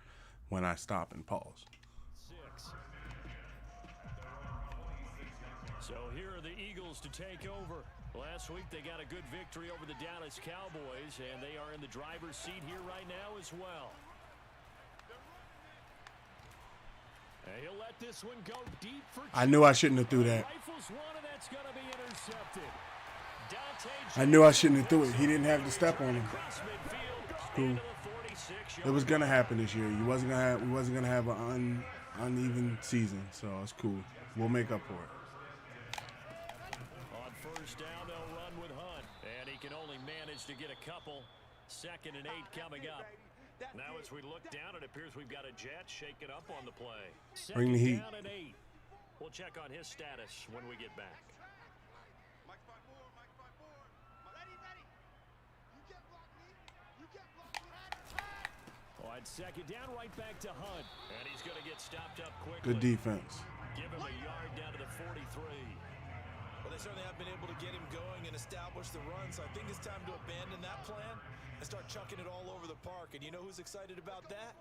[SPEAKER 1] when I stop and pause.
[SPEAKER 3] 6. So here are the Eagles to take over. Last week they got a good victory over the Dallas Cowboys, and they are in the driver's seat here right now as well. And he'll let this one go deep for
[SPEAKER 1] I knew I shouldn't have threw that.
[SPEAKER 3] Rifles one, and that's going to be intercepted.
[SPEAKER 1] I knew I shouldn't have threw it. He didn't have to step on him. It's cool. It was gonna happen this year. We wasn't gonna have an uneven season, so it's cool. We'll make up for it.
[SPEAKER 3] On first down, they'll run with Hunt, and he can only manage to get a couple. 2nd and 8 coming up. Now as we look down, it appears we've got a Jet shaking up on the play.
[SPEAKER 1] Bring the heat.
[SPEAKER 3] 2nd down and 8. We'll check on his status when we get back. On 2nd down, right back to Hunt. And he's going to get stopped up quickly.
[SPEAKER 1] Good defense.
[SPEAKER 3] Give him a yard down to the 43.
[SPEAKER 4] Well, they certainly have been able to get him going and establish the run, so I think it's time to abandon that plan and start chucking it all over the park. And you know who's excited about that?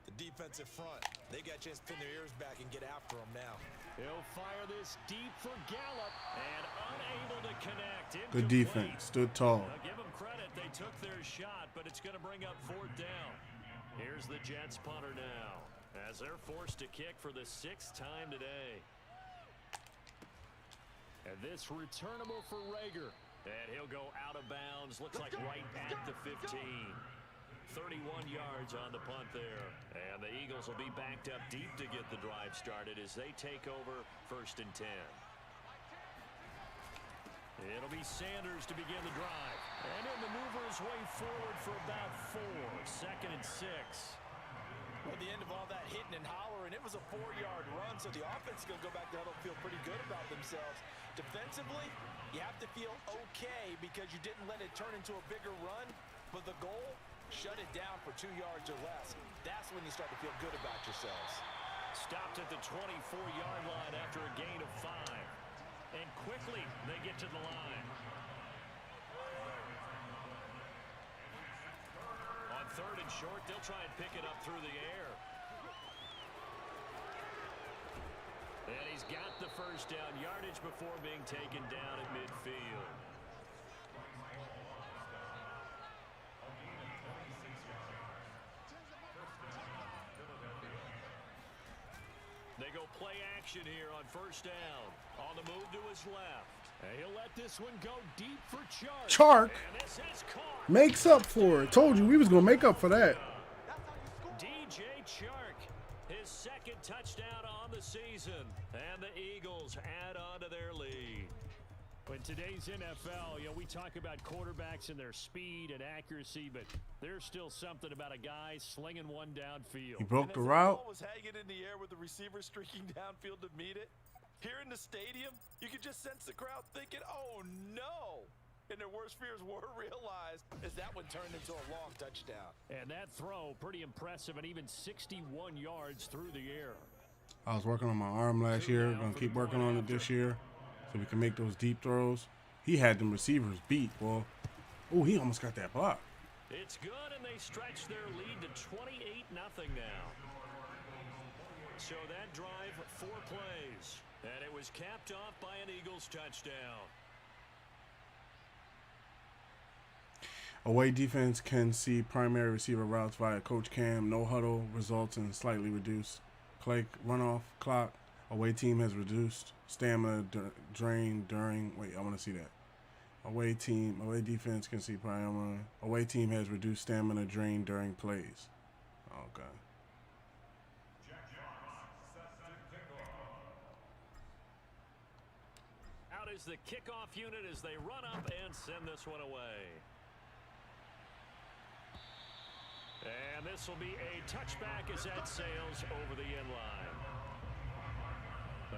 [SPEAKER 4] The defensive front. They got a chance to pin their ears back and get after him now.
[SPEAKER 3] He'll fire this deep for Gallup and unable to connect.
[SPEAKER 1] Good defense. Stood tall.
[SPEAKER 3] Now give them credit. They took their shot, but it's going to bring up 4th down. Here's the Jets punter now as they're forced to kick for the 6th time today. And this returnable for Rager. And he'll go out of bounds. Looks like right at the 15. 31 yards on the punt there. And the Eagles will be backed up deep to get the drive started as they take over 1st and 10. It'll be Sanders to begin the drive. And he'll maneuver his way forward for about 4. 2nd and 6.
[SPEAKER 4] At the end of all that hitting and hollering, it was a 4-yard run, so the offense is going to go back to huddle, feel pretty good about themselves. Defensively, you have to feel okay because you didn't let it turn into a bigger run, but the goal, shut it down for 2 yards or less. That's when you start to feel good about yourselves.
[SPEAKER 3] Stopped at the 24-yard line after a gain of 5. And quickly, they get to the line. On 3rd and short, they'll try and pick it up through the air. And he's got the first down yardage before being taken down at midfield. They go play action here on 1st down. On the move to his left. And he'll let this one go deep for Chark.
[SPEAKER 1] Chark
[SPEAKER 3] And this is caught.
[SPEAKER 1] makes up for it. Told you we was gonna make up for that.
[SPEAKER 3] DJ Chark, his 2nd touchdown on the season. And the Eagles add on to their lead. In today's NFL, we talk about quarterbacks and their speed and accuracy, but there's still something about a guy slinging one downfield.
[SPEAKER 1] He broke the
[SPEAKER 4] And as
[SPEAKER 1] route.
[SPEAKER 4] ball was hanging in the air with the receiver streaking downfield to meet it, here in the stadium, you could just sense the crowd thinking, oh no! And their worst fears were realized as that one turned into a long touchdown.
[SPEAKER 3] And that throw, pretty impressive, and even 61 yards through the air.
[SPEAKER 1] I was working on my arm last year. Gonna keep working on it this year, so we can make those deep throws. He had them receivers beat, boy. Oh, he almost got that block.
[SPEAKER 3] It's good, and they stretch their lead to 28-0 now. So that drive, 4 plays, and it was capped off by an Eagles touchdown.
[SPEAKER 1] Away defense can see primary receiver routes via coach cam. No huddle results in slightly reduced runoff clock. Away team has reduced stamina drain during. Wait, I want to see that. Away defense can see primary. Away team has reduced stamina drain during plays. Okay.
[SPEAKER 3] Out is the kickoff unit as they run up and send this one away. And this will be a touchback as that sails over the end line.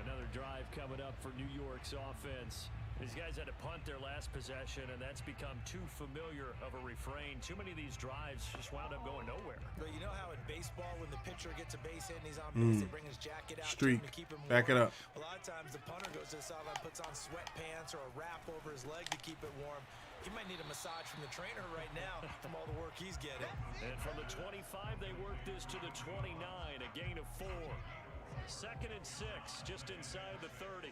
[SPEAKER 3] Another drive coming up for New York's offense. These guys had to punt their last possession, and that's become too familiar of a refrain. Too many of these drives just wound up going nowhere.
[SPEAKER 4] But you know how in baseball, when the pitcher gets a base hit and he's on base, they bring his jacket out
[SPEAKER 1] Streak.
[SPEAKER 4] to keep him warm.
[SPEAKER 1] Back it up.
[SPEAKER 4] A lot of times the punter goes to the sideline, puts on sweatpants or a wrap over his leg to keep it warm. He might need a massage from the trainer right now from all the work he's getting.
[SPEAKER 3] And from the 25, they work this to the 29, a gain of 4. 2nd and 6, just inside the 30.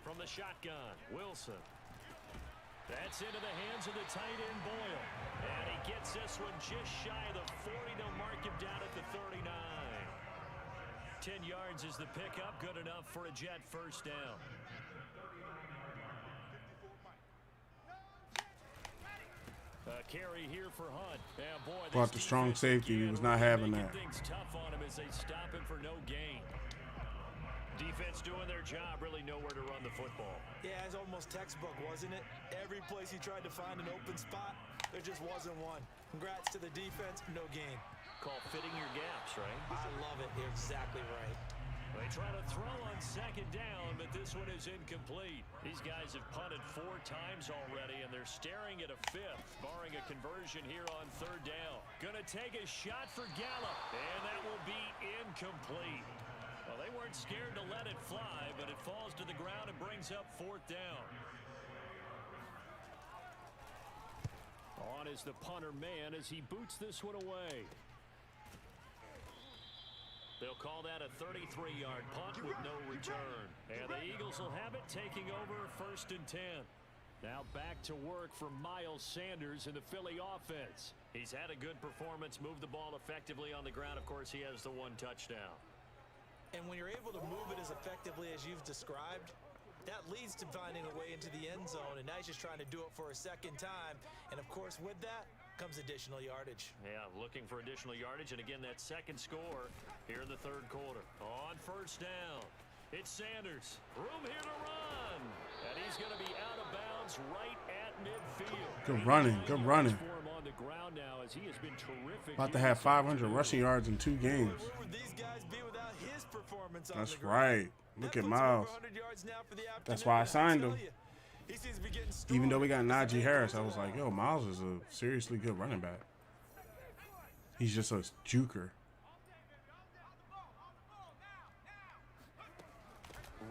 [SPEAKER 3] From the shotgun, Wilson. That's into the hands of the tight end, Boyle. And he gets this one just shy of the 40. They'll mark him down at the 39. 10 yards is the pickup, good enough for a Jet first down. A carry here for Hunt. And boy,
[SPEAKER 1] Brought the strong safety. He was not having that.
[SPEAKER 3] Things tough on him as they stop him for no gain. Defense doing their job, really nowhere to run the football.
[SPEAKER 4] Yeah, it's almost textbook, wasn't it? Every place he tried to find an open spot, there just wasn't one. Congrats to the defense, no gain.
[SPEAKER 3] Called fitting your gaps, right?
[SPEAKER 4] I love it. You're exactly right.
[SPEAKER 3] They try to throw on 2nd down, but this one is incomplete. These guys have punted 4 times already, and they're staring at a 5th, barring a conversion here on 3rd down. Gonna take a shot for Gallup, and that will be incomplete. Well, they weren't scared to let it fly, but it falls to the ground and brings up 4th down. On is the punter man as he boots this one away. They'll call that a 33-yard punt with no return. And the Eagles will have it, taking over 1st and 10. Now back to work for Miles Sanders in the Philly offense. He's had a good performance, moved the ball effectively on the ground. Of course, he has the 1 touchdown.
[SPEAKER 4] And when you're able to move it as effectively as you've described, that leads to finding a way into the end zone. And now he's just trying to do it for a 2nd time. And, of course, with that comes additional yardage.
[SPEAKER 3] Yeah, looking for additional yardage. And, again, that 2nd score here in the 3rd quarter. On 1st down, it's Sanders. Room here to run. And he's going to be out of bounds right at midfield.
[SPEAKER 1] Good running. Good running.
[SPEAKER 3] For him on the ground now as he has been terrific.
[SPEAKER 1] About to have 500 rushing yards in 2 games.
[SPEAKER 4] Where would these guys be without his performance on
[SPEAKER 1] That's
[SPEAKER 4] the ground?
[SPEAKER 1] right. Look at Miles. That's why I signed him. Even though we got Najee Harris, I was like, yo, Miles is a seriously good running back. He's just a juker.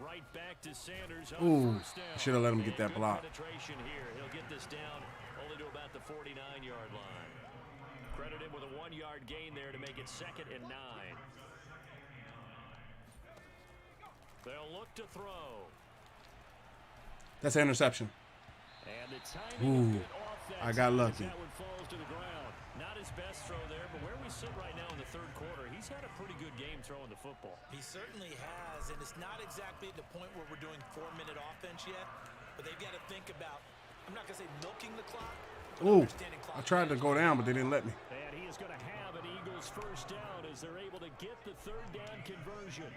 [SPEAKER 3] Right back to Sanders on
[SPEAKER 1] Ooh,
[SPEAKER 3] 1st down.
[SPEAKER 1] should have let him get that
[SPEAKER 3] Good
[SPEAKER 1] block.
[SPEAKER 3] penetration here. He'll get this down only to about the 49-yard line. Credit him with a 1-yard gain there to make it 2nd and 9. They'll look to throw.
[SPEAKER 1] That's an interception.
[SPEAKER 3] And the timing
[SPEAKER 1] Ooh,
[SPEAKER 3] a bit off that
[SPEAKER 1] I got
[SPEAKER 3] time as
[SPEAKER 1] lucky.
[SPEAKER 3] That one falls to the ground. Not his best throw there, but where we sit right now in the 3rd quarter, he's had a pretty good game throwing the football.
[SPEAKER 4] He certainly has, and it's not exactly at the point where we're doing 4-minute offense yet, but they've got to think about, I'm not going to say milking the clock, but
[SPEAKER 1] Ooh,
[SPEAKER 4] understanding clock.
[SPEAKER 1] I tried to go down, but they didn't let me.
[SPEAKER 3] And he is going to have an Eagles 1st down as they're able to get the 3rd down conversion.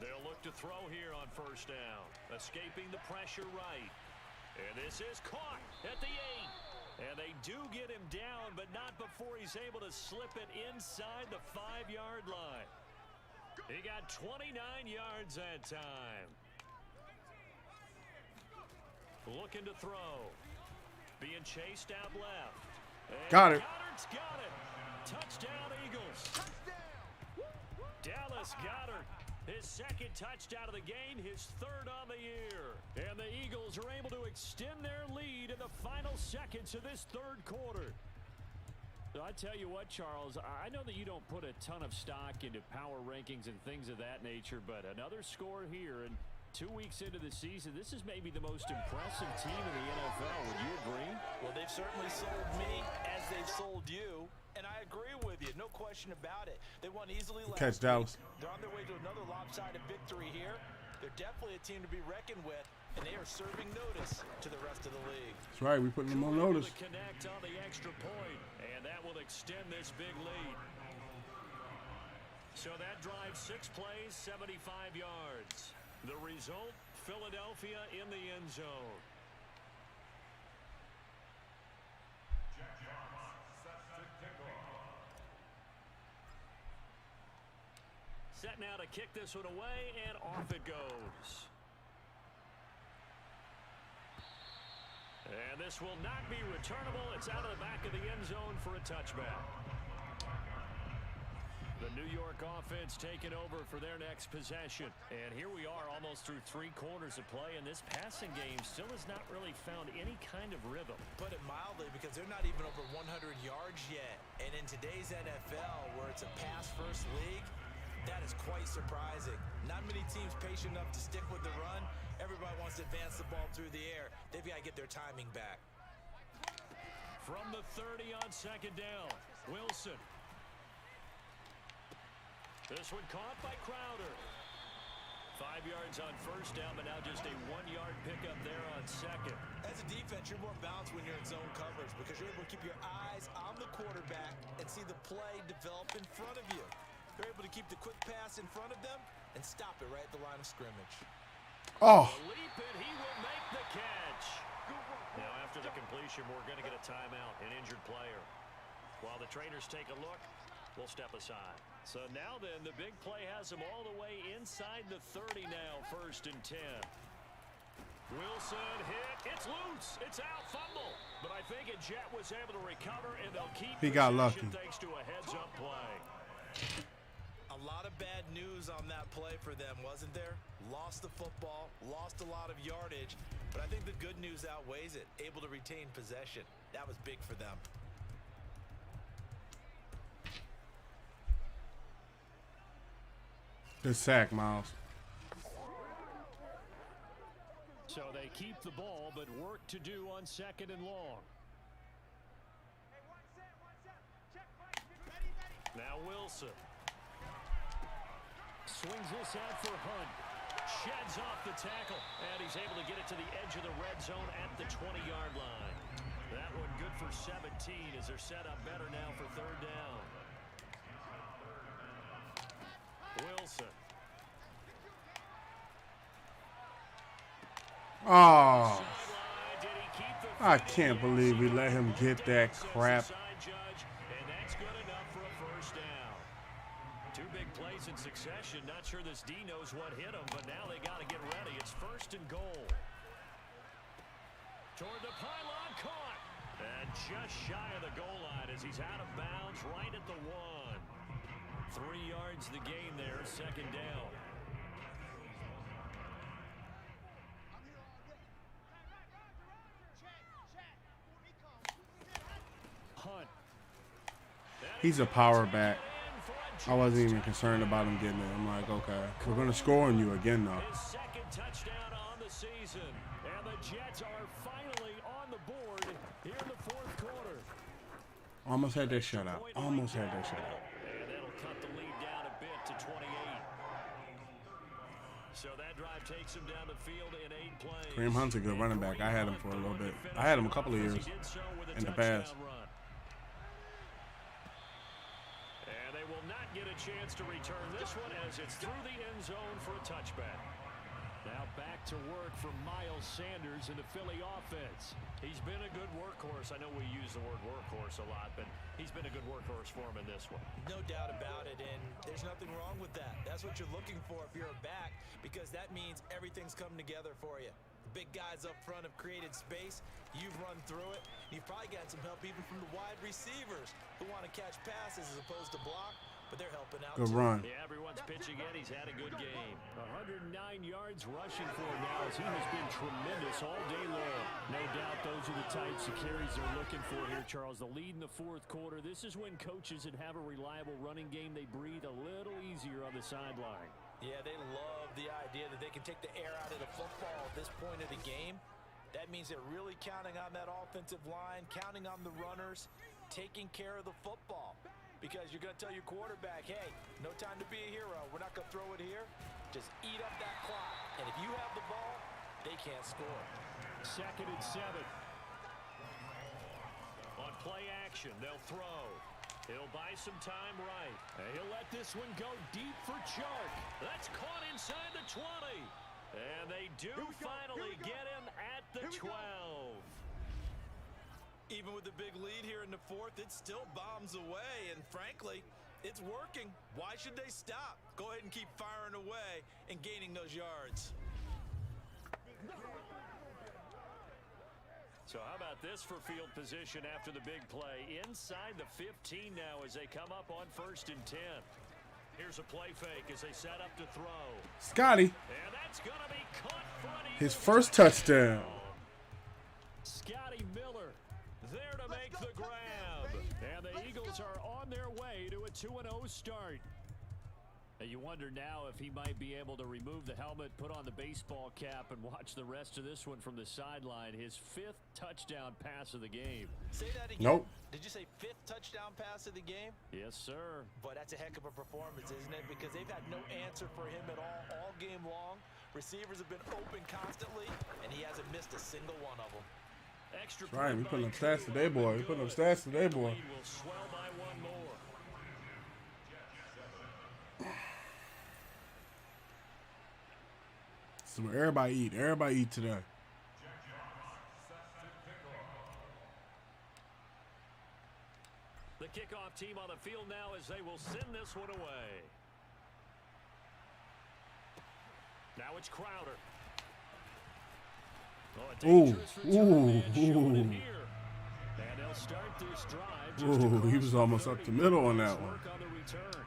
[SPEAKER 3] They'll look to throw here on 1st down. Escaping the pressure right. And this is caught at the 8. And they do get him down, but not before he's able to slip it inside the 5-yard line. He got 29 yards that time. Looking to throw. Being chased out left. And
[SPEAKER 1] Got it.
[SPEAKER 3] Goddard's got it. Touchdown, Eagles. Dallas Goddard. His 2nd touchdown of the game, his 3rd on the year. And the Eagles are able to extend their lead in the final seconds of this 3rd quarter. I tell you what, Charles, I know that you don't put a ton of stock into power rankings and things of that nature, but another score here, and 2 weeks into the season, this is maybe the most impressive team in the NFL. Would you agree?
[SPEAKER 4] Well, they've certainly sold me as they've sold you. And I agree with you, no question about it. They won easily last
[SPEAKER 1] Catch
[SPEAKER 4] week.
[SPEAKER 1] Dallas.
[SPEAKER 4] They're on their way to another lopsided victory here. They're definitely a team to be reckoned with, and they are serving notice to the rest of the league.
[SPEAKER 1] That's right. We putting them on notice.
[SPEAKER 3] Connect on the extra point, and that will extend this big lead. So that drives 6 plays, 75 yards. The result, Philadelphia in the end zone. Set now to kick this one away, and off it goes. And this will not be returnable. It's out of the back of the end zone for a touchback. The New York offense taking over for their next possession. And here we are almost through 3 quarters of play, and this passing game still has not really found any kind of rhythm.
[SPEAKER 4] Put it mildly, because they're not even over 100 yards yet. And in today's NFL, where it's a pass-first league, that is quite surprising. Not many teams patient enough to stick with the run. Everybody wants to advance the ball through the air. They've got to get their timing back.
[SPEAKER 3] From the 30 on second down, Wilson. This one caught by Crowder. 5 yards on first down, but now just a 1-yard pickup there on second.
[SPEAKER 4] As a defense, you're more balanced when you're in zone coverage because you're able to keep your eyes on the quarterback and see the play develop in front of you. You're able to keep the quick pass in front of them and stop it right at the line of scrimmage.
[SPEAKER 1] Oh.
[SPEAKER 3] Leap it, he will make the catch. Now after the completion, we're going to get a timeout, an injured player. While the trainers take a look, we'll step aside. So now then, the big play has him all the way inside the 30 now, 1st and 10. Wilson hit. It's loose. It's out. Fumble. But I think Jet was able to recover, and they'll keep
[SPEAKER 1] He got
[SPEAKER 3] possession
[SPEAKER 1] lucky.
[SPEAKER 3] thanks to a heads-up play.
[SPEAKER 4] A lot of bad news on that play for them, wasn't there? Lost the football, lost a lot of yardage, but I think the good news outweighs it. Able to retain possession. That was big for them.
[SPEAKER 1] Good sack, Miles.
[SPEAKER 3] So they keep the ball, but work to do on 2nd and long. Now Wilson. Swings this out for Hunt. Sheds off the tackle, and he's able to get it to the edge of the red zone at the 20-yard line. That one good for 17 as they're set up better now for 3rd down. Wilson.
[SPEAKER 1] Oh.
[SPEAKER 3] Did he keep the
[SPEAKER 1] I can't believe we let him get that crap.
[SPEAKER 3] And that's good enough for a 1st down. 2 big plays in succession. Not sure this D knows what hit him, but now they got to get ready. It's 1st and goal. Toward the pylon, caught. And just shy of the goal line as he's out of bounds right at the 1. 3 yards the gain there, 2nd down. Hunt.
[SPEAKER 1] He's a power back. I wasn't even concerned about him getting it. I'm like, okay, we're going to score on you again, though.
[SPEAKER 3] His 2nd touchdown on the season. And the Jets are finally on the board here in the 4th quarter.
[SPEAKER 1] Almost had that shutout. Almost had that shutout.
[SPEAKER 3] And that'll cut the lead down a bit to 28. So that drive takes him down the field in 8 plays.
[SPEAKER 1] Kareem Hunt's a good running back. I had him for a little bit. I had him a couple of years in the past.
[SPEAKER 3] And they will not get a chance to return this one as it's through the end zone for a touchback. Now back to work for Miles Sanders in the Philly offense. He's been a good workhorse. I know we use the word workhorse a lot, but he's been a good workhorse for him in this one.
[SPEAKER 4] No doubt about it, and there's nothing wrong with that. That's what you're looking for if you're a back, because that means everything's coming together for you. The big guys up front have created space. You've run through it. You've probably gotten some help even from the wide receivers who want to catch passes as opposed to block, but they're helping out.
[SPEAKER 1] Good
[SPEAKER 4] too.
[SPEAKER 1] run.
[SPEAKER 3] Yeah, everyone's pitching in. He's had a good game. 109 yards rushing for him now as he has been tremendous all day long. No doubt those are the types of carries they're looking for here, Charles. The lead in the 4th quarter. This is when coaches that have a reliable running game, they breathe a little easier on the sideline.
[SPEAKER 4] Yeah, they love the idea that they can take the air out of the football at this point of the game. That means they're really counting on that offensive line, counting on the runners, taking care of the football. Because you're going to tell your quarterback, hey, no time to be a hero. We're not going to throw it here. Just eat up that clock. And if you have the ball, they can't score.
[SPEAKER 3] 2nd and 7. On play action, they'll throw. He'll buy some time right. And he'll let this one go deep for Chark. That's caught inside the 20. And they do finally get him at the 12.
[SPEAKER 4] Even with the big lead here in the 4th, it still bombs away. And frankly, It's working. Why should they stop? Go ahead and keep firing away and gaining those yards.
[SPEAKER 3] So how about this for field position after the big play? Inside the 15 now as they come up on 1st and 10. Here's a play fake as they set up to throw.
[SPEAKER 1] Scotty.
[SPEAKER 3] And that's going to be caught for an
[SPEAKER 1] His
[SPEAKER 3] Eagles
[SPEAKER 1] first touchdown.
[SPEAKER 3] Scotty Miller there to make the grab. And the Eagles are on their way to a 2-0 start. And you wonder now if he might be able to remove the helmet, put on the baseball cap, and watch the rest of this one from the sideline. His 5th touchdown pass of the game.
[SPEAKER 4] Say that again.
[SPEAKER 1] Nope.
[SPEAKER 4] Did you say 5th touchdown pass of the game?
[SPEAKER 3] Yes, sir.
[SPEAKER 4] But that's a heck of a performance, isn't it? Because they've had no answer for him at all game long. Receivers have been open constantly, and he hasn't missed a single one of them.
[SPEAKER 3] Extra
[SPEAKER 1] That's right. We
[SPEAKER 3] point
[SPEAKER 1] putting
[SPEAKER 3] by
[SPEAKER 1] up stats
[SPEAKER 3] two.
[SPEAKER 1] today, boy. We putting up stats today,
[SPEAKER 3] The
[SPEAKER 1] boy.
[SPEAKER 3] lead will swell by one more.
[SPEAKER 1] So everybody eat. Everybody eat today.
[SPEAKER 3] The kickoff team on the field now as they will send this one away. Now it's Crowder. Oh, a dangerous return man showing it here. And they'll start this drive just
[SPEAKER 1] Ooh, he
[SPEAKER 3] across
[SPEAKER 1] was
[SPEAKER 3] the
[SPEAKER 1] almost up
[SPEAKER 3] 30.
[SPEAKER 1] the middle on
[SPEAKER 3] Nice
[SPEAKER 1] that one.
[SPEAKER 3] work on the return.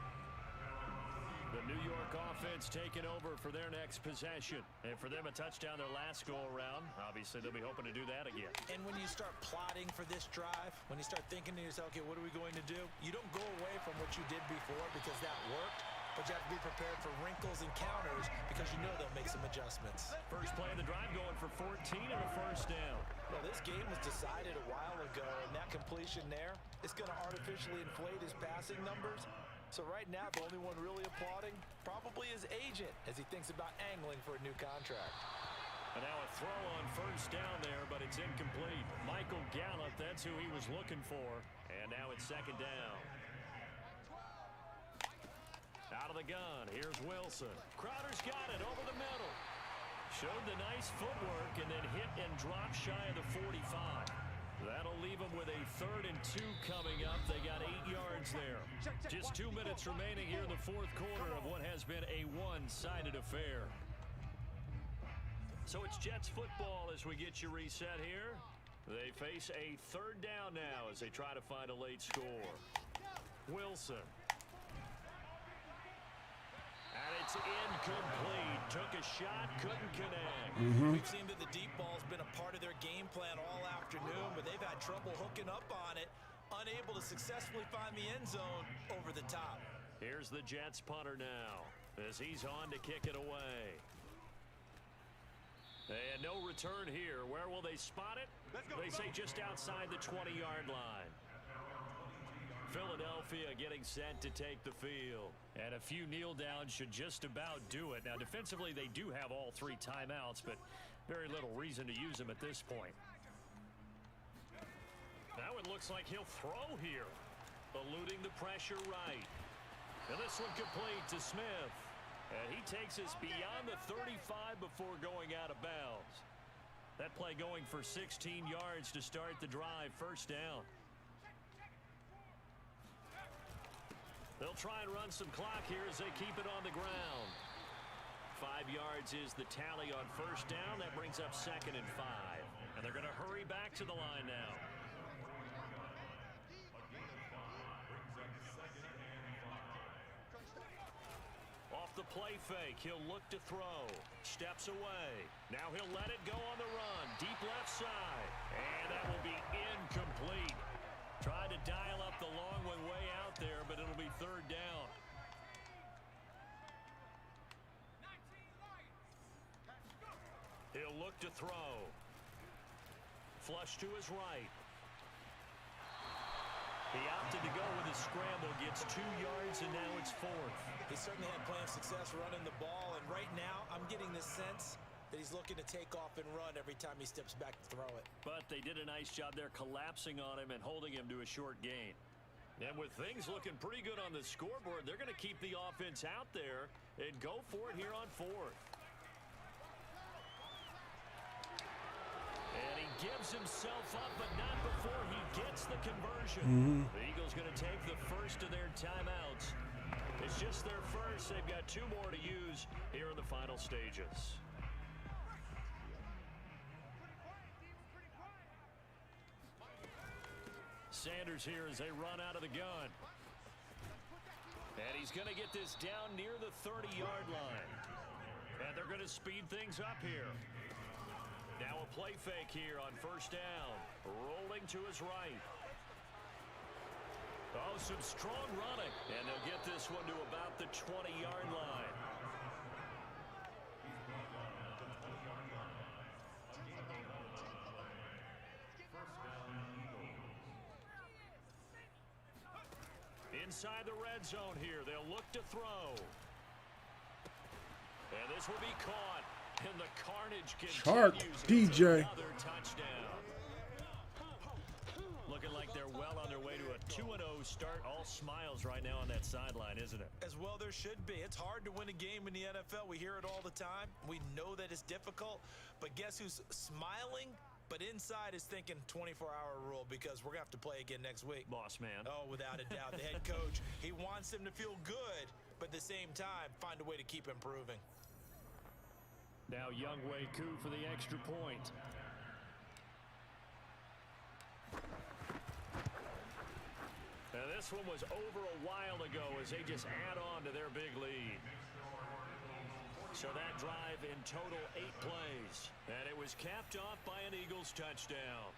[SPEAKER 3] The New York offense taking over for their next possession. And for them, a touchdown their last go-around. Obviously, they'll be hoping to do that again.
[SPEAKER 4] And when you start plotting for this drive, when you start thinking to yourself, okay, what are we going to do? You don't go away from what you did before because that worked, but you have to be prepared for wrinkles and counters because you know they'll make some adjustments.
[SPEAKER 3] First play of the drive going for 14 and a first down.
[SPEAKER 4] Well, this game was decided a while ago, and that completion there is going to artificially inflate his passing numbers. So right now, the only one really applauding probably his agent as he thinks about angling for a new contract.
[SPEAKER 3] And now a throw on first down there, but it's incomplete. Michael Gallup, that's who he was looking for. And now it's 2nd down. Out of the gun, here's Wilson. Crowder's got it over the middle. Showed the nice footwork and then hit and dropped shy of the 45. That'll leave them with a 3rd and 2 coming up. They got 8 yards there. Just 2 minutes remaining here in the 4th quarter of what has been a one-sided affair. So it's Jets football as we get you reset here. They face a 3rd down now as they try to find a late score. Wilson. And it's incomplete. Took a shot, couldn't connect.
[SPEAKER 4] We've seen that the deep ball's been a part of their game plan all afternoon, but they've had trouble hooking up on it, unable to successfully find the end zone over the top.
[SPEAKER 3] Here's the Jets punter now as he's on to kick it away. And no return here. Where will they spot it? They say just outside the 20-yard line. Philadelphia getting set to take the field. And a few kneel downs should just about do it. Now, defensively, they do have all 3 timeouts, but very little reason to use them at this point. Now it looks like he'll throw here. Eluding the pressure right. And this one complete to Smith. And he takes us beyond the 35 before going out of bounds. That play going for 16 yards to start the drive. First down. They'll try and run some clock here as they keep it on the ground. 5 yards is the tally on first down. That brings up 2nd and 5. And they're going to hurry back to the line now. Off the play fake, he'll look to throw. Steps away. Now he'll let it go on the run. Deep left side. And that will be incomplete. Tried to dial up the long one way out there, but it'll be 3rd down. He'll look to throw. Flush to his right. He opted to go with his scramble, gets 2 yards, and now it's 4th.
[SPEAKER 4] He certainly had plenty of success running the ball, and right now I'm getting the sense that he's looking to take off and run every time he steps back to throw it.
[SPEAKER 3] But they did a nice job there collapsing on him and holding him to a short gain. And with things looking pretty good on the scoreboard, they're going to keep the offense out there and go for it here on 4th. And he gives himself up, but not before he gets the conversion. The Eagles going to take the first of their timeouts. It's just their first. They've got 2 more to use here in the final stages. Sanders here as they run out of the gun. And he's going to get this down near the 30-yard line. And they're going to speed things up here. Now a play fake here on first down. Rolling to his right. Oh, some strong running. And they'll get this one to about the 20-yard line. Inside the red zone here, they'll look to throw. And this will be caught. And the carnage
[SPEAKER 1] Shark
[SPEAKER 3] continues.
[SPEAKER 1] DJ.
[SPEAKER 3] Another touchdown. Looking like they're well on their way to a 2-0 start. All smiles right now on that sideline, isn't it?
[SPEAKER 4] As well there should be. It's hard to win a game in the NFL. We hear it all the time. We know that it's difficult. But guess who's smiling? But inside is thinking 24-hour rule because we're going to have to play again next week.
[SPEAKER 3] Boss man.
[SPEAKER 4] Oh, without a doubt. The head coach, he wants them to feel good, but at the same time, find a way to keep improving.
[SPEAKER 3] Now Young Wei Koo for the extra point. Now this one was over a while ago as they just add on to their big lead. So that drive in total 8 plays. And it was capped off by an Eagles touchdown.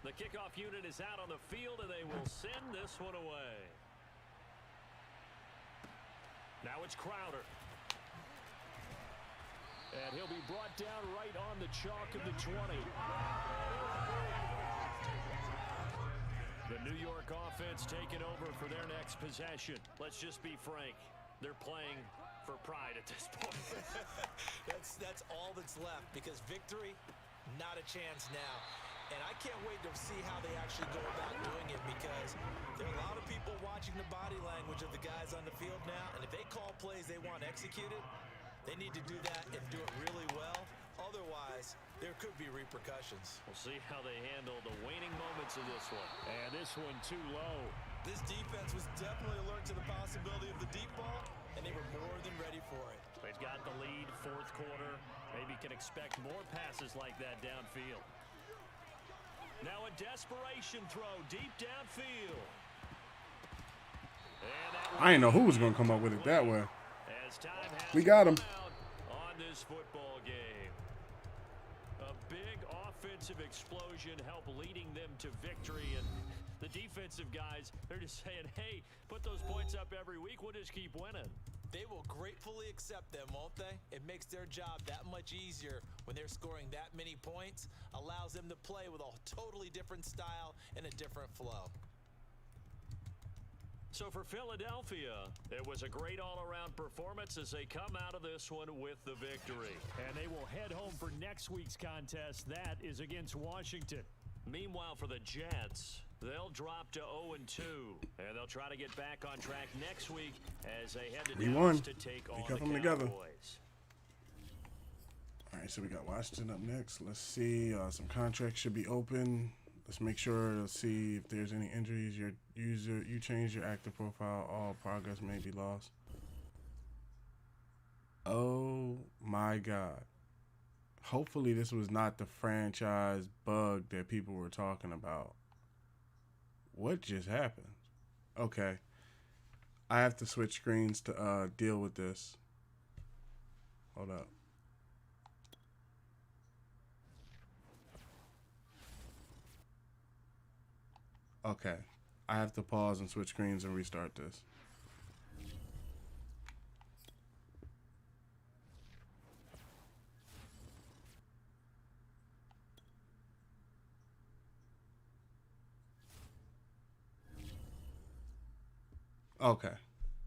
[SPEAKER 3] The kickoff unit is out on the field, and they will send this one away. Now it's Crowder. And he'll be brought down right on the chalk of the 20. The New York offense taking over for their next possession. Let's just be frank. They're playing for pride at this point.
[SPEAKER 4] That's all that's left because victory, not a chance now. And I can't wait to see how they actually go about doing it because there are a lot of people watching the body language of the guys on the field now. And if they call plays they want executed, they need to do that and do it really well. Otherwise, there could be repercussions.
[SPEAKER 3] We'll see how they handle the waning moments of this one. And this one too low.
[SPEAKER 4] This defense was definitely alert to the possibility of the deep ball, and they were more than ready for it.
[SPEAKER 3] They've got the lead, 4th quarter. Maybe can expect more passes like that downfield. Now a desperation throw deep downfield.
[SPEAKER 1] I didn't know who was going to come up with it that way.
[SPEAKER 3] As time has
[SPEAKER 1] We got him.
[SPEAKER 3] on this football game. A big offensive explosion helped leading them to victory. And the defensive guys, they're just saying, hey, put those points up every week. We'll just keep winning.
[SPEAKER 4] They will gratefully accept them, won't they? It makes their job that much easier when they're scoring that many points, allows them to play with a totally different style and a different flow.
[SPEAKER 3] So for Philadelphia, it was a great all-around performance as they come out of this one with the victory. And they will head home for next week's contest. That is against Washington. Meanwhile, for the Jets, they'll drop to 0-2, and they'll try to get back on track next week as they head to Dallas to take on the Cowboys.
[SPEAKER 1] Together. All right, so we got Washington up next. Let's see. Some contracts should be open. Let's make sure to see if there's any injuries. You change your active profile. All progress may be lost. Oh my God. Hopefully this was not the franchise bug that people were talking about. What just happened? Okay. I have to switch screens to deal with this. Hold up. Okay. I have to pause and switch screens and restart this. Okay.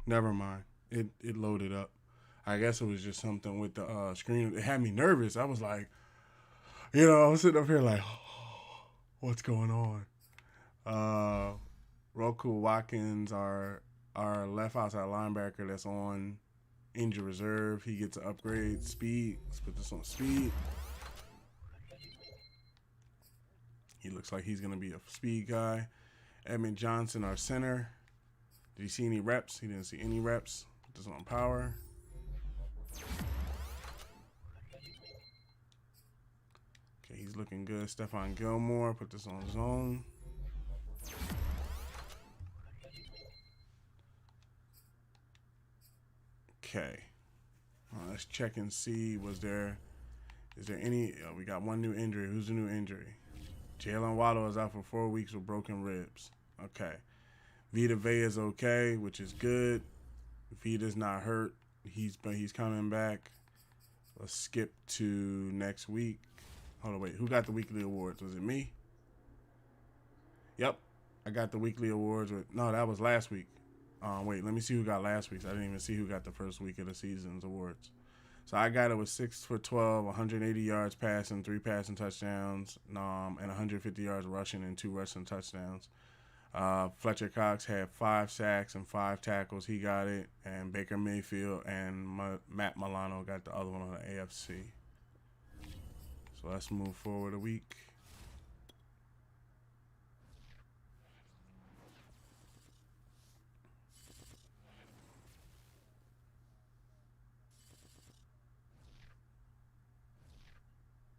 [SPEAKER 1] Never mind. It loaded up. I guess it was just something with the screen. It had me nervous. I was like, I was sitting up here like, what's going on? Roku Watkins, our our left outside linebacker that's on injury reserve. He gets an upgrade speed. Let's put this on speed. He looks like he's going to be a speed guy. Edmund Johnson, our center. Did he see any reps? He didn't see any reps. Put this on power. Okay, he's looking good. Stephon Gilmore, put this on zone. Okay. Let's check and see. Is there any? We got one new injury. Who's the new injury? Jalen Waddle is out for 4 weeks with broken ribs. Okay. Vita Vea is okay, which is good. Vita's not hurt. He's coming back. Let's skip to next week. Hold on, wait. Who got the weekly awards? Was it me? Yep. I got the weekly awards. No, that was last week. Wait, let me see who got last week's. I didn't even see who got the first week of the season's awards. So I got it with 6 for 12, 180 yards passing, 3 passing touchdowns, and 150 yards rushing and 2 rushing touchdowns. Fletcher Cox had 5 sacks and 5 tackles. He got it. And Baker Mayfield and Matt Milano got the other one on the AFC. So let's move forward a week.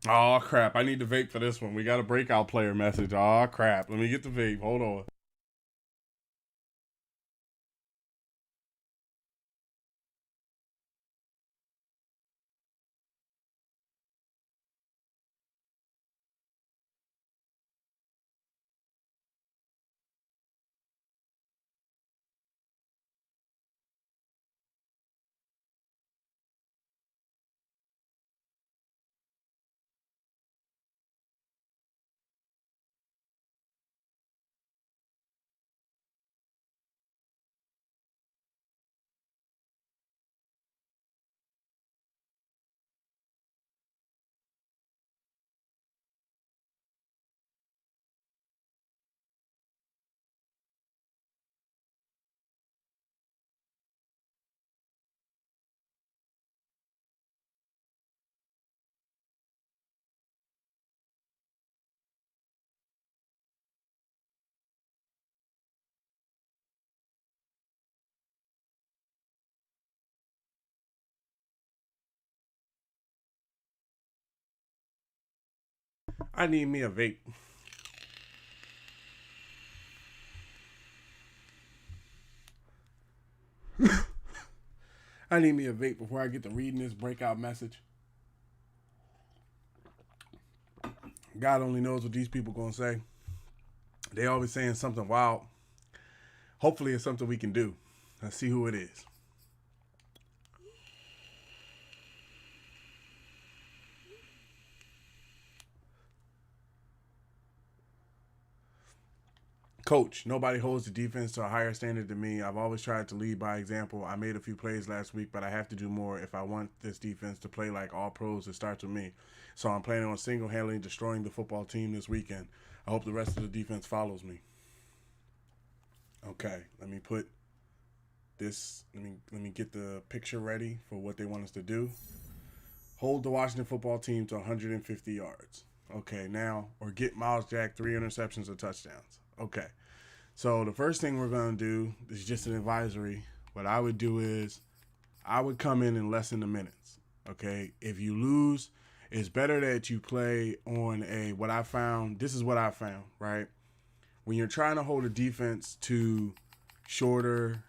[SPEAKER 1] Oh, crap. I need to vape for this one. We got a breakout player message. Oh, crap. Let me get the vape. Hold on. I need me a vape. I need me a vape before I get to reading this breakout message. God only knows what these people gonna say. They always saying something wild. Hopefully it's something we can do. Let's see who it is. Coach, nobody holds the defense to a higher standard than me. I've always tried to lead by example. I made a few plays last week, but I have to do more if I want this defense to play like all pros. It starts with me. So I'm planning on single-handedly destroying the football team this weekend. I hope the rest of the defense follows me. Okay, let me put this, let me get the picture ready for what they want us to do. Hold the Washington football team to 150 yards. Okay, now, or get Miles Jack 3 interceptions or touchdowns. Okay, so the first thing we're going to do is just an advisory. What I would do is I would come in less than the minutes. Okay, if you lose, it's better that you play on what I found, this is what I found, right? When you're trying to hold a defense to shorter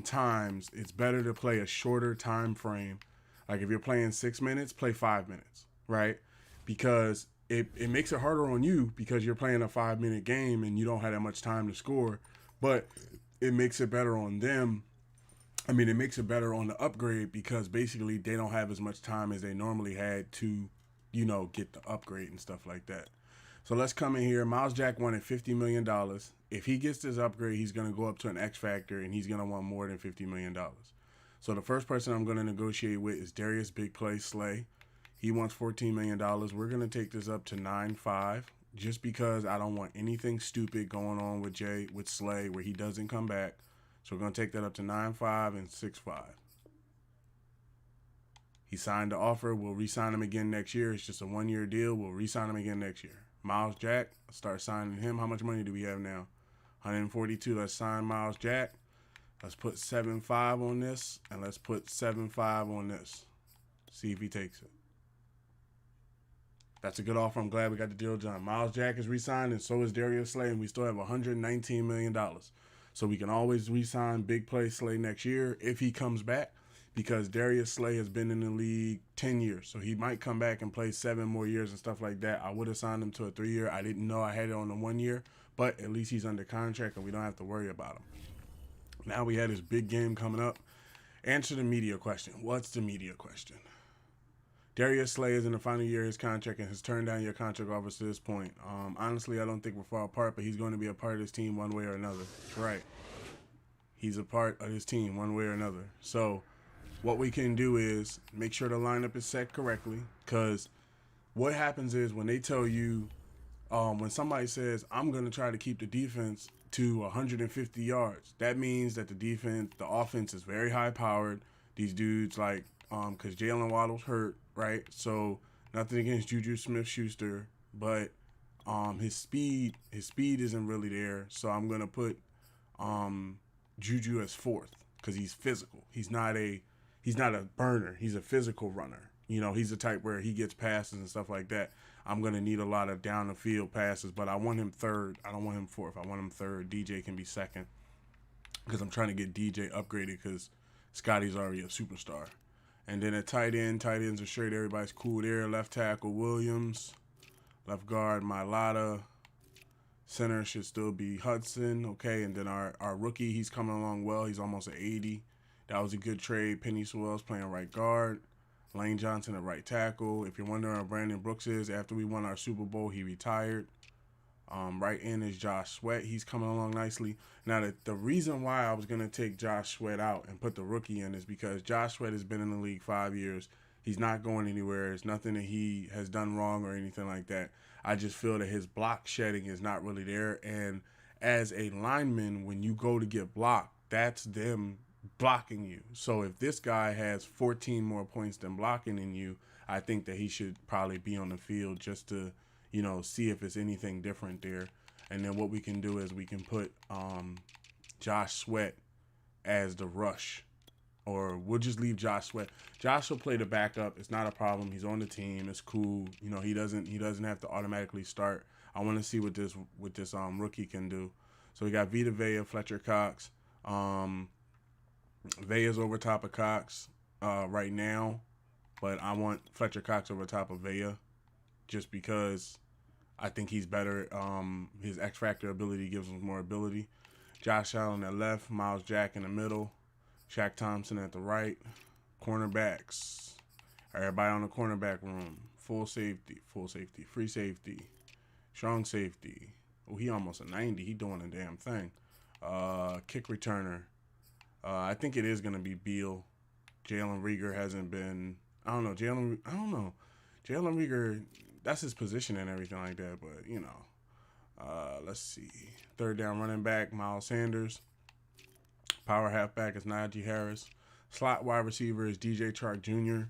[SPEAKER 1] times, it's better to play a shorter time frame. Like if you're playing 6 minutes, play 5 minutes, right? Because it makes it harder on you because you're playing a 5-minute game and you don't have that much time to score, but it makes it better on them. I mean, it makes it better on the upgrade because basically they don't have as much time as they normally had to, get the upgrade and stuff like that. So let's come in here. Miles Jack wanted $50 million. If he gets this upgrade, he's going to go up to an X Factor and he's going to want more than $50 million. So the first person I'm going to negotiate with is Darius Big Play Slay. He wants $14 million. We're going to take this up to 9.5 just because I don't want anything stupid going on with Slay where he doesn't come back. So we're going to take that up to 9.5 and 6.5. He signed the offer. We'll re-sign him again next year. It's just a 1-year deal. We'll re-sign him again next year. Miles Jack, start signing him. How much money do we have now? 142. Let's sign Miles Jack. Let's put 7.5 on this, and let's put 7.5 on this. See if he takes it. That's a good offer. I'm glad we got the deal done. Miles Jack is re-signed, and so is Darius Slay, and we still have $119 million. So we can always re-sign Big Play Slay next year if he comes back, because Darius Slay has been in the league 10 years. So he might come back and play 7 more years and stuff like that. I would have signed him to a 3-year. I didn't know I had it on the 1 year, but at least he's under contract, and we don't have to worry about him. Now we had this big game coming up. Answer the media question. What's the media question? Darius Slay is in the final year of his contract and has turned down your contract offers to this point. Honestly, I don't think we're far apart, but he's going to be a part of this team one way or another. That's right. He's a part of this team one way or another. So what we can do is make sure the lineup is set correctly, because what happens is when they tell you, when somebody says, I'm going to try to keep the defense to 150 yards, that means that the offense is very high-powered. These dudes, like, because Jalen Waddle's hurt, right? So nothing against Juju Smith-Schuster, but his speed isn't really there. So I'm gonna put Juju as 4th because he's physical. He's not a burner. He's a physical runner. You know, he's the type where he gets passes and stuff like that. I'm gonna need a lot of down the field passes, but I want him 3rd. I don't want him 4th. I want him 3rd. DJ can be 2nd because I'm trying to get DJ upgraded because Scotty's already a superstar. And then at tight ends are straight. Everybody's cool there. Left tackle, Williams. Left guard, Mailata. Center should still be Hudson. Okay, and then our rookie, he's coming along well. He's almost at 80. That was a good trade. Penny Sewell's playing right guard. Lane Johnson at right tackle. If you're wondering where Brandon Brooks is, after we won our Super Bowl, he retired. Right in is Josh Sweat. He's coming along nicely. Now, the reason why I was going to take Josh Sweat out and put the rookie in is because Josh Sweat has been in the league 5 years. He's not going anywhere. There's nothing that he has done wrong or anything like that. I just feel that his block shedding is not really there. And as a lineman, when you go to get blocked, that's them blocking you. So if this guy has 14 more points than blocking in you, I think that he should probably be on the field just to, you know, see if it's anything different there. And then what we can do is we can put Josh Sweat as the rush, or we'll just leave Josh Sweat. Josh will play the backup. It's not a problem. He's on the team. It's cool. You know, he doesn't have to automatically start. I want to see what this rookie can do. So we got Vita Vea, Fletcher Cox. Vea's over top of Cox right now, but I want Fletcher Cox over top of Vea just because I think he's better. His X Factor ability gives him more ability. Josh Allen at left, Miles Jack in the middle, Shaq Thompson at the right. Cornerbacks. Everybody on the cornerback room. Full safety, free safety, strong safety. Oh, he almost a 90. He doing a damn thing. Kick returner. I think it is going to be Beal. Jalen Reagor hasn't been. I don't know. Jalen Reagor, that's his position and everything like that. But, you know, let's see. Third down running back, Miles Sanders. Power halfback is Najee Harris. Slot wide receiver is DJ Chark Jr.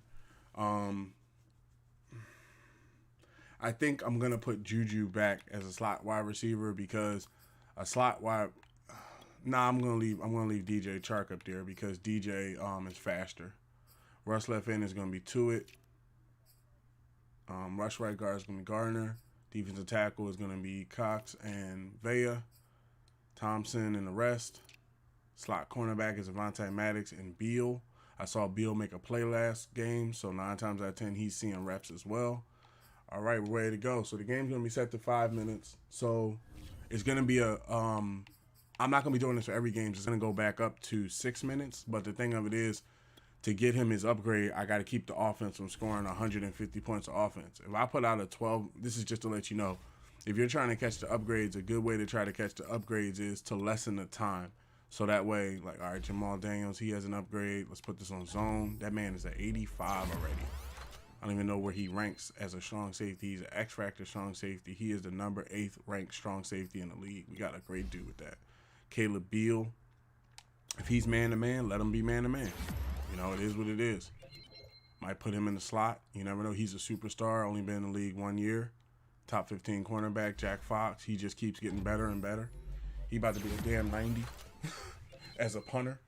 [SPEAKER 1] I think I'm going to put Juju back as a slot wide receiver because a slot wide. Nah, I'm gonna leave DJ Chark up there because DJ is faster. Rush left end is gonna be Tuitt. Rush right guard is gonna be Gardner. Defensive tackle is gonna be Cox and Vea. Thompson and the rest. Slot cornerback is Avonte Maddox and Beal. I saw Beal make a play last game, so 9 times out of 10 he's seeing reps as well. All right, we're ready to go. So the game's gonna be set to 5 minutes. So it's gonna be a I'm not going to be doing this for every game. It's going to go back up to 6 minutes. But the thing of it is, to get him his upgrade, I got to keep the offense from scoring 150 points of offense. If I put out a 12, this is just to let you know, if you're trying to catch the upgrades, a good way to try to catch the upgrades is to lessen the time. So that way, like, all right, Jamal Daniels, he has an upgrade. Let's put this on zone. That man is at 85 already. I don't even know where he ranks as a strong safety. He's an X-Factor strong safety. He is the number 8th ranked strong safety in the league. We got a great dude with that. Caleb Beal, If he's man-to-man, let him be man-to-man. You know, it is what it is. Might put him in the slot. You never know. He's a superstar. Only been in the league 1 year. Top 15 cornerback, Jack Fox. He just keeps getting better and better. He about to be a damn 90 as a punter.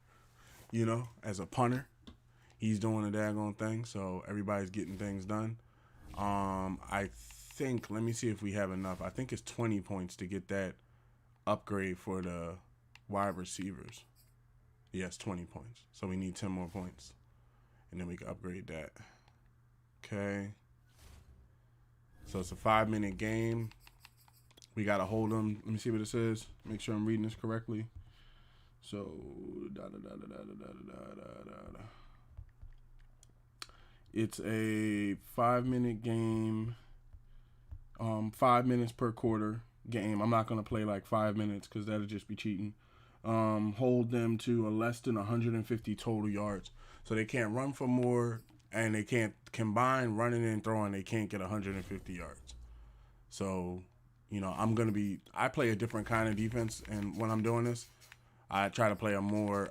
[SPEAKER 1] You know, as a punter. He's doing a daggone thing. So everybody's getting things done. I think, let me see if we have enough. I think it's 20 points to get that upgrade for the wide receivers. Yes, 20 points. So we need 10 more points. And then we can upgrade that. Okay. So it's a 5-minute game. We got to hold them. Let me see what it says. Make sure I'm reading this correctly. So, it's a 5-minute game. 5 minutes per quarter game. I'm not going to play like 5 minutes because that'll just be cheating. Hold them to a less than 150 total yards. So they can't run for more, and they can't combine running and throwing. They can't get 150 yards. So, you know, I play a different kind of defense, and when I'm doing this, I try to play a more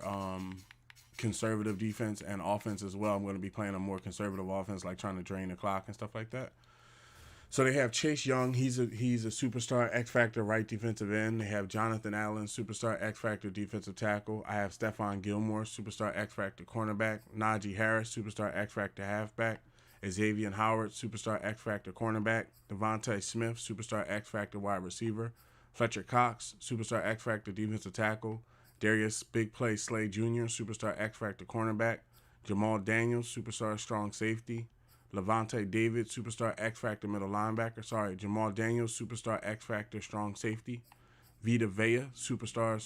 [SPEAKER 1] conservative defense and offense as well. I'm going to be playing a more conservative offense, like trying to drain the clock and stuff like that. So they have Chase Young. He's a superstar X-Factor right defensive end. They have Jonathan Allen, superstar X-Factor defensive tackle. I have Stephon Gilmore, superstar X-Factor cornerback. Najee Harris, superstar X-Factor halfback. Xavier Howard, superstar X-Factor cornerback. Devontae Smith, superstar X-Factor wide receiver. Fletcher Cox, superstar X-Factor defensive tackle. Darius Big Play Slay Jr., superstar X-Factor cornerback. Jamal Daniels, superstar strong safety. Levante David, superstar X-Factor middle linebacker. Jamal Daniels, superstar X-Factor strong safety. Vita Vea, superstar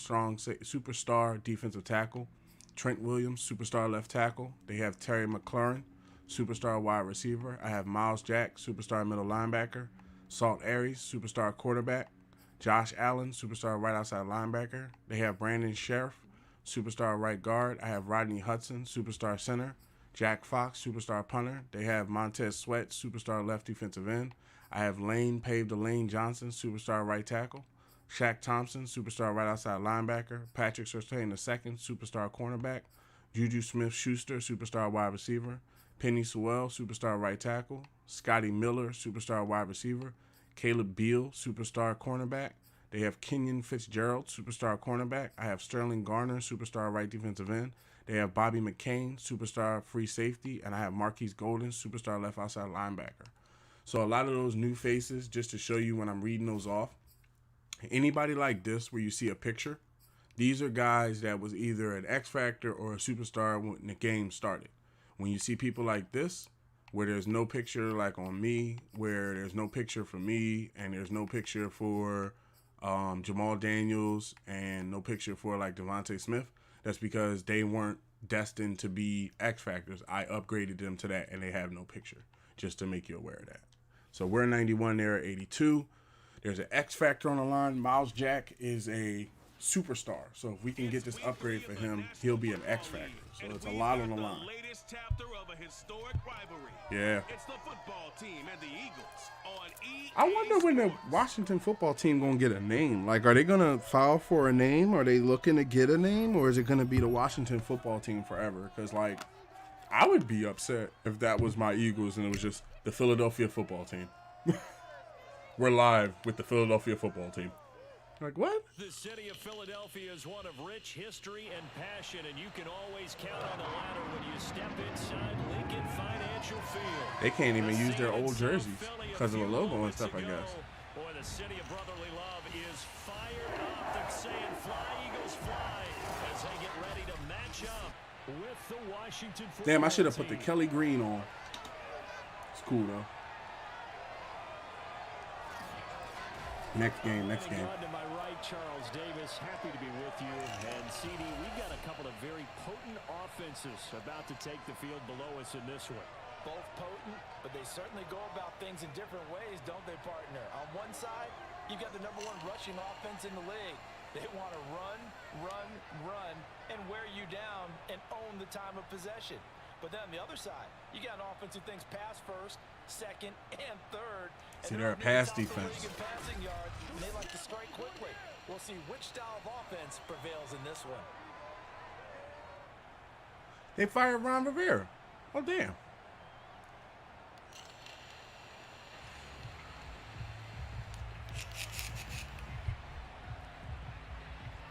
[SPEAKER 1] defensive tackle. Trent Williams, superstar left tackle. They have Terry McLaurin, superstar wide receiver. I have Miles Jack, superstar middle linebacker. Salt Aries, superstar quarterback. Josh Allen, superstar right outside linebacker. They have Brandon Sheriff, superstar right guard. I have Rodney Hudson, superstar center. Jack Fox, superstar punter. They have Montez Sweat, superstar left defensive end. I have Lane Paved the Lane Johnson, superstar right tackle. Shaq Thompson, superstar right outside linebacker. Patrick Surtain II, superstar cornerback. Juju Smith-Schuster, superstar wide receiver. Penny Sewell, superstar right tackle. Scotty Miller, superstar wide receiver. Caleb Beal, superstar cornerback. They have Kenyon Fitzgerald, superstar cornerback. I have Sterling Garner, superstar right defensive end. They have Bobby McCain, superstar free safety. And I have Marquise Golden, superstar left outside linebacker. So a lot of those new faces, just to show you when I'm reading those off. Anybody like this where you see a picture, these are guys that was either an X Factor or a superstar when the game started. When you see people like this, where there's no picture like on me, where there's no picture for me, and there's no picture for Jamal Daniels, and no picture for like Devontae Smith, that's because they weren't destined to be X Factors. I upgraded them to that, and they have no picture, just to make you aware of that. So we're 91, they're 82. There's an X Factor on the line. Miles Jack is a superstar. So if we can get this upgrade for him, he'll be an X Factor. So it's a lot on the line. Yeah.
[SPEAKER 2] It's the football team and the Eagles on EA.
[SPEAKER 1] I wonder when the Washington football team gonna get a name. Like, are they gonna file for a name? Are they looking to get a name, or is it gonna be the Washington football team forever? Because like, I would be upset if that was my Eagles and it was just the Philadelphia football team. We're live with the Philadelphia football team. Like, what?
[SPEAKER 3] The city of Philadelphia is one of rich history and passion, and you can always count on the ladder when you step inside Lincoln Financial Field.
[SPEAKER 1] They can't even use their old jerseys because of the logo and stuff, I guess.
[SPEAKER 3] Boy, the city of brotherly love is fired up. They're saying fly, Eagles, fly, as they get ready to match up with the Washington football
[SPEAKER 1] Damn, I should have put the
[SPEAKER 3] team.
[SPEAKER 1] Kelly Green on. It's cool, though. Next game.
[SPEAKER 3] On to my right, Charles Davis, happy to be with you. And CD, we've got a couple of very potent offenses about to take the field below us in this one.
[SPEAKER 4] Both potent, but they certainly go about things in different ways, don't they, partner? On one side, you've got the #1 rushing offense in the league. They want to run, and wear you down and own the time of possession. But then on the other side, you got an offense who thinks pass first, second, and third.
[SPEAKER 1] See, they're a pass defense.
[SPEAKER 4] Passing yard, and they like to strike quickly. We'll see which style of offense prevails in this one.
[SPEAKER 1] They fired Ron Rivera. Oh, damn.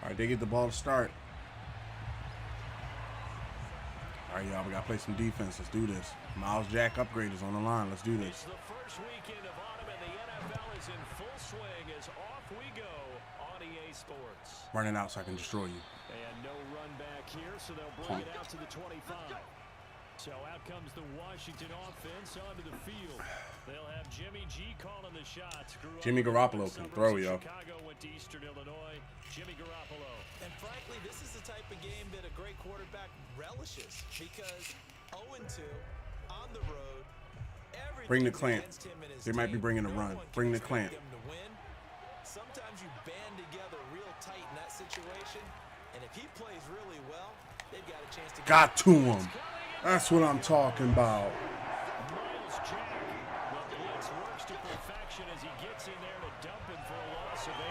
[SPEAKER 1] All right, they get the ball to start. All right, y'all, we got to play some defense. Let's do this. Miles Jack upgrade is on the line. Let's do this.
[SPEAKER 3] It's the first weekend of autumn, and the NFL is in full swing as off we go on EA Sports.
[SPEAKER 1] Running out so I can destroy you.
[SPEAKER 3] And no run back here, so they'll bring it out to the 25. So out comes the Washington offense onto the field. They'll have Jimmy G calling the shots.
[SPEAKER 1] Jimmy Garoppolo can throw, yo.
[SPEAKER 3] Chicago went to Eastern Illinois. Jimmy Garoppolo.
[SPEAKER 4] And frankly, this is the type of game that a great quarterback relishes because 0-2 on the road.
[SPEAKER 1] Bring the clamp. They might be bringing a run. Bring the clamp.
[SPEAKER 4] Sometimes you band together real tight in that situation, and if he plays really well, they've got a chance to
[SPEAKER 1] got to him. That's what I'm talking about.
[SPEAKER 3] Miles Jack. The blitz works to perfection as he gets in there to dump him for a loss of 8.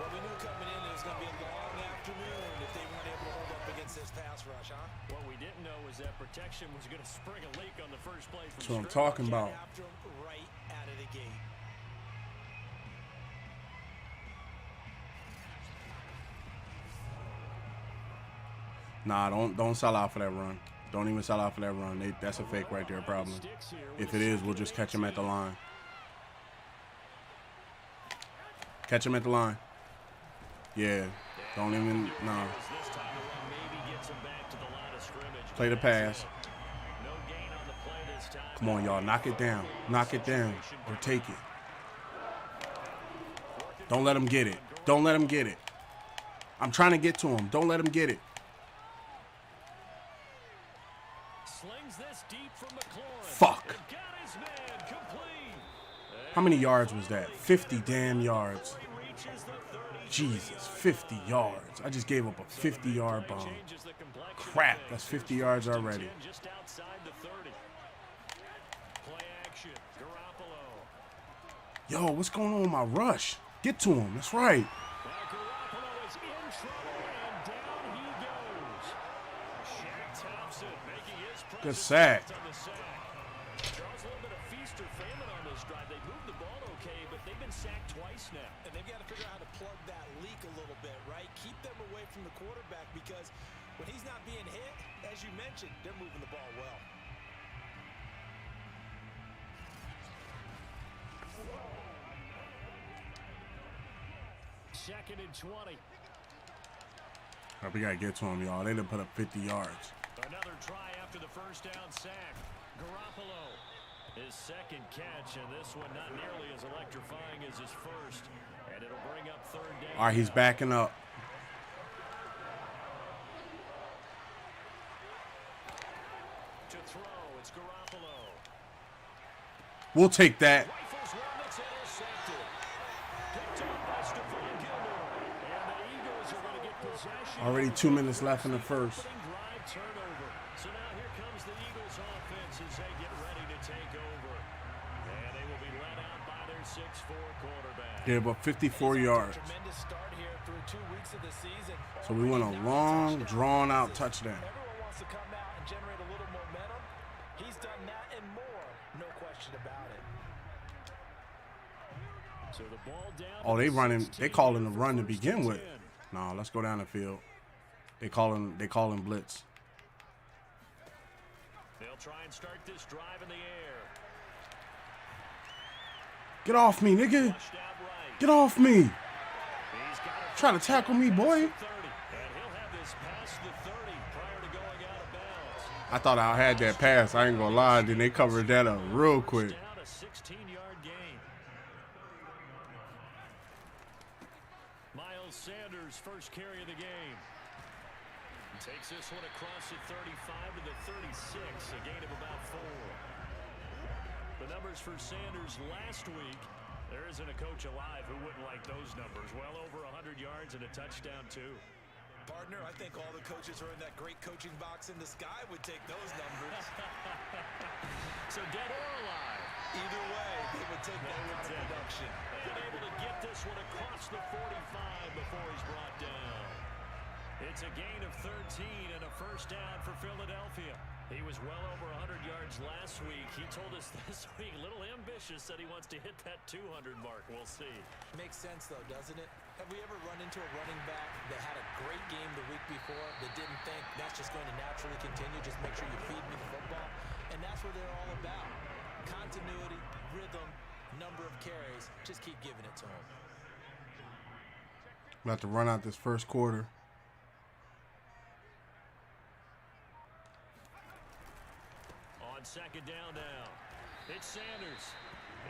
[SPEAKER 4] Well, we knew coming in it was going to be a long afternoon if they weren't able to hold up against this pass rush, huh?
[SPEAKER 3] What we didn't know was that protection was going to spring a leak on the first play from
[SPEAKER 1] That's what I'm
[SPEAKER 3] scrimmage.
[SPEAKER 1] talking about.
[SPEAKER 4] After him right out of the gate.
[SPEAKER 1] Nah, don't sell out for that run. Don't even sell out for that run. That's a fake right there, probably. If it is, we'll just catch him at the line. Catch him at the line. Yeah. Don't even, no. Play the pass. Come on, y'all. Knock it down. Knock it down. Or take it. Don't let him get it. Don't let him get it. I'm trying to get to him. Don't let him get it. Fuck. How many yards was that? 50 damn yards. Jesus, 50 yards. I just gave up a 50-yard bomb. Crap, that's 50 yards already. Yo, what's going on with my rush? Get to him. That's right. Good sack.
[SPEAKER 3] Charles, a little bit of feast or famine on this drive. They moved the ball okay, but they've been sacked twice now.
[SPEAKER 4] And they've got to figure out how to plug that leak a little bit, right? Keep them away from the quarterback because when he's not being hit, as you mentioned, they're moving the ball well.
[SPEAKER 3] Second and 20.
[SPEAKER 1] Oh, we got to get to him, y'all. They done put up 50 yards.
[SPEAKER 3] Another try after the first down sack. Garoppolo, his second catch, and this one not nearly as electrifying as his first. And it'll bring up third down.
[SPEAKER 1] All right, he's backing up.
[SPEAKER 3] To throw, it's Garoppolo.
[SPEAKER 1] We'll take that.
[SPEAKER 3] Rifles one that's intercepted. Picked up by Stephon Gilmore. And the Eagles are going to get possession.
[SPEAKER 1] Already 2 minutes left in the first.
[SPEAKER 3] Drive turnover. So now here comes the Eagles offense as they get ready to take over. And they will be led out by their 6'4" quarterback.
[SPEAKER 1] Yeah, about 54 yards.
[SPEAKER 4] Tremendous start here through 2 weeks of the season.
[SPEAKER 1] So we went a long, drawn-out touchdown.
[SPEAKER 4] Everyone wants to come out and generate a little momentum. He's done that and more, no question about it.
[SPEAKER 3] So the ball down.
[SPEAKER 1] Oh, they running. They calling the run to begin with. No, let's go down the field. They calling blitz.
[SPEAKER 3] They'll try and start this drive in the air.
[SPEAKER 1] Get off me, nigga. Get off me. Trying to tackle me, boy. I thought I had that pass. I ain't gonna lie. Then they covered that up real quick.
[SPEAKER 3] A 16-yard gain. Miles Sanders, first carry of the game. Takes this one across the 35 to the 36, a gain of about 4. The numbers for Sanders last week, there isn't a coach alive who wouldn't like those numbers. Well over 100 yards and a touchdown, too.
[SPEAKER 4] Partner, I think all the coaches who are in that great coaching box in the sky would take those numbers.
[SPEAKER 3] So dead or alive?
[SPEAKER 4] Either way, they would take that kind of production.
[SPEAKER 3] Been able to get this one across the 45 before he's brought down. It's a gain of 13 and a first down for Philadelphia. He was well over 100 yards last week. He told us this week, a little ambitious, said he wants to hit that 200 mark. We'll see.
[SPEAKER 4] Makes sense, though, doesn't it? Have we ever run into a running back that had a great game the week before that didn't think that's just going to naturally continue? Just make sure you feed me the football. And that's what they're all about. Continuity, rhythm, number of carries. Just keep giving it to him.
[SPEAKER 1] About to run out this first quarter.
[SPEAKER 3] On second down now, it's Sanders.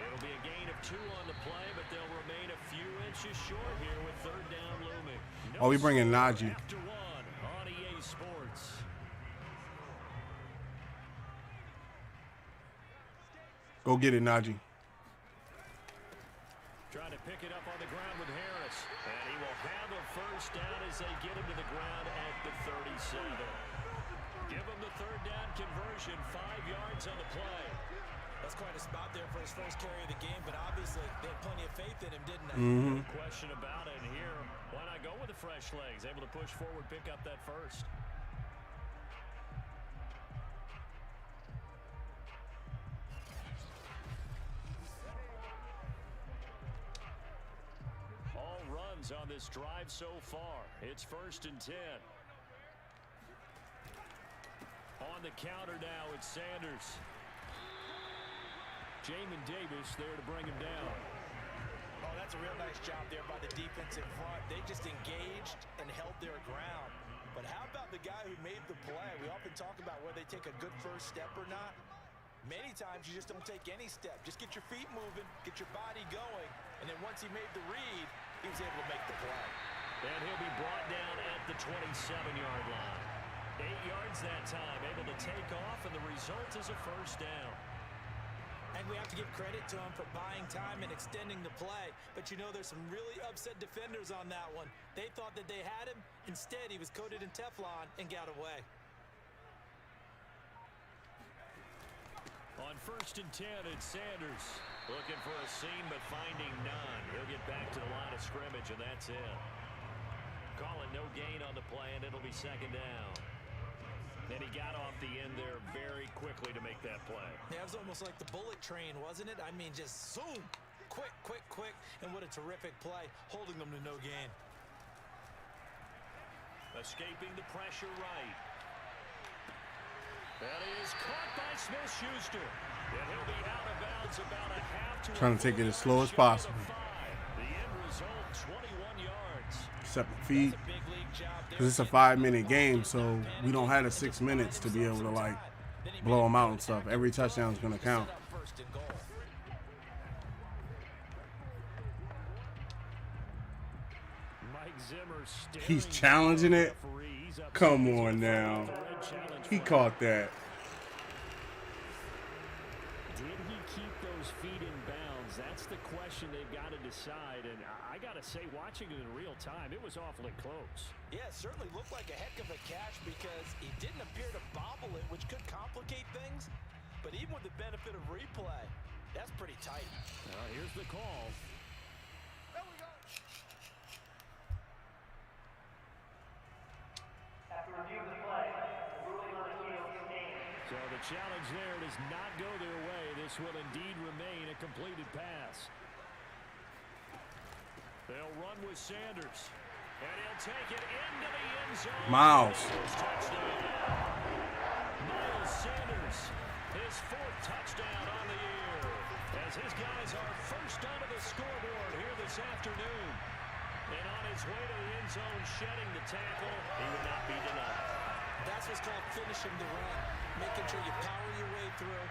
[SPEAKER 3] It'll be a gain of 2 on the play, but they'll remain a few inches short here with third down looming. No,
[SPEAKER 1] we bringing Najee.
[SPEAKER 3] After 1 on EA Sports.
[SPEAKER 1] Go get it, Najee.
[SPEAKER 3] Trying to pick it up on the ground with Harris. And he will have a first down as they get him to the ground at the 37. Give him the third down conversion, 5 yards on the play.
[SPEAKER 4] That's quite a spot there for his first carry of the game, but obviously they had plenty of faith in him, didn't they?
[SPEAKER 3] No question about it. And here, why not go with the fresh legs? Able to push forward, pick up that first. All runs on this drive so far. It's 1st and 10. On the counter now, it's Sanders. Jamin Davis there to bring him down.
[SPEAKER 4] Oh, that's a real nice job there by the defense in front. They just engaged and held their ground. But how about the guy who made the play? We often talk about whether they take a good first step or not. Many times you just don't take any step. Just get your feet moving, get your body going, and then once he made the read, he was able to make the play.
[SPEAKER 3] And he'll be brought down at the 27-yard line. 8 yards that time, able to take off, and the result is a first down.
[SPEAKER 4] And we have to give credit to him for buying time and extending the play. But you know, there's some really upset defenders on that one. They thought that they had him. Instead, he was coated in Teflon and got away.
[SPEAKER 3] On 1st and 10, it's Sanders. Looking for a seam, but finding none. He'll get back to the line of scrimmage, and that's it. Calling no gain on the play, and it'll be second down. And he got off the end there very quickly to make that play.
[SPEAKER 4] Yeah, it was almost like the bullet train, wasn't it? I mean, just zoom. Quick, quick, quick. And what a terrific play, holding them to no gain.
[SPEAKER 3] Escaping the pressure right. That is caught by Smith-Schuster. And he'll be out of bounds about a half to
[SPEAKER 1] Trying to take it as slow as possible.
[SPEAKER 3] The end result, 21 yards.
[SPEAKER 1] Except feet. Because it's a 5-minute game, so we don't have the 6 minutes to be able to, like, blow them out and stuff. Every touchdown is going to count. He's challenging it. Come on now. He caught that.
[SPEAKER 3] Did he keep those feet in bounds? That's the question they've got to decide. And I got to say, watching it in real time, it was awfully close.
[SPEAKER 4] Yeah, it certainly looked like a heck of a catch because he didn't appear to bobble it, which could complicate things. But even with the benefit of replay, that's pretty tight.
[SPEAKER 3] Here's the call.
[SPEAKER 4] There we go.
[SPEAKER 6] After review of the play, ruling on the field stands.
[SPEAKER 3] So the challenge there does not go their way. This will indeed remain a completed pass. They'll run with Sanders. And he'll take it into the end zone.
[SPEAKER 1] Miles.
[SPEAKER 3] Miles Sanders, his 4th touchdown on the year. As his guys are first onto the scoreboard here this afternoon. And on his way to the end zone, shedding the tackle, he would not be denied.
[SPEAKER 4] That's what's called finishing the run. Making sure you power your way through.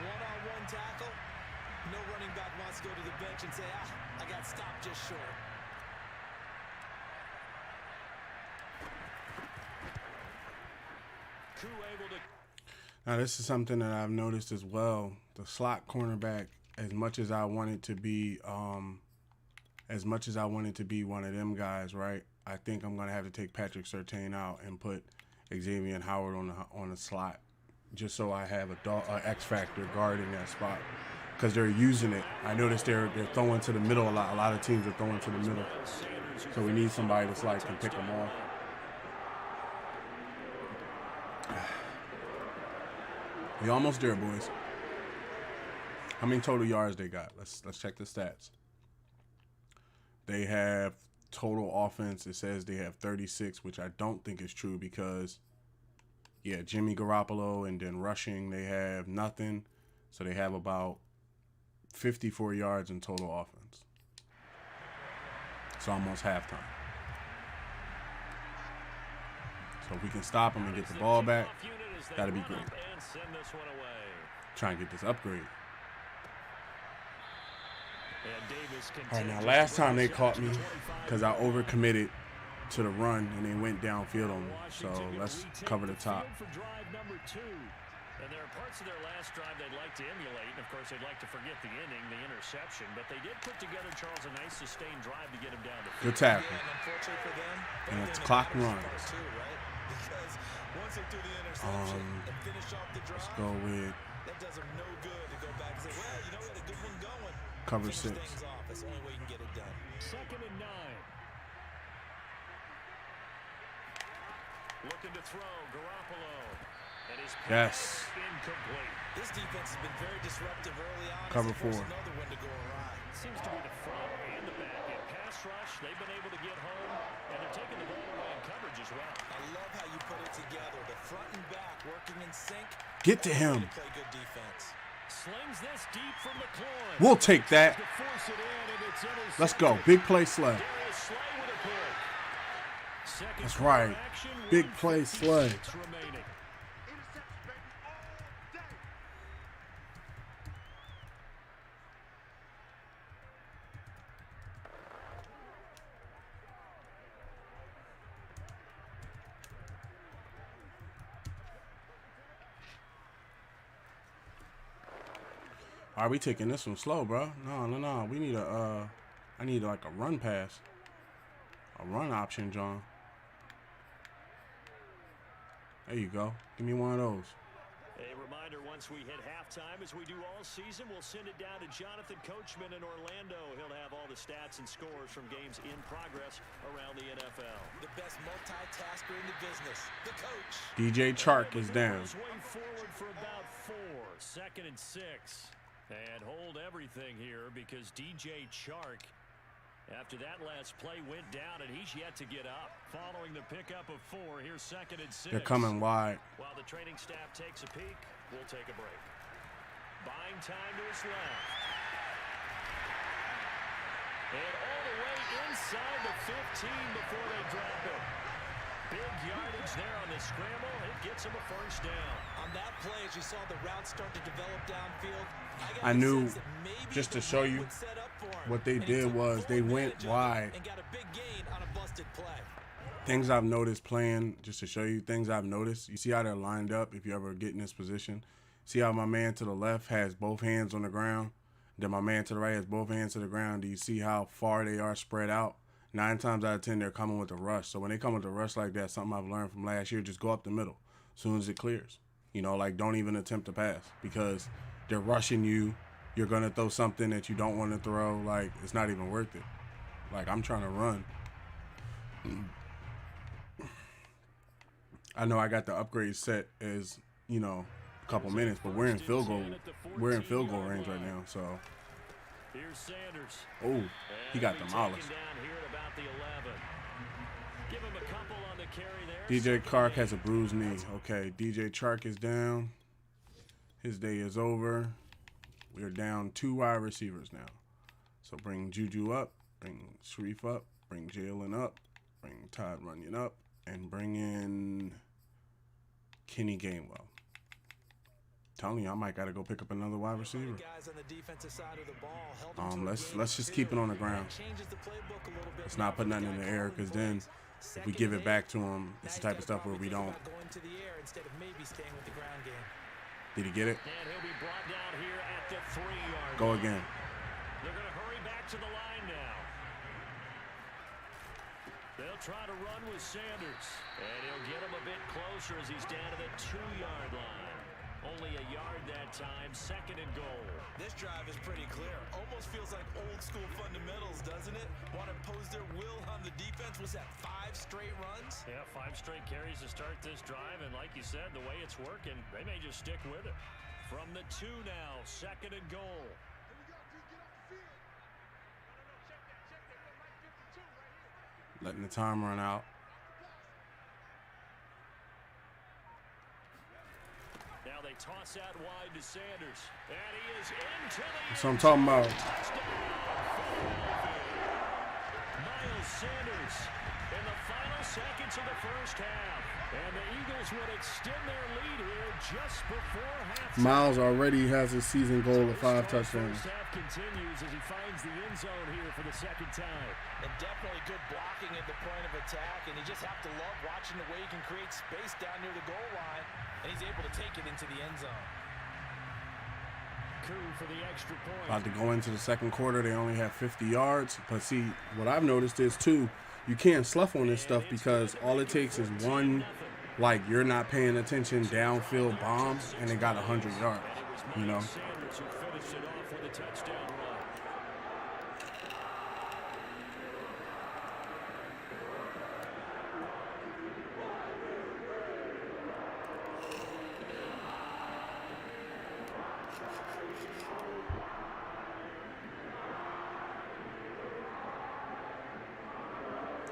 [SPEAKER 4] One-on-one tackle. No running back wants to go to the bench and say, I got stopped just short.
[SPEAKER 1] Now, this is something that I've noticed as well. The slot cornerback, as much as I wanted to be one of them guys, right? I think I'm gonna have to take Patrick Surtain out and put Xavier Howard on the slot, just so I have a X factor guarding that spot, because they're using it. I noticed they're throwing to the middle a lot. A lot of teams are throwing to the middle, so we need somebody that's like can pick them off. We almost there, boys. How many total yards they got? Let's check the stats. They have total offense. It says they have 36, which I don't think is true because, yeah, Jimmy Garoppolo, and then rushing they have nothing. So they have about 54 yards in total offense. It's almost halftime. So if we can stop them and get the ball back, that'd be great. Try and get this upgrade. All right, now last time they caught me because I overcommitted to the run and they went downfield on me. So let's cover the top.
[SPEAKER 3] And there are parts of their last drive they'd like to emulate. And, of course, they'd like to forget the inning, the interception. But they did put together, Charles, a nice sustained drive to get him down the field.
[SPEAKER 1] Good tackle.
[SPEAKER 4] Yeah, and unfortunately for them,
[SPEAKER 1] And it's clock runs.
[SPEAKER 4] too, right? Because once they do the interception and finish off the drive,
[SPEAKER 1] Let's go with
[SPEAKER 4] that does them no good to go back and say, well, you know, we had a good one going.
[SPEAKER 1] cover
[SPEAKER 4] Finish
[SPEAKER 1] 6.
[SPEAKER 4] things off. That's the only way you can get it done.
[SPEAKER 3] 2nd and 9. Looking to throw, Garoppolo. And his
[SPEAKER 1] Yes.
[SPEAKER 3] incomplete.
[SPEAKER 4] This defense has been very disruptive early on.
[SPEAKER 1] Cover
[SPEAKER 4] As they force
[SPEAKER 1] 4.
[SPEAKER 4] another one to go awry.
[SPEAKER 3] Seems to be the front and the back end. Pass rush, they've been able to get home, and they're taking the ball away in coverage as well.
[SPEAKER 4] I love how you put it together. The front and back working in sync.
[SPEAKER 1] Get to him.
[SPEAKER 4] Play good defense.
[SPEAKER 3] Slings this deep from McLaurin.
[SPEAKER 1] We'll take that.
[SPEAKER 3] To force it in, and it's intercepted.
[SPEAKER 1] Let's go. Big play sled.
[SPEAKER 3] Darius Slay with a pick. Second
[SPEAKER 1] That's
[SPEAKER 3] quarter
[SPEAKER 1] right.
[SPEAKER 3] action,
[SPEAKER 1] Big play
[SPEAKER 3] 1:56
[SPEAKER 1] sled.
[SPEAKER 3] remaining.
[SPEAKER 1] Are we taking this one slow, bro? No. We need I need like a run pass. A run option, John. There you go. Give me one of those.
[SPEAKER 3] A reminder, once we hit halftime, as we do all season, we'll send it down to Jonathan Coachman in Orlando. He'll have all the stats and scores from games in progress around the NFL.
[SPEAKER 4] The best multitasker in the business, the coach.
[SPEAKER 1] DJ Chark is down.
[SPEAKER 3] Way forward for about 4. 2nd and 6. And hold everything here because DJ Chark, after that last play, went down, and he's yet to get up. Following the pickup of 4, here's 2nd and 6.
[SPEAKER 1] They're coming wide.
[SPEAKER 3] While the training staff takes a peek, we'll take a break. Buying time to his left. And all the way inside the 15 before they drop it. Big yardage there on the scramble. It gets him a first down. On that play, as you saw the route start to develop downfield,
[SPEAKER 1] I knew, just to show you, what they did was they went wide.
[SPEAKER 4] And got a big gain on a busted play.
[SPEAKER 1] Things I've noticed playing, just to show you, things I've noticed. You see how they're lined up if you ever get in this position. See how my man to the left has both hands on the ground? Then my man to the right has both hands to the ground. Do you see how far they are spread out? 9 times out of 10, they're coming with a rush. So when they come with a rush like that, something I've learned from last year, just go up the middle as soon as it clears. You know, like don't even attempt to pass because they're rushing you. You're going to throw something that you don't want to throw. Like, it's not even worth it. Like, I'm trying to run. I know I got the upgrade set as, you know, a couple minutes, but we're in field goal range right now, so.
[SPEAKER 3] Here's Sanders.
[SPEAKER 1] Oh, he got demolished.
[SPEAKER 3] Down here at about the 11. Give him a couple on the carry there.
[SPEAKER 1] DJ Chark has a bruised knee. Okay, DJ Chark is down. His day is over. We're down 2 wide receivers now. So bring Juju up, bring Sharif up, bring Jalen up, bring Todd Runyon up, and bring in Kenny Gainwell. Telling you, I might gotta go pick up another wide receiver. Let's just keep it on the ground. Let's not put nothing in the air, because then if we give it back to him, it's the type of stuff where we don't. Did he get it?
[SPEAKER 3] And he'll be brought down here at the 3-yard
[SPEAKER 1] Go
[SPEAKER 3] line.
[SPEAKER 1] again.
[SPEAKER 3] They're going to hurry back to the line now. They'll try to run with Sanders. And he'll get him a bit closer as he's down to the 2-yard line. Only a yard that time, 2nd and goal.
[SPEAKER 4] This drive is pretty clear. Almost feels like old school fundamentals, doesn't it? Want to impose their will on the defense. Was that 5 straight runs?
[SPEAKER 3] Yeah, 5 straight carries to start this drive, and like you said, the way it's working, they may just stick with it. From the 2 now, 2nd and goal.
[SPEAKER 1] Letting the time run out.
[SPEAKER 3] Now they toss out wide to Sanders. And he is into the
[SPEAKER 1] That's what I'm talking about.
[SPEAKER 3] Miles Sanders in the final seconds of the first half. And the Eagles would extend their lead here just before halftime.
[SPEAKER 1] Miles already has a season goal of 5 touchdowns.
[SPEAKER 3] First half continues as he finds the end zone here for the 2nd time.
[SPEAKER 4] And definitely good blocking at the point of attack. And you just have to love watching the way he can create space down near the goal line. And he's able to take it into the end zone.
[SPEAKER 3] Coup for the extra point.
[SPEAKER 1] About to go into the 2nd quarter. They only have 50 yards. But see, what I've noticed is, too, you can't slough on this stuff because all it takes is one, like, you're not paying attention downfield bomb, and they got 100 yards, you know?
[SPEAKER 3] Sanders who finished it off with a touchdown run.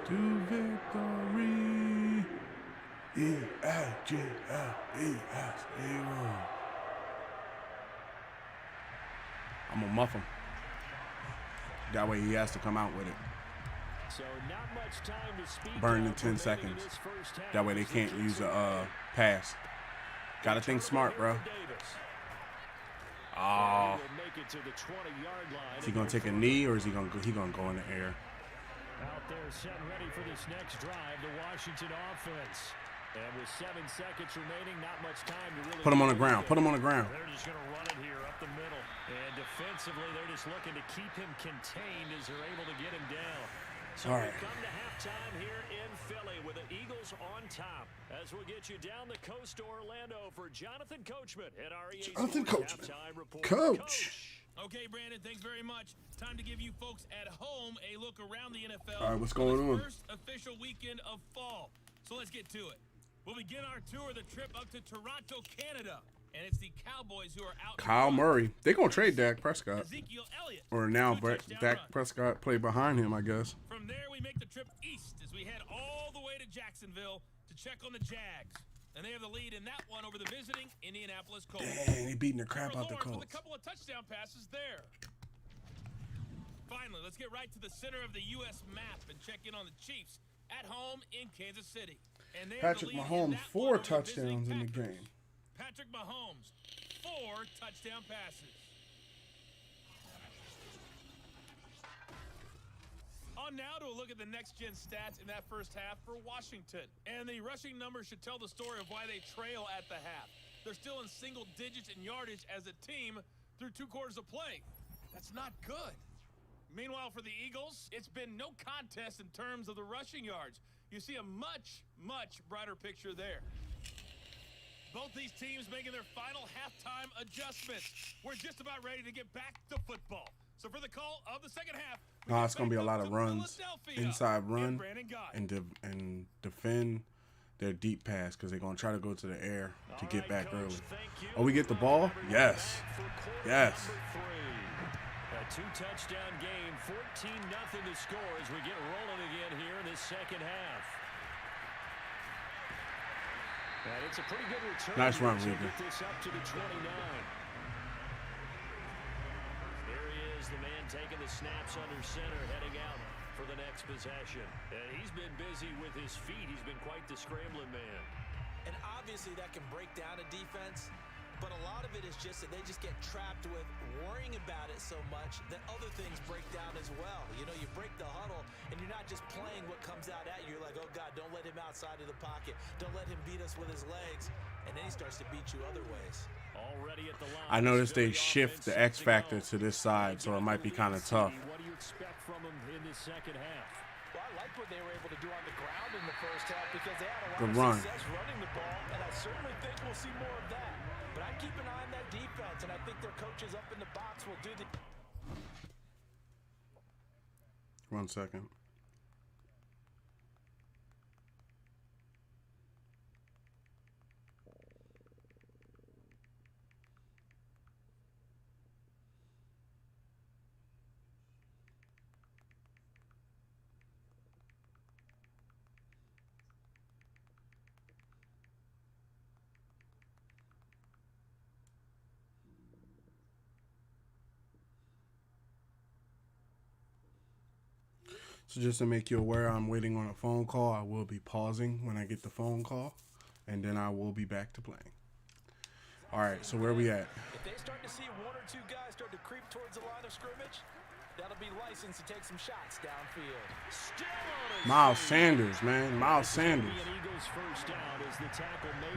[SPEAKER 1] To victory, E-A-G-L-E-S, hero. I'm gonna muff him. That way he has to come out with it.
[SPEAKER 3] So not much time to speak
[SPEAKER 1] Burn in
[SPEAKER 3] of
[SPEAKER 1] 10
[SPEAKER 3] remaining
[SPEAKER 1] seconds.
[SPEAKER 3] this first half.
[SPEAKER 1] That way they can't use a pass. Gotta think smart, bro. Oh.
[SPEAKER 3] He will make it to the 20-yard line.
[SPEAKER 1] Is he gonna take a knee or is he gonna go in the air?
[SPEAKER 3] Out there set ready for this next drive, the Washington offense. And with 7 seconds remaining, not much time to really...
[SPEAKER 1] Put him on the ground. Put him on the ground.
[SPEAKER 3] They're just going to run it here up the middle. And defensively, they're just looking to keep him contained as they're able to get him down. So
[SPEAKER 1] All right.
[SPEAKER 3] we come to halftime here in Philly with the Eagles on top. As we'll get you down the coast to Orlando for Jonathan Coachman at our EA
[SPEAKER 1] Jonathan
[SPEAKER 3] Sports
[SPEAKER 1] Coachman.
[SPEAKER 3] Halftime Report.
[SPEAKER 1] Coach.
[SPEAKER 2] Okay, Brandon, thanks very much. Time to give you folks at home a look around the NFL.
[SPEAKER 1] All right, what's
[SPEAKER 2] for
[SPEAKER 1] going
[SPEAKER 2] this
[SPEAKER 1] on?
[SPEAKER 2] First official weekend of fall. So let's get to it. We'll begin our tour of the trip up to Toronto, Canada. And it's the Cowboys who are out.
[SPEAKER 1] Kyle Murray. They're going to trade Dak Prescott.
[SPEAKER 2] Ezekiel Elliott.
[SPEAKER 1] Or now
[SPEAKER 2] 2 touchdown
[SPEAKER 1] Dak
[SPEAKER 2] runs.
[SPEAKER 1] Prescott play behind him, I guess.
[SPEAKER 2] From there, we make the trip east as we head all the way to Jacksonville to check on the Jags. And they have the lead in that one over the visiting Indianapolis Colts.
[SPEAKER 1] Dang, they beating the crap out the
[SPEAKER 2] Trevor Lawrence
[SPEAKER 1] Colts.
[SPEAKER 2] with a couple of touchdown passes there. Finally, let's get right to the center of the U.S. map and check in on the Chiefs at home in Kansas City. And they have the
[SPEAKER 1] Patrick
[SPEAKER 2] lead in
[SPEAKER 1] Mahomes,
[SPEAKER 2] that
[SPEAKER 1] 4
[SPEAKER 2] one over the visiting
[SPEAKER 1] touchdowns in the
[SPEAKER 2] Packers.
[SPEAKER 1] game.
[SPEAKER 2] Patrick Mahomes, 4 touchdown passes. On now to a look at the next-gen stats in that first half for Washington. And the rushing numbers should tell the story of why they trail at the half. They're still in single digits in yardage as a team through 2 quarters of play. That's not good. Meanwhile, for the Eagles, it's been no contest in terms of the rushing yards. You see a much, much brighter picture there. Both these teams making their final halftime adjustments. We're just about ready to get back to football. So for the call of the second half,
[SPEAKER 1] It's going to be a lot of runs, inside run, and defend their deep pass because they're going to try to go to the air to get back early. Oh, we get the ball? Yes. Yes.
[SPEAKER 3] A 2-touchdown game, 14-0 to score as we get rolling again here in this second half. And it's a pretty good return.
[SPEAKER 1] Nice run,
[SPEAKER 3] to
[SPEAKER 1] Regan.
[SPEAKER 3] get this up to the 29. There he is, the man taking the snaps under center, heading out for the next possession. And he's been busy with his feet. He's been quite the scrambling man.
[SPEAKER 4] And obviously that can break down a defense, but a lot of it is just that they just get trapped with worrying about it so much that other things break down as well. You know, you break the huddle, and you're not just playing what comes out at you. You're like, oh, God, don't let him outside of the pocket. Don't let him beat us with his legs. And then he starts to beat you other ways.
[SPEAKER 3] Already at the line.
[SPEAKER 1] I noticed they shift the X factor to this side, so it might be kind of tough.
[SPEAKER 3] What do you expect from him in this second half?
[SPEAKER 4] Well, I like what they were able to do on the ground in the first half because they had a lot
[SPEAKER 1] Good
[SPEAKER 4] of
[SPEAKER 1] run.
[SPEAKER 4] success running the ball, and I certainly think we'll see more of that. But I keep an eye on that defense, and I think their coaches up in the box will do the...
[SPEAKER 1] 1 second. So just to make you aware, I'm waiting on a phone call. I will be pausing when I get the phone call, and then I will be back to playing. All right, so where we at?
[SPEAKER 4] If they start to see one or two guys start to creep towards the line of scrimmage, that'll be license to take some shots downfield.
[SPEAKER 1] Miles Sanders, man. Miles Sanders.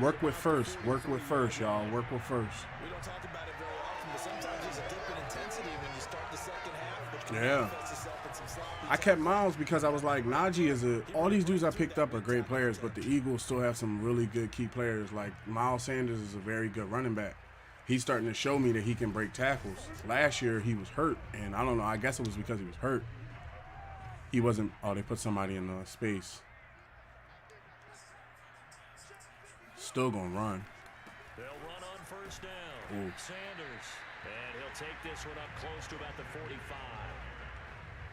[SPEAKER 1] Work with first. Work with first, y'all. Work with first.
[SPEAKER 4] We don't talk about it very often, but sometimes there's a dip in intensity when you start the second half. Which can
[SPEAKER 1] Yeah.
[SPEAKER 4] manifest itself in some sloppy
[SPEAKER 1] I kept Miles because I was like, Najee is all these dudes I picked up are great players, but the Eagles still have some really good key players. Like Miles Sanders is a very good running back. He's starting to show me that he can break tackles. Last year he was hurt, and I don't know. I guess it was because he was hurt. He wasn't. Oh, they put somebody in the space. Still gonna run.
[SPEAKER 3] They'll run on first down.
[SPEAKER 1] Ooh.
[SPEAKER 3] Sanders. And he'll take this one up close to about the 45.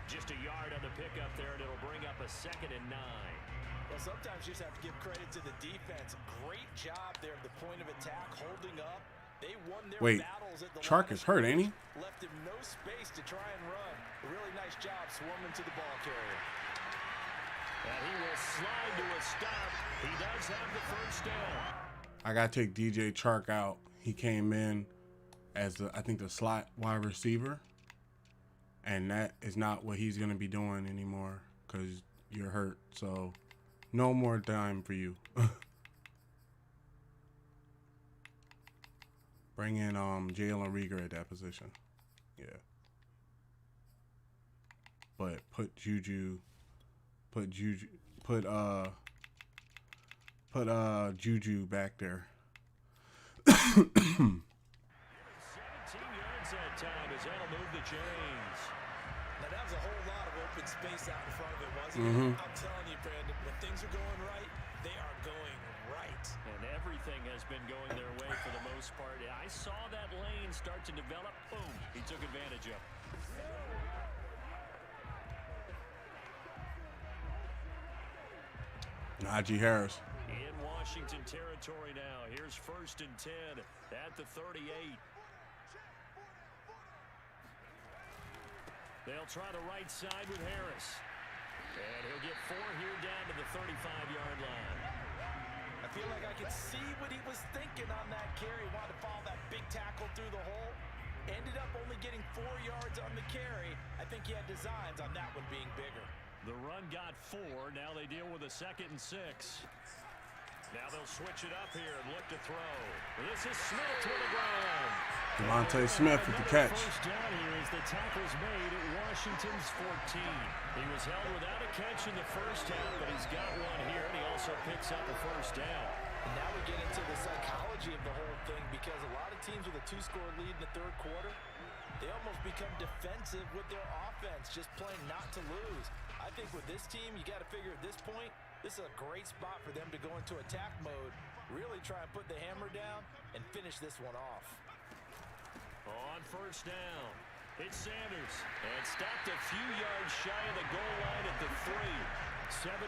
[SPEAKER 3] Just a yard on the pickup there, and it'll bring up a 2nd and 9.
[SPEAKER 4] Well, sometimes you just have to give credit to the defense. Great job there at the point of attack, holding up. They won their
[SPEAKER 1] Wait,
[SPEAKER 4] battles at the
[SPEAKER 1] Chark
[SPEAKER 4] line
[SPEAKER 1] is
[SPEAKER 4] of
[SPEAKER 1] hurt, ain't he?
[SPEAKER 4] scrimmage, left him no space to try and run. A really nice job swarming to the ball carrier.
[SPEAKER 3] And he will slide to a stop. He does have the first down.
[SPEAKER 1] I gotta take DJ Chark out. He came in as I think the slot wide receiver, and that is not what he's gonna be doing anymore because you're hurt. So no more time for you. Bring in Jalen Rieger at that position. Yeah. But put Juju back there.
[SPEAKER 3] 17 yards that time as that'll move the chains.
[SPEAKER 4] Now, that was a whole lot of open space out in front of it, wasn't
[SPEAKER 1] Mm-hmm.
[SPEAKER 4] it? I'm telling you, Brandon, when things are going right, they are going right.
[SPEAKER 3] And everything has been going their way for the most part. I saw that lane start to develop. Boom. He took advantage of it.
[SPEAKER 1] Najee Harris.
[SPEAKER 3] In Washington territory now. Here's 1st and 10 at the 38. They'll try the right side with Harris. And he'll get 4 here down to the 35-yard line.
[SPEAKER 4] I feel like I could see what he was thinking on that carry. Wanted to follow that big tackle through the hole. Ended up only getting 4 yards on the carry. I think he had designs on that one being bigger.
[SPEAKER 3] The run got 4. Now they deal with a 2nd and 6. Now they'll switch it up here and look to throw. This is Smith with the ground.
[SPEAKER 1] Devontae Smith with the catch.
[SPEAKER 3] First down here as the tackle's made at Washington's 14. He was held without a catch in the first half, but he's got one here, and he also picks up a first down.
[SPEAKER 4] And now we get into the psychology of the whole thing because a lot of teams with a 2-score lead in the third quarter, they almost become defensive with their offense, just playing not to lose. I think with this team, you got to figure at this point, this is a great spot for them to go into attack mode, really try and put the hammer down and finish this one off.
[SPEAKER 3] On first down, it's Sanders. And stopped a few yards shy of the goal line at the 3. 77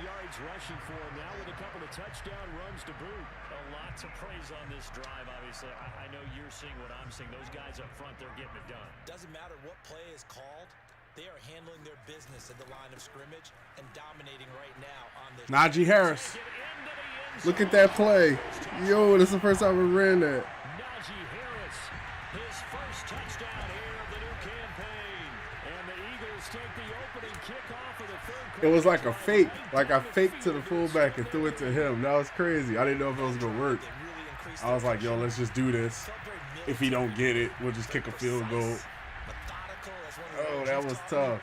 [SPEAKER 3] yards rushing for him now with a couple of touchdown runs to boot. A lot to praise on this drive, obviously. I know you're seeing what I'm seeing. Those guys up front, they're getting it done.
[SPEAKER 4] Doesn't matter what play is called. They are handling their business at the line of scrimmage and dominating right now on this.
[SPEAKER 1] Najee Harris. Look at that play. Yo, this is the first time we ran that.
[SPEAKER 3] Najee Harris, his first touchdown here of the new campaign. And the Eagles take the opening kickoff of the third quarter.
[SPEAKER 1] It was like a fake. Like I faked to the fullback and threw it to him. That was crazy. I didn't know if it was going to work. I was like, yo, let's just do this. If he don't get it, we'll just kick a field goal. Oh, that was tough.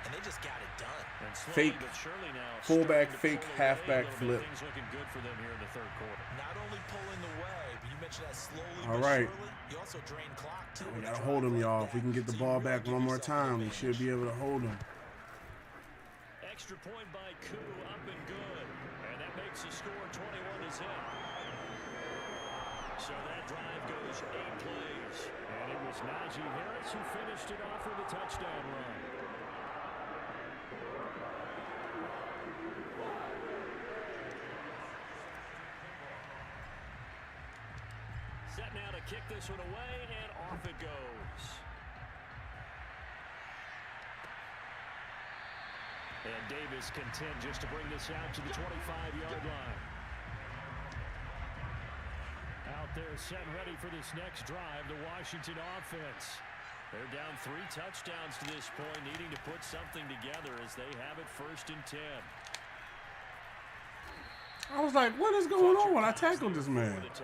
[SPEAKER 4] and they just got it done.
[SPEAKER 3] And slowly
[SPEAKER 1] Fake
[SPEAKER 3] but surely now,
[SPEAKER 1] fullback,
[SPEAKER 3] starting to
[SPEAKER 1] fake
[SPEAKER 3] pull away
[SPEAKER 1] halfback
[SPEAKER 3] a little bit.
[SPEAKER 1] flip.
[SPEAKER 3] Things looking good for them here in the third quarter.
[SPEAKER 4] Not only pulling away, but you mentioned that slowly
[SPEAKER 1] All
[SPEAKER 4] but
[SPEAKER 1] right.
[SPEAKER 4] surely. You also drain clock too.
[SPEAKER 1] We
[SPEAKER 4] in a
[SPEAKER 1] gotta
[SPEAKER 4] drive
[SPEAKER 1] hold him,
[SPEAKER 4] like
[SPEAKER 1] y'all.
[SPEAKER 4] that.
[SPEAKER 1] If we can get the
[SPEAKER 4] So you
[SPEAKER 1] ball
[SPEAKER 4] really
[SPEAKER 1] back
[SPEAKER 4] give
[SPEAKER 1] one more
[SPEAKER 4] yourself an
[SPEAKER 1] time, we should
[SPEAKER 4] advantage.
[SPEAKER 1] be able to hold him.
[SPEAKER 3] Extra point by Koo, up and good. And that makes the score 21-0. So that drive goes 8 plays. And it was Najee Harris who finished it off with a touchdown run. Set now to kick this one away, and off it goes. And Davis content just to bring this out to the 25-yard line. Out there set and ready for this next drive, the Washington offense. They're down 3 touchdowns to this point, needing to put something together as they have it 1st and 10.
[SPEAKER 1] I was like, what is going on when I tackled this man?
[SPEAKER 4] Well, it's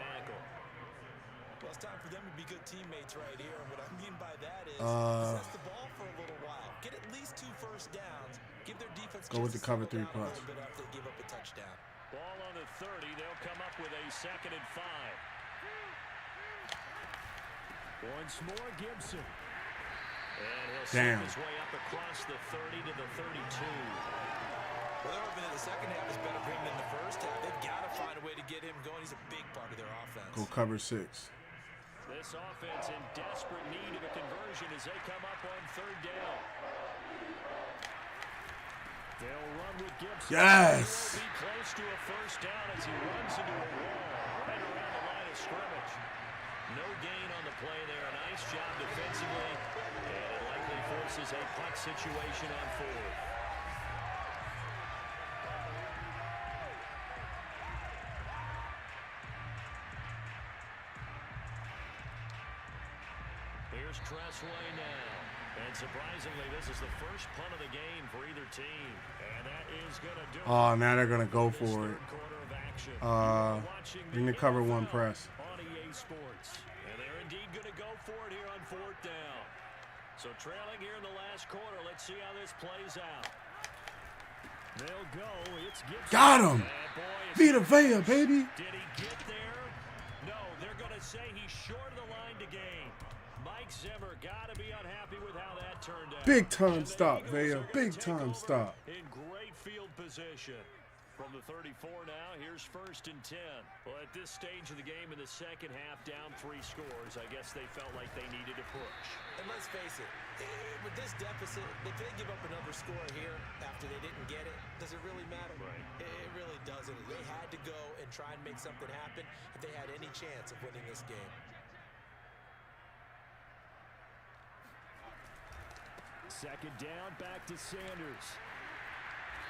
[SPEAKER 4] time for them to be good teammates right here. And what I mean by that is possess the ball for a little while. Get at least 2 first downs. Give their defense
[SPEAKER 1] Go with the cover 3
[SPEAKER 4] down a
[SPEAKER 1] plus.
[SPEAKER 4] little bit after they give up a touchdown.
[SPEAKER 3] Ball on the 30. They'll come up with a 2nd and 5. Once more, Gibson. And he'll slip his way up across the 30 to the 32.
[SPEAKER 4] Well, they're hoping that the second half is better for him than the first half. They've got to find a way to get him going. He's a big part of their offense.
[SPEAKER 1] Go cover 6.
[SPEAKER 3] This offense in desperate need of a conversion as they come up on 3rd down. They'll run with Gibson.
[SPEAKER 1] Yes!
[SPEAKER 3] He'll be close to a first down as he runs into a wall right around the line of scrimmage. No gain on the play there. A nice job defensively. And it likely forces a punt situation on 4th. Here's Tressway now. And surprisingly, this is the first punt of the game for either team. And that is going to do it.
[SPEAKER 1] Oh, now they're gonna go for it.
[SPEAKER 3] Quarter of action.
[SPEAKER 1] In the cover 1 press.
[SPEAKER 3] On EA Sports. And they're indeed going to go for it here on 4th down. So trailing here in the last quarter. Let's see how this plays out. They'll go. It's Gibson.
[SPEAKER 1] Got him! Vita Vea, baby!
[SPEAKER 3] Did he get there? No, they're going to say he's short of the line to gain. Mike Zimmer got to be unhappy with how that turned out.
[SPEAKER 1] Big time stop, Vea. Big time stop.
[SPEAKER 3] In great field position. From the 34 now, here's 1st and 10. Well, at this stage of the game in the second half, down 3 scores, I guess they felt like they needed to push.
[SPEAKER 4] And let's face it, with this deficit, if they give up another score here after they didn't get it, does it really matter?
[SPEAKER 3] Right.
[SPEAKER 4] It really doesn't. They had to go and try and make something happen if they had any chance of winning this game.
[SPEAKER 3] Second down, back to Sanders.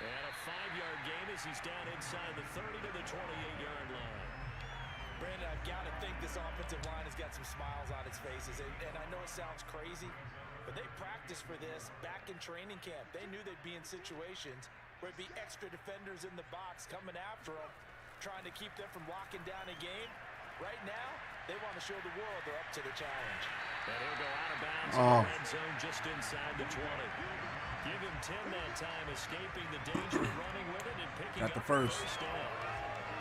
[SPEAKER 3] And a 5-yard gain as he's down inside the 30 to the 28-yard line.
[SPEAKER 4] Brandon, I've got to think this offensive line has got some smiles on its faces. And I know it sounds crazy, but they practiced for this back in training camp. They knew they'd be in situations where it'd be extra defenders in the box coming after them, trying to keep them from locking down a game. Right now, they want to show the world they're up to the challenge.
[SPEAKER 3] And he'll go out of bounds in the red zone just inside the 20. Give him 10 that time, escaping the danger, running with it, and picking
[SPEAKER 1] Got the
[SPEAKER 3] up
[SPEAKER 1] first.
[SPEAKER 3] down.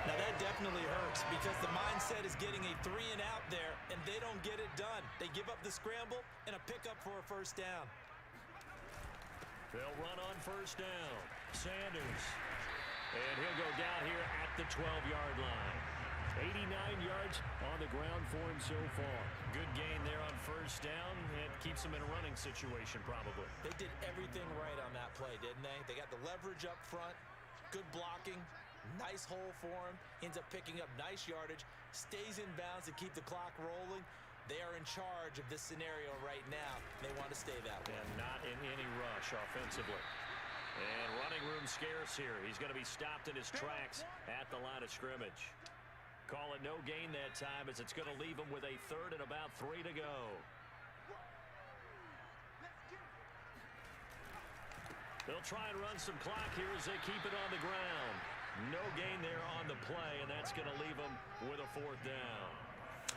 [SPEAKER 4] Now that definitely hurts because the mindset is getting a 3 and out there, and they don't get it done. They give up the scramble and a pickup for a first down.
[SPEAKER 3] They'll run on 1st down. Sanders. And he'll go down here at the 12-yard line. 89 yards on the ground for him so far. Good gain there on 1st down. It keeps him in a running situation probably.
[SPEAKER 4] They did everything right on that play, didn't they? They got the leverage up front, good blocking, nice hole for him, ends up picking up nice yardage, stays in bounds to keep the clock rolling. They are in charge of this scenario right now. They want to stay that way.
[SPEAKER 3] And not in any rush offensively. And running room scarce here. He's going to be stopped in his tracks at the line of scrimmage. Call it no gain that time as it's going to leave him with a 3rd and about 3 to go. They'll try and run some clock here as they keep it on the ground. No gain there on the play, and that's going to leave them with a 4th down.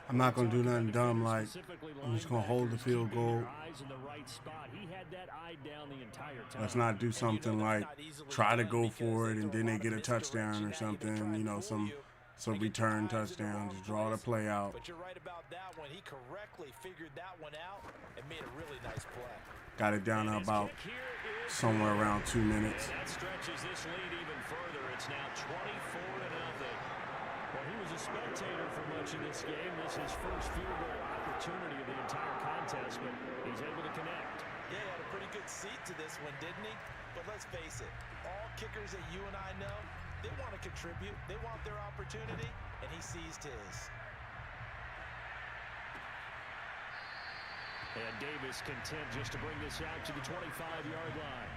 [SPEAKER 1] I'm not going to do nothing dumb like I'm just going to hold the field goal. Let's not do something like try to go for it and then they get a touchdown or something, you know, some return touchdown. Just draw the play out.
[SPEAKER 4] But you're right about that one. He correctly figured that one out and made a really nice play.
[SPEAKER 1] Got it down to about somewhere around 2 minutes.
[SPEAKER 5] That stretches this lead even further. It's now 24-0.
[SPEAKER 3] Well, he was a spectator for much of this game. This is his first field goal opportunity of the entire contest, but he's able to connect.
[SPEAKER 4] Yeah, he had a pretty good seat to this one, didn't he? But let's face it, all kickers that you and I know, they want to contribute. They want their opportunity, and he seized his.
[SPEAKER 3] And Davis content just to bring this out to the 25-yard line.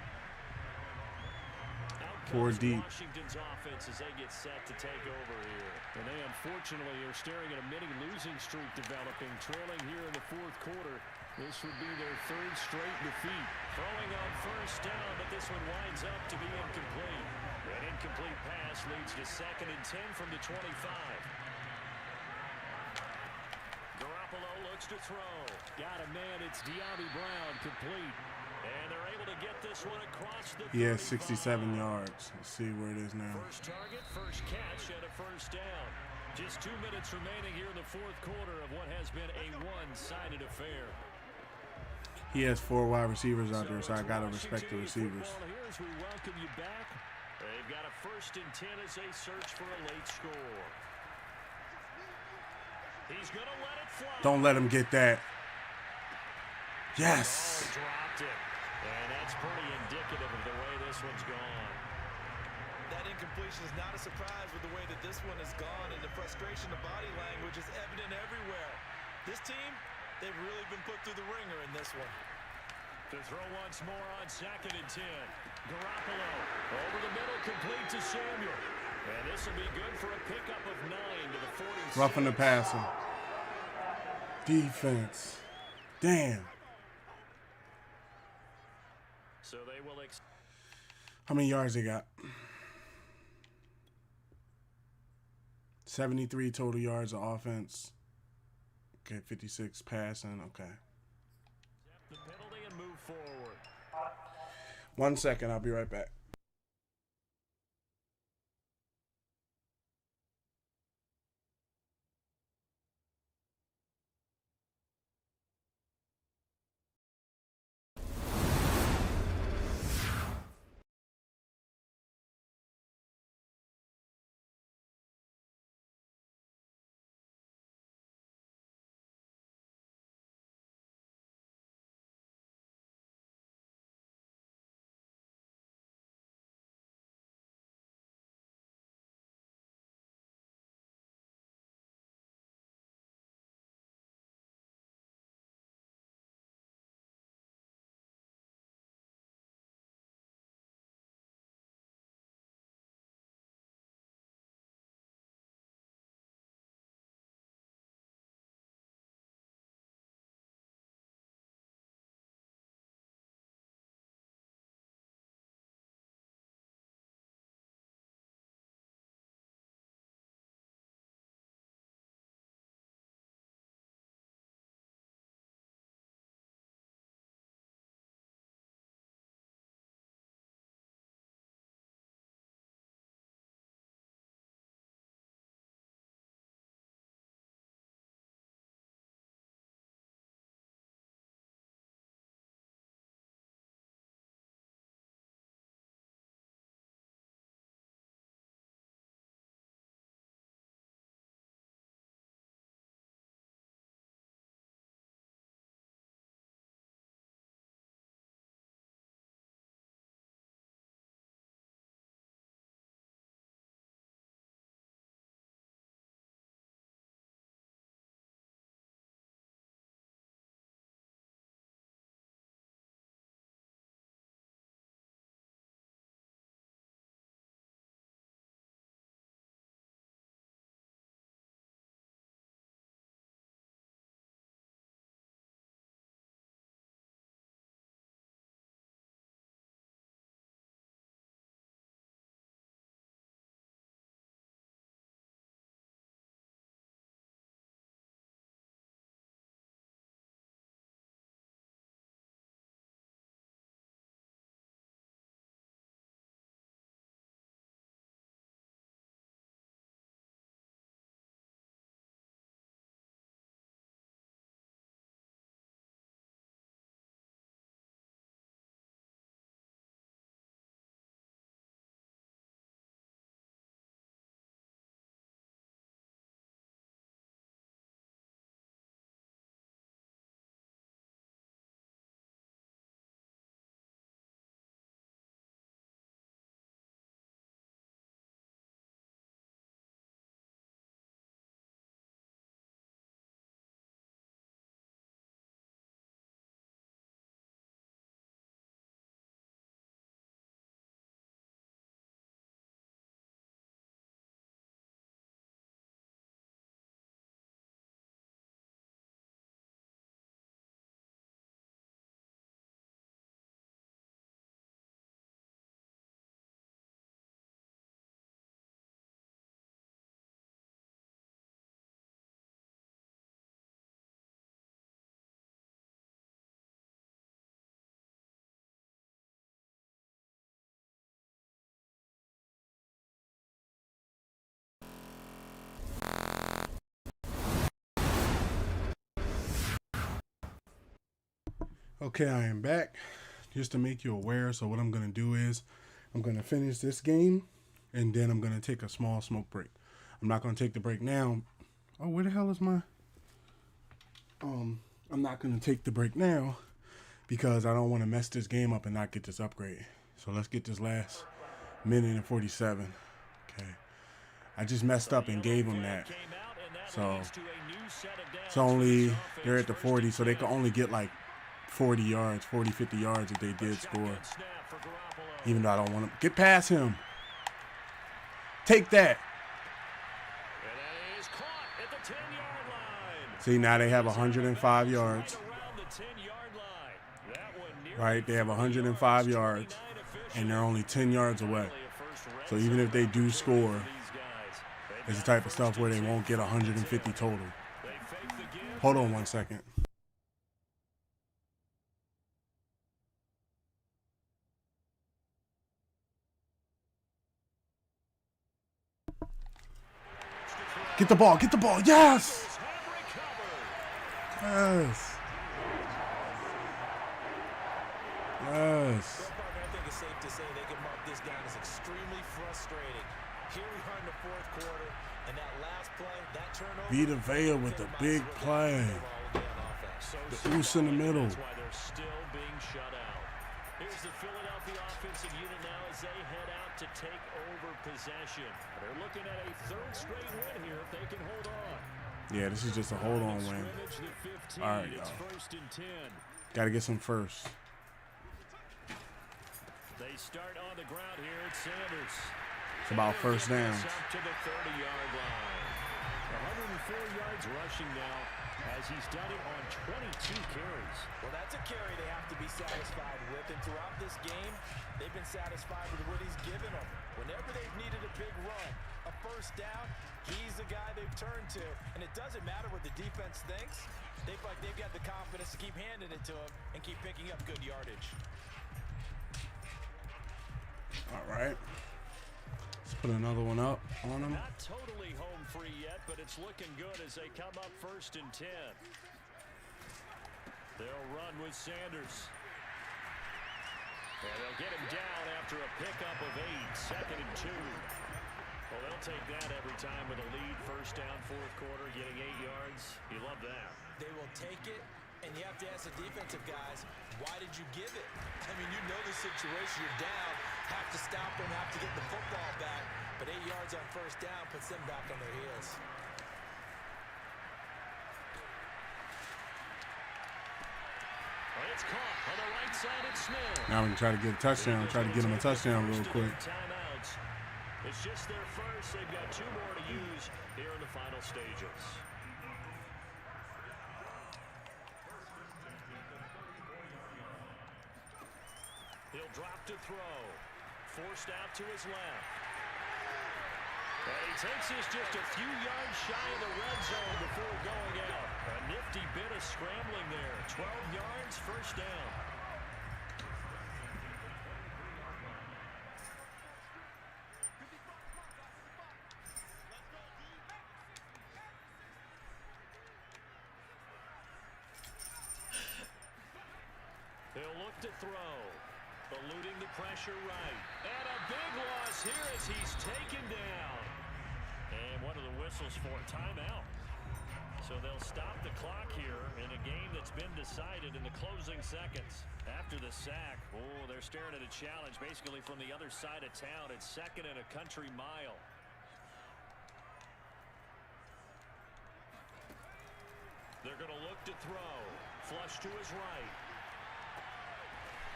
[SPEAKER 1] Four deep.
[SPEAKER 5] Washington's offense as they get set to take over here.
[SPEAKER 3] And they unfortunately are staring at a mini losing streak developing, trailing here in the fourth quarter. This would be their third straight defeat.
[SPEAKER 5] Throwing on first down, but this one winds up to be incomplete. An incomplete pass leads to 2nd and 10 from the 25. Garoppolo looks to throw.
[SPEAKER 3] Got a man, it's De'Ami Brown, complete.
[SPEAKER 5] And they're able to get this one across the 35.
[SPEAKER 1] He has 67 yards. Let's see where it is now.
[SPEAKER 5] First target, first catch, and a first down.
[SPEAKER 3] Just 2 minutes remaining here in the fourth quarter of what has been a one-sided affair.
[SPEAKER 1] He has 4 wide receivers out there, so I got to respect the receivers.
[SPEAKER 3] Here as we welcome you back.
[SPEAKER 5] They've got a 1st and 10 as they search for a late score. He's going to let it fly.
[SPEAKER 1] Don't let him get that. Yes.
[SPEAKER 5] Oh, dropped it. And that's pretty indicative of the way this one's gone.
[SPEAKER 4] That incompletion is not a surprise with the way that this one has gone, and the frustration of body language is evident everywhere. This team, they've really been put through the ringer in this one.
[SPEAKER 3] To throw once more on 2nd and 10. Garoppolo over the middle, complete to Samuel. And this will be good for a pickup of 9 to the 46.
[SPEAKER 1] Roughing the passer. Defense. Damn.
[SPEAKER 5] So they will
[SPEAKER 1] How many yards they got? 73 total yards of offense. Okay, 56 passing. Okay.
[SPEAKER 5] the penalty and move forward.
[SPEAKER 1] 1 second. I'll be right back. Okay, I am back. Just to make you aware, so what I'm going to do is I'm going to finish this game, and then I'm going to take a small smoke break. I'm not going to take the break now. Oh, where the hell is my... I'm not going to take the break now because I don't want to mess this game up and not get this upgrade. So let's get this last minute and 47. Okay. I just messed up and gave them that. So it's only, they're at the 40, so they can only get like 40 yards, 40, 50 yards if they did score. Even though I don't want to get past him. Take that. See, now they have 105 yards. Right, they have 105 yards, and they're only 10 yards away. So even if they do score, it's the type of stuff where they won't get 150 total. Hold on 1 second. Get the ball, get the ball, yes! Yes. Yes.
[SPEAKER 4] So, Parker, I think it's safe to say they can mark this down as extremely frustrating. Here we are in the fourth quarter, and that last play, that turnover.
[SPEAKER 1] Vita Vea with the big play. The Oos in the middle.
[SPEAKER 5] That's why they're still being shut out. Here's the Philadelphia offensive unit now as they head out to take over possession. They're looking at a third straight win here if they can hold on.
[SPEAKER 1] Yeah, this is just a hold-on win. All right, y'all. Got to get some first.
[SPEAKER 5] They start on the ground here at Sanders.
[SPEAKER 1] It's about first downs.
[SPEAKER 5] Up to the 30-yard line. 104 yards rushing now as he's done it on 22 carries.
[SPEAKER 4] Well, that's a carry they have to be satisfied with. And throughout this game, they've been satisfied with what he's given them. Whenever they've needed a big run, a first down, he's the guy they've turned to. And it doesn't matter what the defense thinks. They feel like they've got the confidence to keep handing it to him and keep picking up good yardage.
[SPEAKER 1] All right. Let's put another one up on them.
[SPEAKER 5] Not totally home free yet, but it's looking good as they come up 1st and 10. They'll run with Sanders. And they'll get him down after a pickup of 8, 2nd and 2. Well, they'll take that every time with a lead. First down, fourth quarter, getting 8 yards. You love that.
[SPEAKER 4] They will take it, and you have to ask the defensive guys, why did you give it? I mean, you know the situation. You're down, have to stop them, have to get the football back. But 8 yards on first down puts them back on their heels.
[SPEAKER 5] It's caught on the right side of Smith.
[SPEAKER 1] Now we can try to get a touchdown. Try to get them a touchdown real quick.
[SPEAKER 5] Timeouts. It's just their first. They've got 2 more to use here in the final stages. He'll drop to throw. Forced out to his left. And he takes this just a few yards shy of the red zone before going out. A nifty bit of scrambling there. 12 yards, first down. They'll look to throw. Eluding the pressure right. And a big loss here as he's taken down. And one of the whistles for a timeout. So they'll stop the clock here in a game that's been decided in the closing seconds. After the sack, oh, they're staring at a challenge basically from the other side of town. It's 2nd and a country mile. They're going to look to throw. Flush to his right.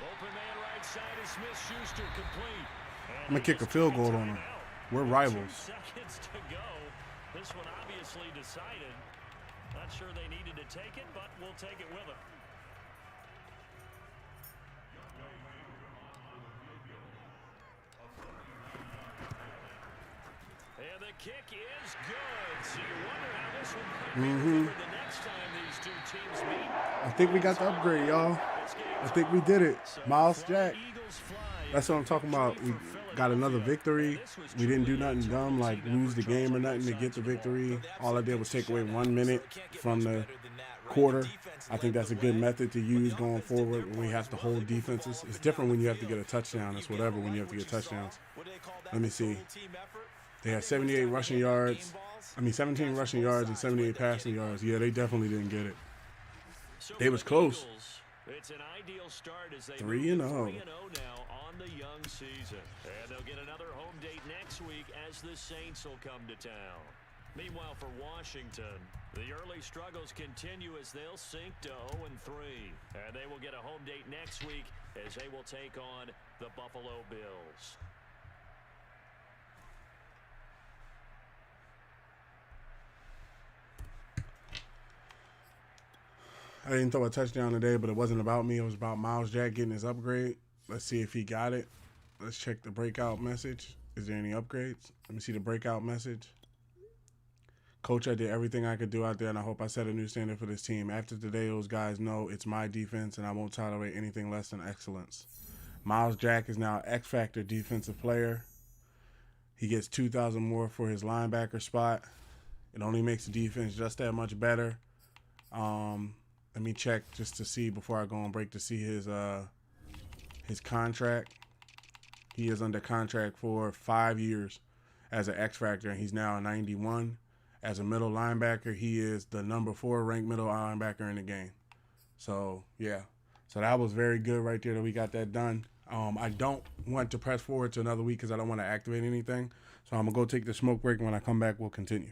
[SPEAKER 5] Open man right side is Smith-Schuster, complete.
[SPEAKER 1] I'm going to kick a field goal on them. We're rivals.
[SPEAKER 5] 2 seconds to go. This one obviously decided. Not sure they needed to take it, but we'll take it with them. And the kick is good. So you wonder how this one might be the next time these 2 teams meet.
[SPEAKER 1] I think we got the upgrade, y'all. I think we did it. Miles Jack. That's what I'm talking about. We got another victory. We didn't do nothing dumb like lose the game or nothing to get the victory. All I did was take away 1 minute from the quarter. I think that's a good method to use going forward when we have to hold defenses. It's different when you have to get a touchdown. It's whatever when you have to get touchdowns. Let me see. They had 78 rushing yards. 17 rushing yards and 78 passing yards. Yeah, they definitely didn't get it. They was close.
[SPEAKER 5] It's an ideal start as they
[SPEAKER 1] 3-0.
[SPEAKER 5] now on the young season. And they'll get another home date next week as the Saints will come to town. Meanwhile, for Washington, the early struggles continue as they'll sink to 0-3. And they will get a home date next week as they will take on the Buffalo Bills.
[SPEAKER 1] I didn't throw a touchdown today, but it wasn't about me. It was about Miles Jack getting his upgrade. Let's see if he got it. Let's check the breakout message. Is there any upgrades? Let me see the breakout message. Coach, I did everything I could do out there, and I hope I set a new standard for this team. After today, those guys know it's my defense, and I won't tolerate anything less than excellence. Miles Jack is now X Factor defensive player. He gets 2,000 more for his linebacker spot. It only makes the defense just that much better. Let me check just to see before I go on break to see his contract. He is under contract for 5 years as an X Factor, and he's now a 91. As a middle linebacker, he is the number 4 ranked middle linebacker in the game. So, yeah. So that was very good right there that we got that done. I don't want to press forward to another week because I don't want to activate anything. So I'm going to go take the smoke break, and when I come back, we'll continue.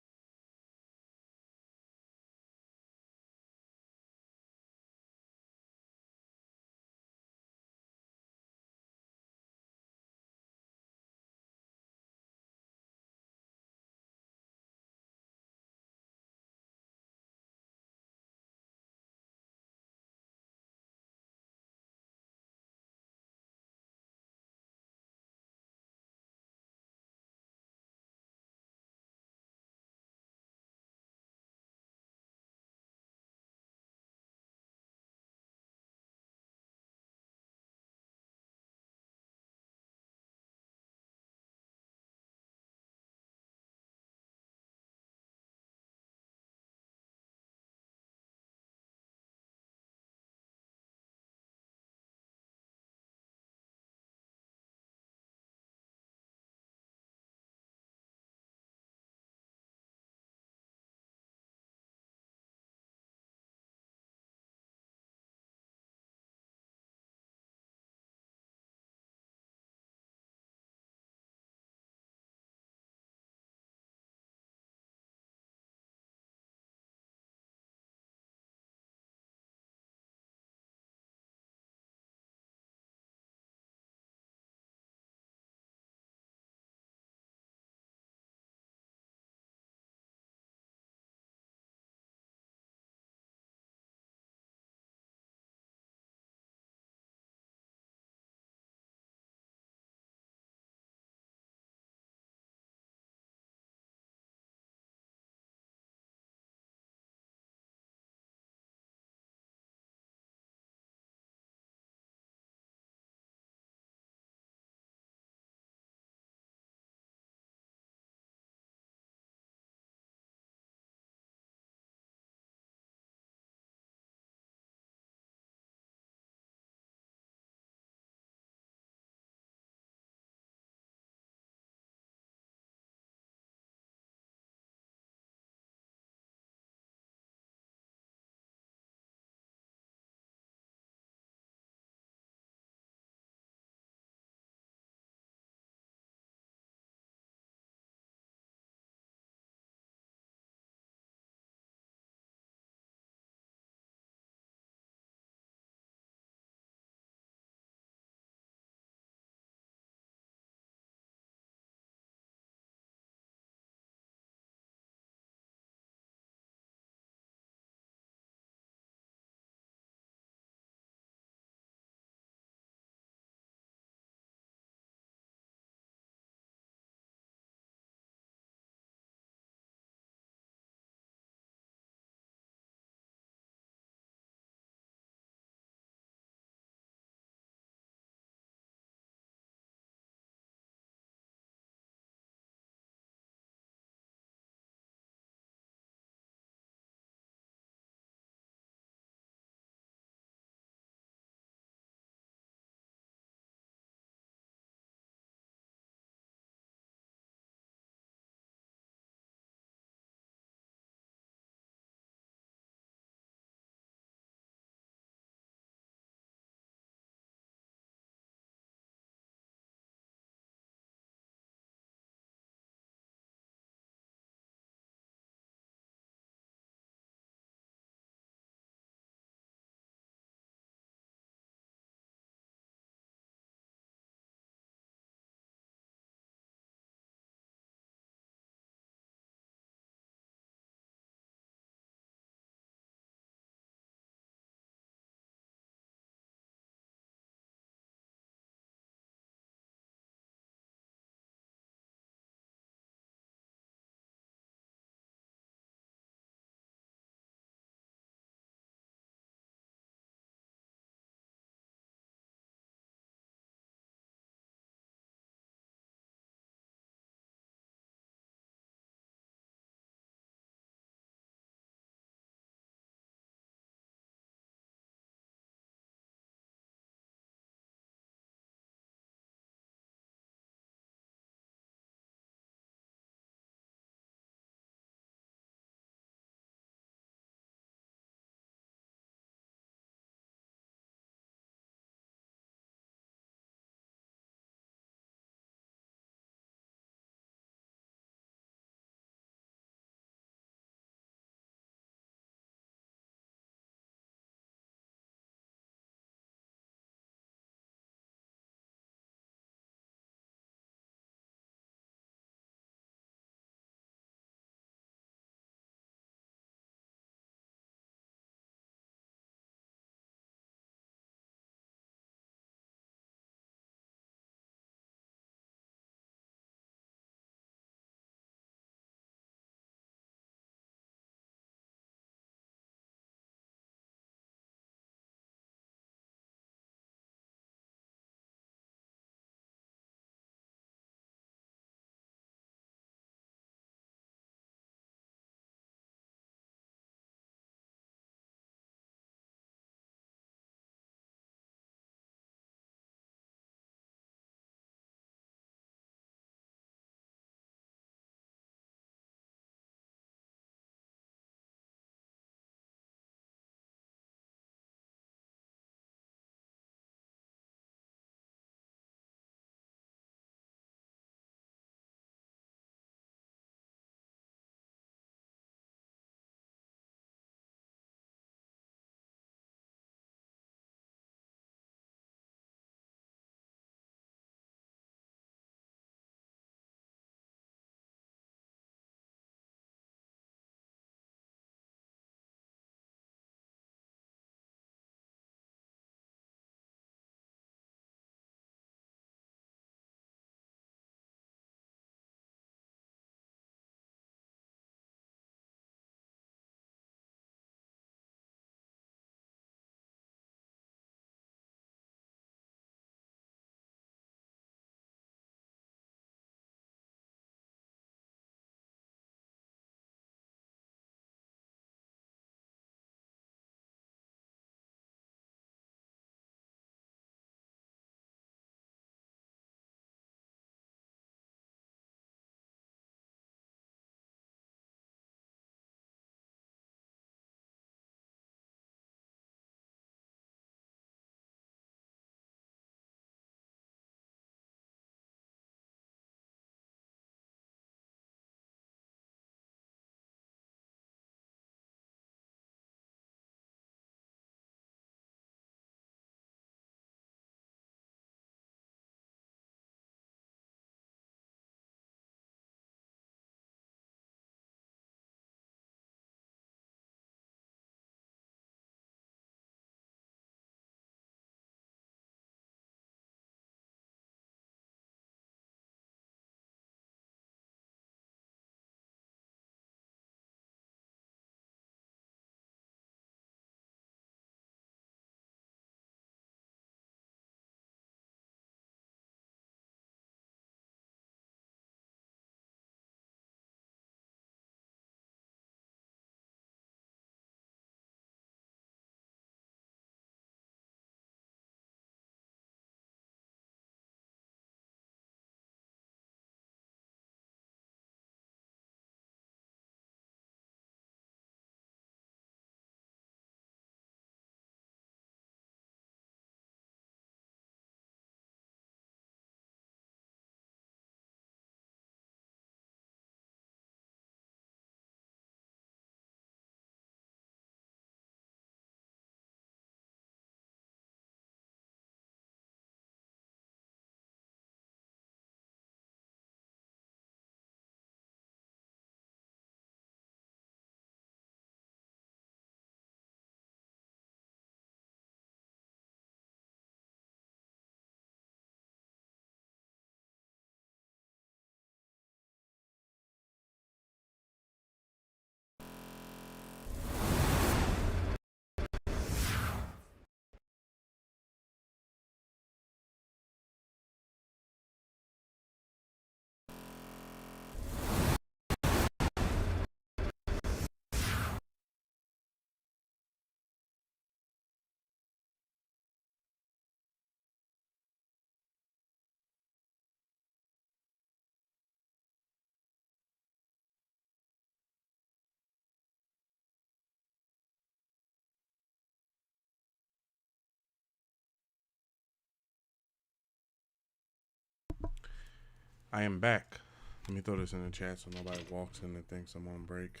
[SPEAKER 1] I am back. Let me throw this in the chat so nobody walks in and thinks I'm on break.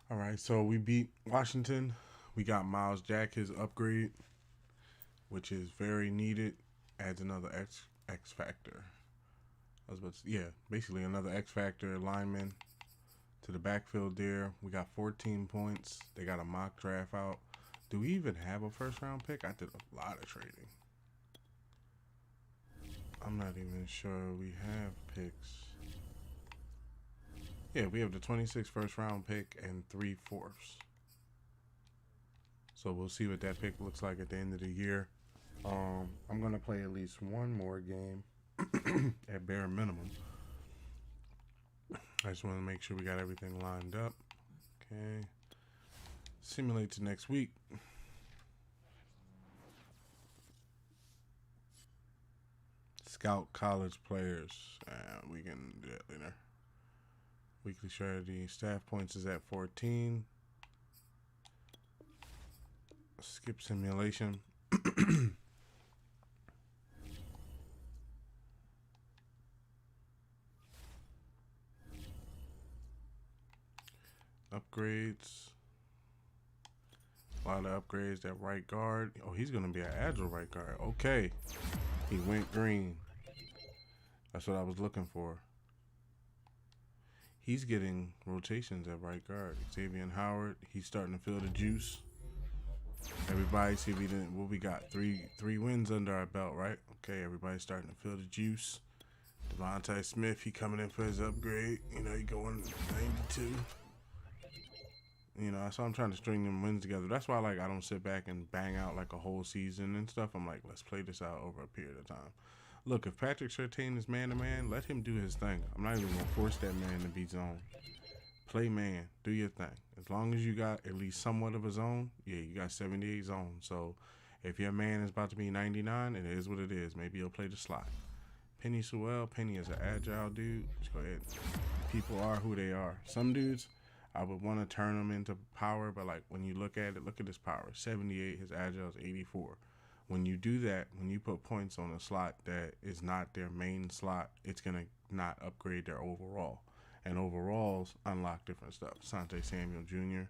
[SPEAKER 1] All right, so we beat Washington. We got Miles Jack, his upgrade, which is very needed. Adds another X factor. I was about to, yeah, basically another X factor lineman to the backfield there. We got 14 points. They got a mock draft out. Do we even have a first round pick? I did a lot of trading. I'm not even sure we have picks. Yeah, we have the 26th first round pick and 3/4. So we'll see what that pick looks like at the end of the year. I'm going to play at least one more game at bare minimum. I just want to make sure we got everything lined up. Okay. Simulate to next week. Scout college players. We can do that later. Weekly strategy. Staff points is at 14. Skip simulation. Upgrades. A lot of upgrades at right guard. Oh, he's going to be an agile right guard. Okay. He went green. That's what I was looking for. He's getting rotations at right guard. Xavier Howard, he's starting to feel the juice. Everybody, see if we didn't. What we got? Three wins under our belt, right? Okay, everybody's starting to feel the juice. Devontae Smith, he coming in for his upgrade. You know, he going 92. You know, that's why I'm trying to string them wins together. That's why, like, I don't sit back and bang out like a whole season and stuff. I'm like, let's play this out over a period of time. Look, if Patrick Surtain is man-to-man, let him do his thing. I'm not even going to force that man to be zone. Play man. Do your thing. As long as you got at least somewhat of a zone, yeah, you got 78 zones. So if your man is about to be 99, it is what it is. Maybe he'll play the slot. Penny Sewell. Penny is an agile dude. Just go ahead. People are who they are. Some dudes, I would want to turn them into power, but like when you look at it, look at his power. 78, his agile is 84. When you do that, when you put points on a slot that is not their main slot, it's going to not upgrade their overall. And overalls unlock different stuff. Sante Samuel Jr.,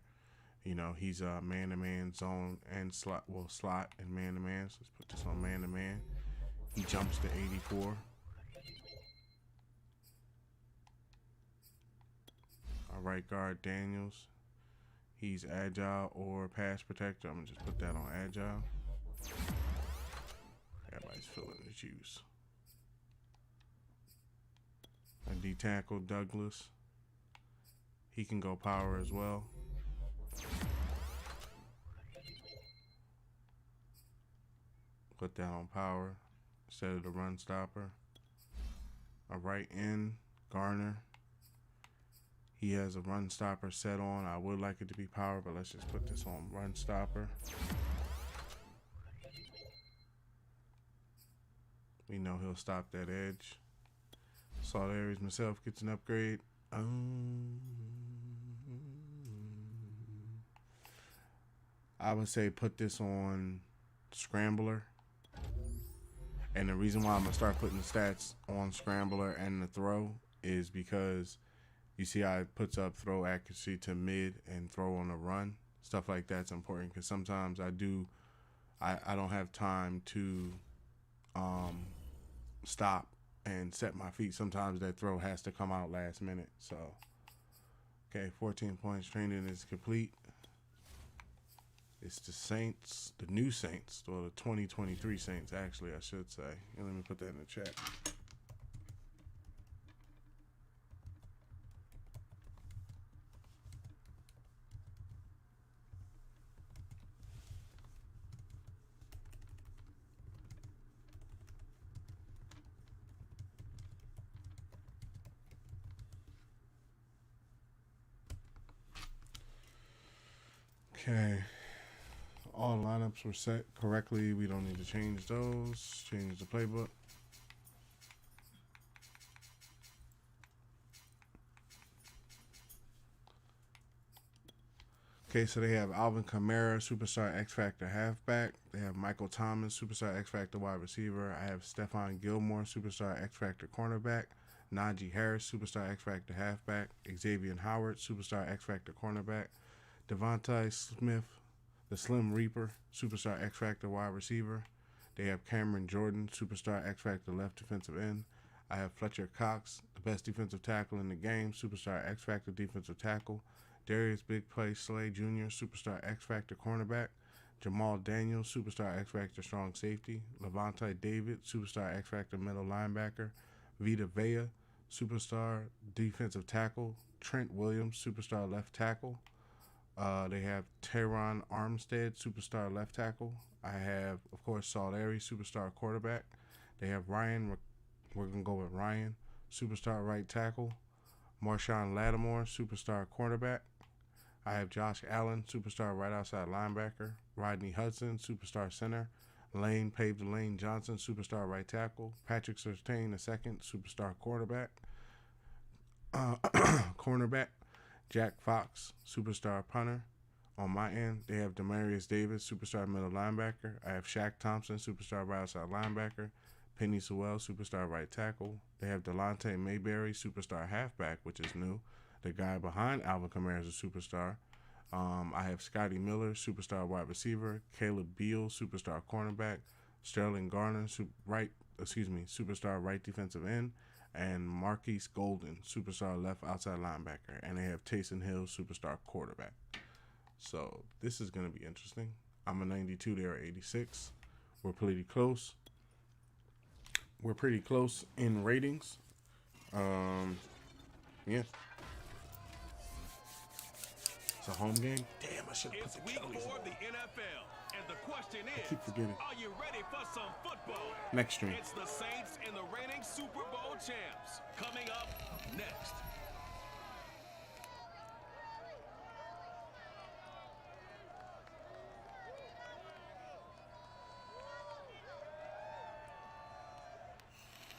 [SPEAKER 1] you know, he's a man-to-man zone and slot, well, slot and man-to-man. So let's put this on man-to-man. He jumps to 84. Our right guard, Daniels. He's agile or pass protector. I'm going to just put that on agile. Everybody's feeling the juice. A D tackle, Douglas. He can go power as well. Put that on power instead of the run stopper. A right end, Garner. He has a run stopper set on. I would like it to be power, but let's just put this on run stopper. We know he'll stop that edge. Salt Aries myself gets an upgrade. I would say put this on Scrambler. And the reason why I'm going to start putting the stats on Scrambler and the throw is because you see how it puts up throw accuracy to mid and throw on the run. Stuff like that's important because sometimes I don't have time to stop and set my feet. Sometimes that throw has to come out last minute. So, okay, 14 points. Training is complete. It's the Saints, the new Saints, or the 2023 Saints, actually, I should say. And let me put that in the chat. Okay. All lineups were set correctly. We don't need to change those. Change the playbook. Okay, so they have Alvin Kamara, Superstar X Factor halfback. They have Michael Thomas, Superstar X Factor wide receiver. I have Stephon Gilmore, Superstar X Factor cornerback. Najee Harris, Superstar X Factor halfback. Xavier Howard, Superstar X Factor cornerback. Devontae Smith, the Slim Reaper, Superstar X Factor wide receiver. They have Cameron Jordan, Superstar X Factor left defensive end. I have Fletcher Cox, the best defensive tackle in the game, Superstar X Factor defensive tackle. Darius Big Play Slay Jr., Superstar X Factor cornerback. Jamal Daniels, Superstar X Factor strong safety. Levante David, Superstar X Factor middle linebacker. Vita Vea, Superstar defensive tackle. Trent Williams, Superstar left tackle. They have Teron Armstead, Superstar left tackle. I have, of course, Saul Airy, Superstar quarterback. They have Ryan, we're going to go with Ryan, Superstar right tackle. Marshawn Lattimore, Superstar cornerback. I have Josh Allen, Superstar right outside linebacker. Rodney Hudson, Superstar center. Lane Paved the Lane Johnson, Superstar right tackle. Patrick Surtain II, Superstar quarterback. Cornerback. Jack Fox, Superstar punter. On my end, they have Demarius Davis, Superstar middle linebacker. I have Shaq Thompson, Superstar right outside linebacker. Penny Sewell, Superstar right tackle. They have Delonte Mayberry, Superstar halfback, which is new. The guy behind Alvin Kamara is a Superstar. I have Scotty Miller, Superstar wide receiver. Caleb Beal, Superstar cornerback. Sterling Garner, Superstar right defensive end. And Marquise Golden, Superstar left outside linebacker. And they have Taysom Hill, Superstar quarterback. So this is going to be interesting. I'm a 92, they're 86. We're pretty close. We're pretty close in ratings. Yeah. It's a home game. Damn, I should have
[SPEAKER 2] It's
[SPEAKER 1] put the
[SPEAKER 2] week
[SPEAKER 1] Kelly's
[SPEAKER 2] 4
[SPEAKER 1] on.
[SPEAKER 2] of the NFL, and the question is,
[SPEAKER 1] keep forgetting.
[SPEAKER 2] are you ready for some football?
[SPEAKER 1] Next stream.
[SPEAKER 2] It's the Saints and the reigning Super Bowl champs. Coming up next.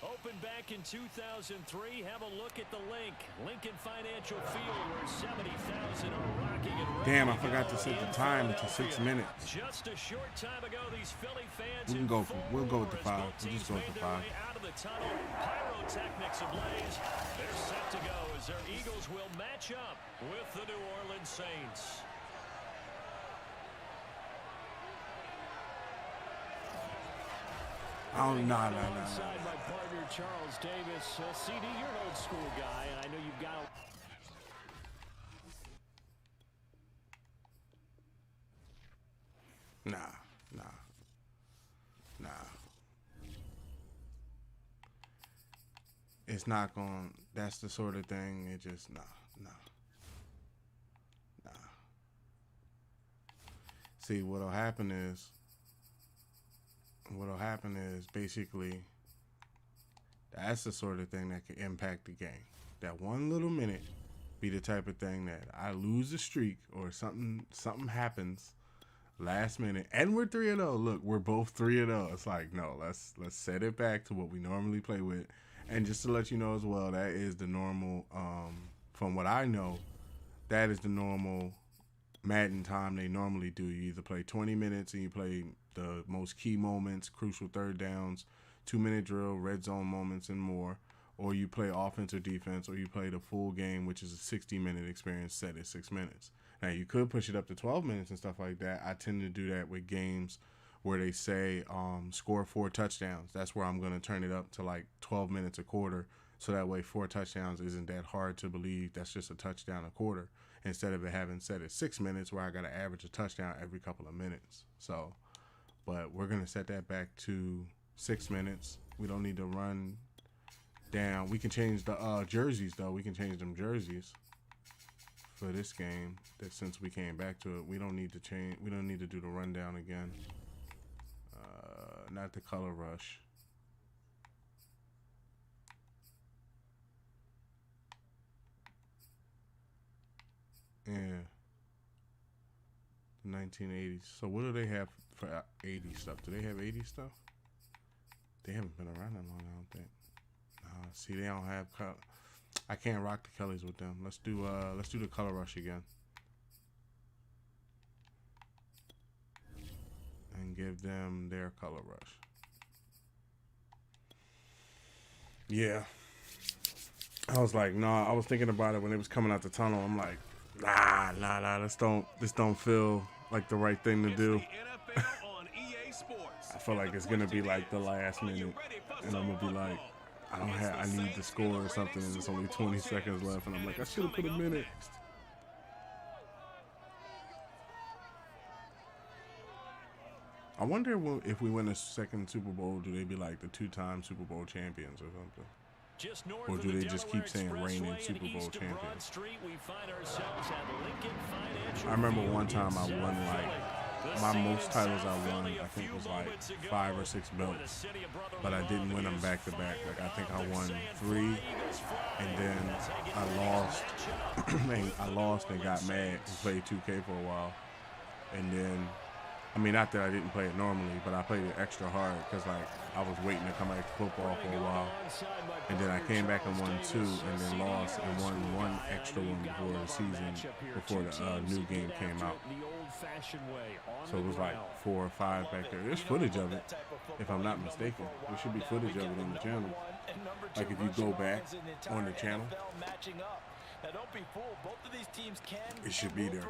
[SPEAKER 3] Opened back in 2003. Have a look at the link. Lincoln Financial Field, where 70,000 are rocking and ready.
[SPEAKER 1] Damn, I forgot to set the time to 6 minutes.
[SPEAKER 3] Just a short time ago, these Philly fans
[SPEAKER 1] We'll go with the 5. We'll just go with the 5.
[SPEAKER 3] Out of the tunnel, pyrotechnics ablaze. They're set to go as their Eagles will match up with the New Orleans Saints.
[SPEAKER 1] Oh, no.
[SPEAKER 3] Alongside my partner, Charles Davis. CD, you're an old school guy, and I know you've got
[SPEAKER 1] Nah. It's not going, that's the sort of thing, it just, nah. See, what'll happen is basically, that's the sort of thing that could impact the game. That one little minute be the type of thing that I lose the streak or something happens last minute, and we're 3-0. Look, we're both 3-0. It's like, no, let's set it back to what we normally play with. And just to let you know as well, that is the normal, from what I know, that is the normal Madden time they normally do. You either play 20 minutes and you play the most key moments, crucial third downs, 2-minute drill, red zone moments, and more, or you play offense or defense, or you play the full game, which is a 60-minute experience set at 6 minutes. Now, you could push it up to 12 minutes and stuff like that. I tend to do that with games where they say score 4 touchdowns. That's where I'm going to turn it up to like 12 minutes a quarter, so that way 4 touchdowns isn't that hard to believe. That's just a touchdown a quarter, instead of it having set at 6 minutes where I got to average a touchdown every couple of minutes. So, but we're going to set that back to 6 minutes. We don't need to run down. We can change the jerseys, though. We can change them jerseys for this game. That since we came back to it, we don't need to change. We don't need to do the rundown again. Not the color rush. Yeah. 1980s. So what do they have for 80s stuff? Do they have 80s stuff? They haven't been around that long, I don't think. See, they don't have color. I can't rock the Kellys with them. Let's do the Color Rush again. And give them their Color Rush. Yeah. I was like, nah, I was thinking about it when it was coming out the tunnel. I'm like, nah, this don't feel like the right thing to do. I feel like it's gonna be like the last minute, and I'm gonna be like, I need to score or something, and there's only 20 seconds left, and I'm like, I should have put a minute. I wonder if we win a second Super Bowl, do they be like the 2-time Super Bowl champions or something? Or do they just keep saying reigning Super Bowl champions? I remember one time I won like, my most titles I won, I think was like 5 or 6 belts, but I didn't win them back to back. Like I think I won 3, and then I lost and got mad and played 2K for a while, and then, I mean, not that I didn't play it normally, but I played it extra hard because, like, I was waiting to come back to football for a while. And then I came back and won 2 and then lost and won 1 extra one before the season, before the new game came out. So it was like 4 or 5 back there. There's footage of it, if I'm not mistaken. There should be footage of it on the channel. Like if you go back on the channel, it should be there.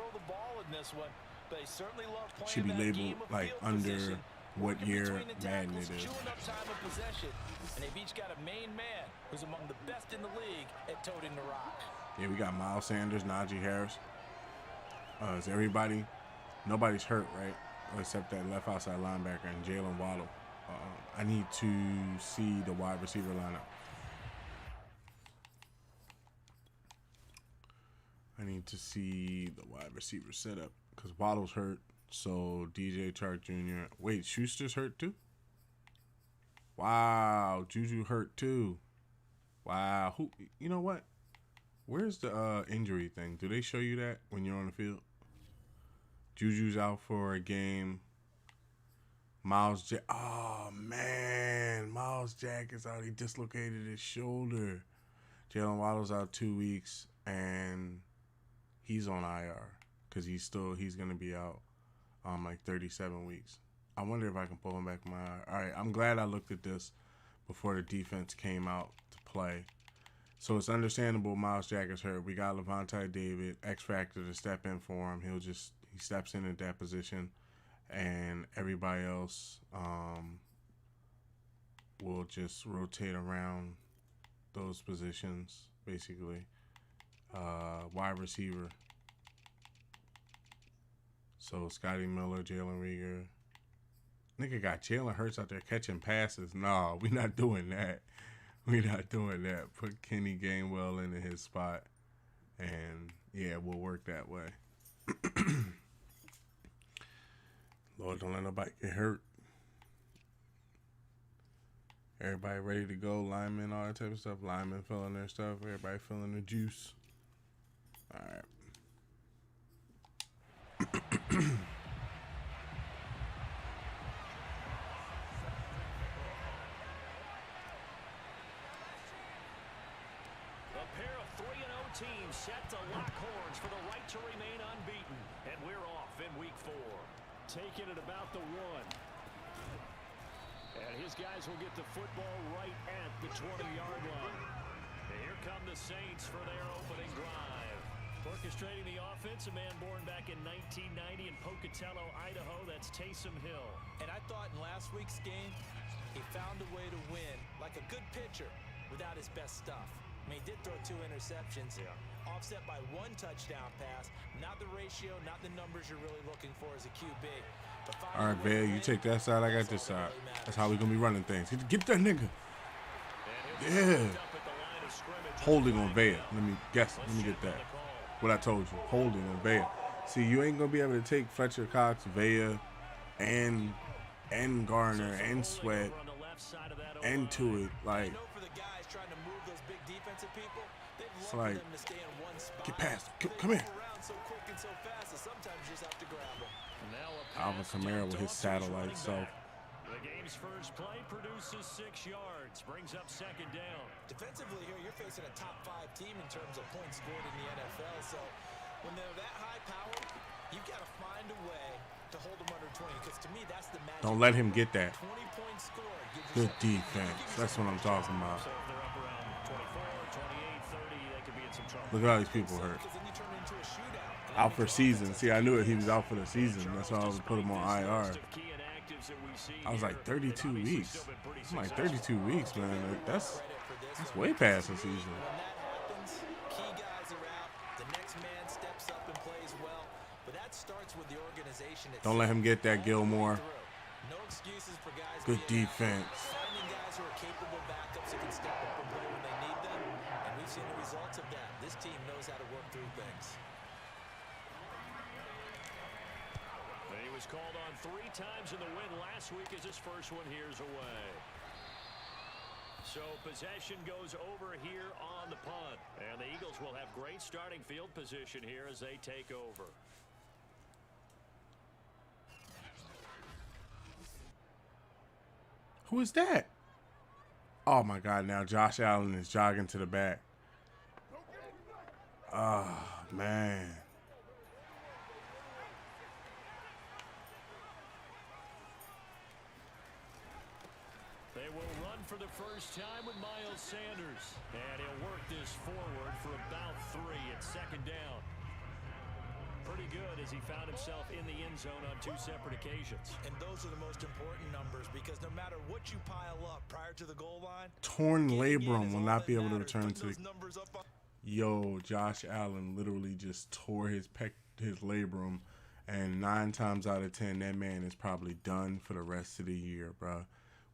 [SPEAKER 1] It should be labeled like under what year Madden it is.
[SPEAKER 4] And they've each got a main man who's among the best in the league at toting the rock.
[SPEAKER 1] Yeah, we got Miles Sanders, Najee Harris. Is everybody? Nobody's hurt, right? Except that left outside linebacker and Jalen Waddle. I need to see the wide receiver lineup. I need to see the wide receiver setup because Waddle's hurt. So DJ Chark Jr. Wait, Schuster's hurt too? Wow, Juju hurt too. Wow, who? You know what? Where's the injury thing? Do they show you that when you're on the field? Juju's out for a game. Oh man, Miles Jack is out. He dislocated his shoulder. Jalen Waddle's out 2 weeks, and he's on IR because he's gonna be out like 37 weeks. I wonder if I can pull him back from IR. All right, I'm glad I looked at this before the defense came out to play. So it's understandable Miles Jack is hurt. We got Levante David, X Factor, to step in for him. He steps in at that position, and everybody else will just rotate around those positions, basically. Wide receiver. So Scotty Miller, Jalen Reagor. Nigga got Jalen Hurts out there catching passes. Nah, we not doing that. We not doing that. Put Kenny Gainwell into his spot. And, yeah, we'll work that way. Lord, don't let nobody get hurt. Everybody ready to go. Linemen, all that type of stuff. Linemen filling their stuff. Everybody filling the juice. All right.
[SPEAKER 3] Teams set to lock horns for the right to remain unbeaten. And we're off in week 4. Taking it about the 1. And his guys will get the football right at the 20-yard line. And here come the Saints for their opening drive. Orchestrating the offense, a man born back in 1990 in Pocatello, Idaho. That's Taysom Hill.
[SPEAKER 4] And I thought in last week's game, he found a way to win like a good pitcher without his best stuff. I mean, he did throw 2 interceptions, offset by 1 touchdown pass. Not the ratio, not the numbers you're really looking for as a QB.
[SPEAKER 1] All right, Bear, you take that side, I got this side. That's how we're going to be running things. Get that nigga. Yeah. Holding on Bear. Let me guess. Let me get that. What I told you. Holding on Bear. See, you ain't going to be able to take Fletcher Cox, Vea, and Garner, and Sweat, and Tuitt. Like, it's like, get past him. Come here.
[SPEAKER 3] Now a
[SPEAKER 1] Alvin
[SPEAKER 3] pass
[SPEAKER 1] Kamara
[SPEAKER 3] down
[SPEAKER 1] with
[SPEAKER 3] to
[SPEAKER 1] his
[SPEAKER 3] Phillips, who's
[SPEAKER 1] satellite
[SPEAKER 3] running
[SPEAKER 1] self.
[SPEAKER 3] back. The game's first play produces 6 yards, brings up second down.
[SPEAKER 4] Defensively here, you're facing a top 5 team in terms of points scored in the NFL. So when they're that high power, you've got to find a way to hold them under 20. Because to me, that's the magic.
[SPEAKER 1] Don't let him get that.
[SPEAKER 4] 20-point score.
[SPEAKER 1] Good defense. That's what I'm talking about.
[SPEAKER 3] So if they're up around 24, 28, 30, they could be in some trouble.
[SPEAKER 1] Look at all these people hurt.
[SPEAKER 4] Because then you turn it into a shootout.
[SPEAKER 1] Out for season. See, I knew it. He was out for the season. That's why I was put him on IR. I was like 32 weeks. I'm like 32 weeks, man. Like, that's way past the season.
[SPEAKER 4] When that happens, key guys are out. The next man steps up and plays well. But that starts with the organization itself.
[SPEAKER 1] Don't let him get that, Gilmore.
[SPEAKER 4] No excuses for guys.
[SPEAKER 1] Good
[SPEAKER 4] being out.
[SPEAKER 1] defense.
[SPEAKER 4] Finding guys who are capable backups who can step up and play when they need them. And we've seen the results of that. This team knows how to work through things.
[SPEAKER 3] He was called on 3 times in the win last week as his first one here's away. So possession goes over here on the punt. And the Eagles will have great starting field position here as they take over.
[SPEAKER 1] Who is that? Oh my God, now Josh Allen is jogging to the back. Oh, man.
[SPEAKER 3] They will run for the first time with Miles Sanders. And he'll work this forward for about 3 at second down. Pretty good as he found himself in the end zone on 2 separate occasions.
[SPEAKER 4] And those are the most important numbers because no matter what you pile up prior to the goal line,
[SPEAKER 1] Torn labrum
[SPEAKER 4] is
[SPEAKER 1] will
[SPEAKER 4] all
[SPEAKER 1] not
[SPEAKER 4] that
[SPEAKER 1] be able to
[SPEAKER 4] matters.
[SPEAKER 1] return
[SPEAKER 4] Putting
[SPEAKER 1] to
[SPEAKER 4] those
[SPEAKER 1] the...
[SPEAKER 4] numbers up on
[SPEAKER 1] Yo, Josh Allen literally just tore his labrum, and 9 times out of 10, that man is probably done for the rest of the year, bro.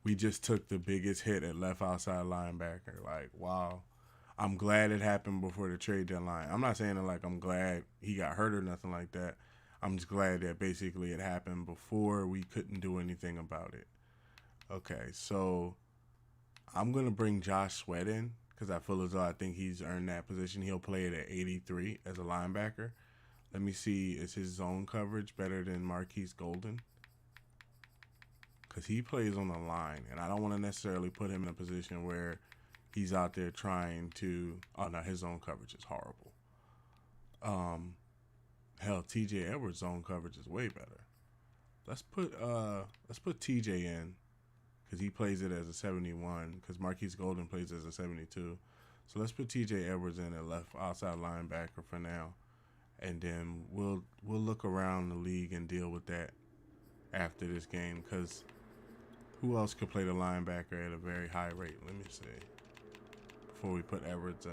[SPEAKER 1] We just took the biggest hit at left outside linebacker. Like, wow. I'm glad it happened before the trade deadline. I'm not saying that like I'm glad he got hurt or nothing like that. I'm just glad that basically it happened before we couldn't do anything about it. Okay, so I'm going to bring Josh Sweat in because I feel as though I think he's earned that position. He'll play it at 83 as a linebacker. Let me see, is his zone coverage better than Marquise Golden? Because he plays on the line, and I don't want to necessarily put him in a position where he's out there trying to... Oh, no, his zone coverage is horrible. Hell, T.J. Edwards' zone coverage is way better. Let's put T.J. in because he plays it as a 71 because Marquise Golden plays as a 72. So let's put T.J. Edwards in at left outside linebacker for now, and then we'll look around the league and deal with that after this game because who else could play the linebacker at a very high rate? Let me see. Before we put Edwards in.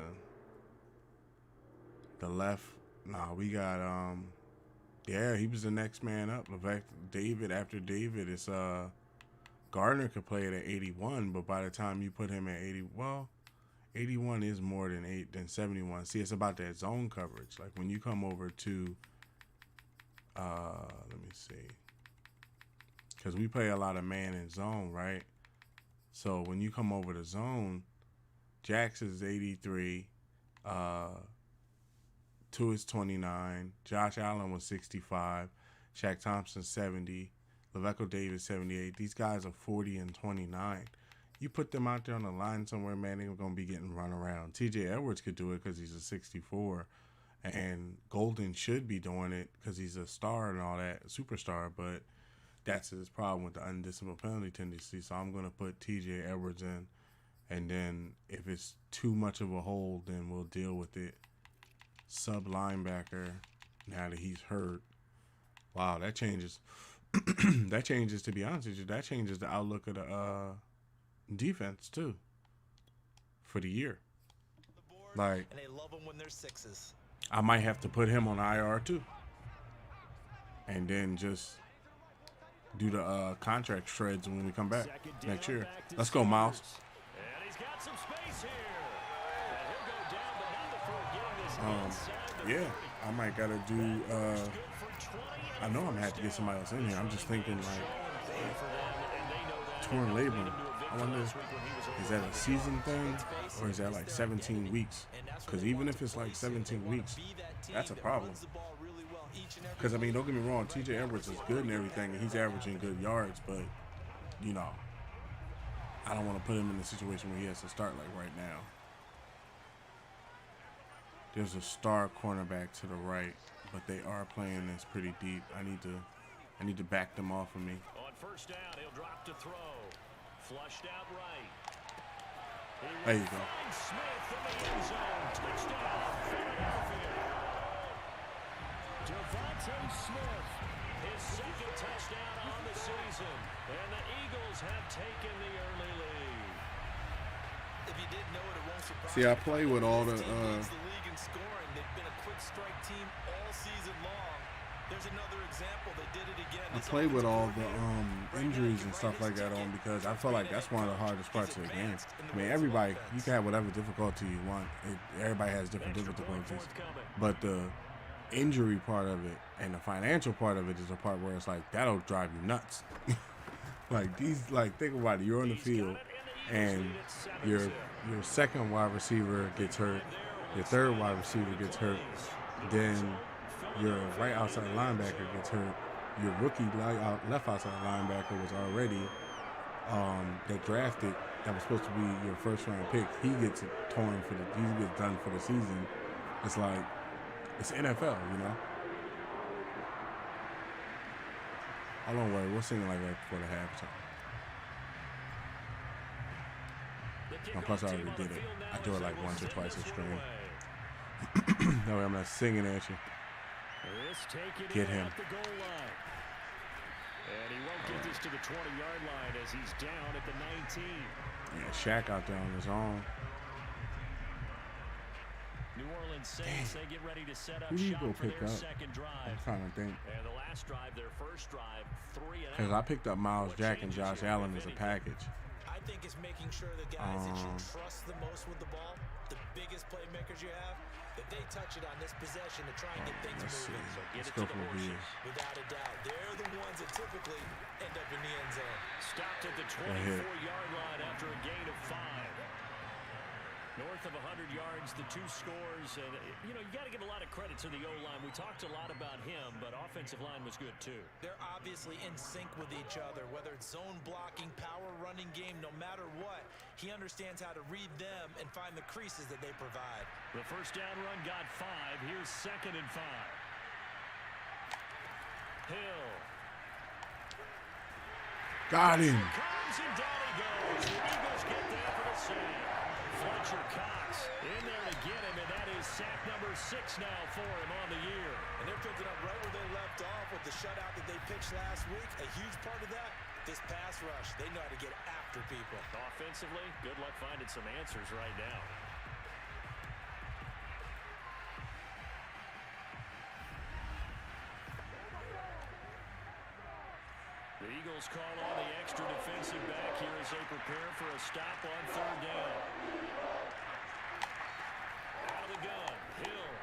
[SPEAKER 1] The left, nah, we got, yeah, he was the next man up. In fact, David, after David, it's, Gardner could play it at 81, but by the time you put him at 80, well, 81 is more than 71. See, it's about that zone coverage. Like when you come over to, let me see. Because we play a lot of man in zone, right? So when you come over to zone, Jax is 83, Tua is 29, Josh Allen was 65, Shaq Thompson 70, Leveco Davis 78. These guys are 40 and 29. You put them out there on the line somewhere, man, they're going to be getting run around. T.J. Edwards could do it because he's a 64, and Golden should be doing it because he's a star and all that, a superstar, but that's his problem with the undisciplined penalty tendency. So I'm going to put T.J. Edwards in. And then if it's too much of a hole, then we'll deal with it. Sub linebacker, now that he's hurt. Wow, that changes. That changes, to be honest with you, that changes the outlook of the defense, too, for the year. Like,
[SPEAKER 4] and they love them when they're 6s.
[SPEAKER 1] I might have to put him on IR, too. And then just do the contract shreds when we come back next year. Let's go, Miles.
[SPEAKER 3] Got some space here. And he'll go down, but not before getting this inside the
[SPEAKER 1] Yeah, I might gotta do. I know I'm gonna have to get somebody else in here. I'm just thinking like torn labrum. I wonder. is that a season thing or is that like 17 weeks? Because even if it's like 17 weeks, that's a problem. Because, I mean, don't get me wrong, TJ Edwards is good and everything, and he's averaging good yards, but, you know, I don't want to put him in a situation where he has to start like right now. There's a star cornerback to the right, but they are playing this pretty deep. I need to back them off of me.
[SPEAKER 3] On first down, he'll drop to throw. Flushed out right.
[SPEAKER 1] There you go.
[SPEAKER 3] Smith in the end zone. Touchdown, Philadelphia. Devontae Smith, his second touchdown on the season. And the Eagles have taken the early lead.
[SPEAKER 4] If you didn't know it, it won't surprise
[SPEAKER 1] See, I play with all the
[SPEAKER 4] league in scoring. They've been a quick strike team all season long. There's another example. They did it again.
[SPEAKER 1] I play with all the injuries and stuff like that on because I feel like that's one of the hardest parts of the game. I mean, everybody, you can have whatever difficulty you want. Everybody has different difficulties, but the injury part of it and the financial part of it is a part where it's like that'll drive you nuts. Think about it. You're on the field and your second wide receiver gets hurt, your third wide receiver gets hurt, then your right outside linebacker gets hurt, your rookie left outside linebacker was already that drafted, that was supposed to be your first round pick, he gets done for the season. It's like, it's NFL, you know? I don't worry, we'll sing it like right before the halftime. And plus, I already did it. I do it like once or twice a stream. No way, I'm not singing at you. Get him.
[SPEAKER 3] And he won't get this to the 20-yard line as he's down at the 19.
[SPEAKER 1] Yeah, Shaq out there on his own.
[SPEAKER 3] New Orleans Saints, they get ready to set up
[SPEAKER 1] Who do you
[SPEAKER 3] shop
[SPEAKER 1] go
[SPEAKER 3] for
[SPEAKER 1] pick
[SPEAKER 3] their
[SPEAKER 1] up?
[SPEAKER 3] second drive.
[SPEAKER 1] I'm trying to think.
[SPEAKER 3] And the last drive, their first drive, 3 and out.
[SPEAKER 1] Because I picked up Miles Jack and Josh Allen as a package.
[SPEAKER 4] I think it's making sure the guys that you trust the most with the ball, the biggest playmakers you have, that they touch it on this possession to try and get things moving. So get
[SPEAKER 1] Let's
[SPEAKER 4] it
[SPEAKER 1] go
[SPEAKER 4] to the
[SPEAKER 1] for
[SPEAKER 4] horses.
[SPEAKER 1] Vegas.
[SPEAKER 4] Without a doubt, they're the ones that typically end up in the end zone.
[SPEAKER 3] Stopped at the 24-yard line after a gain of 5. North of 100 yards, the 2 scores. And, you got to give a lot of credit to the O-line. We talked a lot about him, but offensive line was good, too.
[SPEAKER 4] They're obviously in sync with each other, whether it's zone blocking, power running game, no matter what. He understands how to read them and find the creases that they provide.
[SPEAKER 3] The first down run got 5. Here's 2nd and 5. Hill.
[SPEAKER 1] Got him.
[SPEAKER 3] Comes and down he goes. The Eagles get there for the sack. Fletcher Cox in there to get him, and that is sack number 6 now for him on the year.
[SPEAKER 4] And they're picking up right where they left off with the shutout that they pitched last week. A huge part of that, this pass rush. They know how to get after people.
[SPEAKER 3] Offensively, good luck finding some answers right now. The Eagles call on the extra defensive back here as they prepare for a stop on 3rd down. Out of the gun, Hill.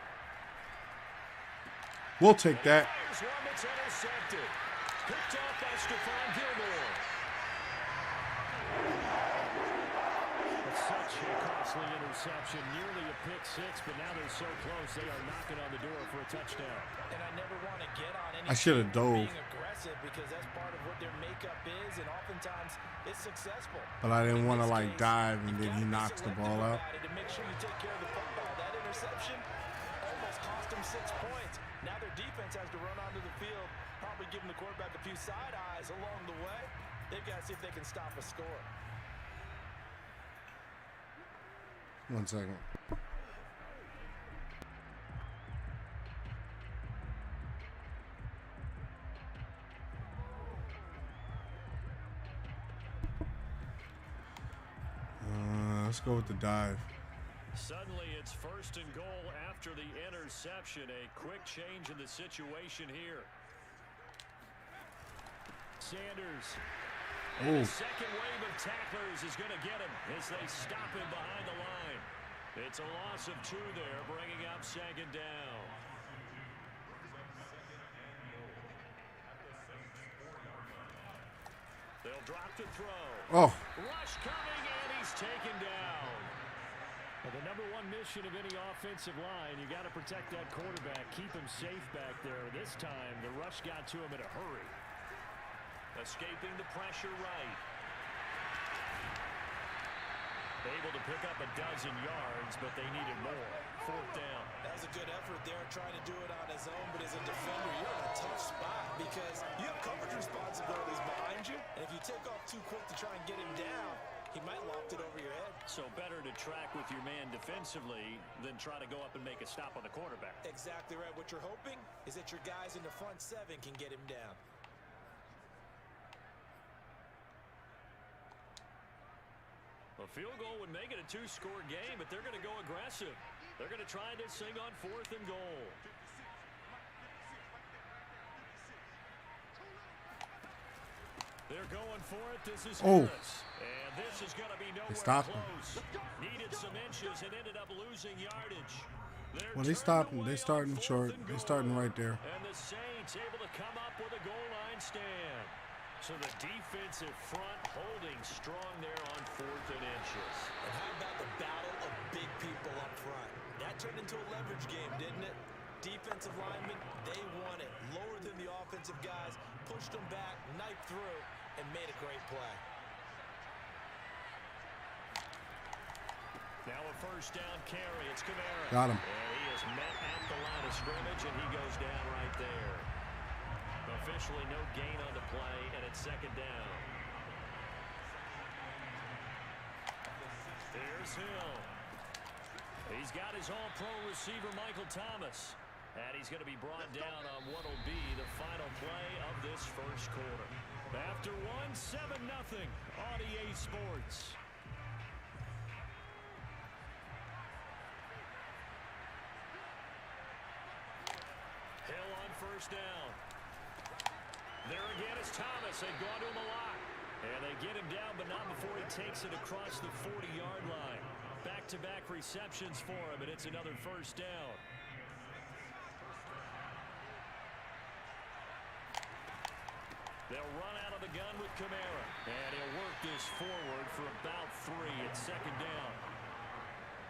[SPEAKER 1] We'll take that.
[SPEAKER 3] Here's one that's intercepted. Picked off by Stephon Gilmore. Such a costly interception, nearly a pick 6, but now they're so close they are knocking on the door for a touchdown.
[SPEAKER 4] And I never want to get on any
[SPEAKER 1] I should have dove.
[SPEAKER 4] being aggressive because that's part of what their makeup is, and oftentimes it's successful.
[SPEAKER 1] But I didn't want to
[SPEAKER 4] In this
[SPEAKER 1] like
[SPEAKER 4] case,
[SPEAKER 1] dive and
[SPEAKER 4] you
[SPEAKER 1] then
[SPEAKER 4] gotta
[SPEAKER 1] he
[SPEAKER 4] be
[SPEAKER 1] knocks the
[SPEAKER 4] selective
[SPEAKER 1] ball out.
[SPEAKER 4] about it to make sure you take care of the football. That interception almost cost them 6 points. Now their defense has to run onto the field, probably giving the quarterback a few side eyes along the way. They've got to see if they can stop a score.
[SPEAKER 1] 1 second. Let's go with the dive.
[SPEAKER 3] Suddenly it's 1st and goal after the interception. A quick change in the situation here. Sanders. And the second wave of tacklers is going to get him as they stop him behind the line. It's a loss of 2 there, bringing up 2nd down. The They'll drop to throw.
[SPEAKER 1] Oh,
[SPEAKER 3] Rush coming, and he's taken down. Well, the number one mission of any offensive line, you got to protect that quarterback, keep him safe back there. This time, the rush got to him in a hurry.
[SPEAKER 5] Escaping the pressure right. Able to pick up a dozen yards, but they needed more. Fourth down.
[SPEAKER 4] That was a good effort there, trying to do it on his own, but as a defender, you're in a tough spot because you have coverage responsibilities behind you, and if you take off too quick to try and get him down, he might loft it over your head.
[SPEAKER 3] So better to track with your man defensively than try to go up and make a stop on the quarterback.
[SPEAKER 4] Exactly right. What you're hoping is that your guys in the front seven can get him down.
[SPEAKER 3] A field goal would make it a two-score game, but they're going to go aggressive. They're going to try this thing on 4th and goal. They're going for it. This is Harris. And this is going to be nowhere close. Needed some inches and ended up losing yardage.
[SPEAKER 1] well, they stopped. They starting short. They starting right there.
[SPEAKER 3] And the Saints able to come up with a goal line stand. So the defensive front holding strong there on 4th and inches.
[SPEAKER 4] And how about the battle of big people up front? That turned into a leverage game, didn't it? Defensive linemen, they won it. Lower than the offensive guys, pushed them back, knifed through, and made a great play.
[SPEAKER 3] Now a first down carry. It's Kamara.
[SPEAKER 1] Got him.
[SPEAKER 3] And he is met at the line of scrimmage, and he goes down right there. Officially no gain on the play, and it's 2nd down. Here's Hill. He's got his all-pro receiver, Michael Thomas. And he's going to be brought down on what will be the final play of this first quarter. After 7-0 on EA Sports. Hill on first down. There again is Thomas. They've gone to him a lot. And they get him down, but not before he takes it across the 40-yard line. Back-to-back receptions for him, and it's another first down. They'll run out of the gun with Kamara. And he'll work this forward for about 3 at 2nd down.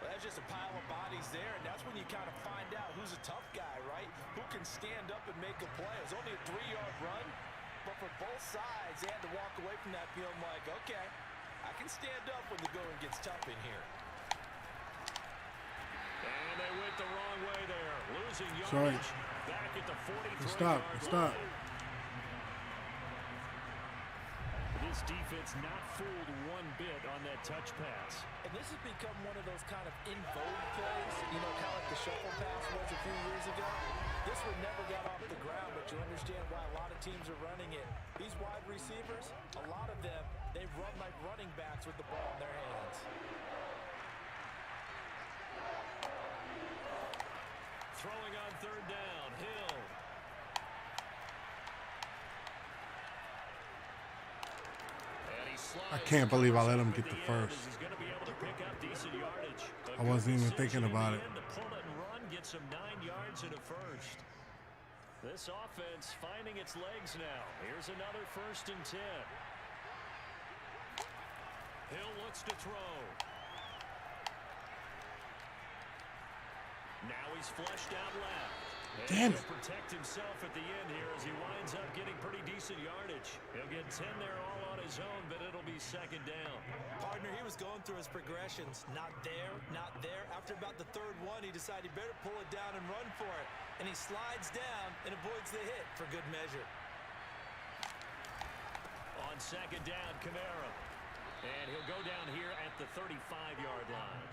[SPEAKER 4] Well, that's just a pile of bodies there, and that's when you kind of find out who's a tough guy, right? Who can stand up and make a play. It was only a 3-yard run, but for both sides, they had to walk away from that feeling like, okay, I can stand up when the going gets tough in here.
[SPEAKER 3] And they went the wrong way there. Losing yardage.
[SPEAKER 1] Sorry.
[SPEAKER 3] Back at the 43-yard
[SPEAKER 1] Stop. Stop.
[SPEAKER 3] line. This defense not fooled one bit on that touch pass.
[SPEAKER 4] And this has become one of those kind of in vogue plays, you know, kind of like the shuffle pass was a few years ago. This one never got off the ground, but you understand why a lot of teams are running it. These wide receivers, a lot of them, they run like running backs with the ball in their hands.
[SPEAKER 3] Throwing on 3rd down, Hill. And he
[SPEAKER 1] I
[SPEAKER 3] slides
[SPEAKER 1] can't believe I let him
[SPEAKER 3] at
[SPEAKER 1] get the
[SPEAKER 3] end
[SPEAKER 1] first.
[SPEAKER 3] as he's going to be able to pick up decent yardage. A
[SPEAKER 1] I wasn't
[SPEAKER 3] good
[SPEAKER 1] even thinking
[SPEAKER 3] decision
[SPEAKER 1] about
[SPEAKER 3] in
[SPEAKER 1] it.
[SPEAKER 3] the end to pull it and run, get some 9 yards and a first. This offense finding its legs now. Here's another 1st and 10. Hill looks to throw. Now he's flushed out left. And
[SPEAKER 1] Damn it.
[SPEAKER 3] he'll protect himself at the end here as he winds up getting pretty decent yardage. He'll get 10 there all on his own, but it'll be 2nd down.
[SPEAKER 4] Partner, he was going through his progressions. Not there, not there. After about the 3rd one, he decided he better pull it down and run for it. And he slides down and avoids the hit for good measure.
[SPEAKER 3] On 2nd down, Kamara. And he'll go down here at the 35-yard line.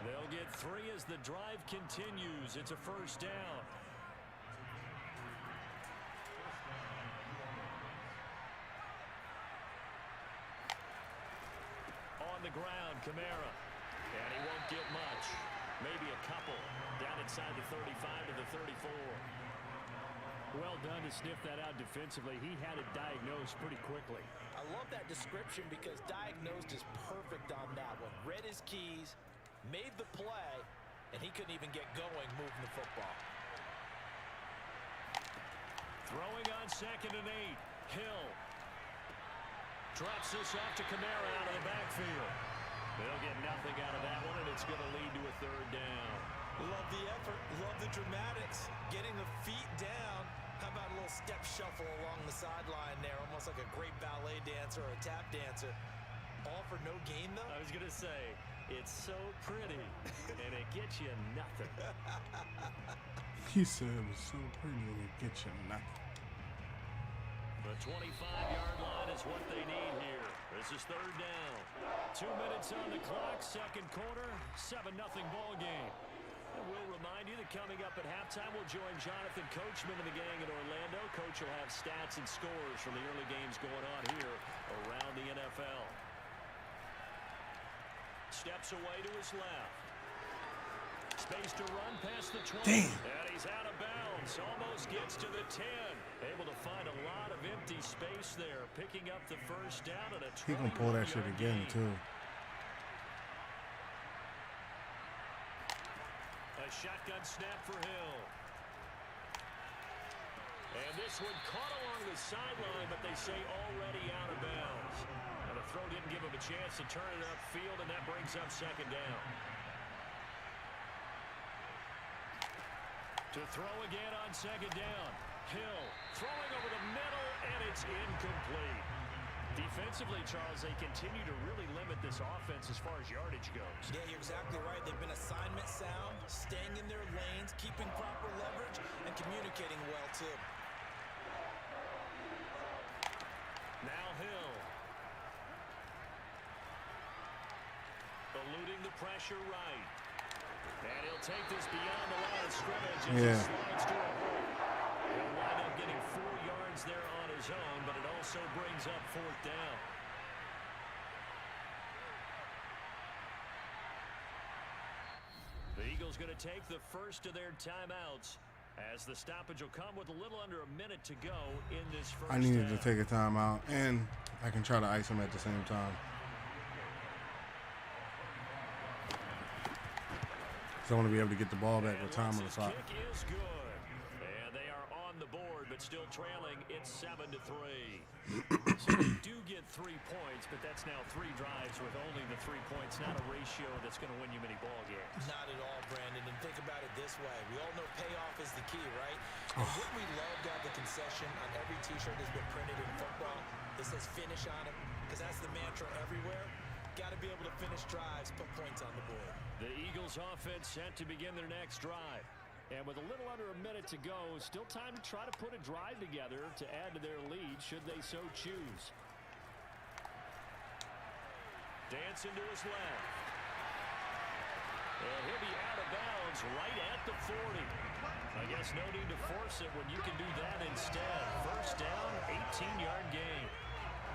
[SPEAKER 3] They'll get 3 as the drive continues. It's a first down. On the ground, Kamara. And he won't get much. Maybe a couple. Down inside the 35 to the 34. Well done to sniff that out defensively. He had it diagnosed pretty quickly.
[SPEAKER 4] I love that description because diagnosed is perfect on that one. Read his keys, made the play, and he couldn't even get going moving the football.
[SPEAKER 3] Throwing on 2nd and 8. Hill. Drops this off to Kamara out of the backfield. They'll get nothing out of that one, and it's going to lead to a third down.
[SPEAKER 4] Love the effort. Love the dramatics. Getting the feet down. How about a little step shuffle along the sideline there? Almost like a great ballet dancer or a tap dancer. All for no gain, though?
[SPEAKER 3] I was going to say, it's so pretty, and it gets you nothing.
[SPEAKER 1] He said it was so pretty and it gets you nothing.
[SPEAKER 3] The 25-yard line is what they need here. This is third down. 2 minutes on the clock, second quarter, 7-0 ball game. And we'll remind you that coming up at halftime, we'll join Jonathan Coachman and the gang in Orlando. Coach will have stats and scores from the early games going on here around the NFL. Steps away to his left. Space to run past the 20.
[SPEAKER 1] Damn.
[SPEAKER 3] And he's out of bounds. Almost gets to the 10. Able to find a lot of empty space there. Picking up the first down at a 21-yard
[SPEAKER 1] He gonna pull that shit again,
[SPEAKER 3] gain.
[SPEAKER 1] too.
[SPEAKER 3] A shotgun snap for Hill. And this one caught along the sideline, but they say already out of bounds. And the throw didn't give him a chance to turn it upfield, and that brings up second down. To throw again on second down. Hill throwing over the middle, and it's incomplete. Defensively, Charles, they continue to really limit this offense as far as yardage goes.
[SPEAKER 4] Yeah, you're exactly right. They've been assignment sound, staying in their lanes, keeping proper leverage, and communicating well, too.
[SPEAKER 3] Now Hill. Eluding the pressure right. And he'll take this beyond the line of scrimmage as he slides to a hole. He'll wind up getting 4 yards there on his own, but it also brings up fourth down. The Eagles going to take the first of their timeouts as the stoppage will come with a little under a minute to go in this first
[SPEAKER 1] I needed
[SPEAKER 3] down.
[SPEAKER 1] to take a timeout, and I can try to ice him at the same time. So I want to be able to get the ball back with time on the clock.
[SPEAKER 3] Kick is good. And they are on the board, but still trailing. It's 7-3. So they do get 3 points, but that's now 3 drives with only the 3 points. Not a ratio that's going to win you many ball games.
[SPEAKER 4] Not at all, Brandon. And think about it this way. We all know payoff is the key, right? And wouldn't we love to have the concession on every T-shirt that's been printed in football that says finish on it? Because that's the mantra everywhere. Got to be able to finish drives, put points on the board.
[SPEAKER 3] The Eagles offense set to begin their next drive. And with a little under a minute to go, still time to try to put a drive together to add to their lead should they so choose. Dancing to his left. And he'll be out of bounds right at the 40. I guess no need to force it when you can do that instead. First down, 18-yard gain.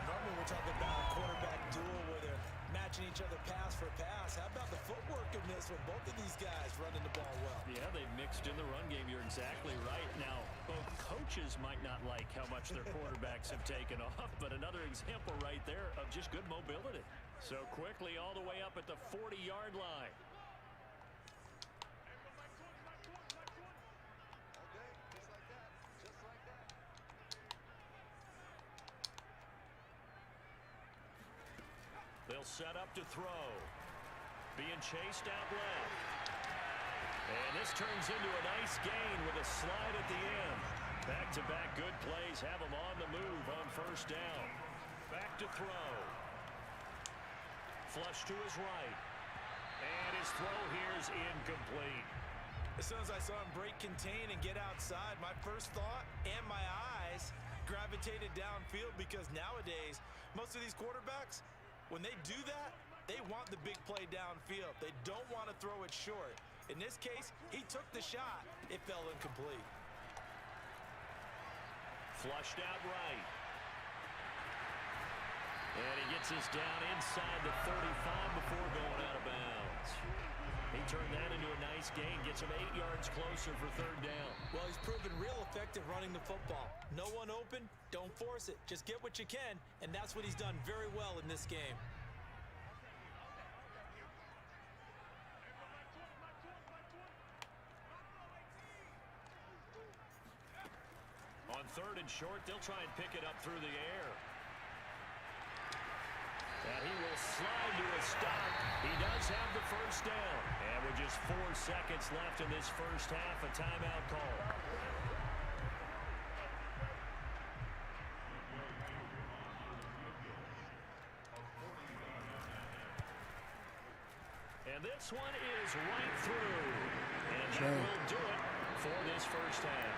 [SPEAKER 4] Normally we're talking about a quarterback duel where they're matching each other pass for pass. How about the footwork in this one? Both of these guys running the ball well.
[SPEAKER 3] Yeah, they've mixed in the run game. You're exactly right. Now, both coaches might not like how much their quarterbacks have taken off, but another example right there of just good mobility. So quickly all the way up at the 40-yard line. They'll set up to throw. Being chased out left. And this turns into a nice gain with a slide at the end. Back-to-back good plays have him on the move on first down. Back to throw. Flush to his right. And his throw here is incomplete.
[SPEAKER 4] As soon as I saw him break contain and get outside, my first thought and my eyes gravitated downfield because nowadays, most of these quarterbacks, when they do that, they want the big play downfield. They don't want to throw it short. In this case, he took the shot. It fell incomplete.
[SPEAKER 3] Flushed out right. And he gets this down inside the 35 before going out of bounds. He turned that into a nice gain, gets him 8 yards closer for third down.
[SPEAKER 4] Well, he's proven real effective running the football. No one open, don't force it. Just get what you can, and that's what he's done very well in this game.
[SPEAKER 3] On third and short, they'll try and pick it up through the air. And he will slide to a stop. He does have the first down. And with just 4 seconds left in this first half, a timeout call. And this one is right through. And that will do it for this first half.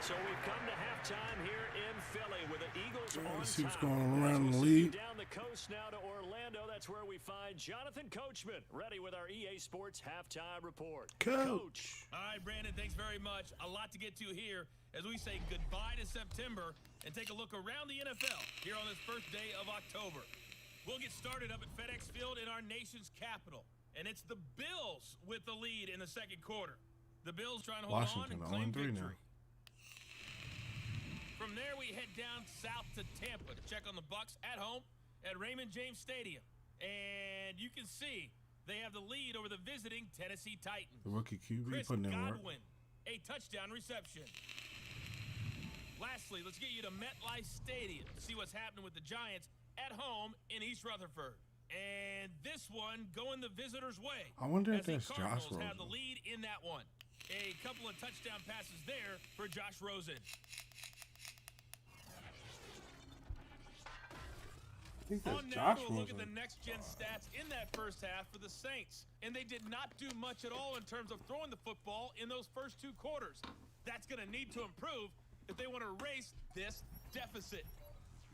[SPEAKER 3] So we've come to halftime here in Philly with the Eagles on
[SPEAKER 1] Let's see what's
[SPEAKER 3] top.
[SPEAKER 1] going on around the
[SPEAKER 3] As we
[SPEAKER 1] league.
[SPEAKER 3] down the coast now to Orlando. That's where we find Jonathan Coachman ready with our EA Sports halftime report.
[SPEAKER 1] Coach.
[SPEAKER 7] All right, Brandon, thanks very much. A lot to get to here as we say goodbye to September and take a look around the NFL here on this first day of October. We'll get started up at FedEx Field in our nation's capital. And it's the Bills with the lead in the second quarter. The Bills trying to hold on and claim
[SPEAKER 1] 0-3 now.
[SPEAKER 7] victory. From there, we head down south to Tampa to check on the Bucs at home at Raymond James Stadium. And you can see they have the lead over the visiting Tennessee Titans.
[SPEAKER 1] The rookie QB
[SPEAKER 7] Chris
[SPEAKER 1] putting in work.
[SPEAKER 7] Godwin, a touchdown reception. Lastly, let's get you to MetLife Stadium to see what's happening with the Giants at home in East Rutherford. And this one going the visitors' way.
[SPEAKER 1] I wonder if
[SPEAKER 7] as the
[SPEAKER 1] that's Josh
[SPEAKER 7] Cardinals have the
[SPEAKER 1] Rosen.
[SPEAKER 7] lead in that one. A couple of touchdown passes there for Josh Rosen.
[SPEAKER 1] I think that's
[SPEAKER 7] On now
[SPEAKER 1] Josh
[SPEAKER 7] to a look at
[SPEAKER 1] Rosen.
[SPEAKER 7] the next-gen stats in that first half for the Saints. And they did not do much at all in terms of throwing the football in those first 2 quarters. That's going to need to improve if they want to erase this deficit.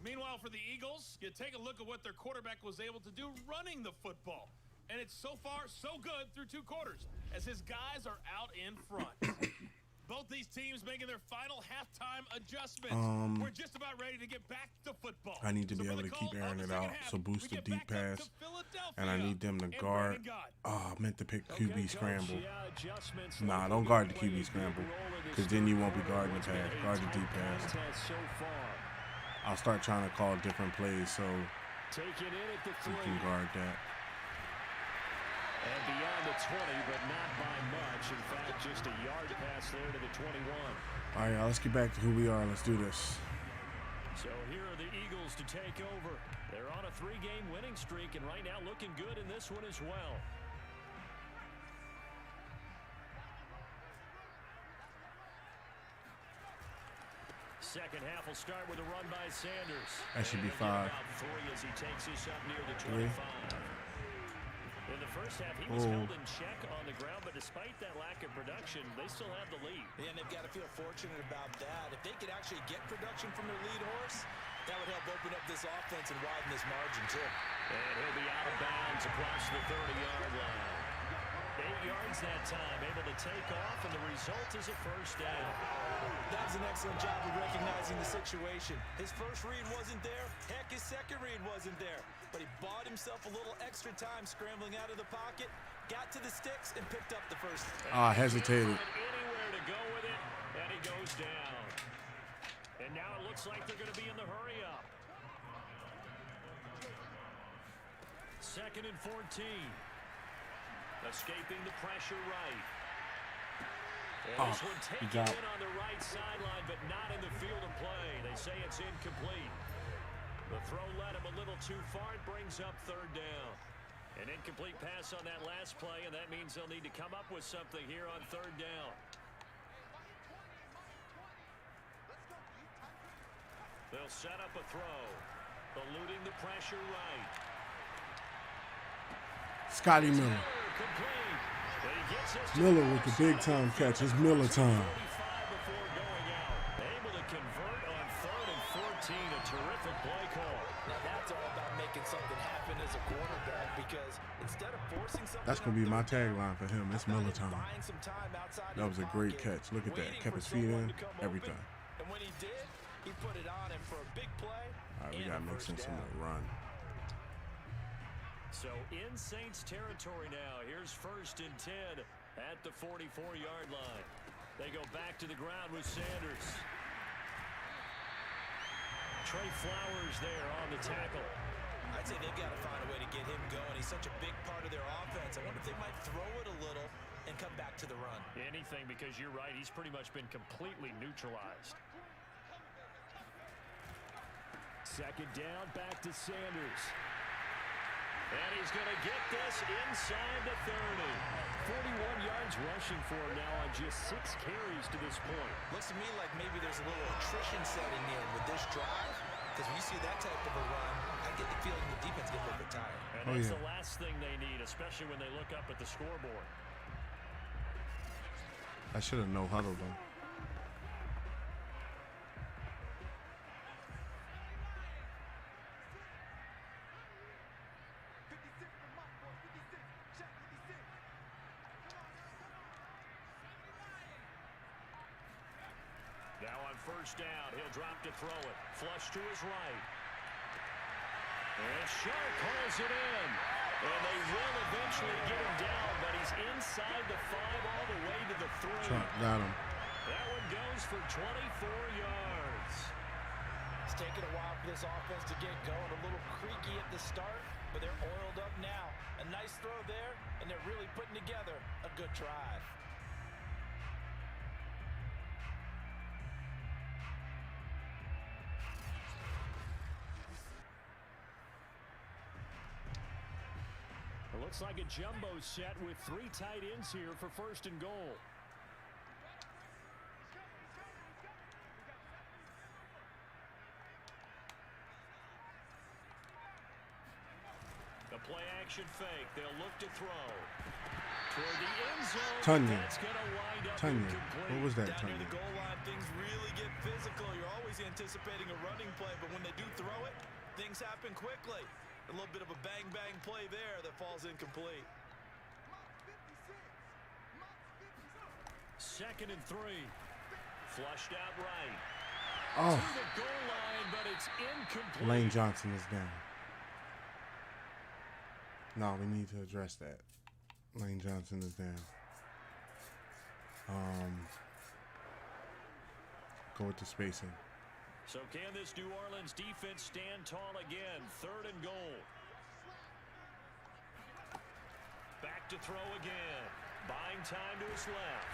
[SPEAKER 7] Meanwhile, for the Eagles, you take a look at what their quarterback was able to do running the football. And it's so far so good through 2 quarters as his guys are out in front. Both these teams making their final halftime adjustments. We're just about ready to get back to football.
[SPEAKER 1] I need to be
[SPEAKER 7] for
[SPEAKER 1] able
[SPEAKER 7] the
[SPEAKER 1] to keep
[SPEAKER 7] call
[SPEAKER 1] airing
[SPEAKER 7] of
[SPEAKER 1] it
[SPEAKER 7] the
[SPEAKER 1] out.
[SPEAKER 7] second half,
[SPEAKER 1] So boost
[SPEAKER 7] we
[SPEAKER 1] the
[SPEAKER 7] get
[SPEAKER 1] deep
[SPEAKER 7] back up
[SPEAKER 1] pass.
[SPEAKER 7] to Philadelphia
[SPEAKER 1] And I need them to
[SPEAKER 7] and
[SPEAKER 1] guard.
[SPEAKER 7] Brandon Gott.
[SPEAKER 1] Oh, I meant to pick
[SPEAKER 3] Okay,
[SPEAKER 1] QB
[SPEAKER 3] Coach,
[SPEAKER 1] scramble.
[SPEAKER 3] yeah, adjustments
[SPEAKER 1] Nah,
[SPEAKER 3] like
[SPEAKER 1] don't
[SPEAKER 3] we
[SPEAKER 1] guard the
[SPEAKER 3] played
[SPEAKER 1] QB
[SPEAKER 3] a
[SPEAKER 1] scramble.
[SPEAKER 3] big role in this
[SPEAKER 1] Because then you won't be
[SPEAKER 3] third
[SPEAKER 1] guarding the
[SPEAKER 3] quarter.
[SPEAKER 1] pass.
[SPEAKER 3] It's
[SPEAKER 1] Guard
[SPEAKER 3] been
[SPEAKER 1] the
[SPEAKER 3] a
[SPEAKER 1] deep
[SPEAKER 3] tight
[SPEAKER 1] pass.
[SPEAKER 3] contest so far.
[SPEAKER 1] I'll start trying to call different plays so
[SPEAKER 3] Taken in at the
[SPEAKER 1] you
[SPEAKER 3] 3.
[SPEAKER 1] can guard that.
[SPEAKER 3] And beyond the 20, but not by much. In fact, just a yard pass there to the 21.
[SPEAKER 1] All right, y'all, let's get back to who we are. Let's do this.
[SPEAKER 3] So here are the Eagles to take over. They're on a 3-game winning streak, and right now looking good in this one as well. Second half will start with a run by Sanders.
[SPEAKER 1] That should be
[SPEAKER 3] And he'll
[SPEAKER 1] 5.
[SPEAKER 3] get about 3 as he takes us up near the
[SPEAKER 1] 3.
[SPEAKER 3] 25. In the first half, he was
[SPEAKER 1] Oh.
[SPEAKER 3] held in check on the ground, but despite that lack of production, they still have the lead.
[SPEAKER 4] And they've got to feel fortunate about that. If they could actually get production from their lead horse, that would help open up this offense and widen this margin, too.
[SPEAKER 3] And he'll be out of bounds across the 30-yard line. 8 yards that time, able to take off, and the result is a first down.
[SPEAKER 4] That was an excellent job of recognizing the situation. His first read wasn't there. Heck, his second read wasn't there. But he bought himself a little extra time scrambling out of the pocket, got to the sticks, and picked up the first.
[SPEAKER 1] I hesitated.
[SPEAKER 3] Anywhere to go with it, and he goes down. And now it looks like they're going to be in the hurry-up. 2nd and 14. Escaping the pressure right. And this one taken
[SPEAKER 1] good job.
[SPEAKER 3] in on the right sideline, but not in the field of play. They say it's incomplete. The throw led him a little too far. It brings up 3rd down. An incomplete pass on that last play, and that means they'll need to come up with something here on 3rd down. They'll set up a throw, eluding the pressure right.
[SPEAKER 1] Scotty Miller.
[SPEAKER 3] Complete. But he gets us to
[SPEAKER 1] Miller with the big-time catch. It's Miller time.
[SPEAKER 3] 45 before going out. Able to convert on 3rd and 14. A terrific play call.
[SPEAKER 4] Now that's all about making something happen as a quarterback, because instead of forcing something,
[SPEAKER 1] That's going to be my tagline for him. It's Miller time.
[SPEAKER 4] buying some time outside
[SPEAKER 1] That
[SPEAKER 4] of
[SPEAKER 1] was
[SPEAKER 4] the
[SPEAKER 1] a great
[SPEAKER 4] pocket,
[SPEAKER 1] catch. Look at that.
[SPEAKER 4] waiting
[SPEAKER 1] Kept
[SPEAKER 4] for
[SPEAKER 1] his feet
[SPEAKER 4] someone
[SPEAKER 1] in.
[SPEAKER 4] to come
[SPEAKER 1] Everything.
[SPEAKER 4] open. And when he did, he put it on him for a big play.
[SPEAKER 1] All right, we
[SPEAKER 4] and
[SPEAKER 1] got to
[SPEAKER 4] a
[SPEAKER 1] make
[SPEAKER 4] first
[SPEAKER 1] sense of
[SPEAKER 4] down.
[SPEAKER 1] the run.
[SPEAKER 3] So in Saints territory now. Here's 1st and 10 at the 44-yard line. They go back to the ground with Sanders. Trey Flowers there on the tackle.
[SPEAKER 4] I'd say they've got to find a way to get him going. He's such a big part of their offense. I wonder if they might throw it a little and come back to the run.
[SPEAKER 3] Anything, because you're right. He's pretty much been completely neutralized. 2nd down, back to Sanders. And he's going to get this inside the 30. 41 yards rushing for him now on just 6 carries to this point.
[SPEAKER 4] Looks to me like maybe there's a little attrition setting in with this drive. Because when you see that type of a run, I get the feeling the defense gets a little bit tired.
[SPEAKER 3] And that's the last thing they need, especially when they look up at the scoreboard.
[SPEAKER 1] I should have no huddled them.
[SPEAKER 3] Now on first down, he'll drop to throw it. Flush to his right. And Shark hauls it in. And they will eventually get him down, but he's inside the 5 all the way to the 3.
[SPEAKER 1] Shark got him.
[SPEAKER 3] That one goes for 24 yards.
[SPEAKER 4] It's taken a while for this offense to get going. A little creaky at the start, but they're oiled up now. A nice throw there, and they're really putting together a good drive.
[SPEAKER 3] It looks like a jumbo set with 3 tight ends here for first and goal. The play action fake. They'll look to throw. Toward the end zone.
[SPEAKER 1] Tunyon.
[SPEAKER 3] That's going to wind up
[SPEAKER 1] Tunyon.
[SPEAKER 3] incomplete.
[SPEAKER 1] What was that,
[SPEAKER 4] Down near
[SPEAKER 1] Tunyon?
[SPEAKER 4] the goal line, things really get physical. You're always anticipating a running play, but when they do throw it, things happen quickly. A little bit of a bang-bang play there that falls incomplete.
[SPEAKER 3] 2nd and 3. Flushed out right.
[SPEAKER 1] Oh,
[SPEAKER 3] To the goal line, but it's incomplete.
[SPEAKER 1] Lane Johnson is down. No, we need to address that. Lane Johnson is down. Go with the spacing.
[SPEAKER 3] So can this New Orleans defense stand tall again? 3rd and goal. Back to throw again. Buying time to his left.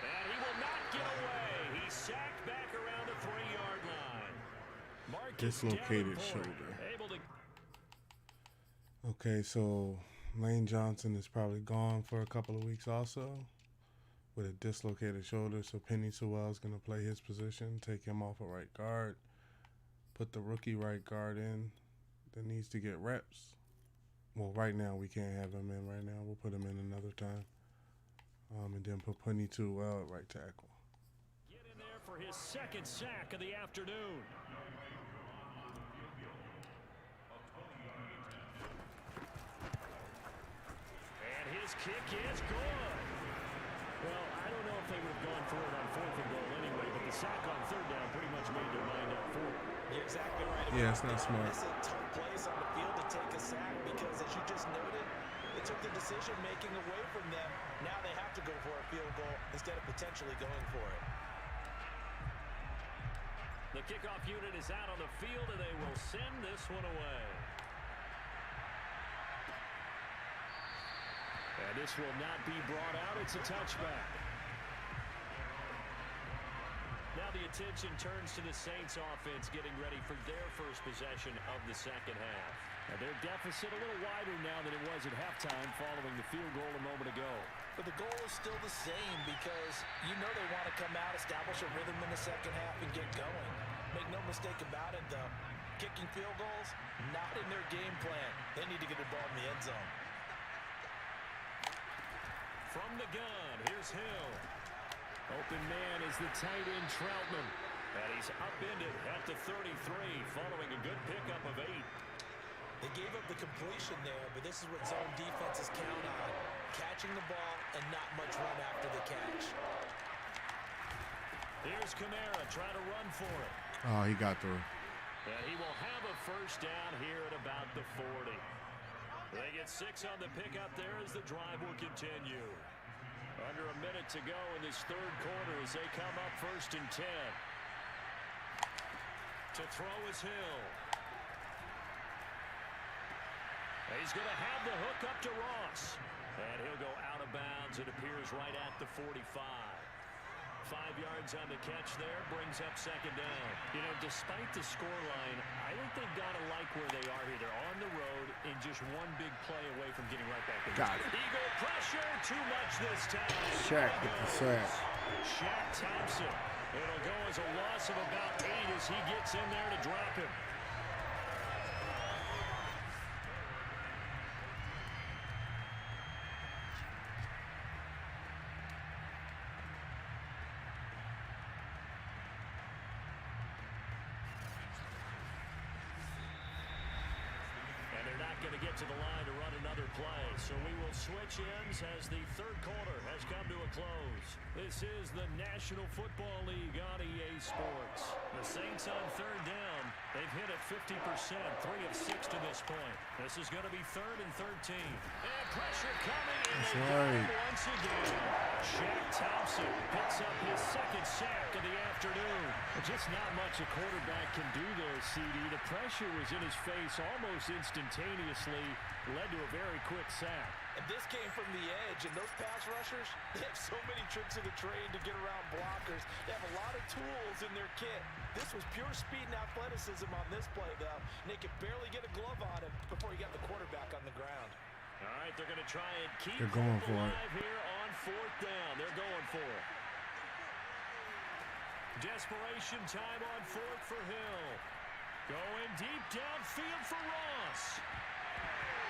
[SPEAKER 3] And he will not get away. He's sacked back around the 3-yard line. Marcus
[SPEAKER 1] Dislocated
[SPEAKER 3] Davenport
[SPEAKER 1] shoulder.
[SPEAKER 3] able to...
[SPEAKER 1] Okay, so Lane Johnson is probably gone for a couple of weeks also with a dislocated shoulder. So Penny Sewell is going to play his position, take him off a right guard, put the rookie right guard in that needs to get reps. Well, right now we can't have him in right now. We'll put him in another time. And then put Penny Sewell at right tackle.
[SPEAKER 3] Get in there for his 2nd sack of the afternoon. And his kick is good. Well, I don't know if they would have gone for it on 4th and goal anyway, but the sack on 3rd down pretty much made their mind up for it.
[SPEAKER 4] You're exactly right.
[SPEAKER 1] Yeah, it's not smart.
[SPEAKER 4] It's a tough place on the field to take a sack because, as you just noted, it took the decision-making away from them. Now they have to go for a field goal instead of potentially going for it.
[SPEAKER 3] The kickoff unit is out on the field, and they will send this one away. And this will not be brought out. It's a touchback. Now the attention turns to the Saints offense getting ready for their first possession of the 2nd half. And their deficit a little wider now than it was at halftime following the field goal a moment ago.
[SPEAKER 4] But the goal is still the same because you know they want to come out, establish a rhythm in the 2nd half, and get going. Make no mistake about it, though. Kicking field goals, not in their game plan. They need to get the ball in the end zone.
[SPEAKER 3] From the gun, here's Hill. Open man is the tight end Troutman. And he's upended at the 33 following a good pickup of 8.
[SPEAKER 4] They gave up the completion there, but this is what zone defenses count on. Catching the ball and not much run after the catch.
[SPEAKER 3] Here's Kamara trying to run for it.
[SPEAKER 1] Oh, he got through.
[SPEAKER 3] And he will have a first down here at about the 40. They get 6 on the pickup there as the drive will continue. Under a minute to go in this 3rd quarter as they come up 1st and 10. To throw is Hill. He's going to have the hook up to Ross. And he'll go out of bounds. It appears right at the 45.
[SPEAKER 5] 5 yards on the catch there, brings up second down. You know, despite the scoreline, I think they've got to like where they are here. They're on the road and just one big play away from getting right back in.
[SPEAKER 1] Got it.
[SPEAKER 5] Eagle pressure, too much this time.
[SPEAKER 1] Shaq with the sack.
[SPEAKER 5] Shaq Thompson. It'll go as a loss of about 8 as he gets in there to drop him. Going to get to the line to run another play, so we will switch ends as the third quarter has come to a close. This is the National Football League on EA Sports. The Saints on third down, they've hit it 50%, 3 of 6 to this point. This is going to be 3rd and 13. And pressure coming in.
[SPEAKER 1] That's right.
[SPEAKER 5] Once again, Shaq Thompson picks up his second sack of the afternoon. Just not much a quarterback can do there, CD. The pressure was in his face almost instantaneously, led to a very quick sack.
[SPEAKER 4] And this came from the edge, and those pass rushers, they have so many tricks of the trade to get around blockers. They have a lot of tools in their kit. This was pure speed and athleticism on this play, though. And they could barely get a glove on him before he got the quarterback on the ground.
[SPEAKER 5] All right, they're going to try and keep
[SPEAKER 1] They're going for it
[SPEAKER 5] here on 4th down. They're going for it. Desperation time on 4th for Hill. Going deep downfield for Ross.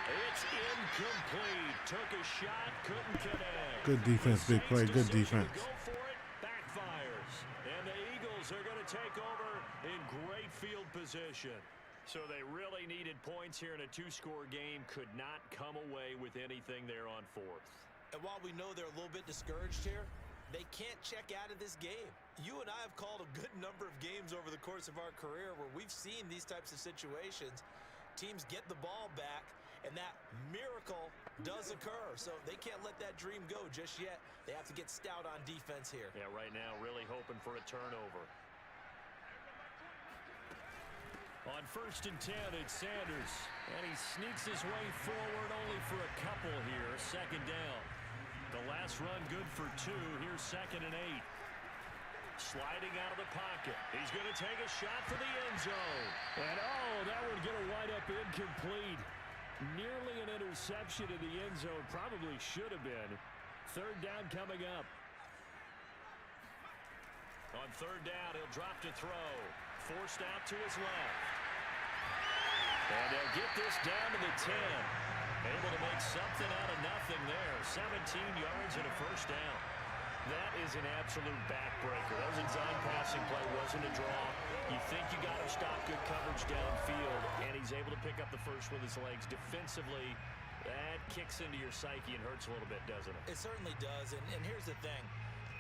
[SPEAKER 5] It's incomplete. Took a shot, couldn't connect.
[SPEAKER 1] Good defense, big play. Good defense.
[SPEAKER 5] Go for it, backfires. And the Eagles are going to take over in great field position. So they really needed points here in a 2-score game. Could not come away with anything there on 4th.
[SPEAKER 4] And while we know they're a little bit discouraged here, they can't check out of this game. You and I have called a good number of games over the course of our career where we've seen these types of situations. Teams get the ball back, and that miracle does occur. So they can't let that dream go just yet. They have to get stout on defense here.
[SPEAKER 5] Yeah, right now really hoping for a turnover. On 1st and 10, it's Sanders. And he sneaks his way forward only for a couple here. Second down. The last run good for 2. Here's 2nd and 8. Sliding out of the pocket. He's going to take a shot for the end zone. And that one going to wind up incomplete. Nearly an interception in the end zone. Probably should have been. 3rd down coming up. On 3rd down, he'll drop to throw. Forced out to his left. And they'll get this down to the 10. Able to make something out of nothing there. 17 yards and a 1st down. That is an absolute backbreaker. That was a design passing play, wasn't a draw. You think you got to stop good coverage downfield, and he's able to pick up the first with his legs. Defensively, that kicks into your psyche and hurts a little bit, doesn't it?
[SPEAKER 4] It certainly does, and here's the thing.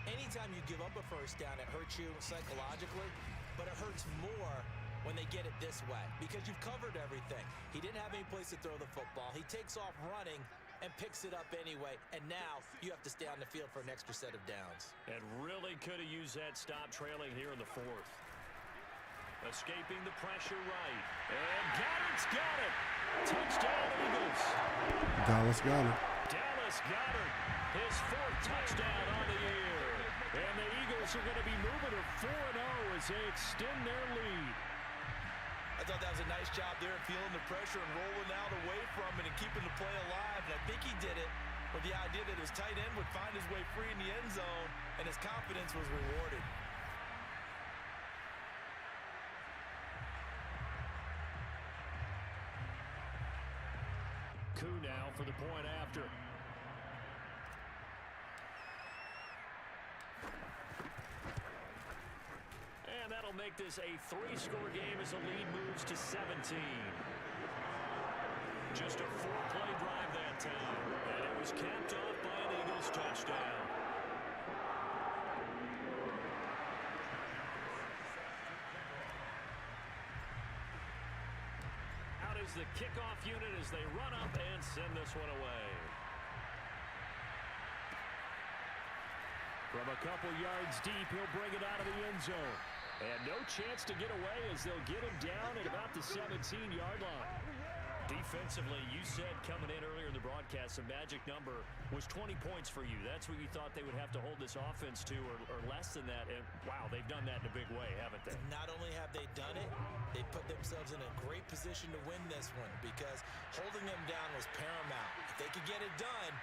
[SPEAKER 4] Anytime you give up a 1st down, it hurts you psychologically, but it hurts more when they get it this way because you've covered everything. He didn't have any place to throw the football. He takes off running and picks it up anyway, and now you have to stay on the field for an extra set of downs.
[SPEAKER 5] And really could have used that stop trailing here in the 4th. Escaping the pressure right. And Goddard's got it. Touchdown, Eagles.
[SPEAKER 1] Dallas got it.
[SPEAKER 5] Dallas Goddard, his 4th touchdown on the year. And the Eagles are going to be moving to 4-0 as they extend their lead.
[SPEAKER 4] I thought that was a nice job there, feeling the pressure and rolling out away from it and keeping the play alive. And I think he did it with the idea that his tight end would find his way free in the end zone, and his confidence was rewarded.
[SPEAKER 5] Coup now for the point after. And that'll make this a 3-score game as the lead moves to 17. Just a 4-play drive that time. And it was capped off by an Eagles touchdown. Out is the kickoff unit as they run up and send this one away. From a couple yards deep, he'll bring it out of the end zone. And no chance to get away as they'll get him down at about the 17-yard line. Defensively, you said coming in earlier in the broadcast, the magic number was 20 points for you. That's what you thought they would have to hold this offense to, or less than that. And, wow, they've done that in a big way, haven't they?
[SPEAKER 4] Not only have they done it, they put themselves in a great position to win this one because holding them down was paramount. If they could get it done,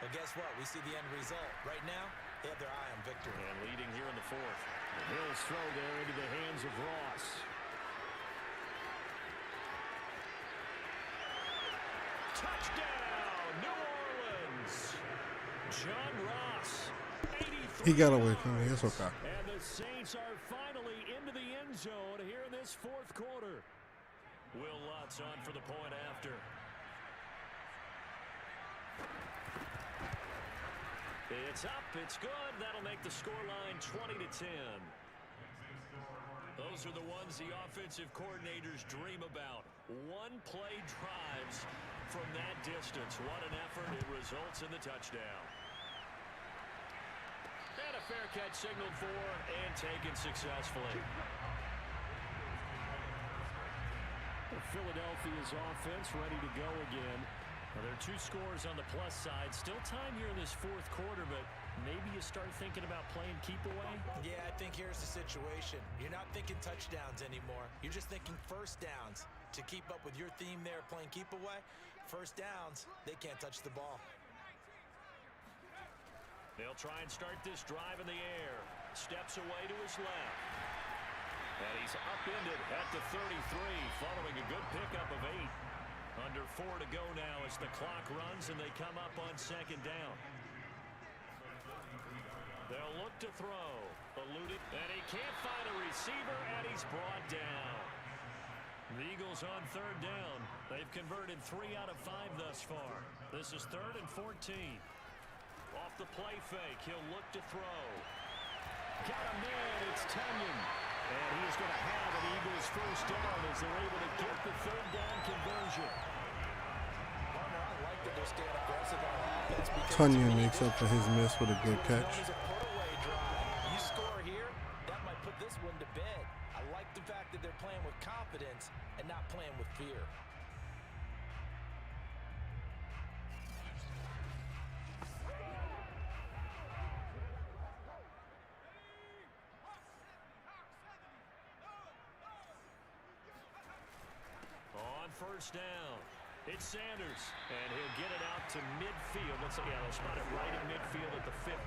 [SPEAKER 4] well, guess what? We see the end result. Right now, they have their eye on victory.
[SPEAKER 5] And leading here in the fourth. The Bills throw there into the hands of Ross. Touchdown, New Orleans. John Ross, 83
[SPEAKER 1] He got away from me. It's okay.
[SPEAKER 5] And the Saints are finally into the end zone here in this fourth quarter. Will Lutz on for the point after. It's up, it's good. That'll make the scoreline 20-10. Those are the ones the offensive coordinators dream about. One-play drives from that distance. What an effort. It results in the touchdown. And a fair catch signaled for and taken successfully. Philadelphia's offense ready to go again. Well, there are two scores on the plus side. Still time here in this fourth quarter, but maybe you start thinking about playing keep away?
[SPEAKER 4] Yeah, I think here's the situation. You're not thinking touchdowns anymore. You're just thinking first downs. To keep up with your theme there, playing keep away, first downs, they can't touch the ball.
[SPEAKER 5] They'll try and start this drive in the air. Steps away to his left. And he's upended at the 33, following a good pickup of 8. Under 4 to go now as the clock runs and they come up on second down. They'll look to throw. Eluded, and he can't find a receiver, and he's brought down. The Eagles on third down. They've converted 3 out of 5 thus far. This is 3rd and 14. Off the play fake, he'll look to throw. Got a man, it's Tunyon. And he is going to have an Eagles first down as they're able to get the third down conversion.
[SPEAKER 4] Partner, I like that they're staying aggressive on offense because
[SPEAKER 1] Tunyon makes up for his miss with a good catch.
[SPEAKER 4] known as a put-away drive. You score here, that might put this one to bed. I like the fact that they're playing with confidence and not playing with fear.
[SPEAKER 5] First down. It's Sanders, and he'll get it out to midfield. Let's see, yeah, they'll spot it right at midfield at the 50.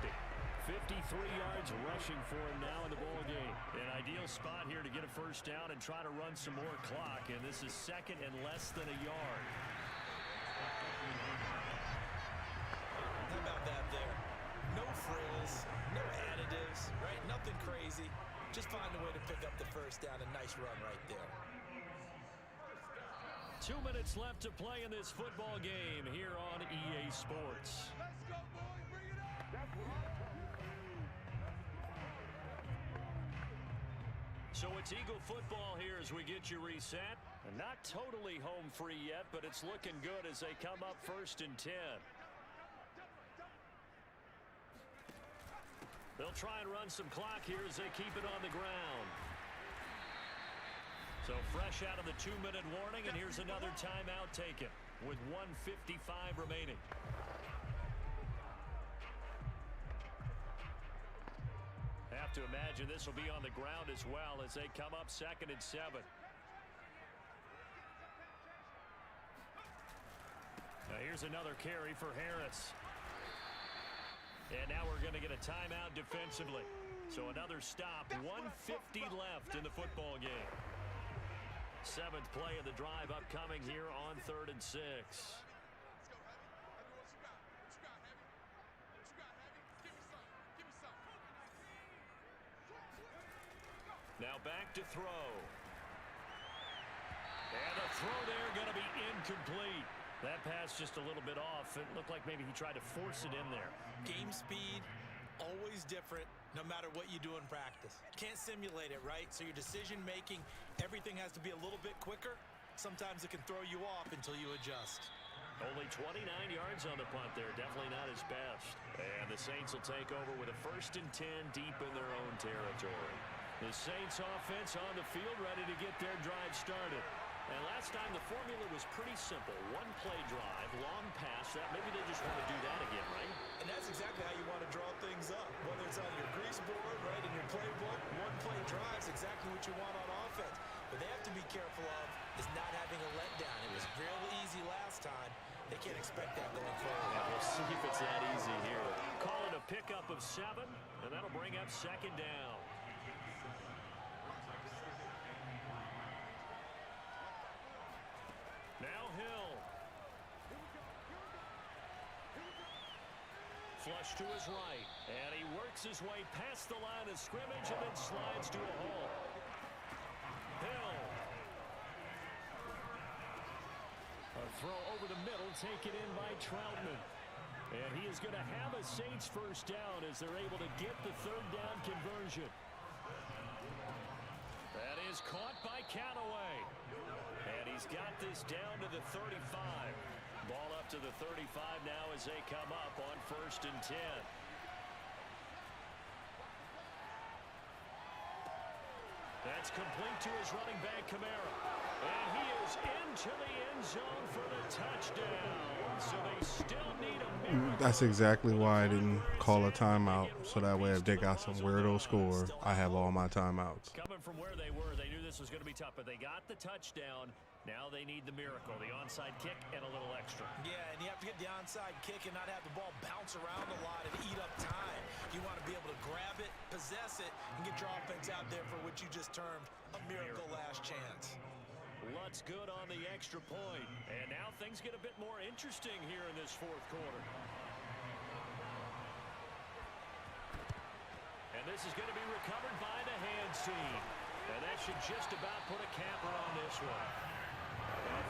[SPEAKER 5] 53 yards rushing for him now in the ball game. An ideal spot here to get a first down and try to run some more clock, and this is 2nd and less than a yard.
[SPEAKER 4] How about that there? No frills, no additives, right? Nothing crazy. Just find a way to pick up the first down. A nice run right there.
[SPEAKER 5] 2 minutes left to play in this football game here on EA Sports. So it's Eagle football here as we get you reset. And not totally home free yet, but it's looking good as they come up 1st and 10. They'll try and run some clock here as they keep it on the ground. So fresh out of the 2-minute warning, and here's another timeout taken with 1:55 remaining. Have to imagine this will be on the ground as well as they come up 2nd and 7. Now here's another carry for Harris. And now we're going to get a timeout defensively. So another stop, 1:50 left in the football game. 7th play of the drive upcoming here on 3rd and 6. Now back to throw. And the throw there going to be incomplete. That pass just a little bit off. It looked like maybe he tried to force it in there.
[SPEAKER 4] Game speed, always different, no matter what you do in practice. Can't simulate it, right? So your decision-making, everything has to be a little bit quicker. Sometimes it can throw you off until you adjust.
[SPEAKER 5] Only 29 yards on the punt there. Definitely not his best. And the Saints will take over with a 1st and 10 deep in their own territory. The Saints offense on the field ready to get their drive started. And last time the formula was pretty simple. One play drive, long pass. That maybe they just want to do that again, right?
[SPEAKER 4] And that's exactly how you want to draw things up. Whether it's on your grease board, right, in your playbook, one play drive is exactly what you want on offense. But they have to be careful of is not having a letdown. It was real easy last time. They can't expect that going forward.
[SPEAKER 5] Yeah, we'll see if it's that easy here. Call it a pickup of 7, and that'll bring up 2nd down. Now Hill. Flush to his right. And he works his way past the line of scrimmage and then slides to a hole. Hill. A throw over the middle taken in by Troutman. And he is going to have a Saints first down as they're able to get the 3rd down conversion. That is caught by Callaway. And he's got this down to the 35. Ball up to the 35 now as they come up on 1st and 10. That's complete to his running back, Kamara. And he is into the end zone for the touchdown. So they still need a miracle.
[SPEAKER 1] That's exactly why I didn't call a timeout, so that way if they got some weirdo score, I have all my timeouts.
[SPEAKER 5] Coming from where they were, they knew this was going to be tough, but they got the touchdown. Now they need the miracle, the onside kick and a little extra.
[SPEAKER 4] Yeah, and you have to get the onside kick and not have the ball bounce around a lot and eat up time. You want to be able to grab it, possess it, and get your offense out there for what you just termed a miracle last chance.
[SPEAKER 5] Lutz good on the extra point. And now things get a bit more interesting here in this 4th quarter. And this is going to be recovered by the hands team. And that should just about put a capper on this one.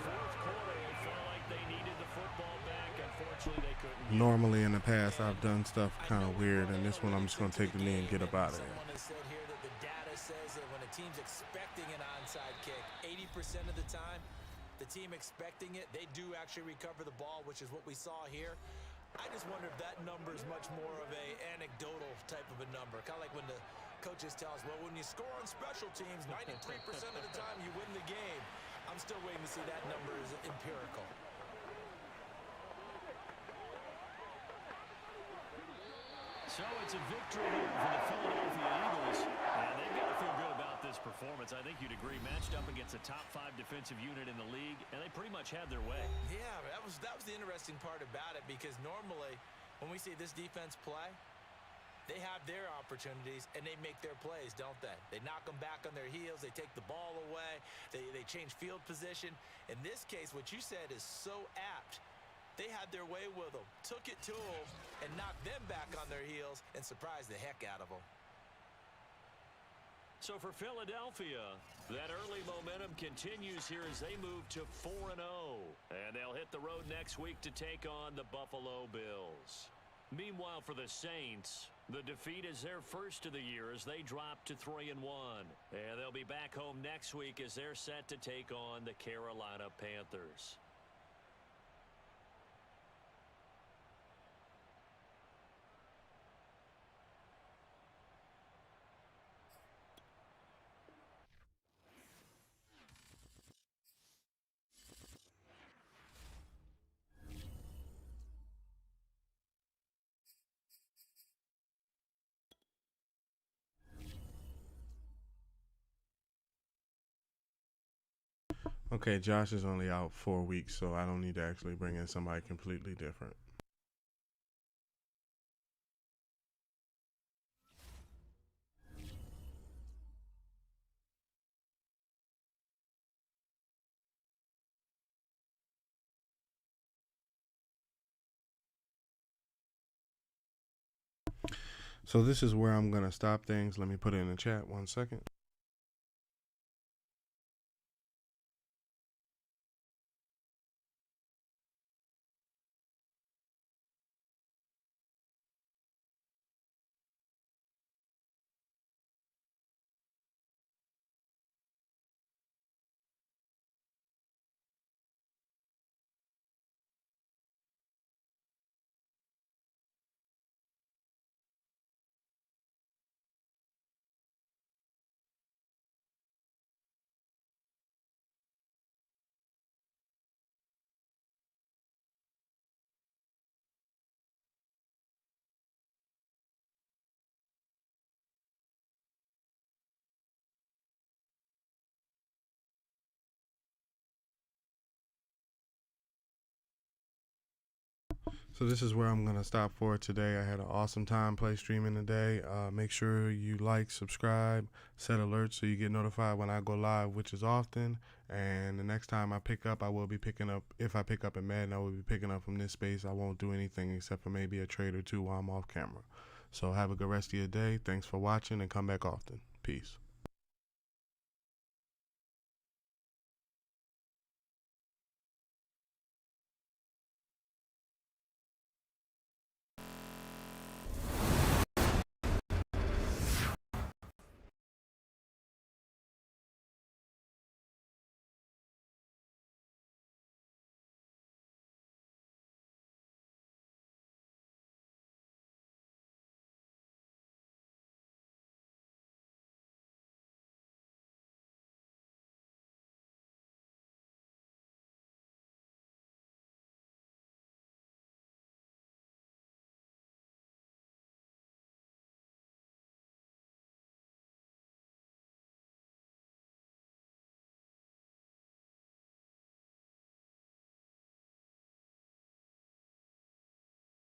[SPEAKER 5] 4th quarter, they felt like they needed the football back. Unfortunately, they couldn't.
[SPEAKER 1] Normally in the past, I've done stuff kind of weird, and this one I'm just going to take the knee and get up out of there.
[SPEAKER 4] Someone has said here that the data says that when a team's expecting an onside kick, 80% of the time, the team expecting it, they do actually recover the ball, which is what we saw here. I just wonder if that number is much more of a anecdotal type of a number. Kind of like when the coaches tell us, well, when you score on special teams, 93% of the time you win the game. I'm still waiting to see that number is empirical.
[SPEAKER 5] So it's a victory here for the Philadelphia Eagles. And they've got to feel good about this performance. I think you'd agree, matched up against a top 5 defensive unit in the league, and they pretty much had their way.
[SPEAKER 4] Yeah, that was the interesting part about it, because normally when we see this defense play, they have their opportunities and they make their plays, don't they? They knock them back on their heels. They take the ball away. They change field position. In this case, what you said is so apt. They had their way with them, took it to them, and knocked them back on their heels and surprised the heck out of them.
[SPEAKER 5] So for Philadelphia, that early momentum continues here as they move to 4-0. And they'll hit the road next week to take on the Buffalo Bills. Meanwhile, for the Saints, the defeat is their first of the year as they drop to 3-1. And they'll be back home next week as they're set to take on the Carolina Panthers.
[SPEAKER 1] Okay, Josh is only out 4 weeks, so I don't need to actually bring in somebody completely different. So this is where I'm going to stop things. Let me put it in the chat 1 second. So this is where I'm going to stop for today. I had an awesome time play streaming today. Make sure you like, subscribe, set alerts so you get notified when I go live, which is often. And the next time I pick up, I will be picking up, if I pick up in Madden, I will be picking up from this space. I won't do anything except for maybe a trade or two while I'm off camera. So have a good rest of your day. Thanks for watching and come back often. Peace.